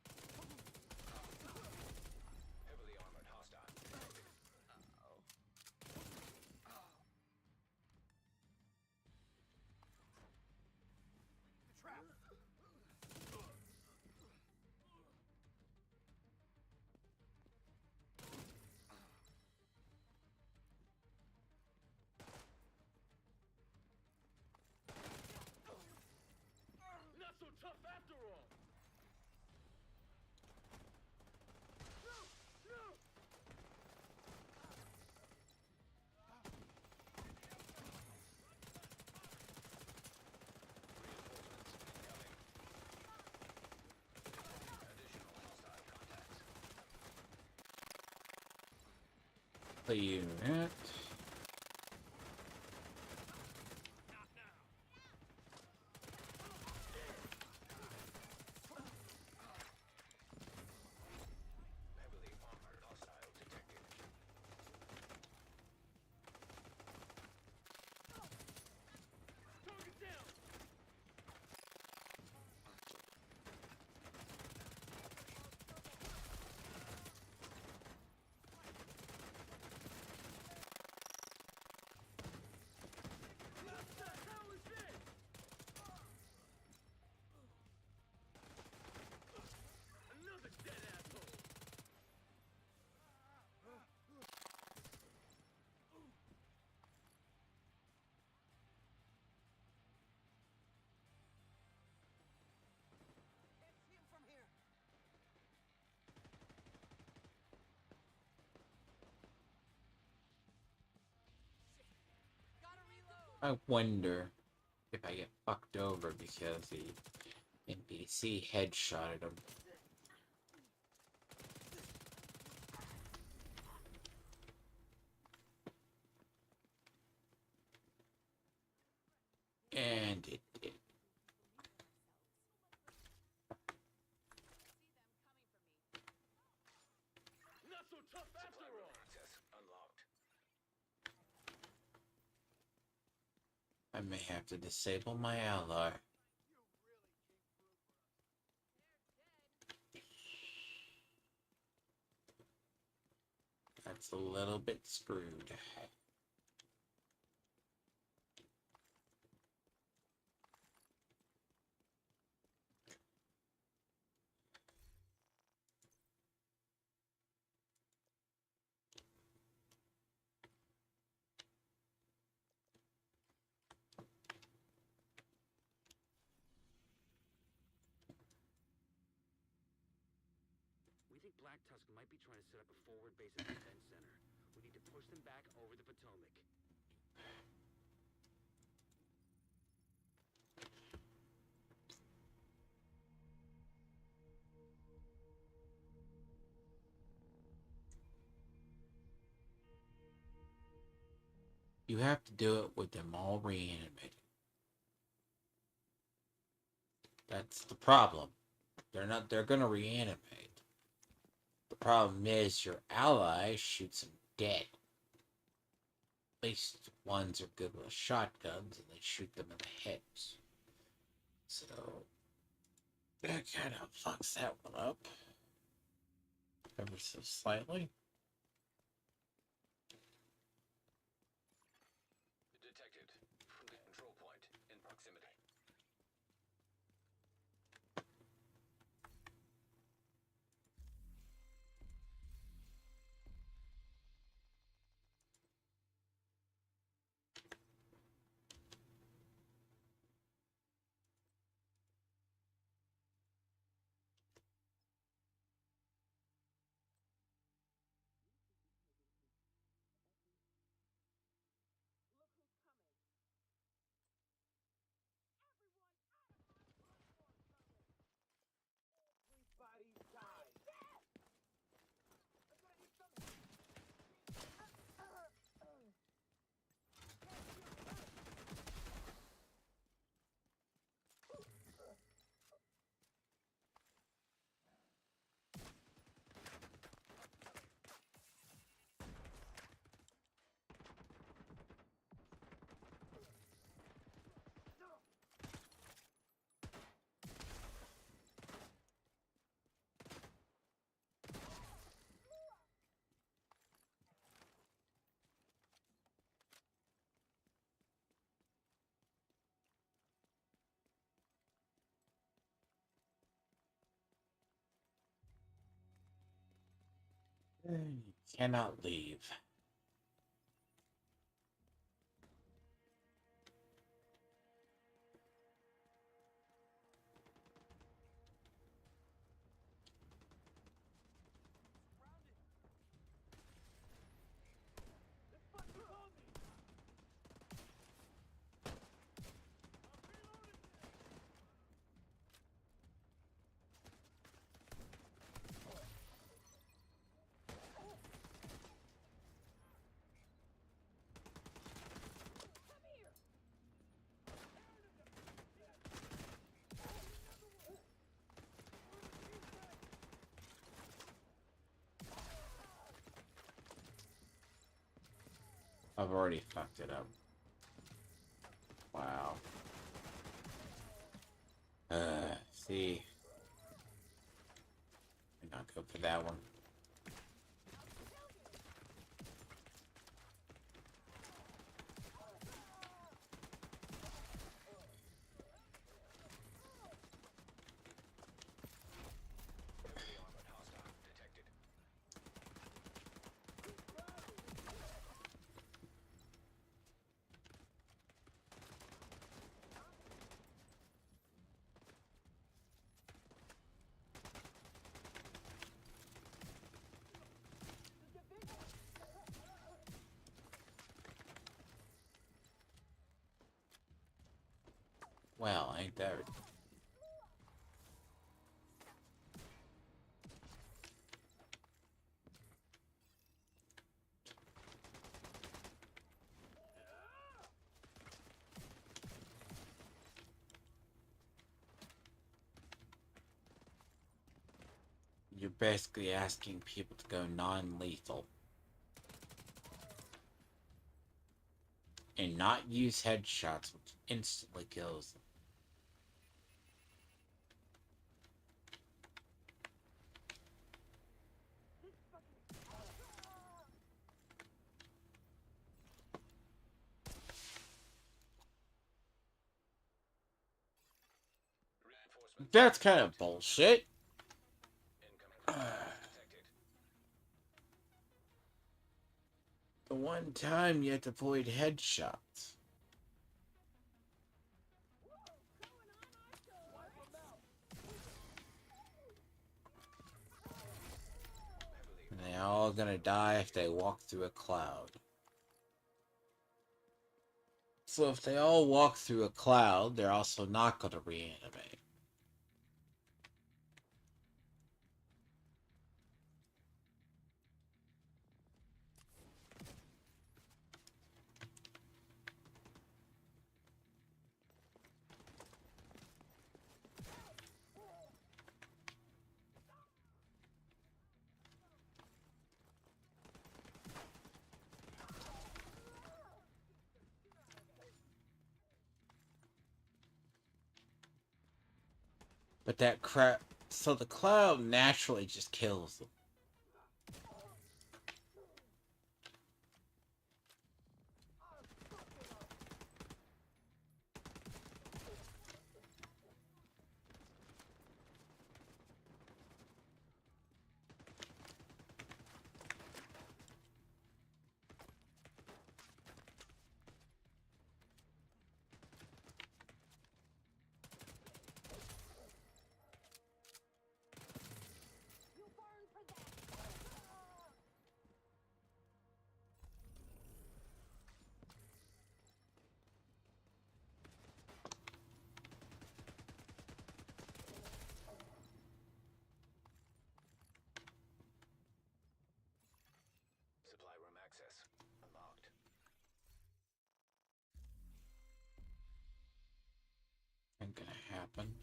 Heavily armored hostile. The trap. Not so tough after all. No! No! The unit. Heavily armored hostile detected. Target down! What the hell is this? Another dead asshole! Can't see him from here. Gotta reload. I wonder if I get fucked over because the NPC headshotted him. And it did. Not so tough Supply after room all. access unlocked. I may have to disable my ally. That's a little bit screwed. We think Black Tusk might be trying to set up a forward base at the defense center. We need to push them back over the Potomac. You have to do it with them all reanimated. That's the problem. They're gonna reanimate. The problem is your ally shoots them dead. At least ones are good with shotguns and they shoot them in the heads. So that kind of fucks that one up. Ever so slightly. Detected. Friendly control point in proximity. You cannot leave. I've already fucked it up. Wow. See. I'm not go for that one. Heavily armored hostile detected. Well, ain't that... You're basically asking people to go non-lethal. And not use headshots, which instantly kills them. Reinforcements. That's kind of bullshit. Incoming hostiles detected. The one time you have to avoid headshots. And they're all gonna die if they walk through a cloud. So if they all walk through a cloud, they're also not gonna reanimate. But that crap... So the cloud naturally just kills them. Supply room access unlocked. Ain't gonna happen.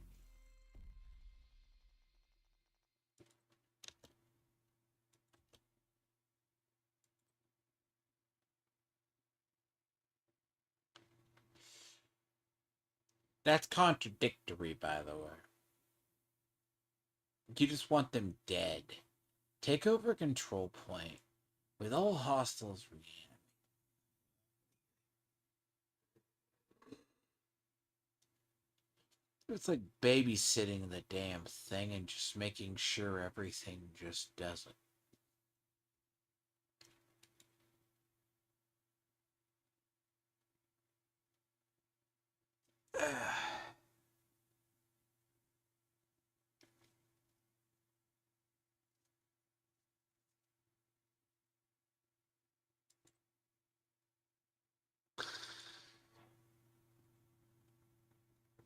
That's contradictory, by the way. You just want them dead. Take over control point with all hostiles reanimated. It's like babysitting the damn thing and just making sure everything just doesn't.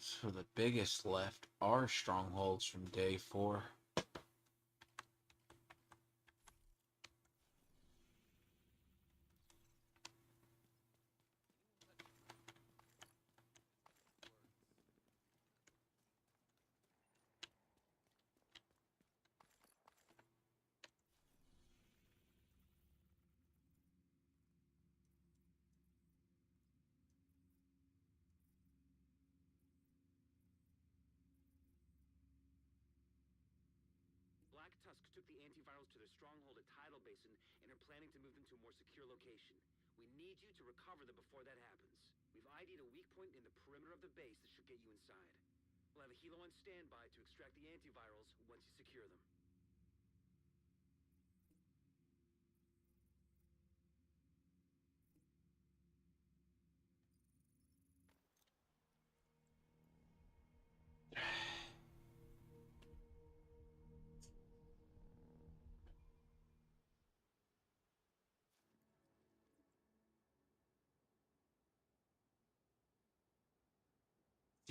So the biggest left are strongholds from day 4. Black Tusk took the antivirals to their stronghold at Tidal Basin and are planning to move them to a more secure location. We need you to recover them before that happens. We've ID'd a weak point in the perimeter of the base that should get you inside. We'll have a helo on standby to extract the antivirals once you secure them.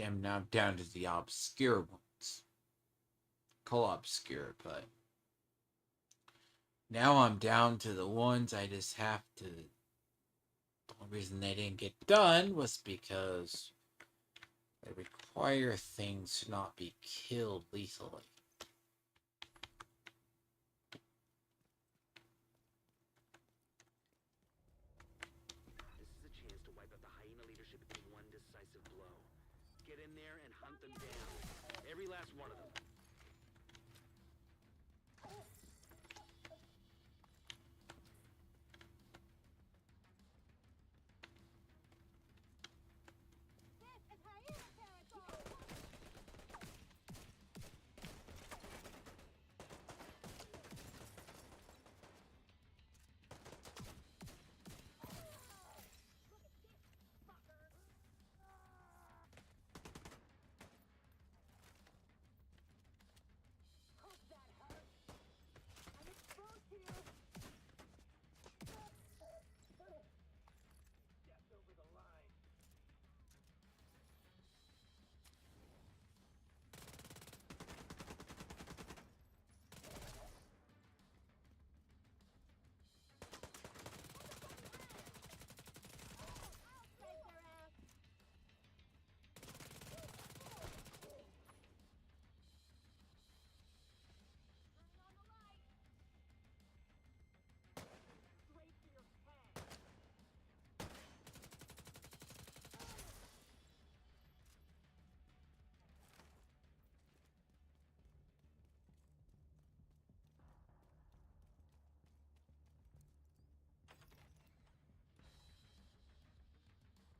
I'm now down to the obscure ones. Call obscure, but now I'm down to the ones I just have to. The only reason they didn't get done was because they require things to not be killed lethally. This is a chance to wipe out the hyena leadership in one decisive blow. Get in there and hunt them down. Every last one of them.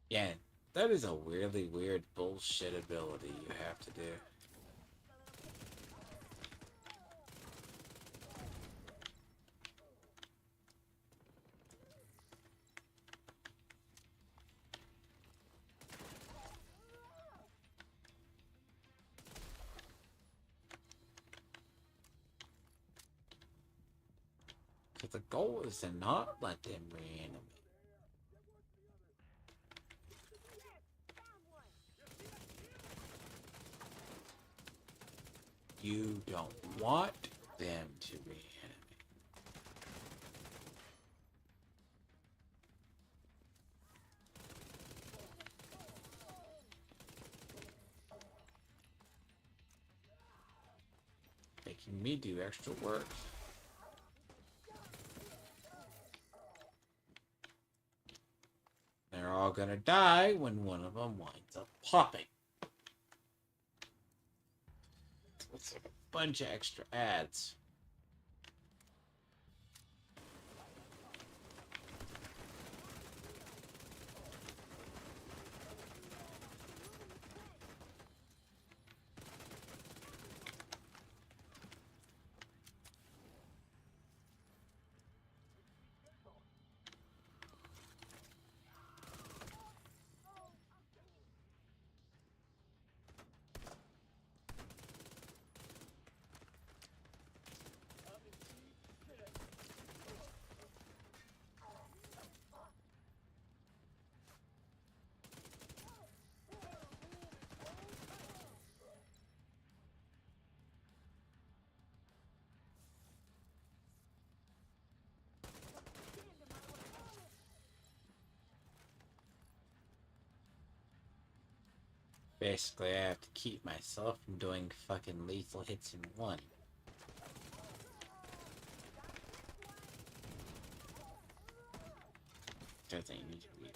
Yeah, that is a weirdly weird bullshit ability you have to do. Because the goal is to not let them reanimate. You don't want them to reanimate. Making me do extra work. They're all gonna die when one of them winds up popping. It's like a bunch of extra ads. Basically, I have to keep myself from doing fucking lethal hits in one. Doesn't need to be.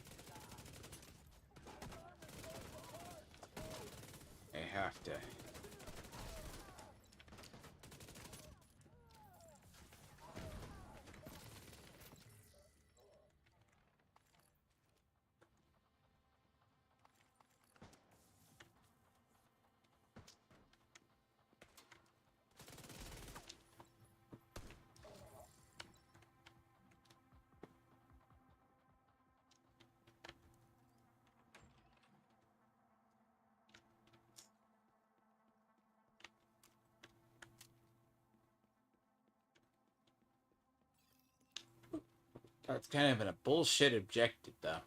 I have to. That's kind of a bullshit objective, though.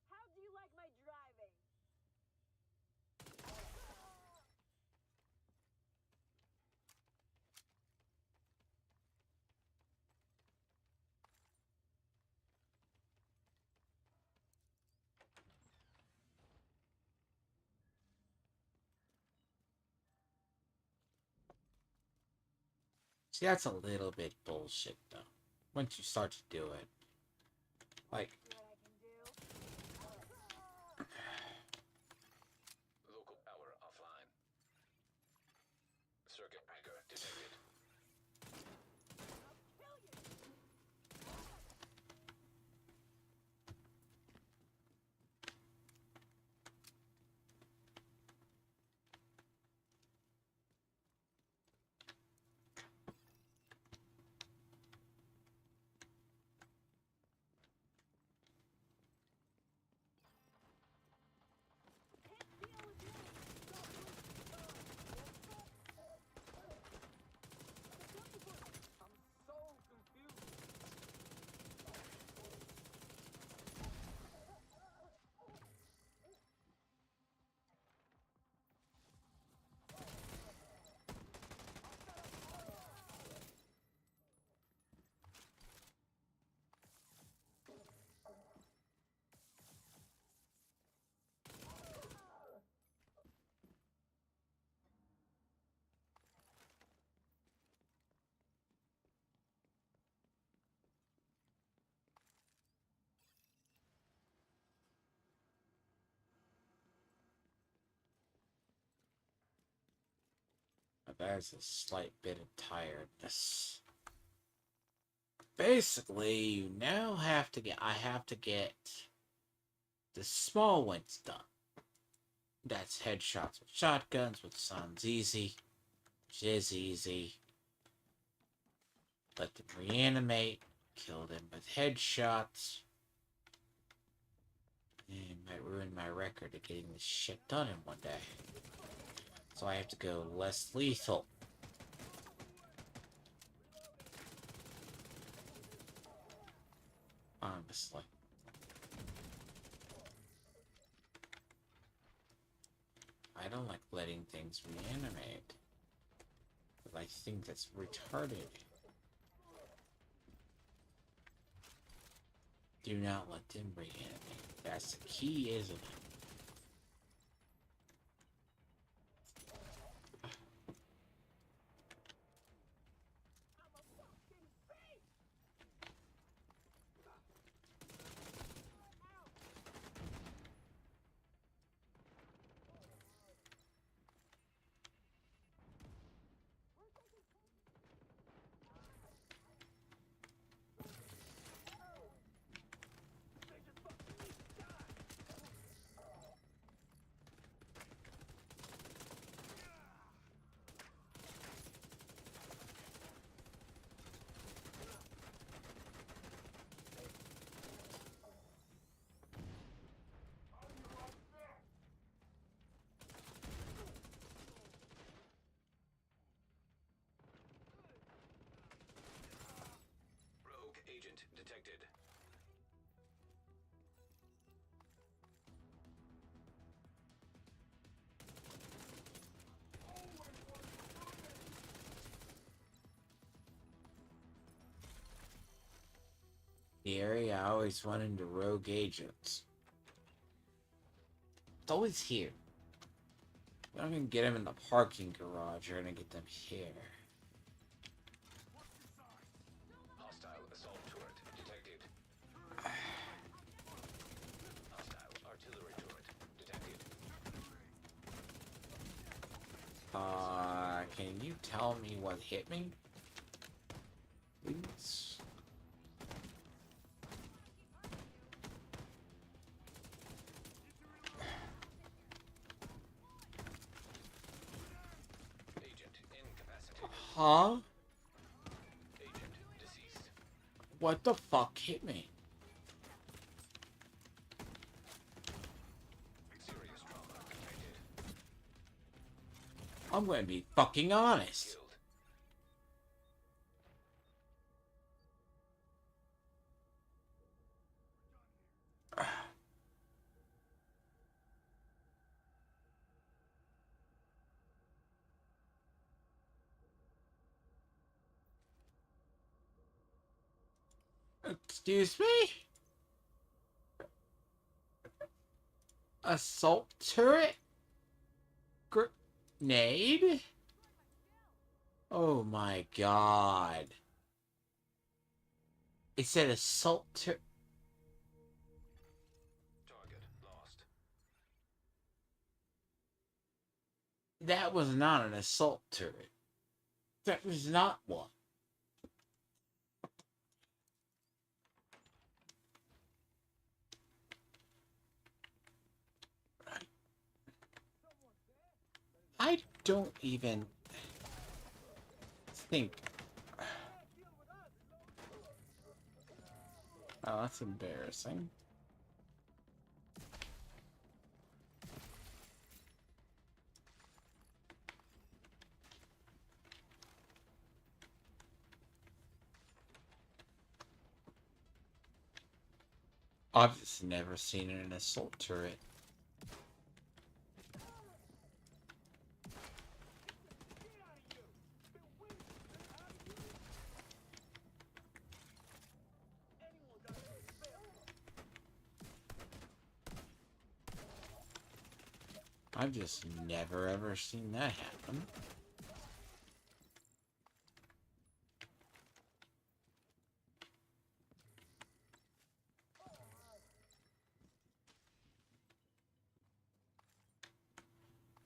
How do you like my driving? See, that's a little bit bullshit, though. Once you start to do it. Like, See what I can do? Local power offline. Circuit breaker detected. I'm so confused. there's a slight bit of tiredness. Basically, you now have to get. I have to get the small ones done. That's headshots with shotguns, which sounds easy. Which is easy. Let them reanimate. Kill them with headshots. It might ruin my record of getting this shit done in one day. So I have to go less lethal. Honestly. I don't like letting letting things reanimate. But I think that's retarded. Do not let them reanimate. That's the key, isn't it? Rogue agent detected. The area I always run into rogue agents. It's always here. I'm not gonna get them in the parking garage. You're gonna get them here. Hostile assault turret detected. Hostile artillery turret detected. Can you tell me what hit me? Please. Agent incapacitated. Huh? Agent deceased. What the fuck hit me? Serious trauma detected. I'm gonna be fucking honest. Killed. Excuse me? Assault turret? Grenade? Oh my god. It said assault turret. Target lost. That was not an assault turret. That was not one. I don't even think. Oh, that's embarrassing. I've just never seen an assault turret. I've just never ever seen that happen.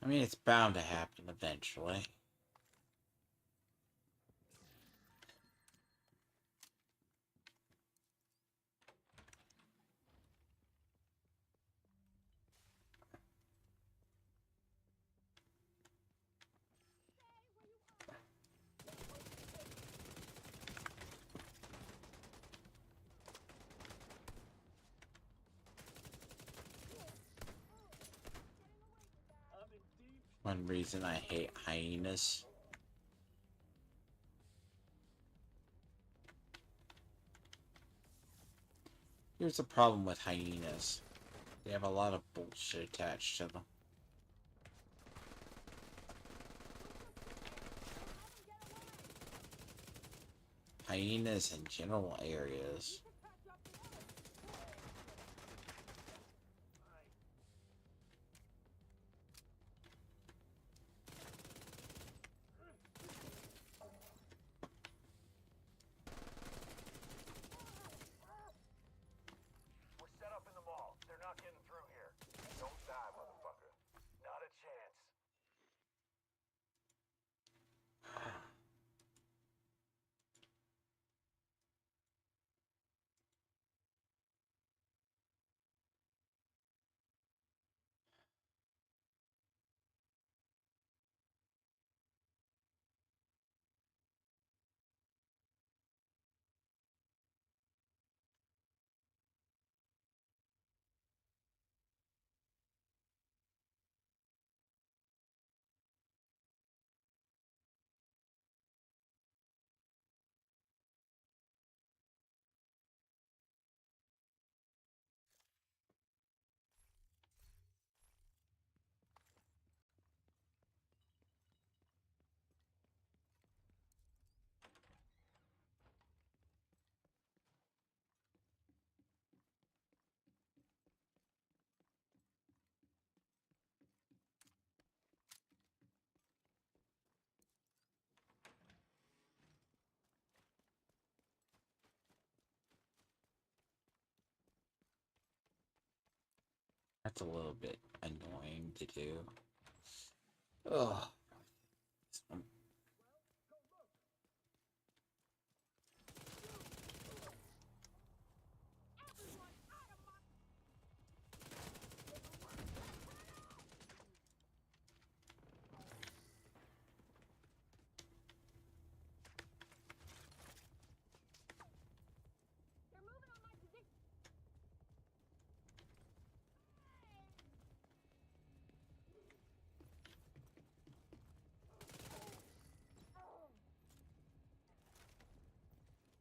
I mean, it's bound to happen eventually. One reason I hate hyenas. Here's the problem with hyenas. They have a lot of bullshit attached to them. hyenas in general areas. We're set up in the mall. They're not getting through here. Don't die, motherfucker. Not a chance. That's a little bit annoying to do. Ugh. They're moving on my position.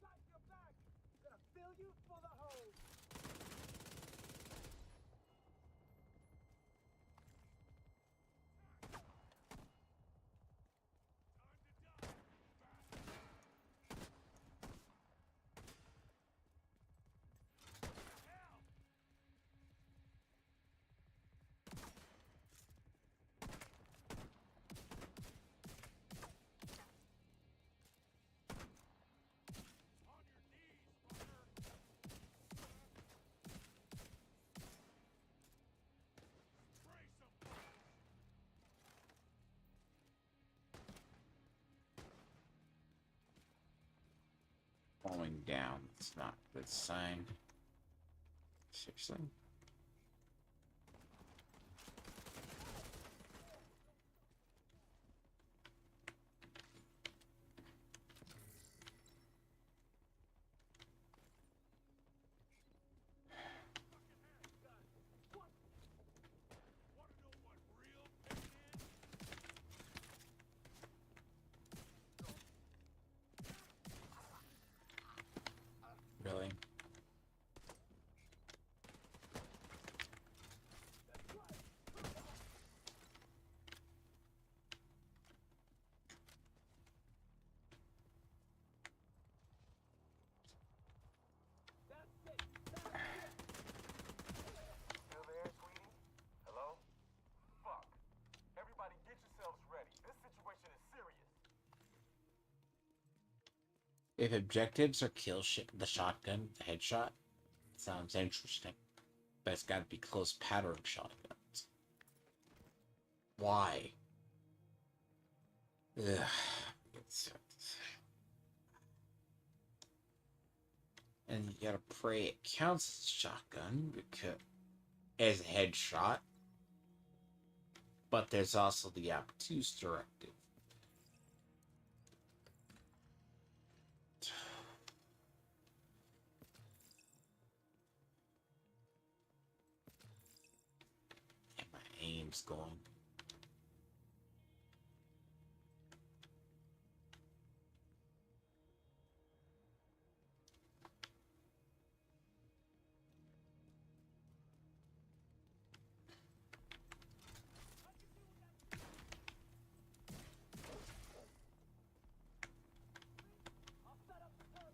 Got your back. Gonna fill you full of holes. Falling down. It's not a good sign. Seriously? Really? Still there, sweetie? Hello? Fuck. Everybody get yourselves ready. This situation is serious. If objectives are kill the shotgun, the headshot, sounds interesting. But it's gotta be close pattern shotguns. Why? Ugh. And you gotta pray it counts as a shotgun because as a headshot. But there's also the obtuse directive. And my aim's going. I'll set up the turret.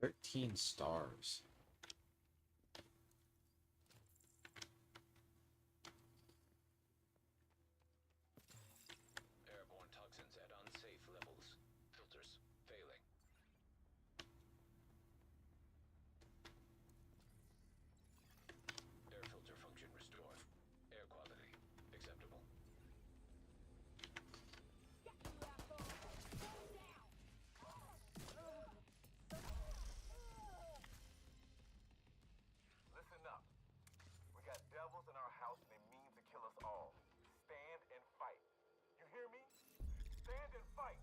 13 stars. Airborne toxins at unsafe levels. Filters failing. Air filter function restored. Air quality acceptable. Listen up. We got devils in our house and they mean to kill us all. Stand and fight. You hear me? Stand and fight.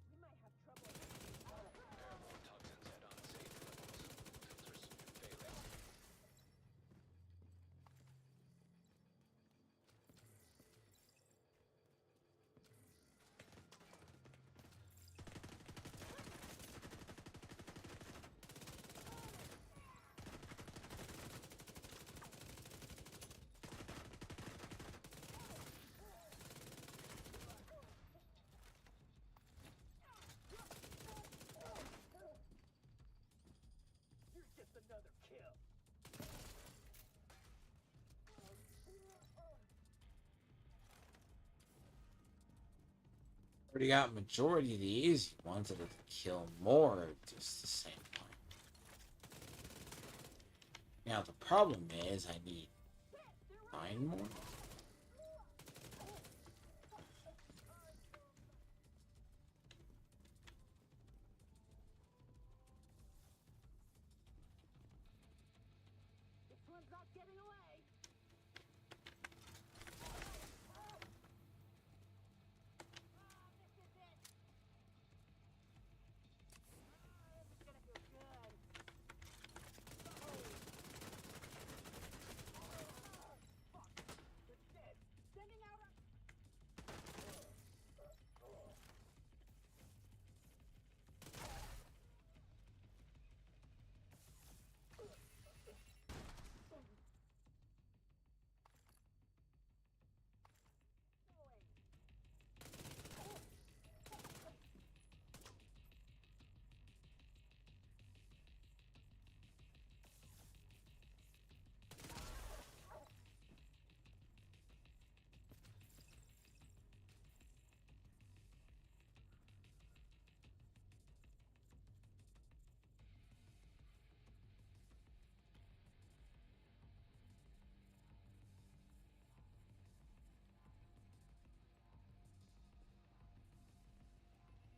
We might have trouble. Airborne toxins at unsafe levels. Filters failing. Here's just another kill. Already got majority of the easy ones that have to kill more at just the same time. Now the problem is I need 9 more. This one's not getting away. This is it. This is gonna feel good. Fuck. They're dead. Sending out a...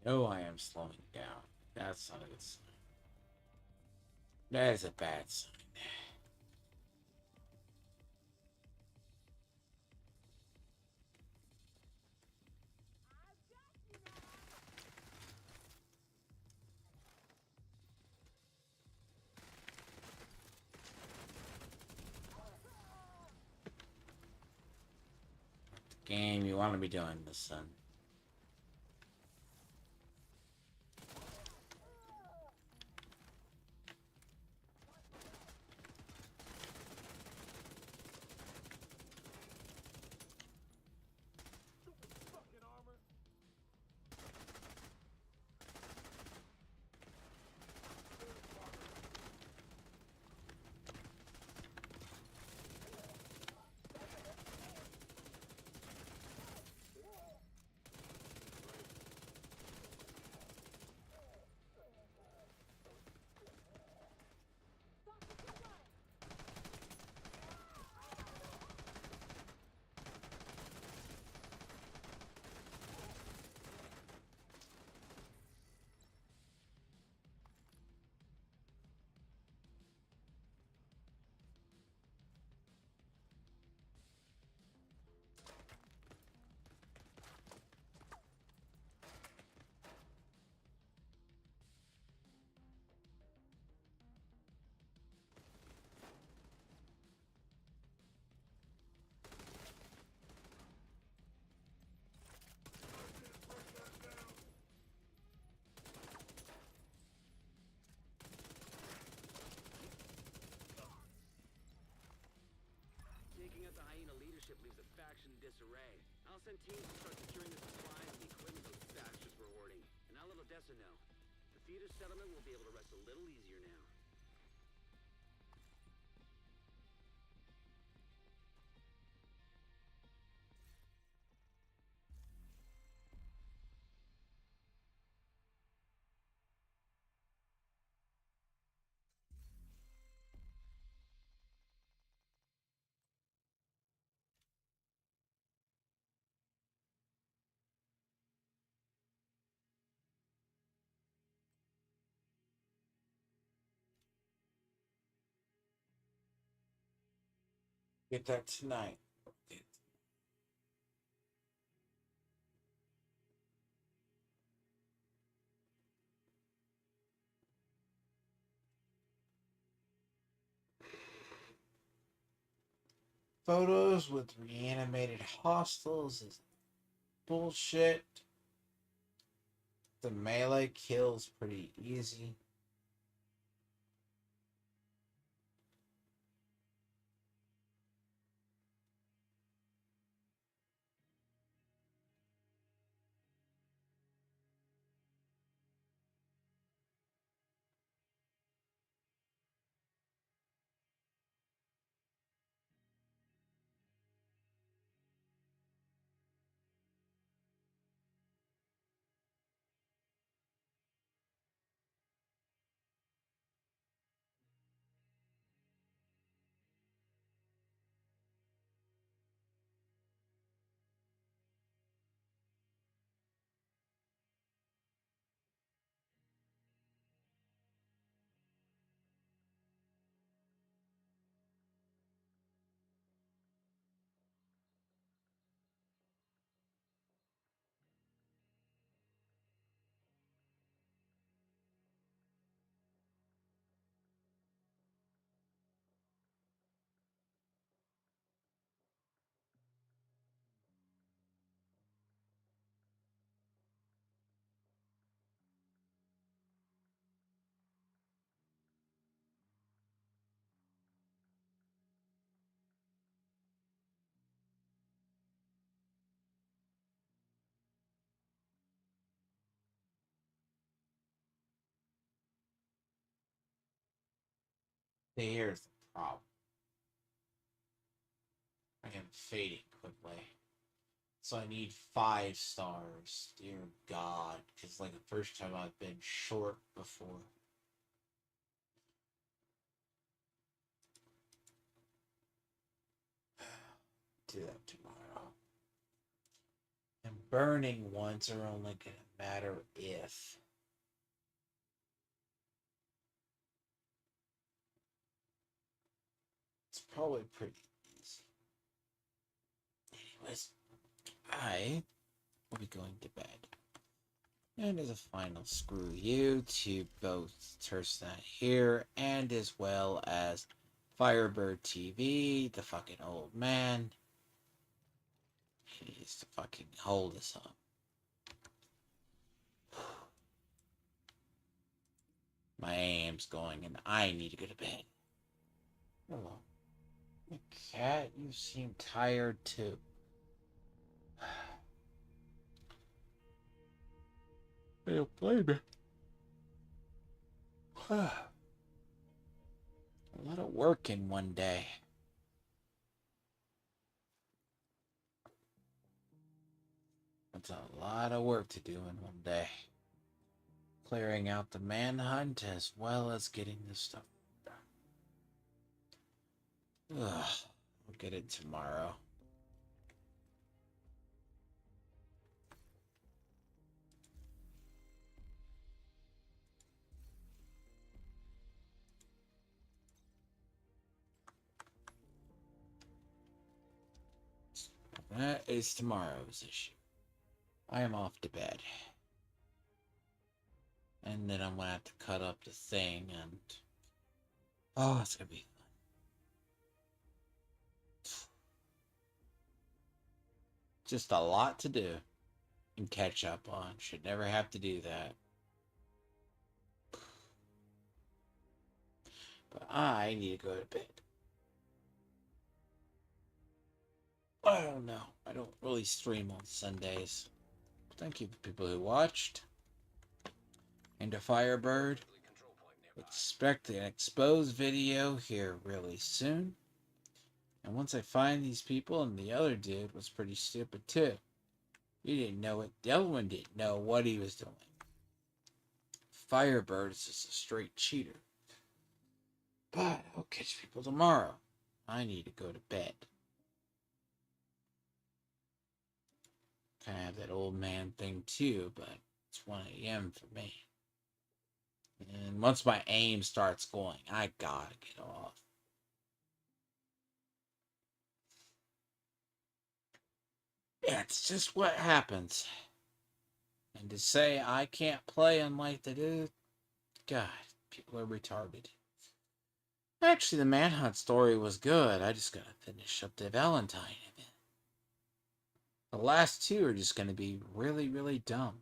No, I am slowing down. That's not a good sign. That is a bad sign. Game, you want to be doing this, son. Fucking armor. disarray. I'll send teams to start securing the supplies and the equipment those bastards were hoarding. And I'll let Odessa know. The theater settlement will be able to rest a little easier now. Get that tonight. Photos with reanimated hostiles is bullshit. The melee kill's pretty easy. Here's the problem. I am fading quickly. So I need 5 stars. Dear God. Because like the first time I've been short before. Do that tomorrow. And burning ones are only going to matter if. It's probably pretty easy. Anyways, I will be going to bed. And as a final screw you to both Tursnat here and as well as Firebird TV, the fucking old man. He needs to fucking hold us up. My AM's going and I need to go to bed. Hello. My cat, you seem tired too. I don't blame me. A lot of work in one day. That's a lot of work to do in one day. Clearing out the manhunt as well as getting this stuff done. Ugh, we'll get it tomorrow. That is tomorrow's issue. I am off to bed. And then I'm gonna have to cut up the thing and... Oh, it's gonna be fun. Just a lot to do. And catch up on. Should never have to do that. But I need to go to bed. I don't know. I don't really stream on Sundays. Thank you for people who watched. And to Firebird. Expect an exposed video here really soon. And once I find these people, and the other dude was pretty stupid too. He didn't know it. The other one didn't know what he was doing. Firebird is just a straight cheater. But I'll catch people tomorrow. I need to go to bed. Kind of have that old man thing too, but it's 1 a.m. for me. And once my aim starts going, I gotta get off. Yeah, it's just what happens. And to say I can't play unlike they do, God, people are retarded. Actually, the manhunt story was good. I just gotta finish up the valentine event. The last two are just gonna be really, really dumb.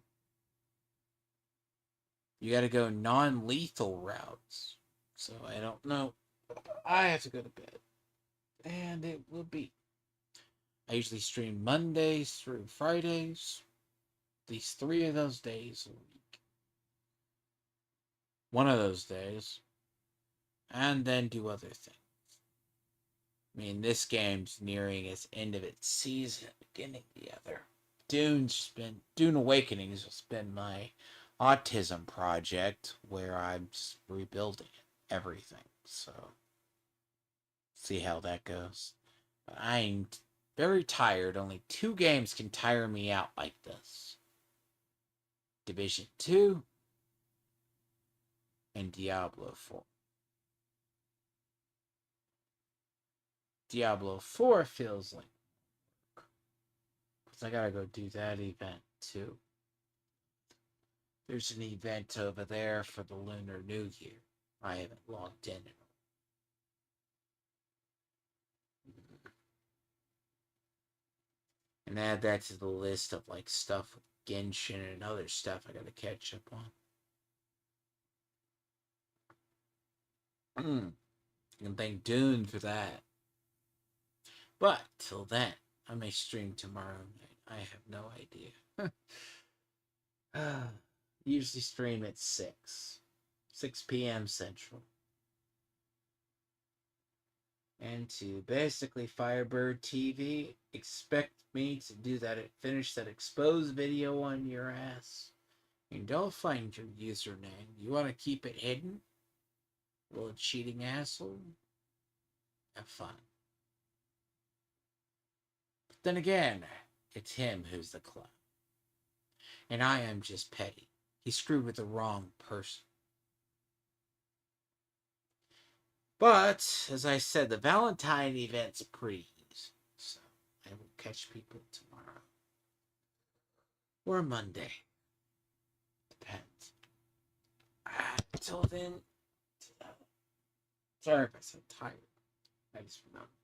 You gotta go non-lethal routes. So I don't know. I have to go to bed. And it will be. I usually stream Mondays through Fridays. At least 3 of those days a week. One of those days. And then do other things. I mean, this game's nearing its end of its season, beginning the other. Dune Awakening has just been my autism project where I'm just rebuilding everything. So, see how that goes. But I'm very tired. Only 2 games can tire me out like this. Division 2 and Diablo 4. Diablo 4 feels like because I gotta go do that event too. There's an event over there for the Lunar New Year. I haven't logged in. And add that to the list of like stuff with Genshin and other stuff I gotta catch up on. You can thank Dune for that. But till then, I may stream tomorrow night. I have no idea. Usually stream at 6 p.m. Central. And to basically Firebird TV, expect me to do that, finish that exposed video on your ass. And don't find your username. You want to keep it hidden? Little cheating asshole? Have fun. But then again, it's him who's the clown. And I am just petty. He screwed with the wrong person. But, as I said, the Valentine event's pretty easy. So, I will catch people tomorrow. Or Monday. Depends. Until then, sorry if I said tired. I just remember.